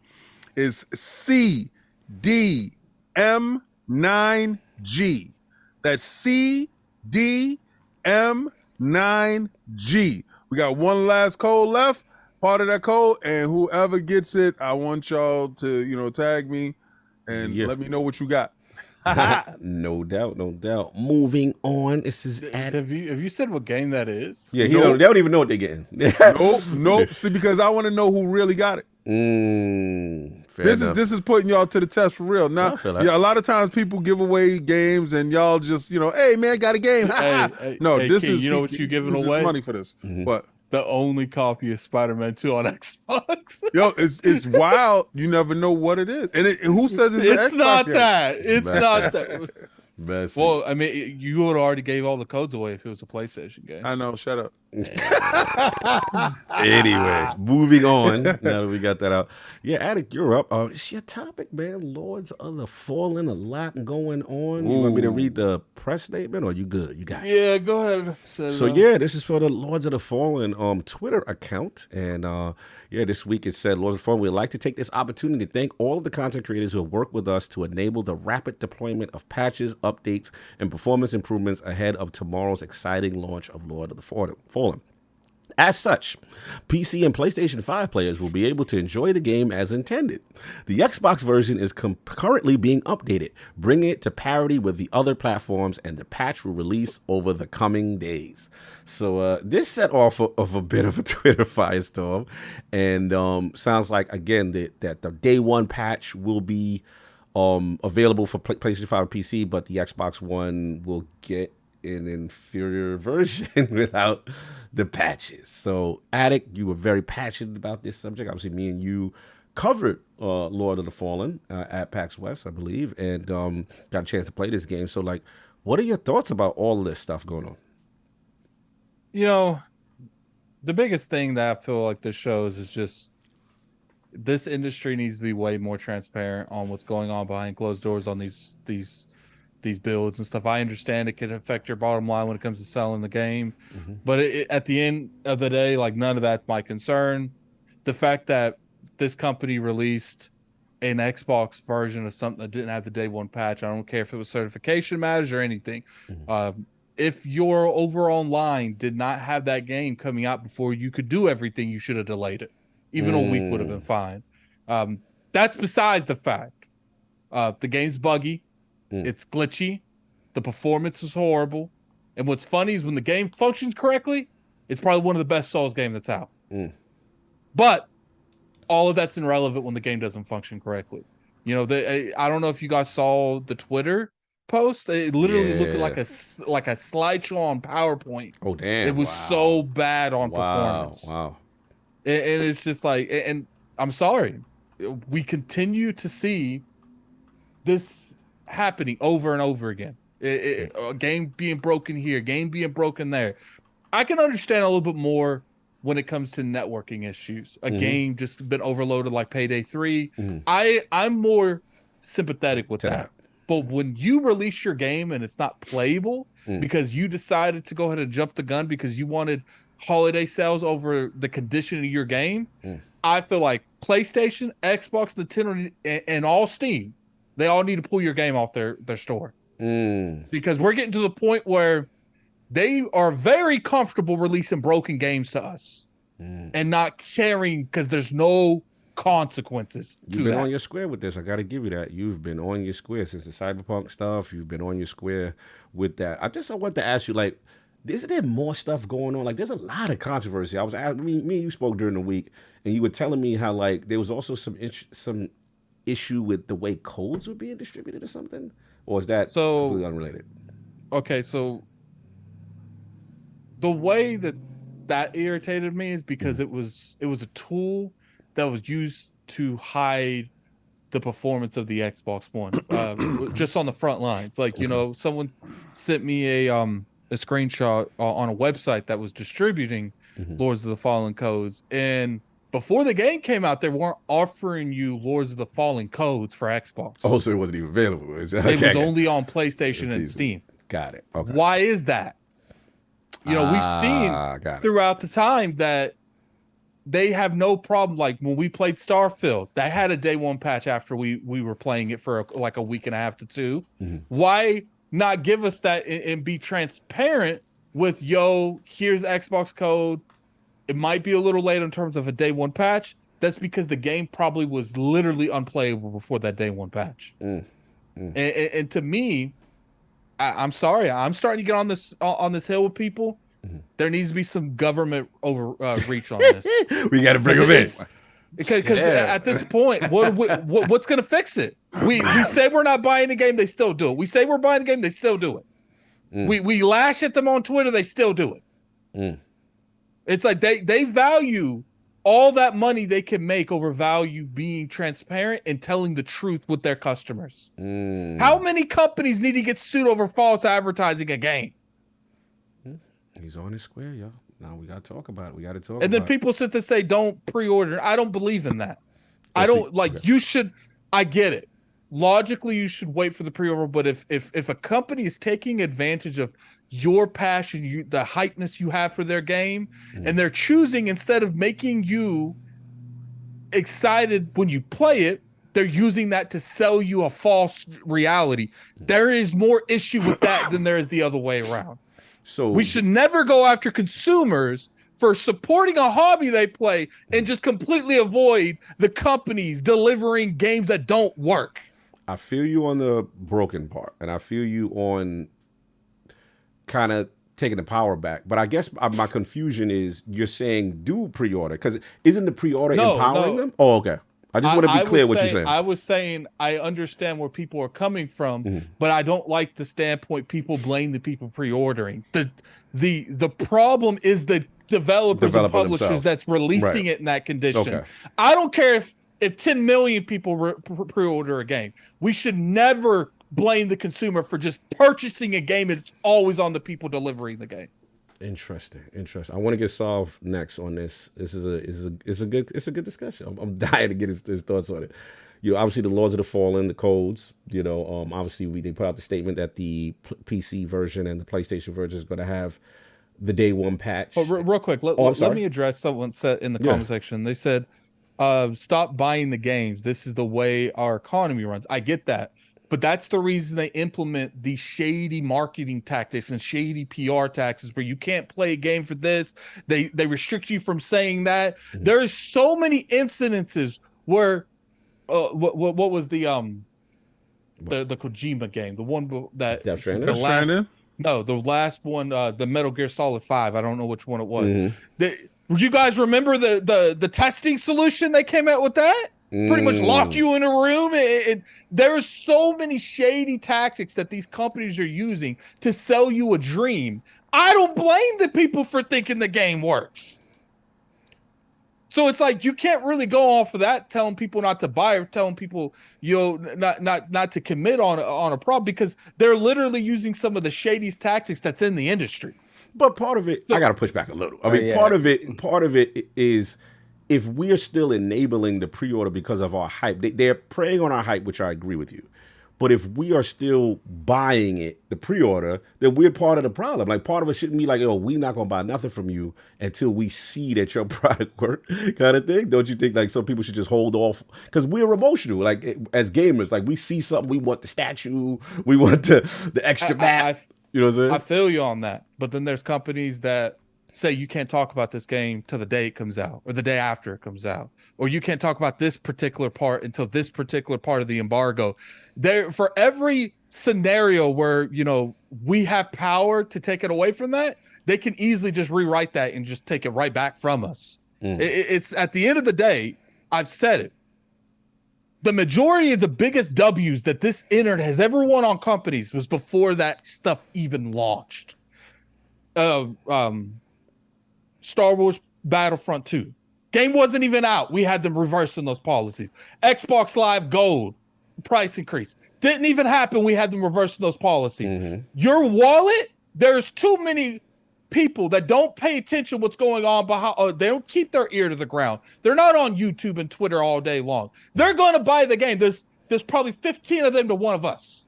is CDM9G. That's CDM9G. We got one last code left, part of that code, and whoever gets it, I want y'all to, tag me and let me know what you got. No doubt. Moving on. This is Have you said what game that is? Yeah, they don't even know what they're getting. Nope. See, because I want to know who really got it. This is putting y'all to the test for real. Now, a lot of times people give away games and y'all just, hey man, got a game. This King, is what you giving away? Money for this. What? The only copy of Spider-Man 2 on Xbox. Yo, it's wild. You never know what it is. And who says it's an Xbox not game? that. It's not that. Best. Well, I mean, you would already gave all the codes away if it was a PlayStation game. I know. Shut up. Anyway, moving on. Now that we got that out. Yeah, Addict, you're up. It's your topic, man. Lords of the Fallen, a lot going on. You want me to read the press statement or you good? You got it? Yeah, go ahead. So this is for the Lords of the Fallen Twitter account. And this week it said, Lords of the Fallen, we'd like to take this opportunity to thank all of the content creators who have worked with us to enable the rapid deployment of patches, updates, and performance improvements ahead of tomorrow's exciting launch of Lord of the Fallen. As such, PC and PlayStation 5 players will be able to enjoy the game as intended. The Xbox version is currently being updated, bringing it to parity with the other platforms, and the patch will release over the coming days. So this set off of a bit of a Twitter firestorm, and sounds like, again, that the day one patch will be available for PlayStation 5 and PC, but the Xbox One will get an inferior version without the patches. So, Addict, you were very passionate about this subject. Obviously, me and you covered Lord of the Fallen at PAX West, I believe, and got a chance to play this game. So, what are your thoughts about all of this stuff going on? The biggest thing that I feel like this shows is just this industry needs to be way more transparent on what's going on behind closed doors on these builds and stuff. I understand it could affect your bottom line when it comes to selling the game, but at the end of the day, none of that's my concern. The fact that this company released an Xbox version of something that didn't have the day one patch, I don't care if it was certification matters or anything. If your overall line did not have that game coming out before you could do everything, you should have delayed it. Even a week would have been fine. That's besides the fact. The game's buggy. It's glitchy. The performance is horrible. And what's funny is when the game functions correctly, it's probably one of the best Souls games that's out. But all of that's irrelevant when the game doesn't function correctly. I don't know if you guys saw the Twitter post. It literally looked like a slideshow on PowerPoint. Oh, damn. It was so bad on performance. Wow. And it's just and I'm sorry. We continue to see this happening over and over again. A game being broken here, game being broken there. I can understand a little bit more when it comes to networking issues. A game just been overloaded like Payday 3. I'm more sympathetic with that. But when you release your game and it's not playable because you decided to go ahead and jump the gun because you wanted holiday sales over the condition of your game, I feel like PlayStation, Xbox, Nintendo, and all Steam, they all need to pull your game off their store. Because we're getting to the point where they are very comfortable releasing broken games to us and not caring because there's no consequences. You've been on your square with this. I got to give you that. You've been on your square since the Cyberpunk stuff. You've been on your square with that. I want to ask you, like, isn't there more stuff going on? Like, there's a lot of controversy. Me and you spoke during the week, and you were telling me how, like, there was also some issue with the way codes were being distributed or something? Or is that completely unrelated? Okay, so the way that irritated me is because it was a tool that was used to hide the performance of the Xbox One, just on the front lines. Like, someone sent me a screenshot on a website that was distributing Lords of the Fallen codes, and before the game came out, they weren't offering you Lords of the Fallen codes for Xbox. Oh, so it wasn't even available. It was only on PlayStation and Steam. Got it. Okay. Why is that? We've seen throughout the time that they have no problem. Like when we played Starfield, that had a day one patch after we were playing it for like a week and a half to two. Why not give us that and be transparent with, here's Xbox code. It might be a little late in terms of a day one patch. That's because the game probably was literally unplayable before that day one patch. And to me, I'm sorry, I'm starting to get on this hill with people. There needs to be some government reach on this. We got to bring them in. Because at this point, what's going to fix it? We say we're not buying the game, they still do it. We say we're buying the game, they still do it. We lash at them on Twitter, they still do it. It's like they value all that money they can make over value being transparent and telling the truth with their customers. How many companies need to get sued over false advertising a game? He's on his square, y'all. Now we got to talk about it. And then people sit to say, don't pre-order. I don't believe in that. You should, I get it. Logically, you should wait for the pre-order. But if a company is taking advantage of your passion, the hypeness you have for their game, and they're choosing, instead of making you excited when you play it, they're using that to sell you a false reality. There is more issue with that than there is the other way around. So we should never go after consumers for supporting a hobby they play and just completely avoid the companies delivering games that don't work. I feel you on the broken part, and I feel you on kind of taking the power back. But I guess my confusion is you're saying do pre-order, because isn't the pre-order empowering them? Oh, okay. I just want to be clear what you're saying. I was saying I understand where people are coming from, but I don't like the standpoint people blame the people pre-ordering. The problem is the developers and publishers themselves that's releasing it in that condition. Okay. I don't care if 10 million people pre-order a game. We should never blame the consumer for just purchasing a game. It's always on the people delivering the game. Interesting. I want to get solved next on this. This is a good discussion. I'm dying to get his thoughts on it. Obviously the Lords of the Fallen, the codes. Obviously they put out the statement that the PC version and the PlayStation version is going to have the day one patch. Oh, real quick, let me address someone said in the comment section. They said, "Stop buying the games. This is the way our economy runs." I get that. But that's the reason they implement these shady marketing tactics and shady PR tactics where you can't play a game for this. They restrict you from saying that. There's so many incidences where what was the Kojima game, the one that Death Stranding? The last one, the Metal Gear Solid 5. I don't know which one it was. Would you guys remember the testing solution they came out with that? Pretty much lock you in a room. And there are so many shady tactics that these companies are using to sell you a dream. I don't blame the people for thinking the game works. So it's like you can't really go off of that, telling people not to buy or telling people not to commit on a problem, because they're literally using some of the shadiest tactics that's in the industry. But part of it, I got to push back a little. I mean, part of it is, if we are still enabling the pre-order because of our hype, they're preying on our hype, which I agree with you. But if we are still buying it, the pre-order, then we're part of the problem. Like, part of it shouldn't be like, we're not going to buy nothing from you until we see that your product works, kind of thing. Don't you think, like, some people should just hold off? Because we're emotional. Like, as gamers, like, we see something, we want the statue, we want the extra map. You know what I'm saying? I feel you on that. But then there's companies that say you can't talk about this game till the day it comes out or the day after it comes out, or you can't talk about this particular part until this particular part of the embargo. There, for every scenario where, you know, we have power to take it away from that, they can easily just rewrite that and just take it right back from us. It's at the end of the day, I've said it. The majority of the biggest W's that this internet has ever won on companies was before that stuff even launched. Star Wars Battlefront 2. Game wasn't even out. We had them reversing those policies. Xbox Live Gold price increase. Didn't even happen. We had them reversing those policies. Your wallet, there's too many people that don't pay attention to what's going on behind. They don't keep their ear to the ground. They're not on YouTube and Twitter all day long. They're going to buy the game. There's probably 15 of them to one of us.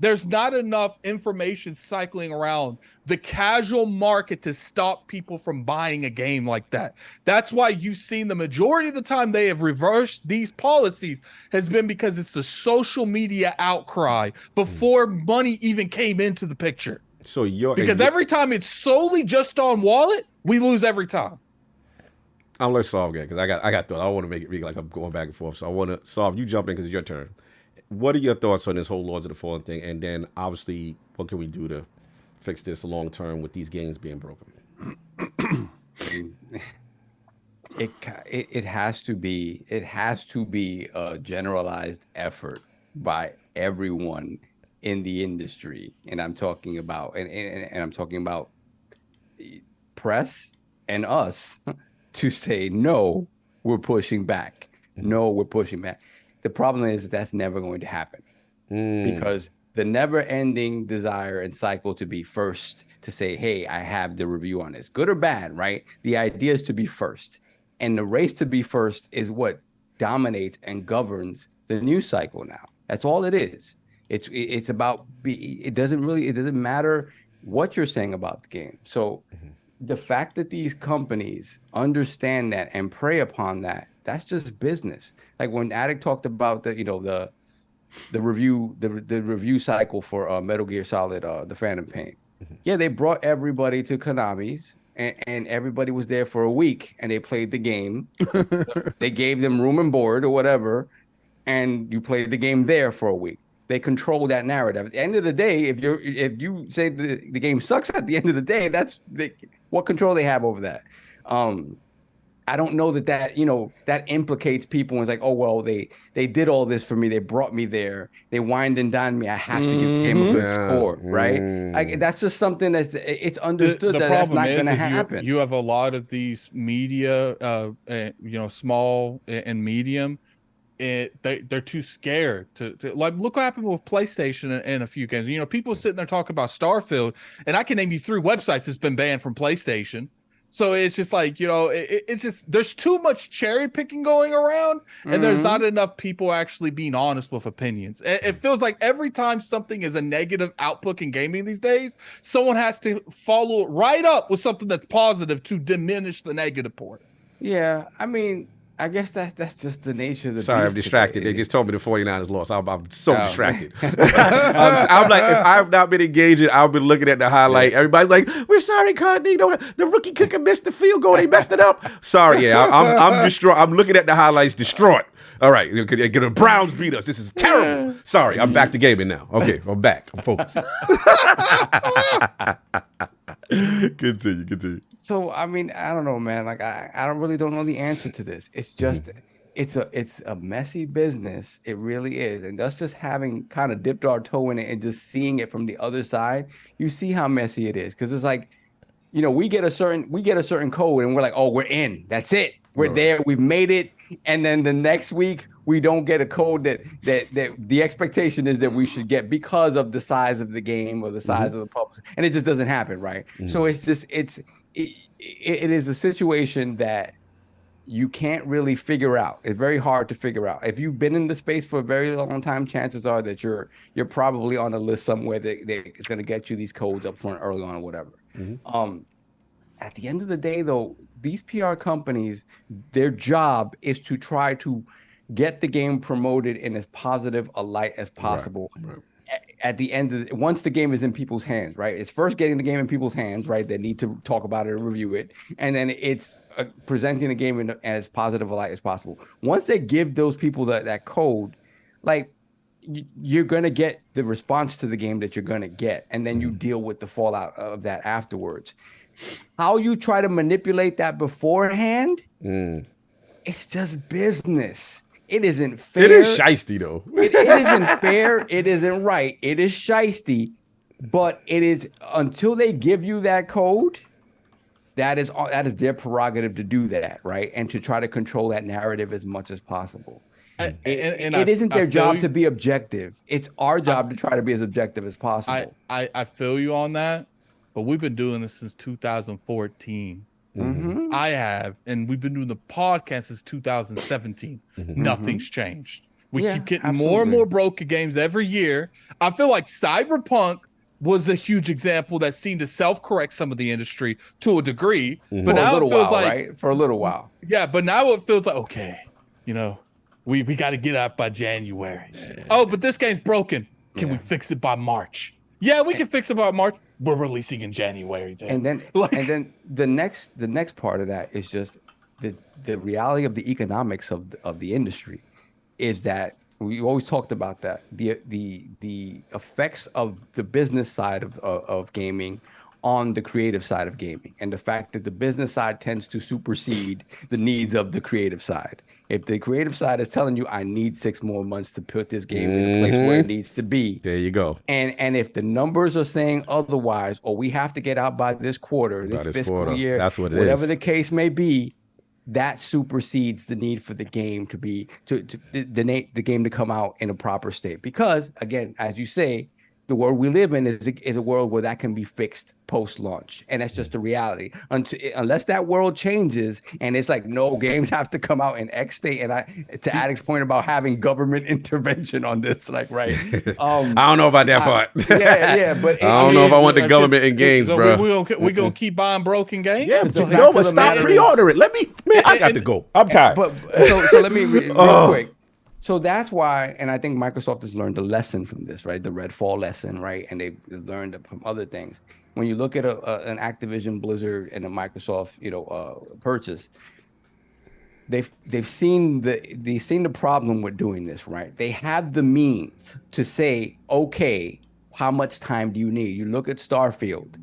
There's not enough information cycling around the casual market to stop people from buying a game like that. That's why you've seen the majority of the time they have reversed these policies has been because it's the social media outcry before money even came into the picture. So because every time it's solely just on wallet, we lose every time. I'll let Solve get, because I got thoughts. I want to make it like I'm going back and forth. So I want to Solve. You jump in because it's your turn. What are your thoughts on this whole Lords of the Fallen thing? And then obviously, what can we do to fix this long term with these games being broken? It has to be a generalized effort by everyone in the industry, and I'm talking about and I'm talking about press and us to say no, we're pushing back. No, we're pushing back. The problem is that's never going to happen because the never-ending desire and cycle to be first, to say, hey, I have the review on this, good or bad, right? The idea is to be first, and the race to be first is what dominates and governs the news cycle now. That's all it is. It's about it doesn't matter what you're saying about the game. So the fact that these companies understand that and prey upon that, that's just business. Like when Addict talked about the review cycle for Metal Gear Solid, the Phantom Pain. Yeah, they brought everybody to Konami's and everybody was there for a week and they played the game. They gave them room and board or whatever, and you played the game there for a week. They control that narrative. At the end of the day, if you say the game sucks at the end of the day, what control they have over that. I don't know that implicates people and it's like, oh, well, they did all this for me. They brought me there. They wined and dined me. I have to give the game a good score, right? That's just something it's understood that's not going to happen. You have a lot of these media, small and medium. They're too scared to like look what happened with PlayStation and a few games. People sitting there talking about Starfield, and I can name you 3 websites that's been banned from PlayStation. So it's just like, it's just there's too much cherry picking going around, and there's not enough people actually being honest with opinions. It feels like every time something is a negative output in gaming these days, someone has to follow it right up with something that's positive to diminish the negative part. Yeah, I mean, I guess that's just the nature of the Sorry, beast I'm distracted. today. They just told me the 49ers lost. I'm so distracted. I'm like, if I've not been engaging, I've been looking at the highlight. Everybody's like, we're sorry, Cognito. The rookie kicker missed the field goal. He messed it up. Sorry, I'm distraught. I'm looking at the highlights, distraught. All right, the Browns beat us. This is terrible. Sorry, I'm back to gaming now. Okay, I'm back. I'm focused. Continue. So I mean, I don't know, man. Like I don't know the answer to this. It's just it's a messy business. It really is. And us just having kind of dipped our toe in it and just seeing it from the other side, you see how messy it is. Because it's like, we get a certain code and we're like, oh, we're in. That's it. We're there. We've made it. And then the next week we don't get a code that the expectation is that we should get because of the size of the game or the size of the publisher, and it just doesn't happen, right? So it's just it is a situation that you can't really figure out. It's very hard to figure out. If you've been in the space for a very long time, chances are that you're probably on a list somewhere that is going to get you these codes up front early on or whatever. At the end of the day, though, these PR companies, their job is to try to get the game promoted in as positive a light as possible. Right. at the end of once the game is in people's hands, right? It's first getting the game in people's hands, right? They need to talk about it and review it, and then it's presenting the game in as positive a light as possible. Once they give those people that code, like you're gonna get the response to the game that you're gonna get, and then you deal with the fallout of that afterwards. How you try to manipulate that beforehand, it's just business. It isn't fair. It is shiesty though. It isn't fair. It isn't right. It is shiesty, but it is until they give you that code. That is their prerogative to do that, right? And to try to control that narrative as much as possible. It isn't their job to be objective. It's our job to try to be as objective as possible. I feel you on that, but we've been doing this since 2014. I have, and we've been doing the podcast since 2017. Nothing's changed. We keep getting more and more broken games every year. I feel like Cyberpunk was a huge example that seemed to self-correct some of the industry to a degree. But now it feels like, right? For a little while. Yeah, but now it feels like, okay, we got to get out by January. Oh, but this game's broken. Can we fix it by March? Yeah, we can fix it by March. We're releasing in January. And then the next part of that is just the reality of the economics of the industry is that we always talked about that the effects of the business side of gaming on the creative side of gaming, and the fact that the business side tends to supersede the needs of the creative side. If the creative side is telling you, I need 6 more months to put this game in a place where it needs to be. There you go. And if the numbers are saying otherwise, or we have to get out by this quarter, this fiscal year, that's what it whatever is. the case may be, that supersedes the need for the game to be the game to come out in a proper state. Because again, as you say, the world we live in is a world where that can be fixed post-launch, and that's just the reality. Unless that world changes, and it's like no games have to come out in X state. And to Addict's point about having government intervention on this, like I don't know about that part. Yeah, but I don't know if I want the government in games, bro. We gonna keep buying broken games. Yeah, but stop pre-order it. I got to go. I'm tired. But so let me real quick. So that's why, and I think Microsoft has learned a lesson from this, right? The Redfall lesson, right? And they've learned from other things. When you look at an Activision, Blizzard, and a Microsoft, purchase, they've seen the problem with doing this, right? They have the means to say, okay, how much time do you need? You look at Starfield.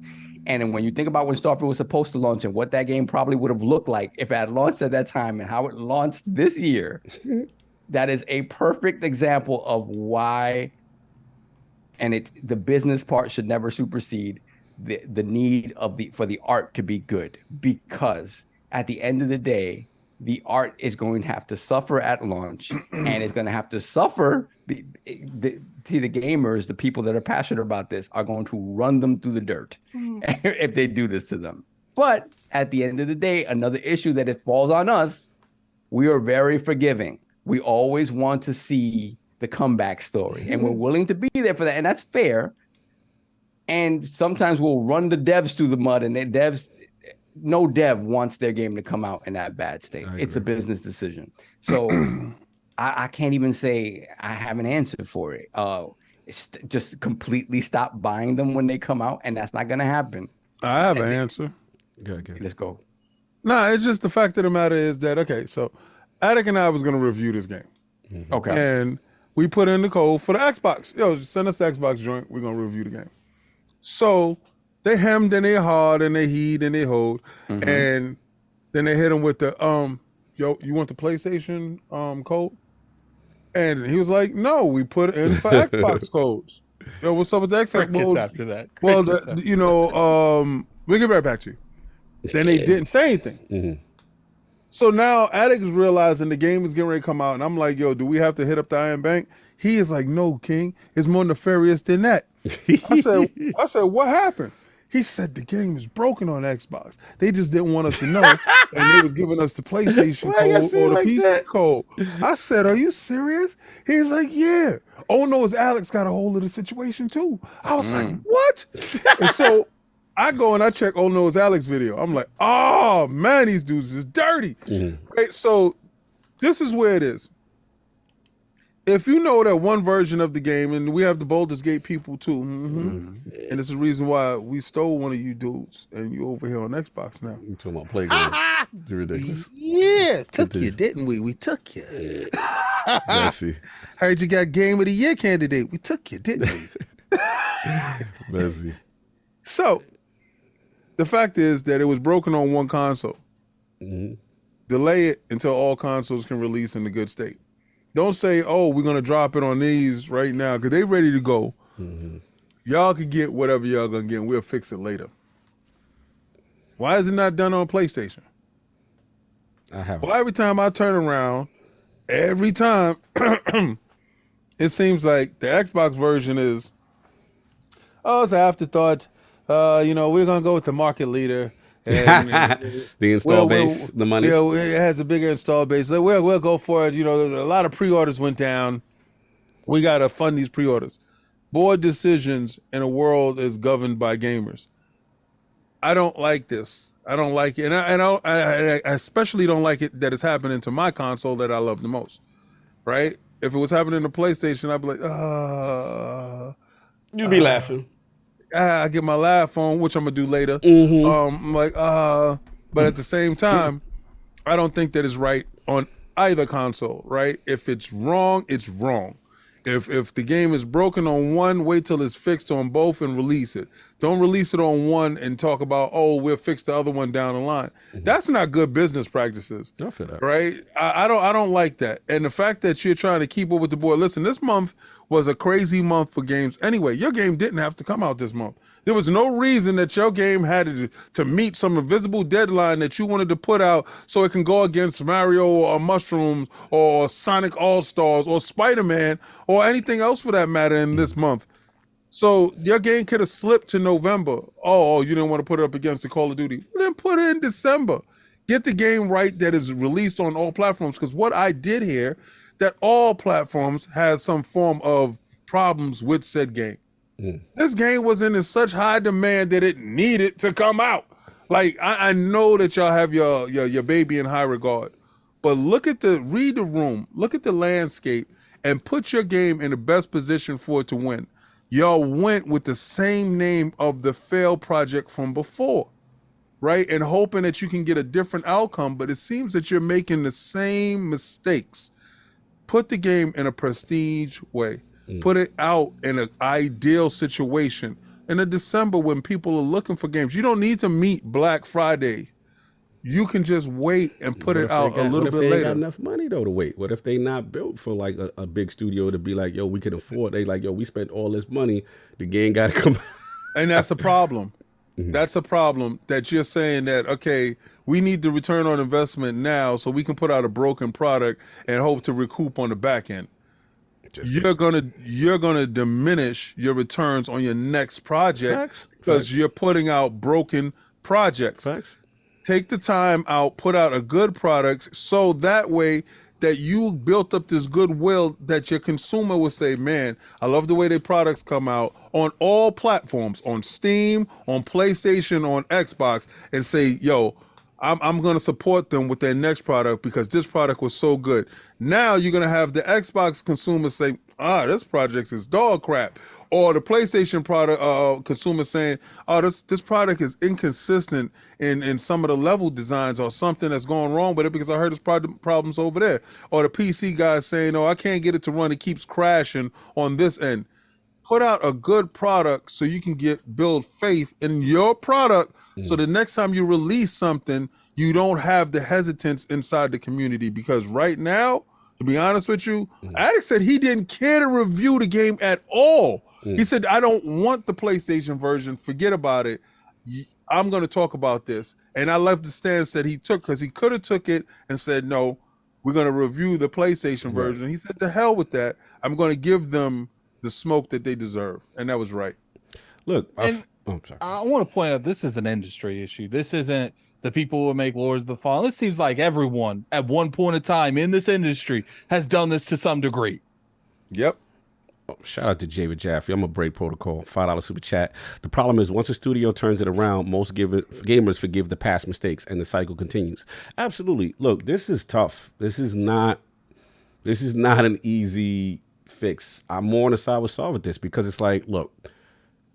And then when you think about when Starfield was supposed to launch and what that game probably would have looked like if it had launched at that time and how it launched this year, that is a perfect example of why, and the business part should never supersede the need for the art to be good, because at the end of the day, the art is going to have to suffer at launch, and it's going to have to suffer. The gamers, the people that are passionate about this, are going to run them through the dirt if they do this to them. But at the end of the day, another issue that it falls on us, we are very forgiving. We always want to see the comeback story, and we're willing to be there for that, and that's fair. And sometimes we'll run the devs through the mud, and no dev wants their game to come out in that bad state. It's a business decision. So I can't even say I have an answer for it. Just completely stop buying them when they come out, and that's not going to happen. I have an answer. Good. Let's go. No, it's just the fact of the matter is that, okay, so Attic and I was going to review this game. Okay. And we put in the code for the Xbox. Just send us the Xbox joint. We're going to review the game. So they hemmed and they hawed and they heed and they hold. And then they hit him with the, you want the PlayStation code? And he was like, no, we put in for Xbox codes. Yo, what's up with the Xbox mode? After that. Well, we'll get right back to you. Then they didn't say anything. So now Attic is realizing the game is getting ready to come out, and I'm like, yo, do we have to hit up the Iron Bank? He is like, no, King, it's more nefarious than that. I said, what happened? He said the game is broken on Xbox. They just didn't want us to know, and they was giving us the PlayStation code or the PC code. I said, are you serious? He's like, yeah. Oh no, Alex got a hold of the situation too. I was like, what? And so I go and I check Oh No, It's Alex video. I'm like, oh man, these dudes is dirty. Right? So this is where it is. if you know that one version of the game, and we have the Baldur's Gate people too, and it's the reason why we stole one of you dudes, and you over here on Xbox now. You talking about playground? You're ridiculous. Yeah, took you, didn't we? We took you. Messy. Heard you got Game of the Year candidate. We took you, didn't we? Messy. So, the fact is that it was broken on one console. Delay it until all consoles can release in a good state. Don't say, oh, we're going to drop it on these right now because they ready to go. Y'all can get whatever y'all going to get and we'll fix it later. Why is it not done on PlayStation? I have. Well, every time I turn around, every time, it seems like the Xbox version is, oh, it's an afterthought. We're going to go with the market leader. And, the install base, the money. Yeah, it has a bigger install base. So we'll go for it. A lot of pre-orders went down. We got to fund these pre-orders. Board decisions in a world is governed by gamers. I don't like this. I don't like it. And I especially don't like it that it's happening to my console that I love the most. Right? If it was happening to PlayStation, I'd be like, You'd be laughing. I get my laugh on, which I'm gonna do later. I'm like, but at the same time, I don't think that it's right on either console, right? If it's wrong, it's wrong. If the game is broken on one, wait till it's fixed on both and release it. Don't release it on one and talk about, oh, we'll fix the other one down the line. That's not good business practices. I feel that. Right? I don't like that. And the fact that you're trying to keep up with the board. Listen, this month was a crazy month for games. Anyway, your game didn't have to come out this month. There was no reason that your game had to meet some invisible deadline that you wanted to put out so it can go against Mario or Mushrooms or Sonic All-Stars or Spider-Man or anything else for that matter in this month. So your game could have slipped to November. Oh, you didn't want to put it up against the Call of Duty. Well, then put it in December. Get the game right that is released on all platforms. Because what I did here, that all platforms has some form of problems with said game. This game was in such high demand that it needed to come out. Like, I know that y'all have your baby in high regard, but read the room, look at the landscape, and put your game in the best position for it to win. Y'all went with the same name of the failed project from before, right? And hoping that you can get a different outcome, but it seems that you're making the same mistakes. Put the game in a prestige way. Put it out in an ideal situation. In a December when people are looking for games, you don't need to meet Black Friday. You can just wait and put it out a little bit later. What if they got enough money though to wait? What if they not built for like a big studio to be like, yo, we can afford? They like, yo, we spent all this money. The game got to come. And that's a problem. That's a problem that you're saying that, okay, we need the return on investment now so we can put out a broken product and hope to recoup on the back end. You're gonna diminish your returns on your next project because you're putting out broken projects. Take the time out, put out a good product, so that way that you built up this goodwill that your consumer will say, man, I love the way their products come out on all platforms, on Steam, on PlayStation, on Xbox, and say, yo, I'm going to support them with their next product because this product was so good. Now you're going to have the Xbox consumer say, this project is dog crap. Or the PlayStation product consumer saying, this product is inconsistent in some of the level designs or something that's going wrong with it because I heard there's problems over there. Or the PC guy saying, I can't get it to run. It keeps crashing on this end. Put out a good product so you can build faith in your product so the next time you release something, you don't have the hesitance inside the community. Because right now, to be honest with you, Addict said he didn't care to review the game at all. He said, I don't want the PlayStation version. Forget about it. I'm going to talk about this. And I love the stance that he took because he could have took it and said, no, we're going to review the PlayStation version. He said, to hell with that. I'm going to give them the smoke that they deserve. And that was right. Look, I'm sorry. I want to point out this is an industry issue. This isn't the people who make Lords of the Fallen. It seems like everyone at one point in time in this industry has done this to some degree. Yep. Oh, shout out to David Jaffe. I'm a break protocol. $5 super chat. The problem is once a studio turns it around, most gamers forgive the past mistakes and the cycle continues. Absolutely. Look, this is tough. This is not This is not an easy fix. I'm more on the side with solve with this because it's like, look,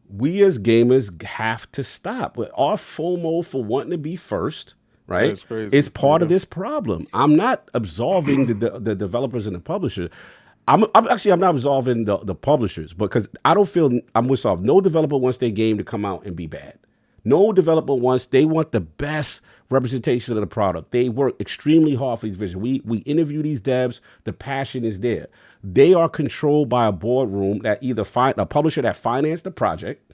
we as gamers have to stop. Our FOMO for wanting to be first, right? That's crazy. It's part of this problem. I'm not absolving the developers and the publisher. I'm not absolving the publishers because I don't feel I'm with solve. No developer wants their game to come out and be bad. No developer wants, they want the best representation of the product. They work extremely hard for these visions. We interview these devs. The passion is there. They are controlled by a boardroom that either find a publisher that financed the project,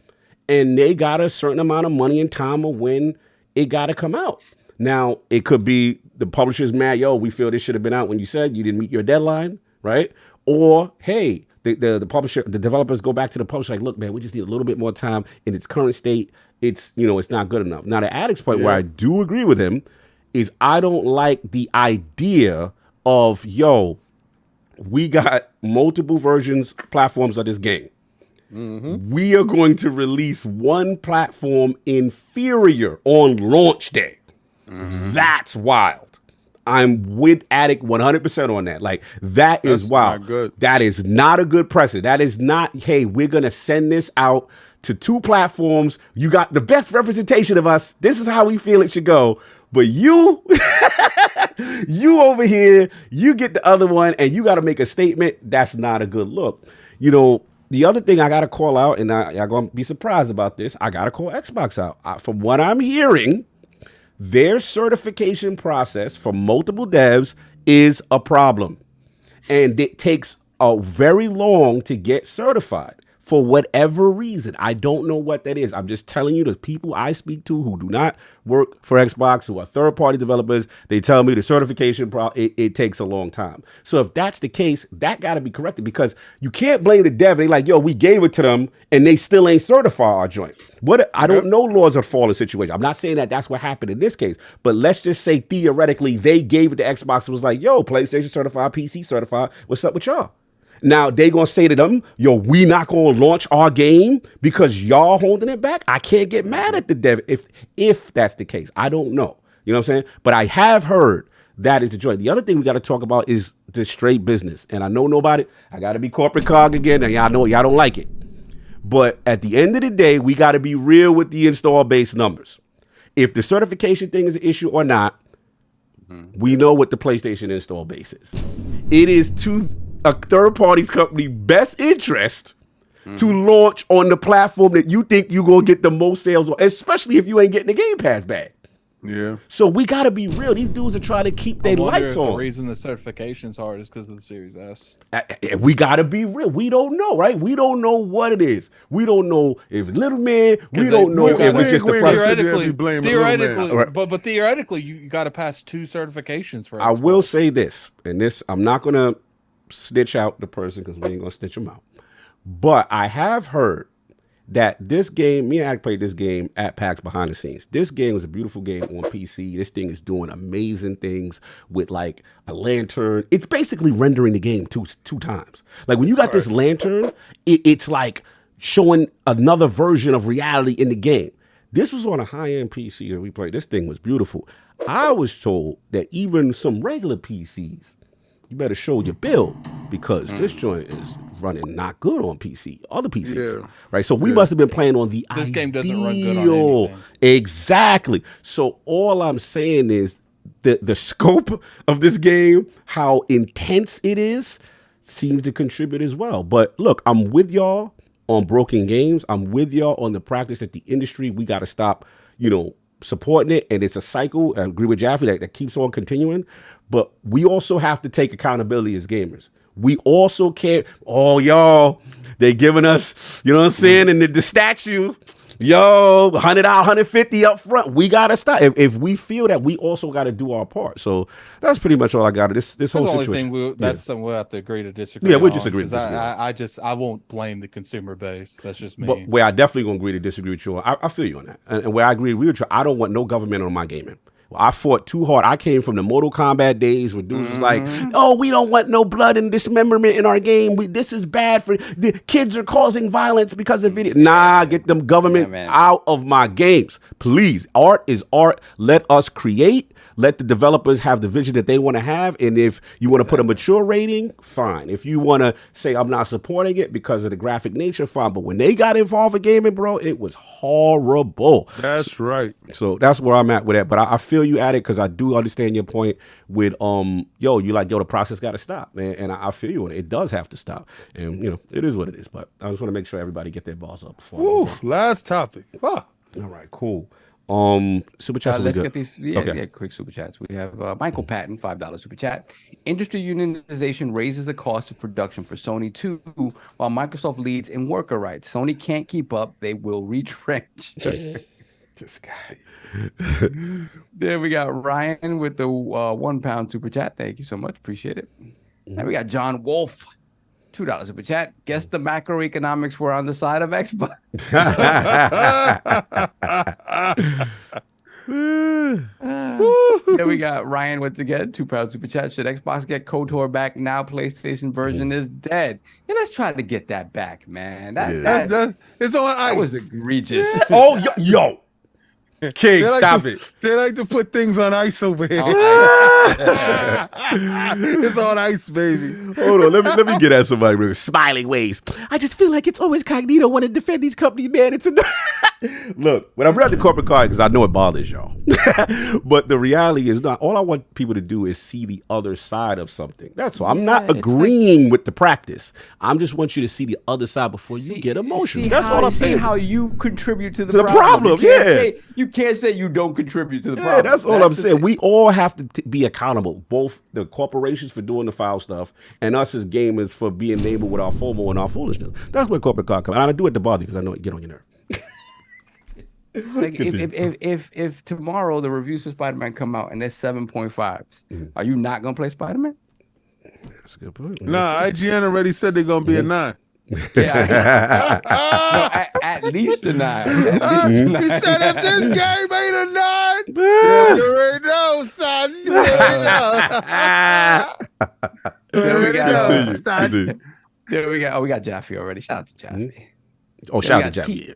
and they got a certain amount of money and time of when it got to come out. Now, it could be the publisher's mad, yo, we feel this should have been out when you said you didn't meet your deadline, right? Or, hey, the publisher, the developers go back to the publisher like, look, man, we just need a little bit more time in its current state. It's, it's not good enough. Now, the addict's point where I do agree with him is I don't like the idea of, yo, we got multiple platforms of this game. Mm-hmm. We are going to release one platform inferior on launch day. Mm-hmm. That's wild. I'm with Addict 100% on that. Like, that's wild. Not good. That is not a good precedent. That is not, hey, we're going to send this out to 2 platforms. You got the best representation of us. This is how we feel it should go. But you, you over here, you get the other one and you got to make a statement. That's not a good look. The other thing I got to call out, and y'all going to be surprised about this, I got to call Xbox out. From what I'm hearing, their certification process for multiple devs is a problem. And it takes very long to get certified for whatever reason. I don't know what that is. I'm just telling you, the people I speak to who do not work for Xbox, who are third-party developers, they tell me the certification, it takes a long time. So if that's the case, that got to be corrected because you can't blame the dev. They like, yo, we gave it to them and they still ain't certified our joint. I don't know Lords of the Fallen situation. I'm not saying that that's what happened in this case, but let's just say theoretically they gave it to Xbox and was like, yo, PlayStation certified, PC certified. What's up with y'all? Now, they going to say to them, yo, we not going to launch our game because y'all holding it back? I can't get mad at the dev if that's the case. I don't know. You know what I'm saying? But I have heard that is the joint. The other thing we got to talk about is the straight business. And I know nobody, I got to be corporate cog again, and y'all know y'all don't like it. But at the end of the day, we got to be real with the install base numbers. If the certification thing is an issue or not, we know what the PlayStation install base is. It is a third party's company best interest to launch on the platform that you think you're going to get the most sales on, especially if you ain't getting the Game Pass back. Yeah. So we got to be real. These dudes are trying to keep their lights on. The reason the certification's hard is because of the Series S. We got to be real. We don't know, right? We don't know what it is. We don't know if it's little man. We don't know if it's just the theoretically, but theoretically, you got to pass 2 certifications for Xbox. I will say this, and this, I'm not going to snitch out the person because we ain't going to snitch them out. But I have heard that this game, me and I played this game at PAX behind the scenes. This game was a beautiful game on PC. This thing is doing amazing things with like a lantern. It's basically rendering the game two times. Like when you got this lantern, it's like showing another version of reality in the game. This was on a high-end PC that we played. This thing was beautiful. I was told that even some regular PCs, you better show your build because this joint is running not good on PC, other PCs, right? So we must have been playing on the This game doesn't run good on anything. Exactly. So all I'm saying is the scope of this game, how intense it is, seems to contribute as well. But look, I'm with y'all on broken games. I'm with y'all on the practice that the industry, we got to stop, supporting it. And it's a cycle. I agree with Jaffe that keeps on continuing. But we also have to take accountability as gamers. We also can't, y'all, they giving us, you know what I'm saying? And the statue, $100, $150 up front. We got to stop. If we feel that, we also got to do our part. So that's pretty much all I got. This whole situation. That's something we'll have to agree to disagree. Yeah, we'll just agree to disagree. I won't blame the consumer base. That's just me. But where I definitely going to agree to disagree with you on, I feel you on that. And where I agree with you, I don't want no government on my gaming. Well, I fought too hard. I came from the Mortal Kombat days where dudes was like, we don't want no blood and dismemberment in our game. This is bad for the kids are causing violence because of video. Nah, get them government out of my games. Please. Art is art. Let us create. Let the developers have the vision that they want to have. And if you want to put a mature rating, fine. If you want to say I'm not supporting it because of the graphic nature, fine. But when they got involved in gaming, bro, it was horrible. That's right. So that's where I'm at with that. But I feel you at it because I do understand your point with the process got to stop, man. And I feel you on it. It does have to stop. And it is what it is. But I just want to make sure everybody get their balls up before. Woo, last topic. Huh. All right, cool. Super chats. Let's get these. Quick super chats. We have Michael Patton, $5 super chat. Industry unionization raises the cost of production for Sony too, while Microsoft leads in worker rights. Sony can't keep up; they will retrench. This guy. There we got Ryan with the £1 super chat. Thank you so much. Appreciate it. Then we got John Wolf, $2 super chat. Guess the macroeconomics were on the side of Xbox. Then we got Ryan once again, £2 super chat. Should Xbox get KOTOR back now? PlayStation version is dead. Yeah, let's try to get that back, man. That it's on ice. That was egregious. Oh, yo. King, stop it. They like to put things on ice over here. It's on ice, baby. Hold on, let me get at somebody real smiling ways. I just feel like it's always Cognito want to defend these companies, man. It's look, when I read the corporate card, because I know it bothers y'all. But the reality is not all I want people to do is see the other side of something. That's all. I'm not agreeing with the practice. I just want you to see the other side before you get emotional. That's all I'm saying. See how you contribute to the problem. You can't say you don't contribute to the problem. That's all I'm saying. We all have to be accountable, both the corporations for doing the foul stuff and us as gamers for being able with our FOMO and our foolishness. That's where corporate card comes. And I do it to bother you because I know it get on your nerve. Like if tomorrow the reviews for Spider-Man come out and there's 7.5s, are you not gonna play Spider-Man? That's a good point. Nah, IGN already said they're gonna be a 9. Yeah, at least a 9. He said if this game ain't a 9, you already know, son. You already know. There we go. We got Jaffe already. Shout out to Jaffe. Oh, shout out to Jaffe.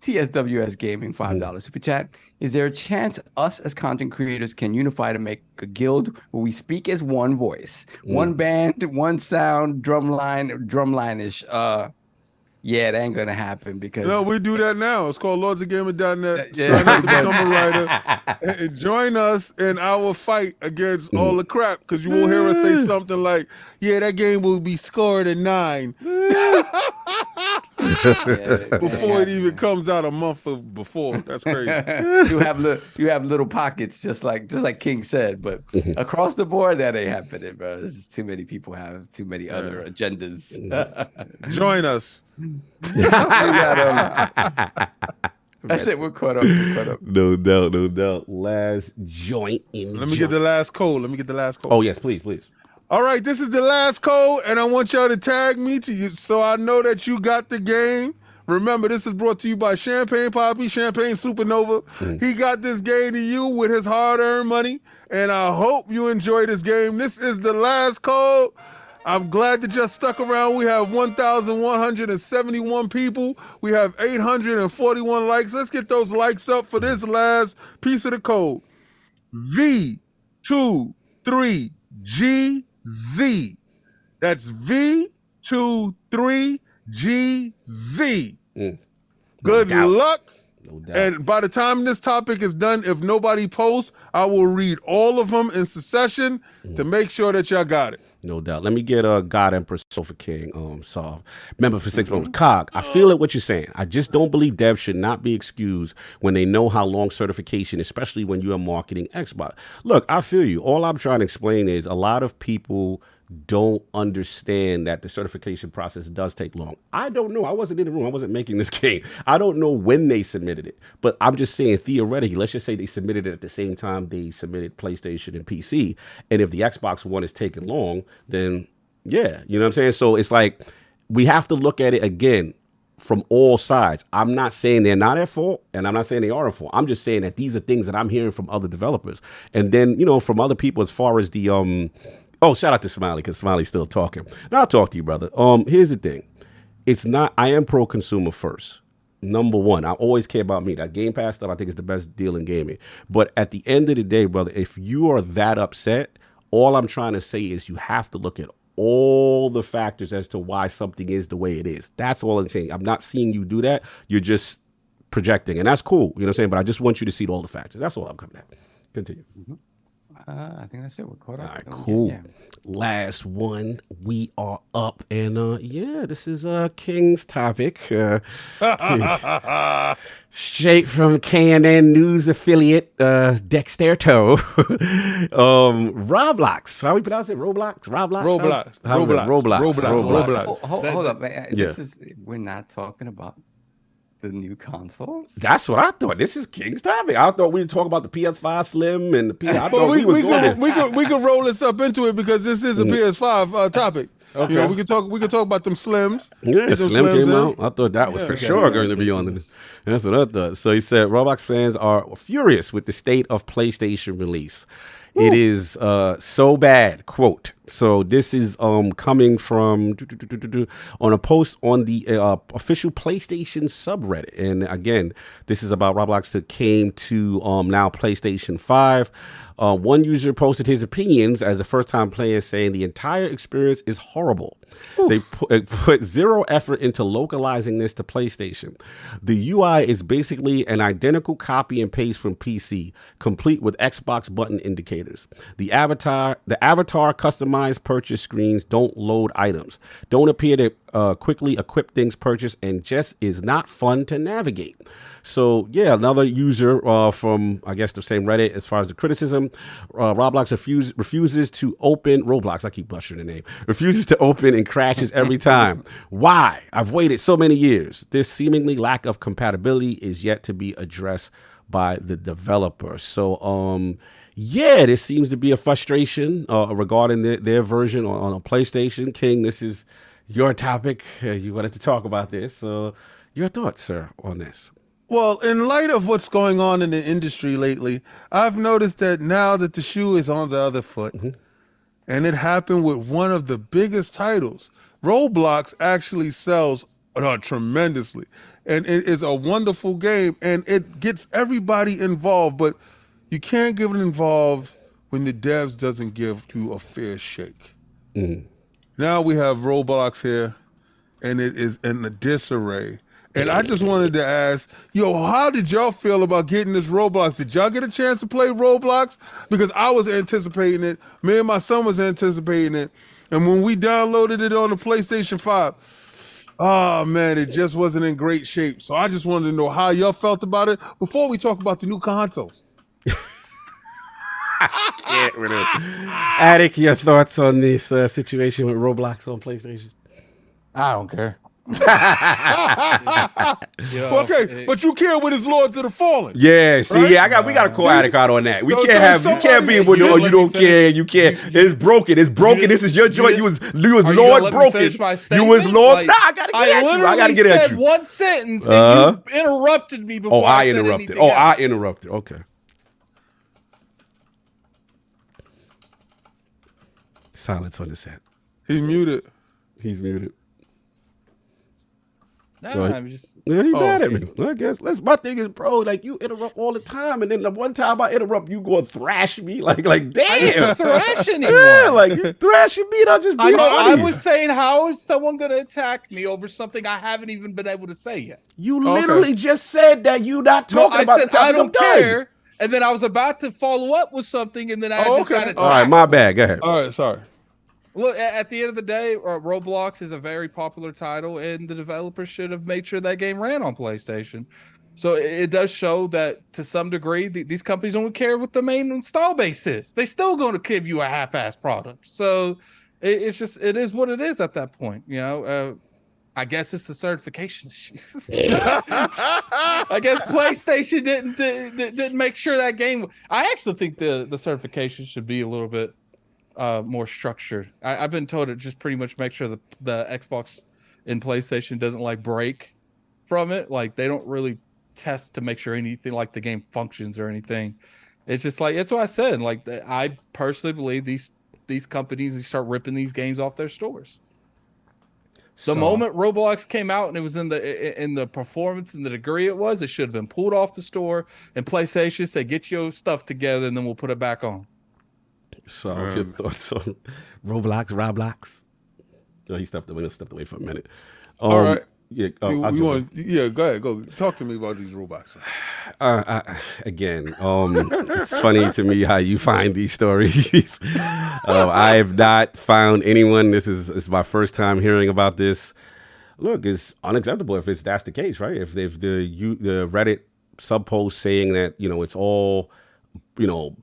TSWS Gaming, $5 super chat. Is there a chance us as content creators can unify to make a guild where we speak as one voice, one band, one sound, drumline-ish? Yeah, that ain't gonna happen because no, we do that now. It's called LordsOfGaming.net. Sign up to become a writer and join us in our fight against all the crap. Because you won't hear us say something like, "Yeah, that game will be scored a 9." Before it even comes out a month before. That's crazy. you have little pockets, just like King said, but across the board that ain't happening, bro. There's too many people have too many other agendas. Join us. That's it. We're caught up. No doubt. Last joint in. Let me get the last code. Oh yes, please. All right, this is the last code, and I want y'all to tag me to you so I know that you got the game. Remember, this is brought to you by Champagne Poppy, Champagne Supernova. He got this game to you with his hard-earned money, and I hope you enjoy this game. This is the last code. I'm glad that you stuck around. We have 1,171 people. We have 841 likes. Let's get those likes up for this last piece of the code. V23GZ. That's V23GZ. Good luck. No doubt. And by the time this topic is done, if nobody posts, I will read all of them in succession to make sure that y'all got it. No doubt. Let me get God Empress Sofa King solved. Member for 6 months. Cog, I feel it what you're saying. I just don't believe devs should not be excused when they know how long certification, especially when you are marketing Xbox. Look, I feel you. All I'm trying to explain is a lot of people don't understand that the certification process does take long. I don't know. I wasn't in the room. I wasn't making this game. I don't know when they submitted it, but I'm just saying theoretically, let's just say they submitted it at the same time they submitted PlayStation and PC. And if the Xbox One is taking long, then yeah, you know what I'm saying? So it's like, we have to look at it again from all sides. I'm not saying they're not at fault, and I'm not saying they are at fault. I'm just saying that these are things that I'm hearing from other developers. And then, from other people as far as the, oh, shout out to Smiley, because Smiley's still talking. Now I'll talk to you, brother. Here's the thing. I am pro-consumer first. number one. I always care about me. That Game Pass stuff, I think, is the best deal in gaming. But at the end of the day, brother, if you are that upset, all I'm trying to say is you have to look at all the factors as to why something is the way it is. That's all I'm saying. I'm not seeing you do that. You're just projecting, and that's cool. You know what I'm saying? But I just want you to see all the factors. That's all I'm coming at. Continue. I think that's it. We're caught up. All right, cool. Last one. We are up, and yeah, this is King's topic. Straight from KNN News affiliate Dexter Toe. Roblox. How we pronounce it? Roblox. Roblox. Hold up, man. We're not talking about the new consoles. That's what I thought. This is King's topic. I thought we'd talk about the PS5 Slim and the PS. I thought we could roll this up into it because this is a PS5 topic. Okay. You know, we could talk about them Slims. Yeah, Slim came out. I thought that was for sure going to be on the. That's what I thought. So he said Roblox fans are furious with the state of PlayStation release. It is so bad, quote. So this is coming from on a post on the official PlayStation subreddit. And again, this is about Roblox that came to now PlayStation 5. One user posted his opinions as a first-time player, saying the entire experience is horrible. Oof. They put zero effort into localizing this to PlayStation. The UI is basically an identical copy and paste from PC, complete with Xbox button indicators. The avatar customized purchase screens don't load items, don't appear to quickly equip things purchased, and just is not fun to navigate. So yeah, another user from, I guess, the same Reddit as far as the criticism, Roblox refuses to open, Roblox, I keep butchering the name, refuses to open and crashes every time. Why? I've waited so many years. This seemingly lack of compatibility is yet to be addressed by the developer. So yeah, this seems to be a frustration regarding their version on a PlayStation. King, this is your topic. You wanted to talk about this. So your thoughts, sir, on this? Well, in light of what's going on in the industry lately, I've noticed that now that the shoe is on the other foot, and it happened with one of the biggest titles, Roblox actually sells tremendously. And it is a wonderful game, and it gets everybody involved, but you can't get involved when the devs doesn't give you a fair shake. Now we have Roblox here, and it is in a disarray. And I just wanted to ask, how did y'all feel about getting this Roblox? Did y'all get a chance to play Roblox? Because I was anticipating it. Me and my son was anticipating it. And when we downloaded it on the PlayStation 5, oh man, it just wasn't in great shape. So I just wanted to know how y'all felt about it before we talk about the new consoles. Attic, your thoughts on this situation with Roblox on PlayStation? I don't care. Okay, but you care when it's Lords of the Fallen. Yeah, see, right? We got to call Attic out on that. We can't be with you don't care, you can't. It's broken. This is your joint. You was Lord broken. You was Lord. Nah, I gotta get at you. I gotta get at you. One sentence and you interrupted me before. I interrupted. Okay. Silence on the set. He's muted. No, I'm just. Yeah, he mad at me. I guess my thing is, bro. Like you interrupt all the time, and then the one time I interrupt, you go thrash me. Like damn. I didn't thrash anyone. Yeah, like you thrashing me. I'll just be funny. I was saying, how is someone gonna attack me over something I haven't even been able to say yet? You literally just said that you not talking about. I said I don't care, and then I was about to follow up with something, and then I just got attacked. All right, my bad. Go ahead. All right, sorry. Look, at the end of the day, Roblox is a very popular title, and the developers should have made sure that game ran on PlayStation. So it does show that, to some degree, these companies don't care what the main install base is. They're still going to give you a half-ass product. So it is what it is at that point. I guess it's the certification issues. I guess PlayStation didn't make sure that game. I actually think the certification should be a little bit more structured. I've been told it just pretty much make sure the Xbox and PlayStation doesn't break from it. Like they don't really test to make sure anything like the game functions or anything. It's just that's what I said. I personally believe these companies start ripping these games off their stores. The moment Roblox came out and it was in the performance and the degree it was, it should have been pulled off the store, and PlayStation said, "Get your stuff together, and then we'll put it back on." So, your thoughts on Roblox? No, he stepped away for a minute. All right. Yeah, go ahead. Go talk to me about these robots. Again, it's funny to me how you find these stories. I have not found anyone. This is my first time hearing about this. Look, it's unacceptable if that's the case, right? If the Reddit subpost saying that it's all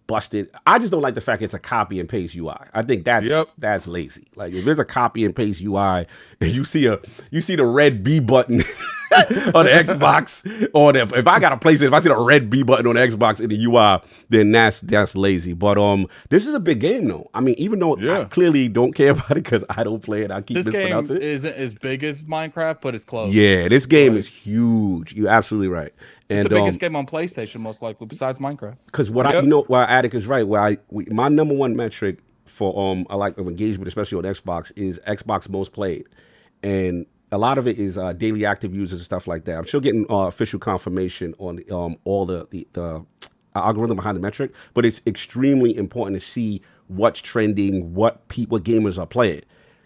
busted. I just don't like the fact it's a copy and paste UI. I think that's lazy. Like if there's a copy and paste UI and you see the red B button on the Xbox, or if I got a place, if I see the red B button on the Xbox in the UI, then that's lazy. But this is a big game though. I mean, even though I clearly don't care about it because I don't play it, I keep mispronouncing it. This game isn't as big as Minecraft, but it's close. Yeah, this game is huge. You're absolutely right. It's the biggest game on PlayStation, most likely, besides Minecraft. Because Attic is right. My number one metric for I like of engagement, especially on Xbox, is Xbox most played, and a lot of it is daily active users and stuff like that. I'm still getting official confirmation on all the algorithm behind the metric, but it's extremely important to see what's trending, what gamers are playing.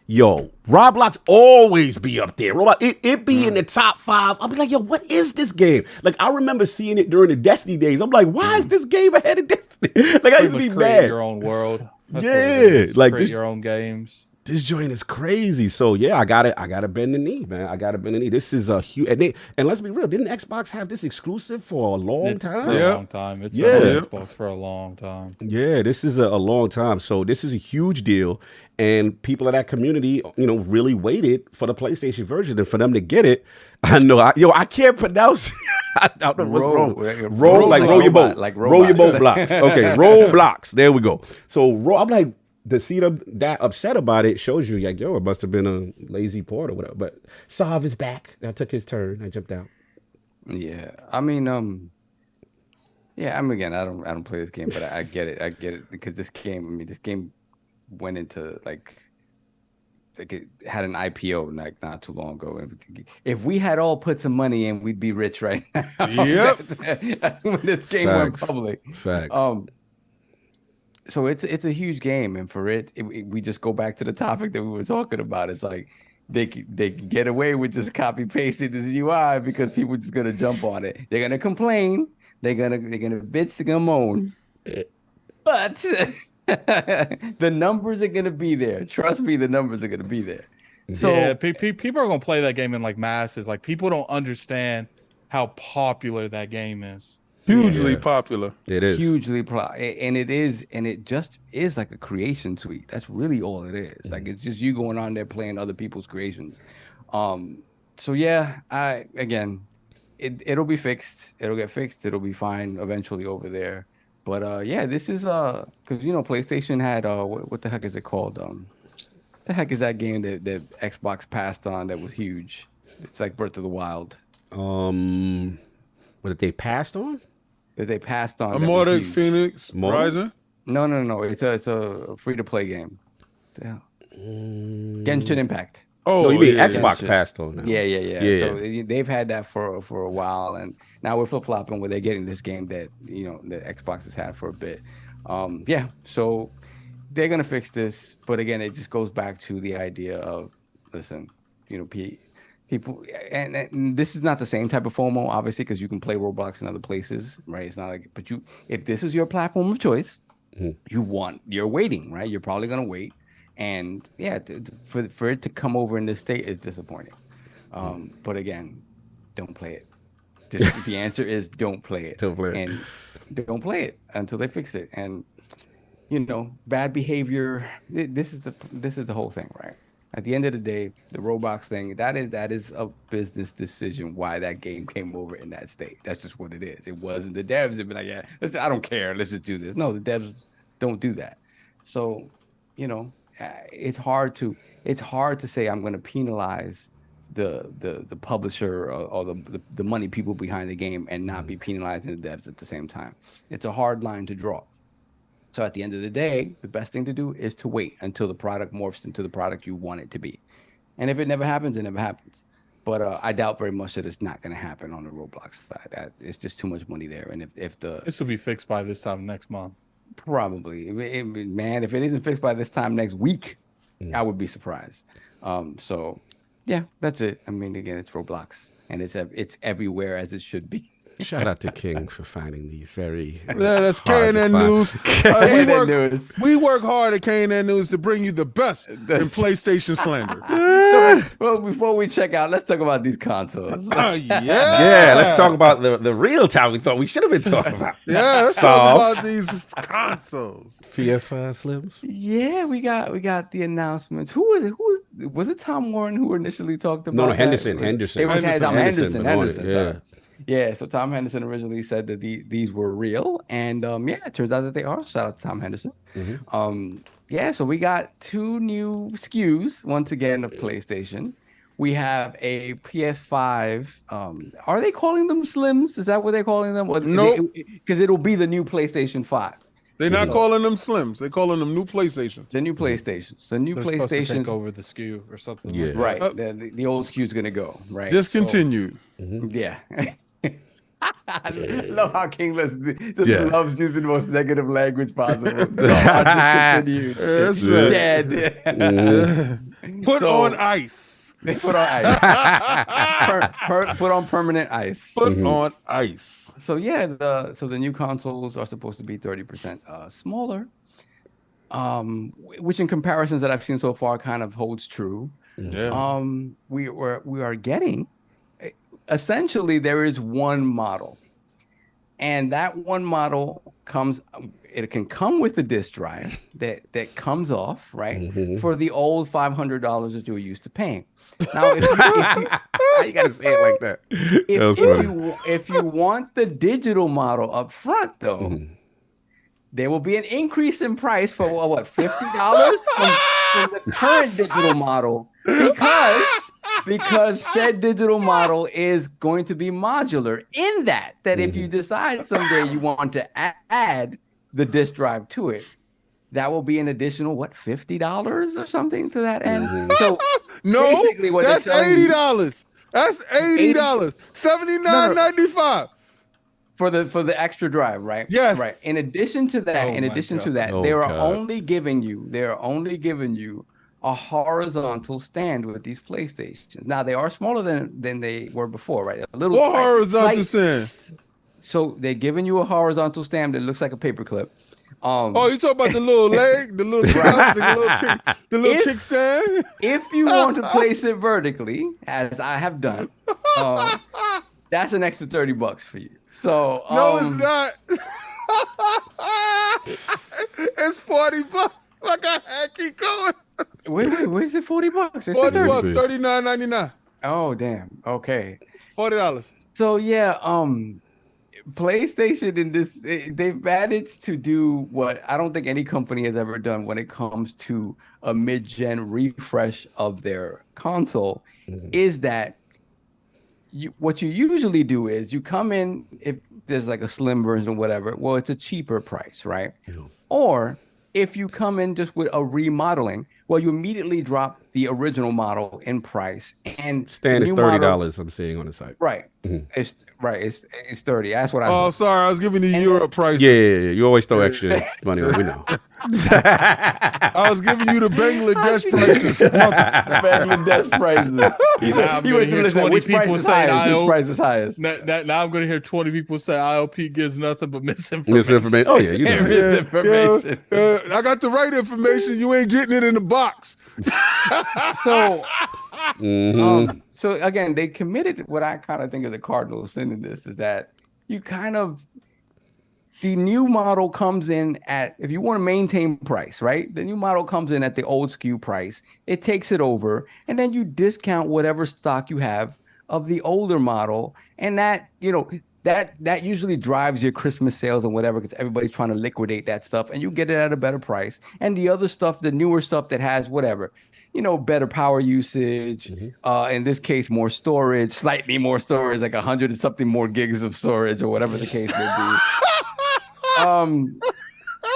Yo, Roblox always be up there. Roblox, it be in the top 5. I'll be like, yo, what is this game? Like, I remember seeing it during the Destiny days. I'm like, why is this game ahead of Destiny? Like, I used to be mad. Your own world. That's like create your own games. This joint is crazy. So yeah, I gotta bend the knee, man. I gotta bend the knee. This is a huge, and let's be real. Didn't Xbox have this exclusive for a long time? For a long time. It's been on Xbox for a long time. Yeah, this is a long time. So this is a huge deal, and people in that community, really waited for the PlayStation version, and for them to get it. I know, I can't pronounce. I don't know what's wrong. Roll your boat, roll your boat blocks. Okay, roll blocks. There we go. So I'm like. To see them that upset about it shows you, like, yo, it must have been a lazy port or whatever. But Sav is back. I took his turn. I jumped out. Yeah, I mean, again, I don't play this game, but I get it because this game went into like it had an IPO like not too long ago. If we had all put some money in, we'd be rich right now. Yep, that's when this game went public. Facts. So it's a huge game, and for we just go back to the topic that we were talking about. It's like they get away with just copy pasting this UI because people are just gonna jump on it. They're gonna complain. They're gonna bitch. They're gonna moan. But the numbers are gonna be there. Trust me, the numbers are gonna be there. So yeah, people are gonna play that game in like masses. Like people don't understand how popular that game is. Hugely popular. It is hugely and it just is like a creation suite. That's really all it is. Like it's just you going on there playing other people's creations. So yeah, it'll be fixed. It'll get fixed. It'll be fine eventually over there. But yeah, this is because PlayStation had what the heck is it called? The heck is that game that Xbox passed on that was huge? It's like Breath of the Wild. What they passed on? That they passed on. Immortal Phoenix Rising? No. It's a free to play game. Genshin Impact. Oh, no, you mean Xbox passed on now? Yeah. So they've had that for a while, and now we're flip flopping where they're getting this game that that Xbox has had for a bit. So they're gonna fix this, but again, it just goes back to the idea of people, and this is not the same type of FOMO, obviously, because you can play Roblox in other places, right? It's not like, but if this is your platform of choice, you're waiting, right? You're probably gonna wait, and for it to come over in this state is disappointing. But again, don't play it. Just the answer is don't play it. Don't play it. And don't play it until they fix it. And bad behavior. This is the whole thing, right? At the end of the day, the Roblox thing, that is a business decision why that game came over in that state. That's just what it is. It wasn't the devs that be like, yeah, I don't care, let's just do this. No, the devs don't do that. So, it's hard to say I'm going to penalize the publisher or the money people behind the game and not be penalizing the devs at the same time. It's a hard line to draw. So at the end of the day, the best thing to do is to wait until the product morphs into the product you want it to be. And if it never happens, it never happens. But I doubt very much that it's not going to happen on the Roblox side. It's just too much money there. And if this will be fixed by this time next month, probably, man, if it isn't fixed by this time next week, I would be surprised. So yeah, that's it. I mean, again, it's Roblox, and it's everywhere as it should be. Shout out to King for finding these very that's hard to KNN find. News. News. We work hard at KNN News to bring you the best in PlayStation slander. So, well, before we check out, let's talk about these consoles. Yeah, let's talk about the real time we thought we should have been talking about. Yeah, let's talk about these consoles. PS5 Slims. Yeah, we got the announcements. Who was it Tom Warren who initially talked about No, Henderson. that? Henderson. It was Tom Henderson. Yeah. Sorry. Yeah, so Tom Henderson originally said that these were real, and yeah, it turns out that they are. Shout out to Tom Henderson. Yeah, so we got 2 new SKUs once again of PlayStation. We have a PS5. Are they calling them Slims? Is that what they're calling them? No, because it'll be the new PlayStation 5. They're not calling them Slims. They're calling them new PlayStations. The new PlayStations. The new they're supposed to PlayStations. take over the SKU or something. Yeah. Like that. Right. The old SKU is gonna go. Right. Discontinued. Yeah. I love how King loves using the most negative language possible. Discontinued. That's right. Dead. Put on ice. Put on ice. Put on permanent ice. Put on ice. So yeah, the new consoles are supposed to be 30% smaller, which in comparisons that I've seen so far kind of holds true. Yeah. We are getting. Essentially, there is one model, and that one model it can come with a disk drive that comes off, right, for the old $500 that you were used to paying. Now, if you gotta say it like that. If you want the digital model up front, though, there will be an increase in price for what, $50 from the current digital model, because said digital model is going to be modular in that if you decide someday you want to add the disk drive to it, that will be an additional $50 or something to that end. So no, basically what that's $80. That's $80. $79.95 for the extra drive, right? Yes. Right. In addition to that, they are only giving you a horizontal stand with these PlayStations. Now they are smaller than they were before, right? A little what horizontal stand? So they're giving you a horizontal stand that looks like a paperclip. You talk about the little leg, the little kickstand? If you want to place it vertically, as I have done, that's an extra $30 for you. So no, it's not. It's $40. Like I keep going. Wait, where's it? $40? It's $40, $39.99. Oh damn. Okay. $40. So yeah, PlayStation in this, they've managed to do what I don't think any company has ever done when it comes to a mid-gen refresh of their console, is that what you usually do is you come in, if there's like a slim version or whatever, well, it's a cheaper price, right? Or if you come in just with a remodeling, well, you immediately drop the original model in price, and stand is $30. I'm seeing on the site. Right. It's 30. That's what I. Oh, sorry, I was giving you Europe price. Yeah. You always throw extra money on. We know. I was giving you the Bangladesh prices. Bangladesh prices. You went to listen. Which price is highest? Which price is highest? Now I'm going to hear 20 people say ILP gives nothing but misinformation. Oh yeah, you know. Misinformation. I got the right information. You ain't getting it in the box. So, so again, they committed what I kind of think is the cardinal sin in this is that the new model comes in at, if you want to maintain price, right? The new model comes in at the old SKU price. It takes it over, and then you discount whatever stock you have of the older model, and that usually drives your Christmas sales and whatever, because everybody's trying to liquidate that stuff, and you get it at a better price. And the other stuff, the newer stuff that has whatever, better power usage, in this case, more storage, slightly more storage, like 100 and something more gigs of storage or whatever the case may be.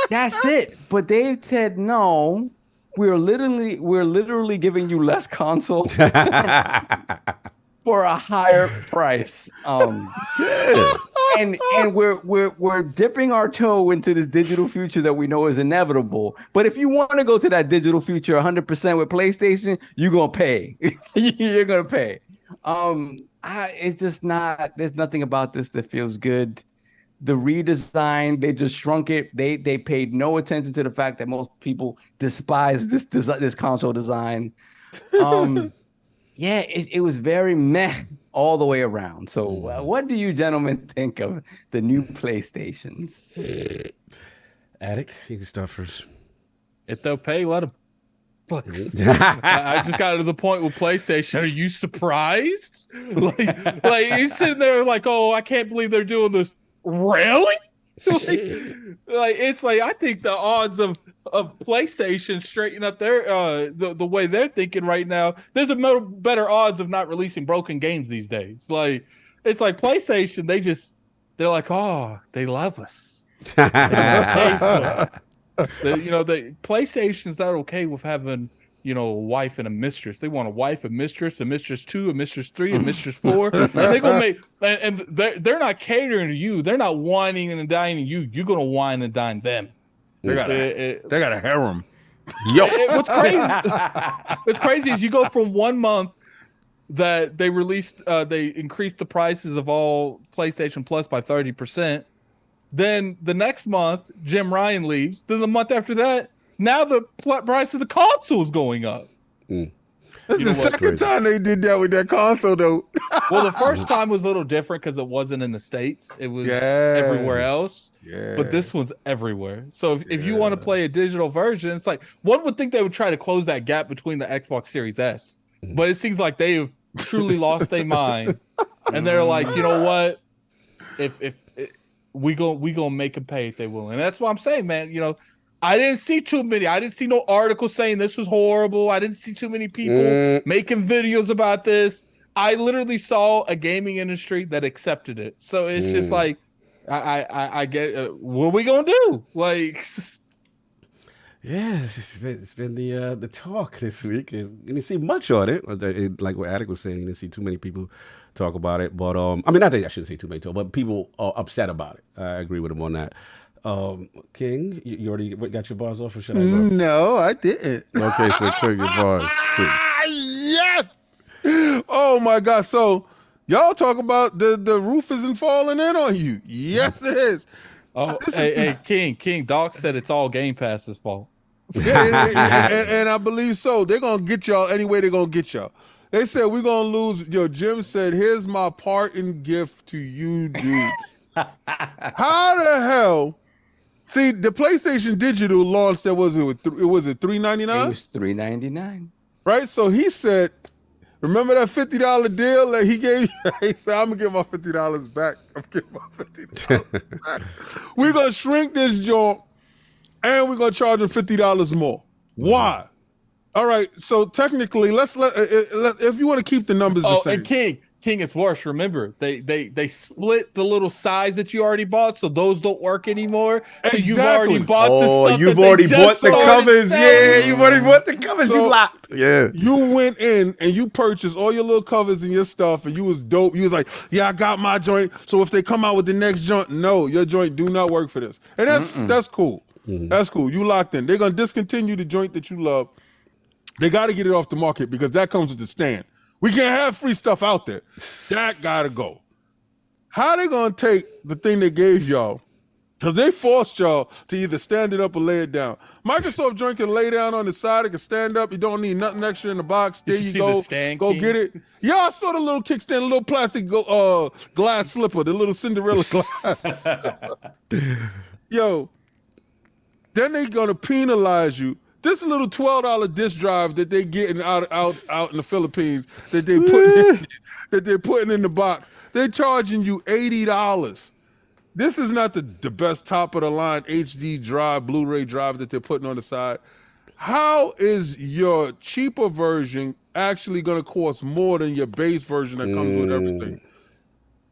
That's it. But they said no. we're literally giving you less console for a higher price. And we're dipping our toe into this digital future that we know is inevitable. But if you want to go to that digital future 100% with PlayStation, you're gonna pay. You're gonna pay. It's just not. There's nothing about this that feels good. The redesign, they just shrunk it. They paid no attention to the fact that most people despise this console design. Yeah, it was very meh all the way around. So what do you gentlemen think of the new PlayStations? Addict, you can start first. If they'll pay, let them. I just got to the point with PlayStation. Are you surprised? Like you're sitting there like, oh, I can't believe they're doing this. Really? like it's like I think the odds of PlayStation straightening up their the way they're thinking right now, there's a better odds of not releasing broken games these days. Like it's like PlayStation, they're like, oh, they love us. They pay for us. The PlayStation's not okay with having a wife and a mistress. They want a wife, a mistress 2, a mistress 3, a mistress 4. And they're gonna make, and they're not catering to you. They're not whining and dining you. You're gonna wine and dine them. They got a harem. Yo, what's crazy is you go from 1 month that they increased the prices of all PlayStation Plus by 30%. Then the next month, Jim Ryan leaves. Then the month after that, now the price of the console is going up. That's the second time they did that with that console, though. Well, the first time was a little different because it wasn't in the States. It was everywhere else. Yeah. But this one's everywhere. So if you want to play a digital version, it's like one would think they would try to close that gap between the Xbox Series S. But it seems like they have truly lost their mind. And they're like, you know what? If we gonna make them pay if they will. And that's what I'm saying, man. I didn't see too many. I didn't see no articles saying this was horrible. I didn't see too many people making videos about this. I literally saw a gaming industry that accepted it. So it's just like, I get, what are we going to do? Like, yes, it's been the talk this week. You didn't see much on it. Like what Attic was saying, you didn't see too many people talk about it. But, I mean, not that I shouldn't say too many, but people are upset about it. I agree with him on that. King, you already got your bars off, or should I go? No, I didn't. Okay, so clear your bars, please. Yes. Oh my God. So y'all talk about the roof isn't falling in on you. Yes, it is. Oh, hey, King. Doc said it's all Game Pass's fault. Yeah, and I believe so. They're gonna get y'all any way they're gonna get y'all. They said we're gonna lose. Jim said, "Here's my parting gift to you, dudes." How the hell? See, the PlayStation Digital launched. Was it $399? It was $399. Right. So he said, "Remember that $50 deal that he gave you?" He said, "I'm gonna get my $50 back. I'm getting my $50 back. We're gonna shrink this joint, and we're gonna charge him $50 more. Why? All right. So technically, let's if you want to keep the numbers the same. And King, it's worse. Remember, they split the little size that you already bought, so those don't work anymore. So you've already bought the stuff. You've already bought the covers. Yeah, you've already bought the covers. So you locked. Yeah. You went in and you purchased all your little covers and your stuff, and you was dope. You was like, yeah, I got my joint. So if they come out with the next joint, no, your joint do not work for this. And that's cool. Mm-hmm. That's cool. You locked in. They're gonna discontinue the joint that you love. They got to get it off the market because that comes with the stand. We can't have free stuff out there. That got to go. How they going to take the thing they gave y'all? Because they forced y'all to either stand it up or lay it down. Microsoft joint can lay down on the side. It can stand up. You don't need nothing extra in the box. There you go. Go get it. Yeah, I saw the little kickstand, the little plastic glass slipper, the little Cinderella glass. Yo, then they going to penalize you. This little $12 disk drive that they getting out in the Philippines that they're putting in the box, they're charging you $80. This is not the best top of the line HD drive, Blu-ray drive that they're putting on the side. How is your cheaper version actually going to cost more than your base version that comes with everything?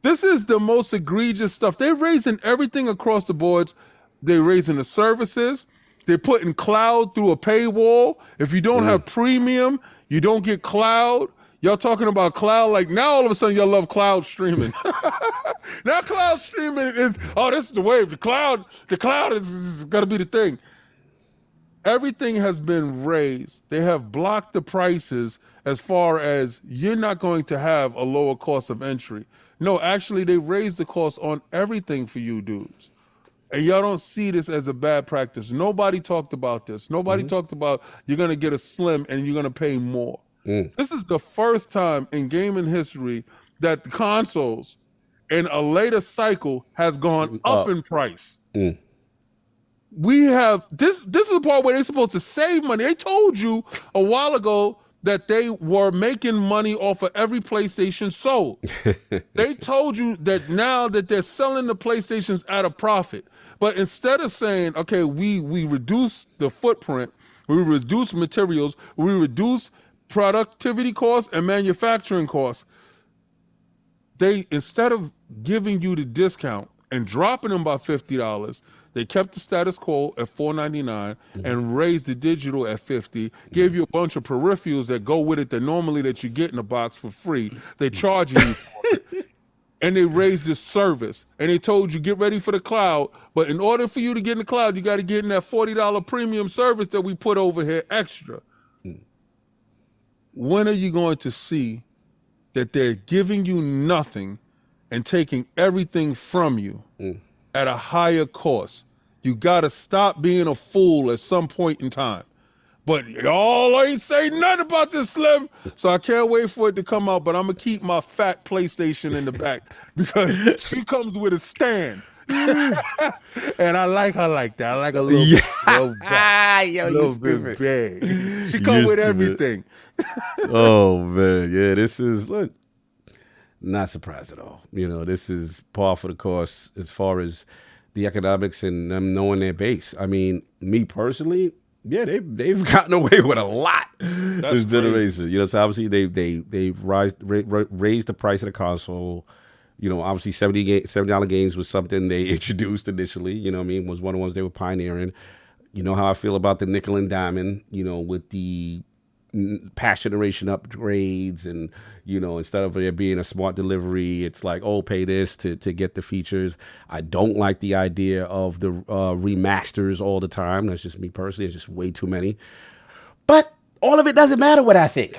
This is the most egregious stuff. They're raising everything across the boards. They're raising the services. They're putting cloud through a paywall. If you don't have premium, you don't get cloud. Y'all talking about cloud like now all of a sudden y'all love cloud streaming. Now cloud streaming is, this is the wave. The cloud is gonna be the thing. Everything has been raised. They have blocked the prices as far as you're not going to have a lower cost of entry. No, actually they raised the cost on everything for you dudes. And y'all don't see this as a bad practice. Nobody talked about this. Nobody talked about you're going to get a slim and you're going to pay more. This is the first time in gaming history that the consoles in a later cycle has gone up in price. We have this is the part where they're supposed to save money. They told you a while ago that they were making money off of every PlayStation sold. They told you that now that they're selling the PlayStations at a profit. But instead of saying, okay, we reduce the footprint, we reduce materials, we reduce productivity costs and manufacturing costs, they, instead of giving you the discount and dropping them by $50, they kept the status quo at $4.99 and raised the digital at $50, gave you a bunch of peripherals that go with it that normally that you get in a box for free. They charge you for it. And they raised the service. And they told you, get ready for the cloud. But in order for you to get in the cloud, you got to get in that $40 premium service that we put over here extra. When are you going to see that they're giving you nothing and taking everything from you at a higher cost? You got to stop being a fool at some point in time. But y'all ain't say nothing about this, Slim. So I can't wait for it to come out, but I'm going to keep my fat PlayStation in the back because she comes with a stand. And I like her like that. I like a little, little bit big. She comes with everything. Oh, man. Yeah, this is, look, not surprised at all. You know, this is par for the course as far as the economics and them knowing their base. I mean, me personally, yeah, they've gotten away with a lot this generation. You know, so obviously they've raised the price of the console. You know, obviously $70 games was something they introduced initially. You know what I mean? Was one of the ones they were pioneering. You know how I feel about the nickel and diamond, you know, with the past generation upgrades and, you know, instead of there being a smart delivery, it's like, oh, pay this to get the features. I don't like the idea of the remasters all the time. That's just me personally. It's just way too many. But all of it doesn't matter what I think.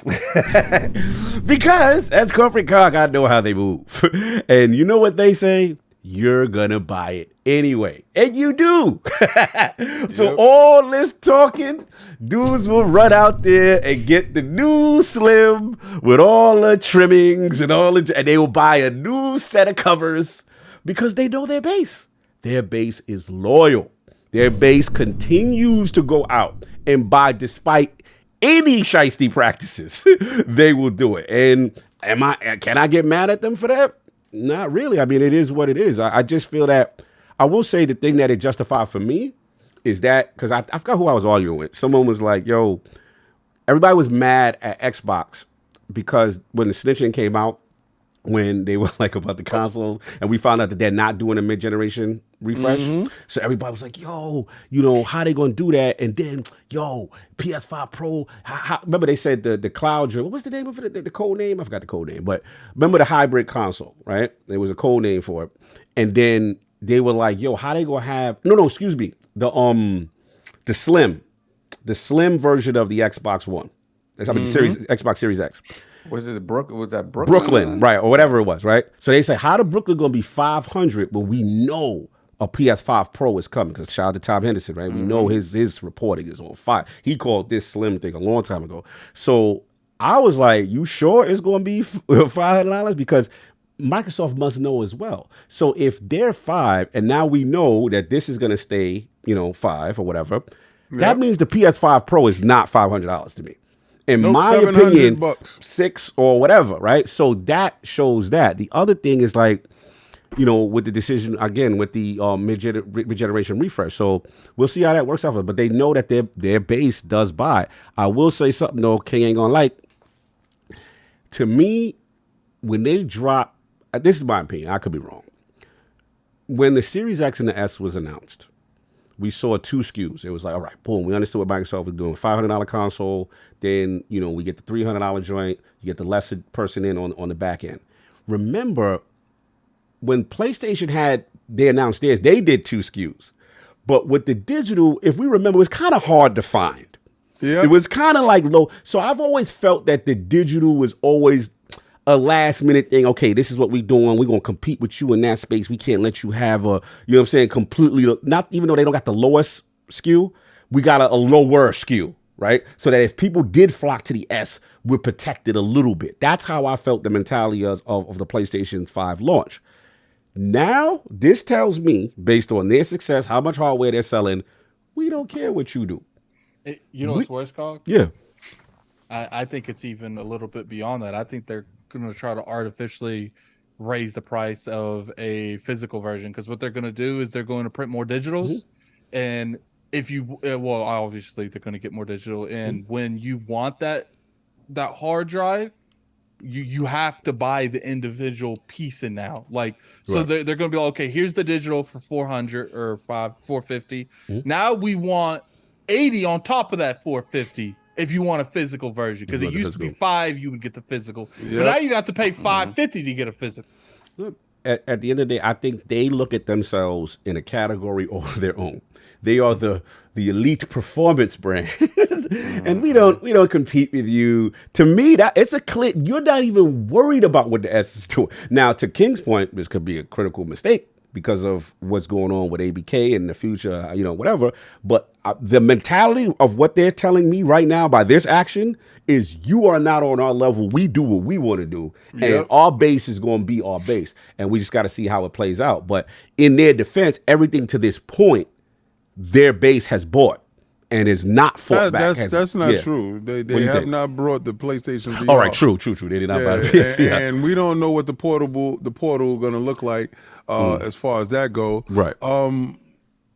Because as corporate cog, I know how they move. And you know what they say? You're gonna buy it anyway. And you do. So all this talking, dudes will run out there and get the new Slim with all the trimmings and and they will buy a new set of covers because they know their base. Their base is loyal. Their base continues to go out and buy despite any shiesty practices. They will do it. And can I get mad at them for that? Not really. I mean, it is what it is. I just feel that, I will say the thing that it justified for me is that, because I forgot who I was arguing with. Someone was like, yo, everybody was mad at Xbox because when the snitching came out, when they were like about the consoles, and we found out that they're not doing a mid-generation refresh. So everybody was like, yo, you know, how they going to do that? And then, yo, PS5 Pro, remember they said the cloud, what was the name of it, the code name? I forgot the code name, but remember the hybrid console, right? There was a code name for it. And then they were like, yo, how they going to have, excuse me, the slim version of the Xbox One. That's the Xbox Series X. Was it Brooklyn? Was that Brooklyn, right, or whatever it was, right? So they say, how the Brooklyn going to be 500 when we know a PS5 Pro is coming? Because shout out to Tom Henderson, right? We know his reporting is on fire. He called this slim thing a long time ago. So I was like, you sure it's going to be $500? Because Microsoft must know as well. So if they're 5 and now we know that this is going to stay, 5 or whatever, that means the PS5 Pro is not $500 to me. In my opinion, $6 or whatever, right? So that shows that. The other thing is like, with the decision, again, with the mid-generation refresh. So we'll see how that works out. But they know that their base does buy. I will say something, though, King ain't gonna like. To me, when they drop, this is my opinion, I could be wrong. When the Series X and the S was announced, we saw 2 SKUs. It was like, all right, boom, we understood what Microsoft was doing. $500 console, then, you know, we get the $300 joint, you get the lesser person in on the back end. Remember, when PlayStation they announced theirs, they did 2 SKUs. But with the digital, if we remember, it was kind of hard to find. Yeah. It was kind of like low. So I've always felt that the digital was always a last minute thing. Okay, this is what we're doing. We're going to compete with you in that space. We can't let you have a, you know what I'm saying, completely, not even though they don't got the lowest SKU, we got a lower SKU, right? So that if people did flock to the S, we're protected a little bit. That's how I felt the mentality of the PlayStation 5 launch. Now, this tells me, based on their success, how much hardware they're selling, we don't care what you do. You know what's worse, Cog? Yeah. I think it's even a little bit beyond that. I think they're going to try to artificially raise the price of a physical version, because what they're going to do is they're going to print more digitals. And if you, well, obviously they're going to get more digital. And when you want that hard drive, you have to buy the individual piece in now. Like, so Right. they're going to be like, okay, here's the digital for 400 or 450. Now we want 80 on top of that 450 if you want a physical version, because it used to be 5, you would get the physical. But now you got to pay $550 to get a physical. Look, at the end of the day, I think they look at themselves in a category of their own. They are the elite performance brand, and we don't compete with you. To me, that it's a click. You're not even worried about what the S is doing. Now, to King's point, this could be a critical mistake because of what's going on with ABK in the future, you know, whatever. But the mentality of what they're telling me right now by this action is you are not on our level. We do what we want to do. And our base is going to be our base. And we just got to see how it plays out. But in their defense, everything to this point, their base has bought and is not fought back. That's not true. They have not brought the PlayStation VR. All right, true. They did not buy the PS5. And we don't know what the portal going to look like as far as that go. Right.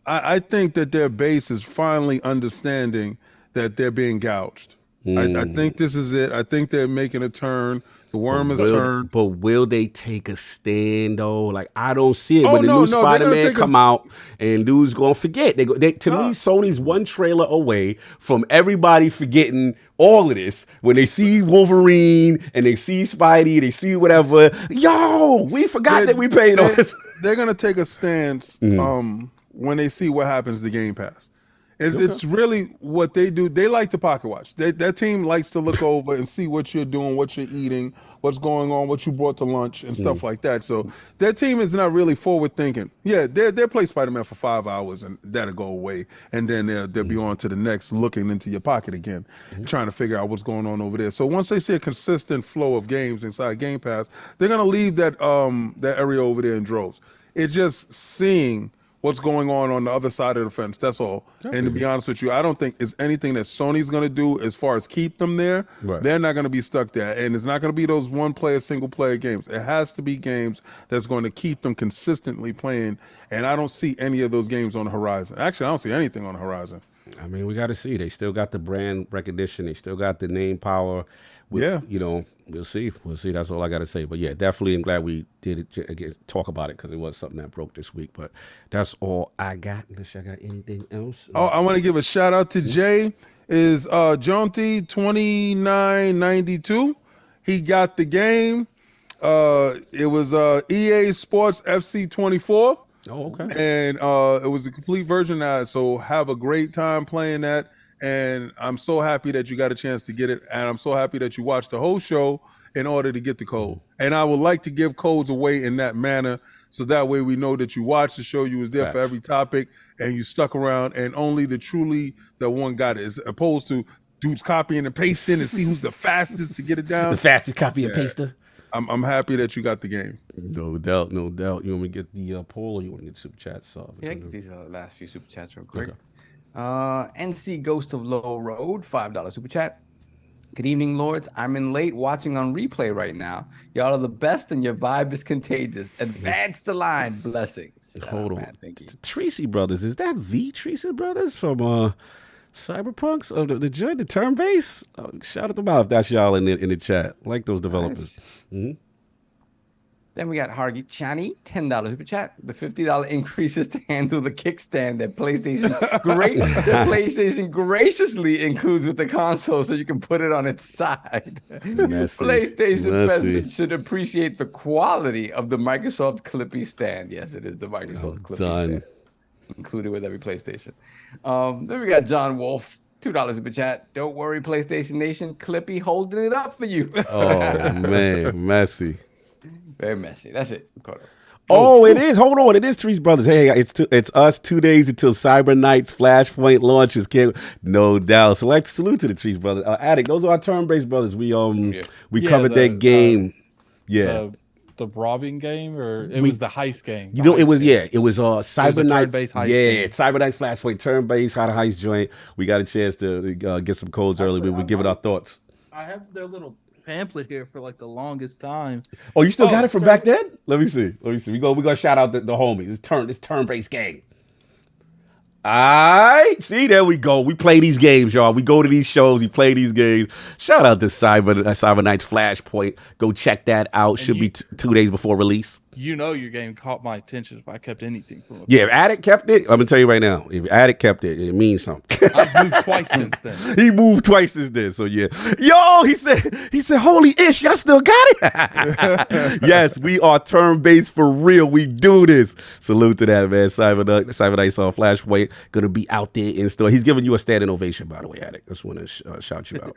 I think that their base is finally understanding that they're being gouged. I think this is it. I think they're making a turn. The worm has turned. But will they take a stand though? Like, I don't see it. When the new Spider-Man come out, and dudes gonna forget. To me, Sony's one trailer away from everybody forgetting all of this. When they see Wolverine and they see Spidey, they see whatever. Yo, we forgot that we paid on this. They're gonna take a stance when they see what happens to Game Pass. It's really what they do. They like to pocket watch. That team likes to look over and see what you're doing, what you're eating, what's going on, what you brought to lunch, and stuff like that. So their team is not really forward thinking. Yeah, they'll play Spider-Man for 5 hours and that'll go away, and then they'll be on to the next, looking into your pocket again, trying to figure out what's going on over there. So once they see a consistent flow of games inside Game Pass, they're gonna leave that area over there in droves. It's just seeing what's going on the other side of the fence. That's all. And to be honest with you, I don't think it's anything that Sony's going to do as far as keep them there. Right. They're not going to be stuck there. And it's not going to be those one-player, single-player games. It has to be games that's going to keep them consistently playing. And I don't see any of those games on the horizon. Actually, I don't see anything on the horizon. I mean, we got to see. They still got the brand recognition. They still got the name power. You know, we'll see. That's all I got to say. But yeah, definitely I'm glad we did it, again, talk about it, because it was something that broke this week. But that's all I got. Unless I got anything else. Oh, I want to give a shout out to Jay. Is Jonty2992. He got the game. It was EA Sports FC 24. Oh, okay. And it was a complete version of that. So have a great time playing that. And I'm so happy that you got a chance to get it. And I'm so happy that you watched the whole show in order to get the code. And I would like to give codes away in that manner, so that way we know that you watched the show, you was there for every topic, and you stuck around, and only the one got it, as opposed to dudes copying and pasting and see who's the fastest to get it down. The fastest copy and paster. I'm happy that you got the game. No doubt. You want me to get the poll, or you want to get the super chats? Yeah, these are the last few super chats real quick. Okay. NC Ghost of Low Road, $5 super chat. Good evening, Lords. I'm in late watching on replay right now. Y'all are the best and your vibe is contagious. Advance the line. Blessings. Hold on. Man, thank you. Tracy Brothers. Is that the Tracy Brothers from Cyberpunks? The turn base? Shout out them out if that's y'all in the chat. Like those developers. Nice. Then we got Hargi Chani, $10 super chat. The $50 increases to handle the kickstand that PlayStation graciously includes with the console, so you can put it on its side. PlayStation president should appreciate the quality of the Microsoft Clippy stand. Yes, it is the Microsoft Clippy stand, included with every PlayStation. Then we got John Wolf. $2 super chat. Don't worry, PlayStation Nation. Clippy holding it up for you. Oh man, messy. Very messy. That's it. Oh, it is. Hold on. It is Trees Brothers. Hey, it's us 2 days until Cyber Knight's Flashpoint launches. No doubt. Salute to the Trees Brothers. Addict, those are our turn-based brothers. We covered that game. The robbing game, or it was the heist game. It was Cyber Knight turn-based heist game. Cyber Knight's Flashpoint turn-based how to heist joint. We got a chance to get some codes early. We give it our thoughts. I have their little pamphlet here for like the longest time. Oh, you still got it from back then? Let me see. We gonna shout out the homies. This turn-based game. All right, see, there we go. We play these games, y'all. We go to these shows. We play these games. Shout out to Cyber Knight's Flashpoint. Go check that out. Should be 2 days before release. Your game caught my attention if I kept anything from it. Yeah, if Addict kept it, I'm going to tell you right now. If Addict kept it, it means something. I've moved twice since then. He moved twice since then, so yeah. Yo, he said, holy ish, y'all still got it? Yes, we are turn-based for real. We do this. Salute to that, man. Cyber Knight's on Flashpoint. Going to be out there in store. He's giving you a standing ovation, by the way, Addict. I just want to shout you out.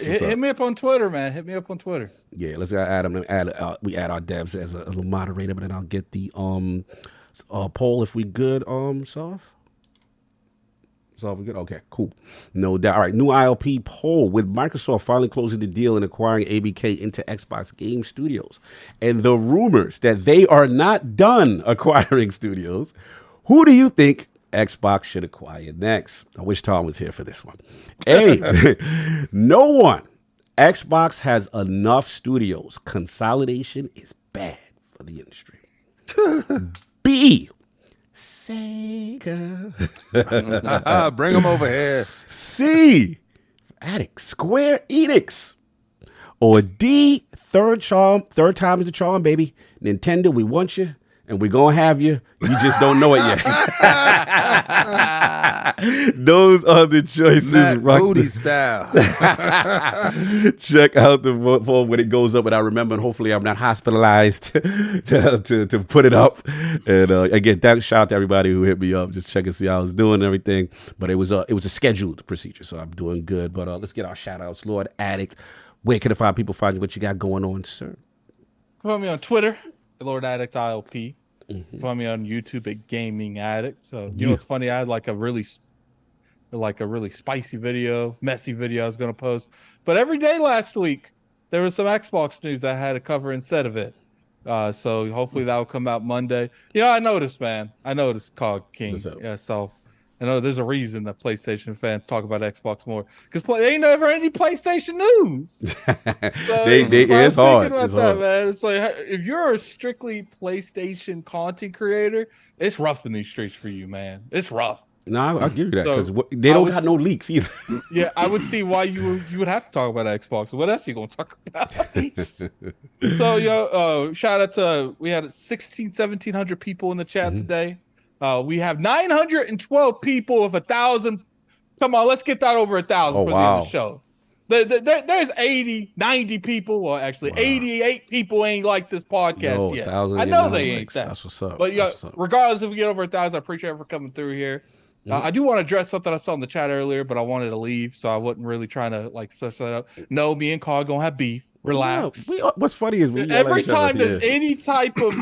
Hit me up on Twitter, man. Hit me up on Twitter. Yeah, let's add him. We add our devs as a little moderator, but then I'll get the poll if we good. Soft, we good. Okay, cool. No doubt. All right, new ILP poll with Microsoft finally closing the deal and acquiring ABK into Xbox Game Studios, and the rumors that they are not done acquiring studios. Who do you think Xbox should acquire next? I wish Tom was here for this one. A, no one. Xbox has enough studios. Consolidation is bad for the industry. B, Sega. Bring them over here. C, Addict, Square Enix. Or D, third time is the charm, baby. Nintendo, we want you. And we're going to have you. You just don't know it yet. Those are the choices. Booty style. Check out the form when it goes up. And I remember, and hopefully I'm not hospitalized to put it up. And again, shout out to everybody who hit me up. Just check and see how I was doing and everything. But it was a scheduled procedure, so I'm doing good. But let's get our shout outs. Lord Addict, where can find you what you got going on, sir? Follow me on Twitter. Lord Addict ILP. Find me on YouTube at Gaming Addict. So you know what's funny? I had like a really spicy video, messy video I was gonna post. But every day last week there was some Xbox news I had to cover instead of it. So hopefully that will come out Monday. I noticed, Cog King. Yeah, so I know there's a reason that PlayStation fans talk about Xbox more because there ain't never any PlayStation news. So it's hard. It's hard, man. It's like if you're a strictly PlayStation content creator, it's rough in these streets for you, man. It's rough. No, I'll give you that because they don't got no leaks either. Yeah, I would see why you would have to talk about Xbox. What else are you gonna talk about? So shout out to we had 1,700 people in the chat today. We have 912 people of 1,000. Come on, let's get that over 1,000 for the end of the show. There's 80, 90 people. Well, actually, 88 people ain't like this podcast yet. I know they ain't that. That's what's up. But regardless if we get over 1,000, I appreciate it for coming through here. I do want to address something I saw in the chat earlier, but I wanted to leave, so I wasn't really trying to flesh that out. No, me and Cog gonna have beef. Relax. What's funny is every time there's any type of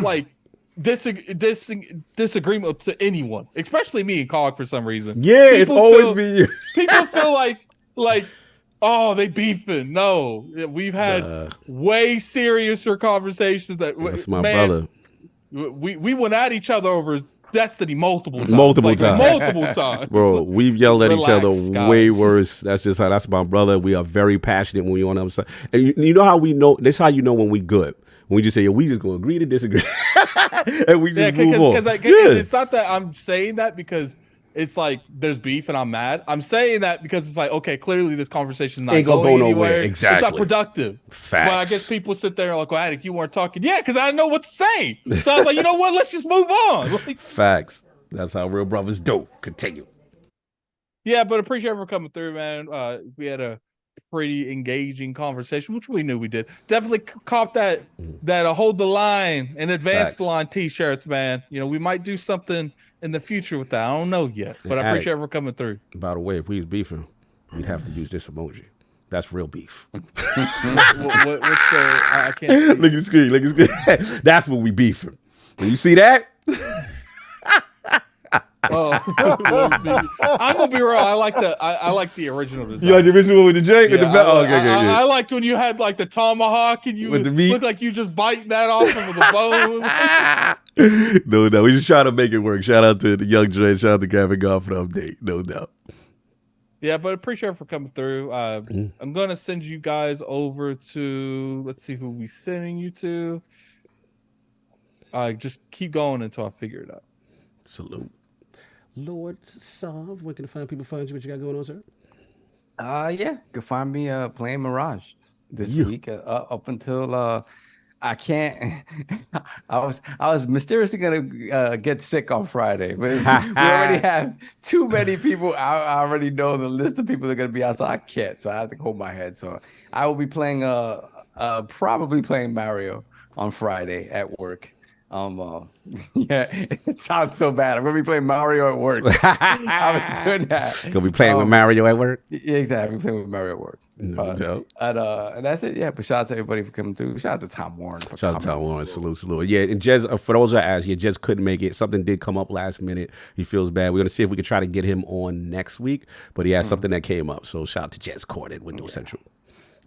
disagreement to anyone, especially me and Cog for some reason. Yeah, it's always me. You. People feel like oh, they beefing. No, we've had way seriouser conversations. That's my brother. We went at each other over Destiny multiple times. Multiple times. Bro, we've yelled at each other way worse. That's my brother. We are very passionate when we're on the other side. And you know how we know, this is how you know when we good. When we just say, we just going to agree to disagree. And we just move on. It's not that I'm saying that because it's like there's beef and I'm mad. I'm saying that because it's like, okay, clearly this conversation is not Ain't gonna going go anywhere. nowhere. Exactly. It's not productive. Facts. But I guess people sit there like, well, Attic, you weren't talking. Yeah, because I didn't know what to say. So I was like, you know what? Let's just move on. Like, Facts. That's how real brothers do. Continue. yeah, but appreciate everyone coming through, man. We had a pretty engaging conversation, which we knew we did. Definitely caught that hold the line and advance Facts. the line t-shirts, man. You know, we might do something in the future with that. I don't know yet, but I appreciate everyone coming through. By the way, if we was beefing, we'd have to use this emoji. That's real beef. What's the? I can't see. Look at the screen. Look at the screen. That's what we beefing. When you see that, Oh, I'm gonna be real. I like the original design. you like the original one with the J with the Yeah, bell? Okay, I liked when you had like the tomahawk and you With the meat? looked like you just biting that off of the bone. No, we just try to make it work. Shout out to the young Dre. Shout out to Gavin God for the update. No doubt. Yeah, but appreciate it for coming through. I'm gonna send you guys over to, let's see who we sending you to. Just keep going until I figure it out. Salute. Lord Sov, where can people find you? What you got going on, sir? Yeah, you can find me playing Mirage this week up until I can't. I was mysteriously gonna get sick on Friday, but we already have too many people. I already know the list of people that are gonna be out, so I can't. So I have to hold my head. So I will be playing probably playing Mario on Friday at work. Yeah, it sounds so bad. I'm gonna be playing Mario at work. I'm doing that. Gonna be playing with Mario at work. Yeah, exactly. I'm playing with Mario at work. No. And that's it. Yeah, but shout out to everybody for coming through. Shout out to Tom Warren. Shout out to Tom Warren. Salute. Yeah, and Jez, for those that asked, Jez couldn't make it. Something did come up last minute. He feels bad. We're gonna see if we can try to get him on next week. But he has something that came up. So shout out to Jez Corden, Windows Central.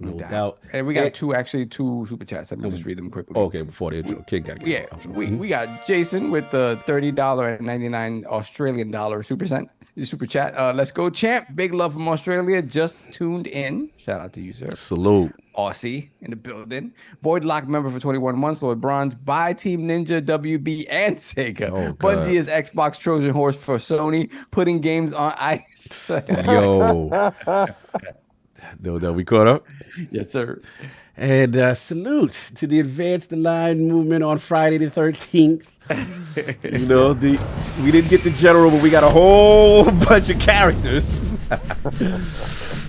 No doubt. And we got two super chats. Let me just read them quickly. Okay, before the intro. Kid got to get we got Jason with the $30.99 Australian dollar super chat. Let's go, champ. Big love from Australia. Just tuned in. Shout out to you, sir. Salute. Aussie in the building. Void Lock member for 21 months. Lord Bronze. Buy Team Ninja, WB, and Sega. Bungie is Xbox Trojan horse for Sony. Putting games on ice. Yo. No, we caught up? Yes, sir. And salute to the Advance the Line movement on Friday the 13th. You know, we didn't get the general, but we got a whole bunch of characters.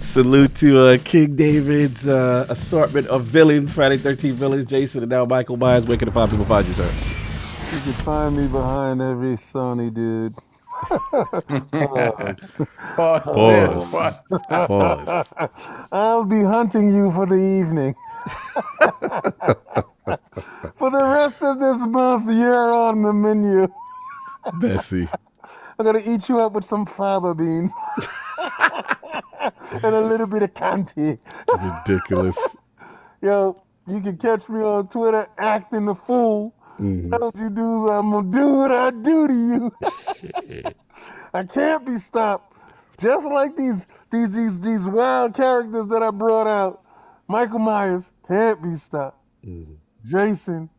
Salute to King David's assortment of villains, Friday 13th villains, Jason, and now Michael Myers. Where can the five people find you, sir? You can find me behind every Sony dude. Pause. I'll be hunting you for the evening. For the rest of this month, you're on the menu. Bessie. I'm gonna eat you up with some fava beans and a little bit of canty. Ridiculous. Yo, you can catch me on Twitter acting the fool. Don't you do? I'm gonna do what I do to you. I can't be stopped. Just like these wild characters that I brought out. Michael Myers can't be stopped. Jason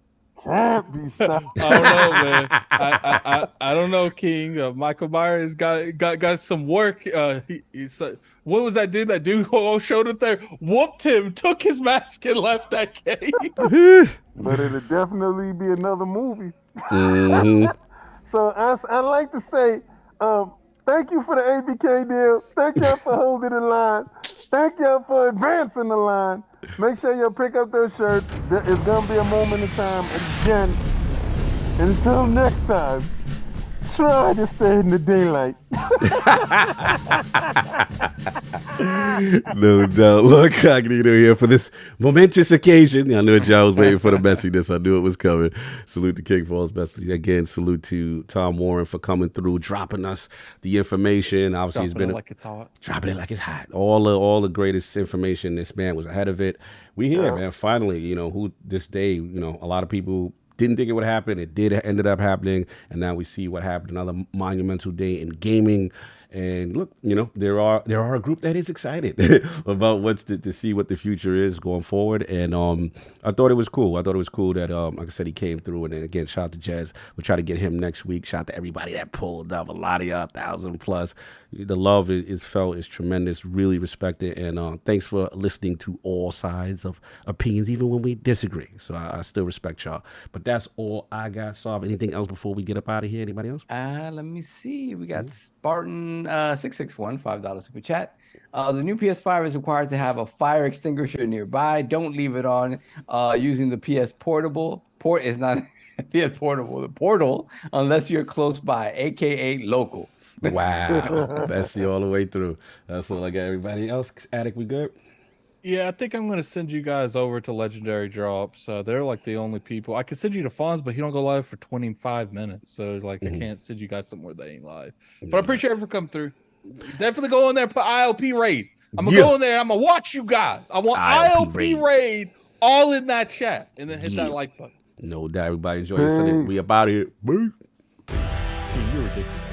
can't be stopped. I don't know, man. I don't know, King. Michael Myers got some work. What was that dude? That dude who showed up there, whooped him, took his mask, and left that cave. But it'll definitely be another movie. Mm-hmm. So I like to say, thank you for the ABK deal. Thank y'all for holding the line. Thank y'all for advancing the line. Make sure y'all pick up those shirts. It's gonna be a moment in time again. Until next time, try to stay in the daylight. No doubt. LordCognito here for this momentous occasion. I knew y'all was waiting for the messiness. I knew it was coming. Salute to King Falls Best. Again, salute to Tom Warren for coming through, dropping us the information. Obviously, Dropping it like it's hot. Dropping it like it's hot. All the greatest information. This man was ahead of it. We here, man. Finally, who this day, a lot of people didn't think it would happen. It ended up happening. And now we see what happened. Another monumental day in gaming. And look, there are a group that is excited about what's to see what the future is going forward. And I thought it was cool. I thought it was cool that, like I said, he came through. And then again, shout out to Jez. We'll try to get him next week. Shout out to everybody that pulled up. A lot of y'all, 1,000+. The love is felt, is tremendous. Really respect it. And thanks for listening to all sides of opinions, even when we disagree. So I still respect y'all. But that's all I got. Solve anything else before we get up out of here? Anybody else? Let me see. We got Spartan 661, $5 super chat. The new PS5 is required to have a fire extinguisher nearby. Don't leave it on using the PS Portable. Port is not PS Portable. The Portal, unless you're close by, aka local. Wow, that's all the way through. That's all I got. Everybody else, Attic, we good? Yeah, I think I'm going to send you guys over to Legendary Drops. They're like the only people. I can send you to Fonz, but he don't go live for 25 minutes. So it's like, I can't send you guys somewhere that ain't live. But I appreciate it for coming through. Definitely go in there, put ILP raid. I'm going to go in there. I'm going to watch you guys. I want ILP raid all in that chat. And then hit that like button. No doubt. Everybody enjoy your Sunday. We about here. Bye. You're ridiculous.